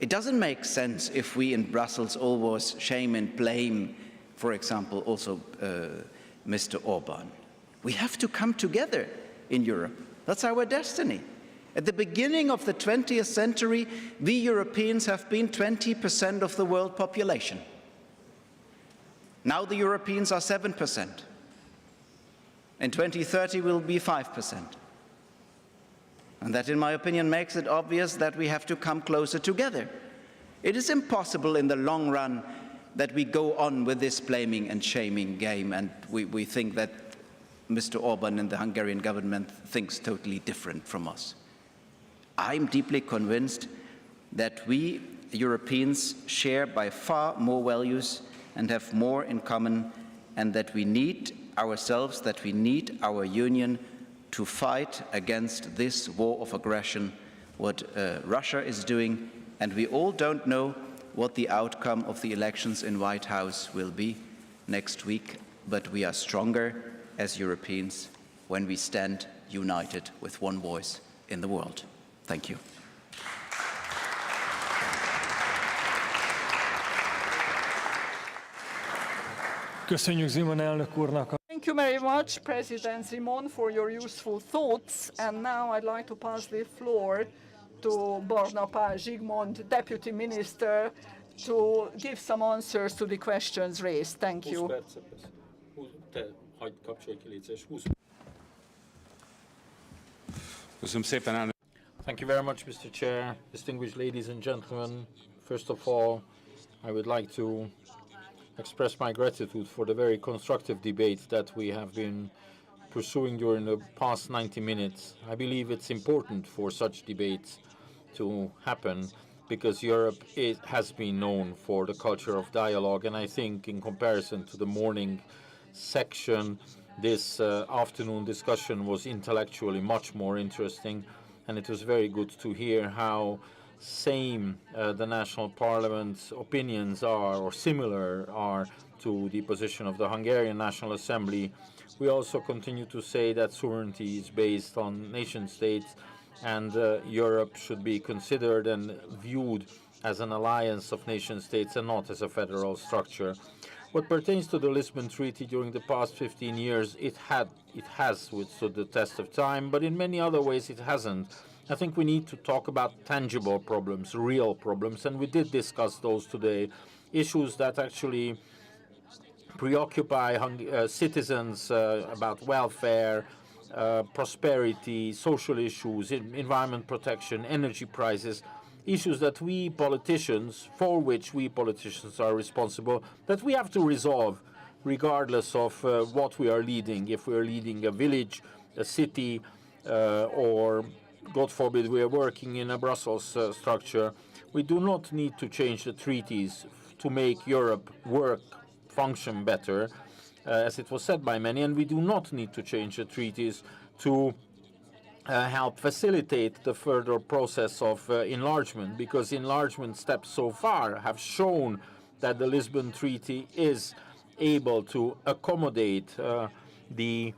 It doesn't make sense if we in Brussels always shame and blame, for example, also Mr. Orban. We have to come together in Europe. That's our destiny. At the beginning of the 20th century, we Europeans have been 20% of the world population. Now the Europeans are 7%. In 2030, we'll be 5%. And that, in my opinion, makes it obvious that we have to come closer together. It is impossible in the long run that we go on with this blaming and shaming game, and we think that Mr. Orban and the Hungarian government thinks totally different from us. I'm deeply convinced that we Europeans share by far more values and have more in common, and that we need ourselves, that we need our union to fight against this war of aggression, what Russia is doing, and we all don't know what the outcome of the elections in White House will be next week, but we are stronger as Europeans when we stand united with one voice in the world. Thank you. Köszönjük Zeman elnök úrnak. Thank you very much, President Zeman, for your useful thoughts. And now I'd like to pass the floor to Barnapál Zsigmond, Deputy Minister, to give some answers to the questions raised. Thank you. Thank you very much, Mr. Chair. Distinguished ladies and gentlemen, first of all, I would like to express my gratitude for the very constructive debate that we have been pursuing during the past 90 minutes. I believe it's important for such debates to happen because Europe has been known for the culture of dialogue, and I think in comparison to the morning section, this afternoon discussion was intellectually much more interesting, and it was very good to hear how same the national parliament's opinions are, or similar are, to the position of the Hungarian National Assembly. We also continue to say that sovereignty is based on nation states, and Europe should be considered and viewed as an alliance of nation states and not as a federal structure. What pertains to the Lisbon Treaty, during the past 15 years, it has withstood the test of time, but in many other ways it hasn't. I think we need to talk about tangible problems, real problems, and we did discuss those today. Issues that actually preoccupy citizens about welfare, prosperity, social issues, environment protection, energy prices, issues that we politicians, for which we politicians are responsible, that we have to resolve regardless of what we are leading. If we are leading a village, a city, or God forbid we are working in a Brussels structure, we do not need to change the treaties to make Europe function better, as it was said by many, and we do not need to change the treaties to help facilitate the further process of enlargement, because enlargement steps so far have shown that the Lisbon Treaty is able to accommodate the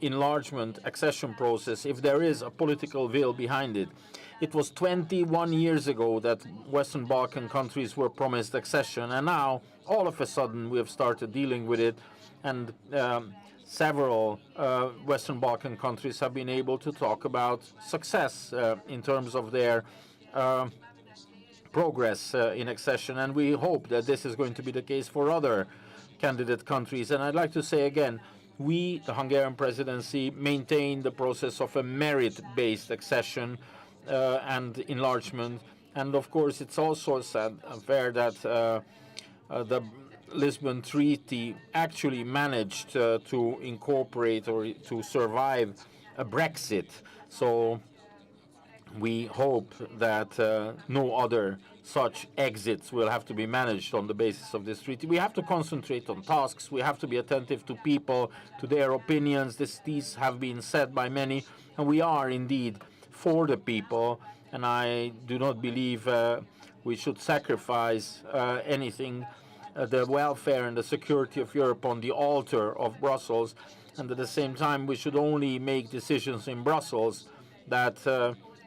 enlargement accession process if there is a political will behind it. It was 21 years ago that Western Balkan countries were promised accession, and now all of a sudden we have started dealing with it, and several Western Balkan countries have been able to talk about success in terms of their progress in accession, and we hope that this is going to be the case for other candidate countries. And I'd like to say again, we, the Hungarian presidency, maintain the process of a merit-based accession and enlargement. And of course, it's also fair that the Lisbon Treaty actually managed to incorporate or to survive a Brexit. So we hope that no other such exits will have to be managed on the basis of this treaty. We have to concentrate on tasks. We have to be attentive to people, to their opinions. These have been said by many, and we are indeed for the people. And I do not believe we should sacrifice anything, the welfare and the security of Europe on the altar of Brussels. And at the same time, we should only make decisions in Brussels that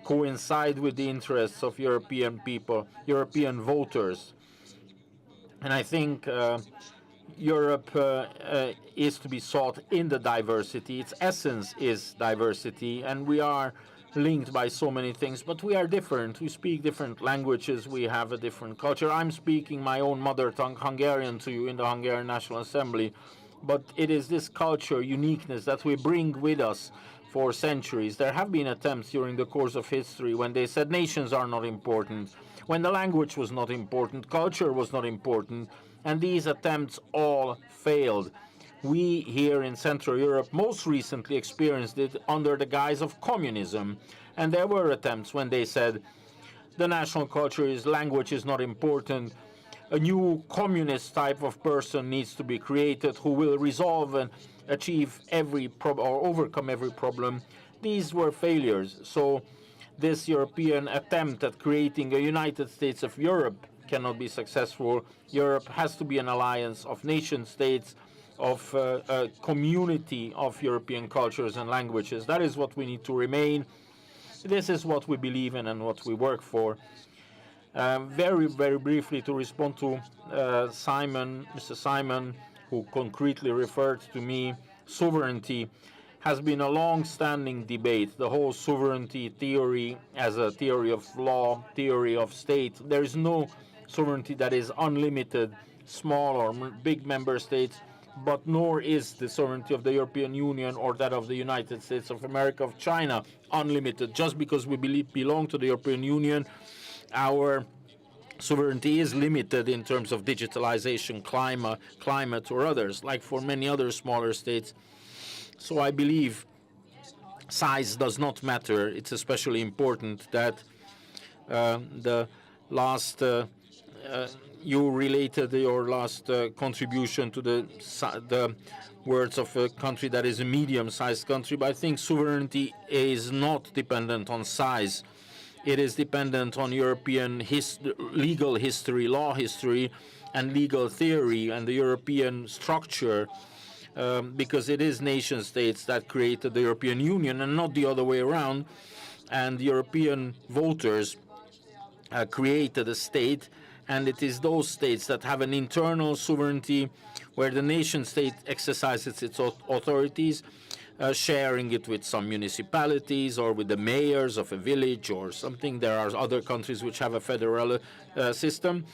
coincide with the interests of European people, European voters. And I think Europe is to be sought in the diversity. Its essence is diversity, and we are linked by so many things, but we are different. We speak different languages. We have a different culture. I'm speaking my own mother tongue, Hungarian, to you in the Hungarian National Assembly, but it is this culture uniqueness that we bring with us for centuries. There have been attempts during the course of history when they said nations are not important, when the language was not important, culture was not important, and these attempts all failed. We here in Central Europe most recently experienced it under the guise of communism, and there were attempts when they said the national culture language is not important, a new communist type of person needs to be created who will resolve and achieve every problem or overcome every problem. These were failures. So this European attempt at creating a United States of Europe cannot be successful. Europe has to be an alliance of nation states, of a community of European cultures and languages. That is what we need to remain. This is what we believe in and what we work for. Very, very briefly to respond to Mr. Simon, who concretely referred to me, sovereignty has been a long-standing debate. The whole sovereignty theory as a theory of law, theory of state. There is no sovereignty that is unlimited, small or big member states, but nor is the sovereignty of the European Union or that of the United States of America, of China, unlimited. Just because we belong to the European Union, our sovereignty is limited in terms of digitalization, climate or others, like for many other smaller states. So I believe size does not matter. It's especially important that the last you related your last contribution to the words of a country that is a medium-sized country, but I think sovereignty is not dependent on size. It is dependent on European legal history, law history, and legal theory, and the European structure because it is nation states that created the European Union and not the other way around. And European voters created a state, and it is those states that have an internal sovereignty where the nation state exercises its authorities, sharing it with some municipalities or with the mayors of a village or something. There are other countries which have a federal system.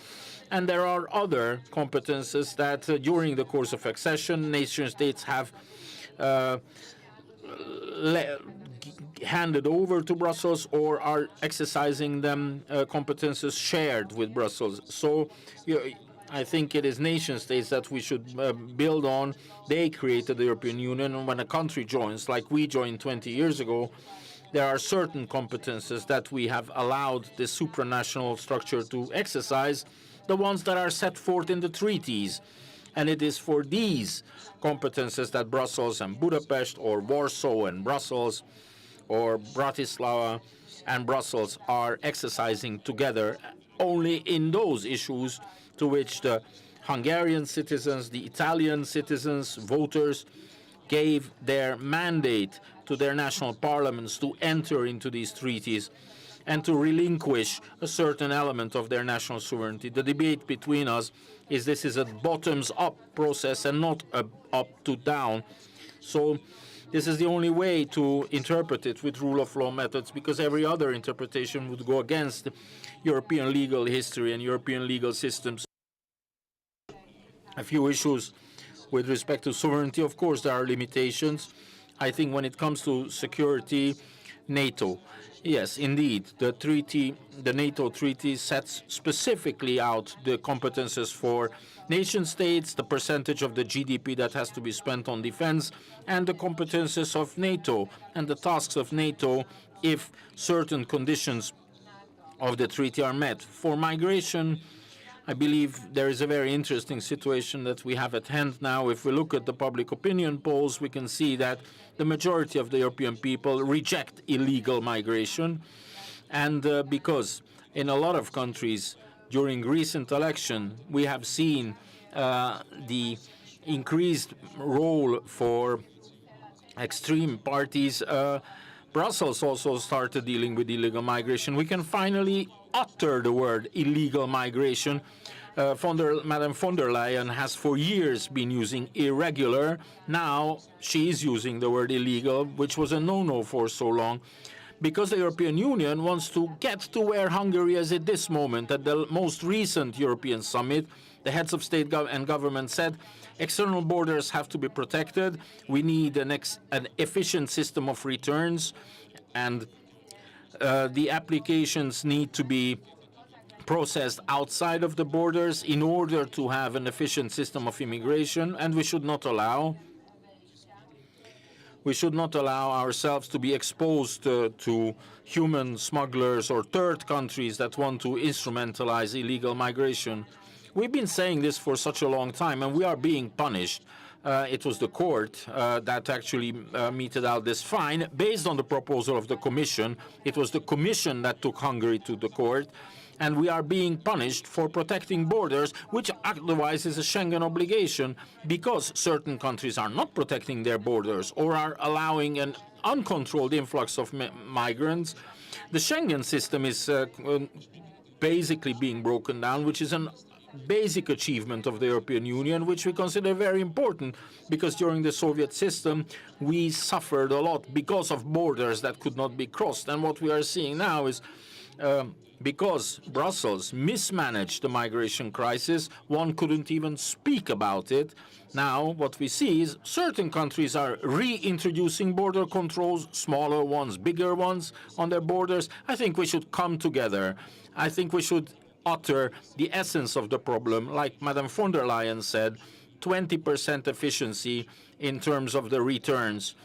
And there are other competences that during the course of accession, nation states have handed over to Brussels or are exercising them competences shared with Brussels. So I think it is nation states that we should build on. They created the European Union, and when a country joins, like we joined 20 years ago, there are certain competences that we have allowed the supranational structure to exercise, the ones that are set forth in the treaties. And it is for these competences that Brussels and Budapest, or Warsaw and Brussels, or Bratislava and Brussels are exercising together, only in those issues to which the Hungarian citizens, the Italian citizens, voters, gave their mandate to their national parliaments to enter into these treaties and to relinquish a certain element of their national sovereignty. The debate between us is this is a bottoms-up process and not a up-to-down. So this is the only way to interpret it with rule of law methods, because every other interpretation would go against European legal history and European legal systems. A few issues with respect to sovereignty. Of course, there are limitations. I think when it comes to security, NATO. Yes, indeed, the NATO treaty sets specifically out the competences for nation states, the percentage of the GDP that has to be spent on defense, and the competences of NATO and the tasks of NATO if certain conditions of the treaty are met. For migration, I believe there is a very interesting situation that we have at hand now. If we look at the public opinion polls, we can see that the majority of the European people reject illegal migration. And because in a lot of countries during recent election, we have seen the increased role for extreme parties, Brussels also started dealing with illegal migration. We can finally utter the word illegal migration. Madame von der Leyen has for years been using irregular. Now she is using the word illegal, which was a no-no for so long, because the European Union wants to get to where Hungary is at this moment. At the most recent European summit, the heads of state and government said external borders have to be protected. We need an efficient system of returns, and the applications need to be processed outside of the borders in order to have an efficient system of immigration, and we should not allow ourselves to be exposed to human smugglers or third countries that want to instrumentalize illegal migration. We've been saying this for such a long time, and we are being punished. It was the court that actually meted out this fine based on the proposal of the Commission. It was the Commission that took Hungary to the court, and we are being punished for protecting borders, which otherwise is a Schengen obligation, because certain countries are not protecting their borders or are allowing an uncontrolled influx of migrants. The Schengen system is basically being broken down, which is an basic achievement of the European Union, which we consider very important, because during the Soviet system we suffered a lot because of borders that could not be crossed. And what we are seeing now is because Brussels mismanaged the migration crisis, one couldn't even speak about it. Now what we see is certain countries are reintroducing border controls, smaller ones, bigger ones on their borders. I think we should come together. I think we should utter the essence of the problem. Like Madame von der Leyen said, 20% efficiency in terms of the returns.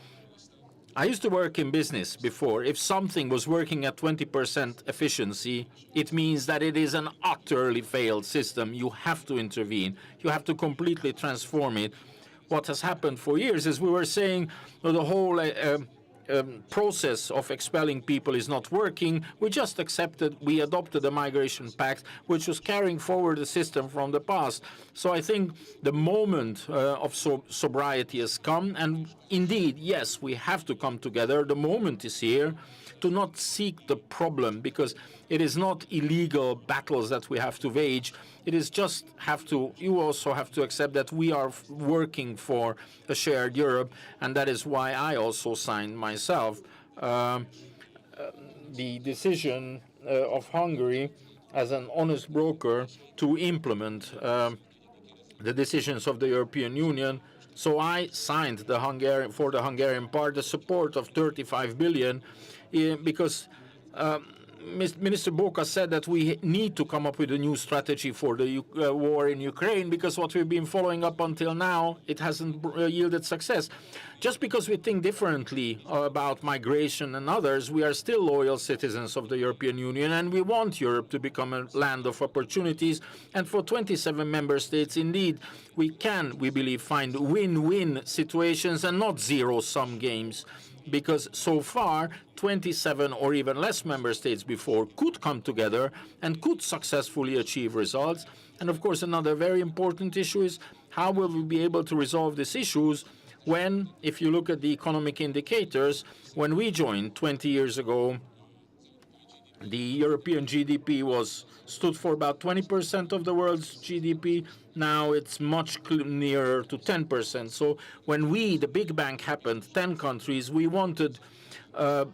I used to work in business before. If something was working at 20% efficiency, it means that it is an utterly failed system. You have to intervene. You have to completely transform it. What has happened for years is we were saying the whole process of expelling people is not working, we adopted a migration pact which was carrying forward the system from the past. So I think the moment of sobriety has come, and indeed, yes, we have to come together. The moment is here to not seek the problem, because it is not illegal battles that we have to wage. It is just you also have to accept that we are working for a shared Europe, and that is why I also signed myself the decision of Hungary as an honest broker to implement the decisions of the European Union. So I signed for the Hungarian part the support of 35 billion because Minister Boka said that we need to come up with a new strategy for the war in Ukraine, because what we've been following up until now, it hasn't yielded success. Just because we think differently about migration and others, we are still loyal citizens of the European Union, and we want Europe to become a land of opportunities. And for 27 member states, indeed, we can, we believe, find win-win situations and not zero-sum games. Because so far, 27 or even less member states before could come together and could successfully achieve results. And of course, another very important issue is how will we be able to resolve these issues when, if you look at the economic indicators, when we joined 20 years ago, the European GDP stood for about 20% of the world's GDP. Now it's much nearer to 10%. So when the Big Bang happened, 10 countries, we wanted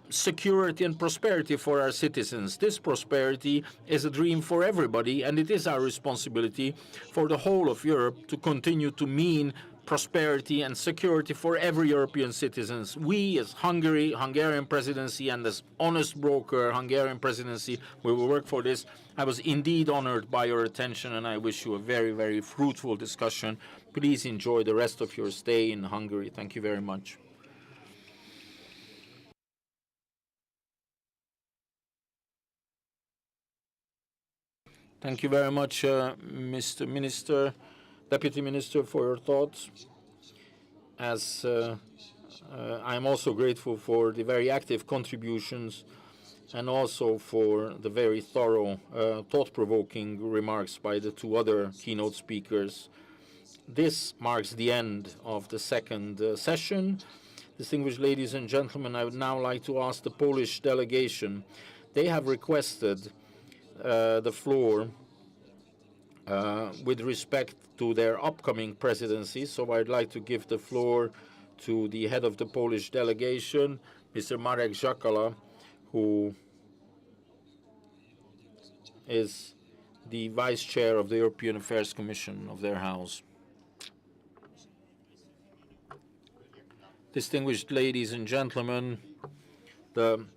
security and prosperity for our citizens. This prosperity is a dream for everybody, and it is our responsibility for the whole of Europe to continue to mean prosperity and security for every European citizens. We, as Hungarian presidency, and as honest broker, Hungarian presidency, we will work for this. I was indeed honored by your attention, and I wish you a very, very fruitful discussion. Please enjoy the rest of your stay in Hungary. Thank you very much. Thank you very much, Mr. Minister. Deputy Minister, for your thoughts. As I'm also grateful for the very active contributions and also for the very thorough, thought-provoking remarks by the two other keynote speakers. This marks the end of the second session. Distinguished ladies and gentlemen, I would now like to ask the Polish delegation. They have requested the floor with respect to their upcoming presidency. So I'd like to give the floor to the head of the Polish delegation, Mr. Marek Żakala, who is the vice chair of the European Affairs Commission of their house. Distinguished ladies and gentlemen, on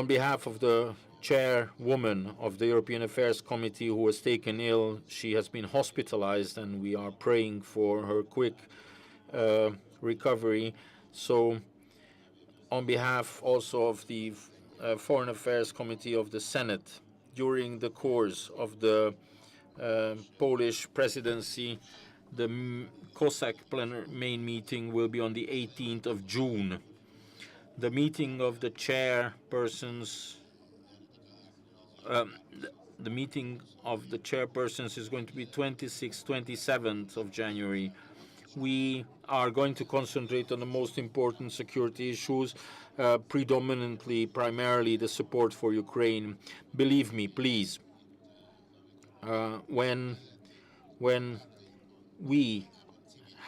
behalf of the chairwoman of the European Affairs Committee, who was taken ill, she has been hospitalized, and we are praying for her quick recovery. So on behalf also of the Foreign Affairs Committee of the Senate, during the course of the Polish presidency, the COSAC plenary main meeting will be on the 18th of June. The meeting of the chairpersons is going to be 26th, 27th of January. We are going to concentrate on the most important security issues, primarily the support for Ukraine. Believe me, please, when we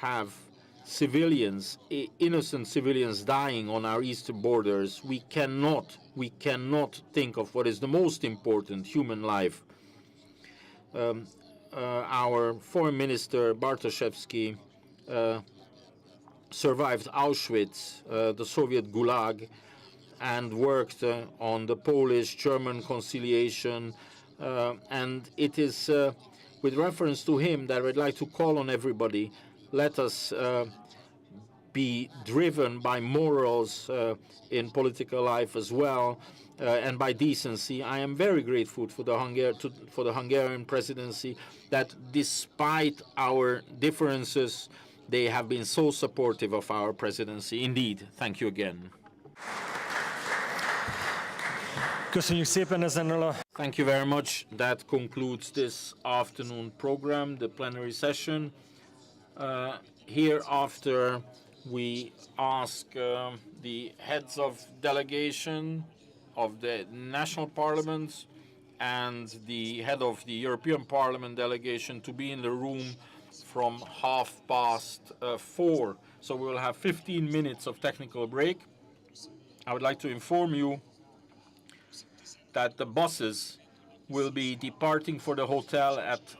have civilians, innocent civilians dying on our eastern borders, we cannot think of what is the most important, human life. Our foreign minister, Bartoszewski, survived Auschwitz, the Soviet Gulag, and worked on the Polish-German conciliation. And it is with reference to him that I would like to call on everybody. Let us be driven by morals in political life as well, and by decency. I am very grateful for the Hungarian presidency that, despite our differences, they have been so supportive of our presidency. Indeed, thank you again. Köszönjük szépen ezennel a... Thank you very much. That concludes this afternoon program, the plenary session. Hereafter, we ask the heads of delegation of the national parliaments and the head of the European Parliament delegation to be in the room from 4:30. So we will have 15 minutes of technical break. I would like to inform you that the buses will be departing for the hotel at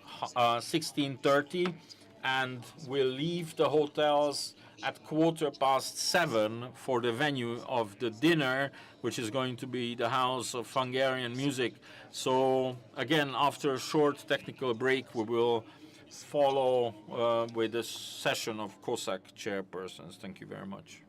16:30 and will leave the hotels at 7:15 for the venue of the dinner, which is going to be the House of Hungarian Music. So again, after a short technical break, we will follow with a session of COSAC chairpersons. Thank you very much.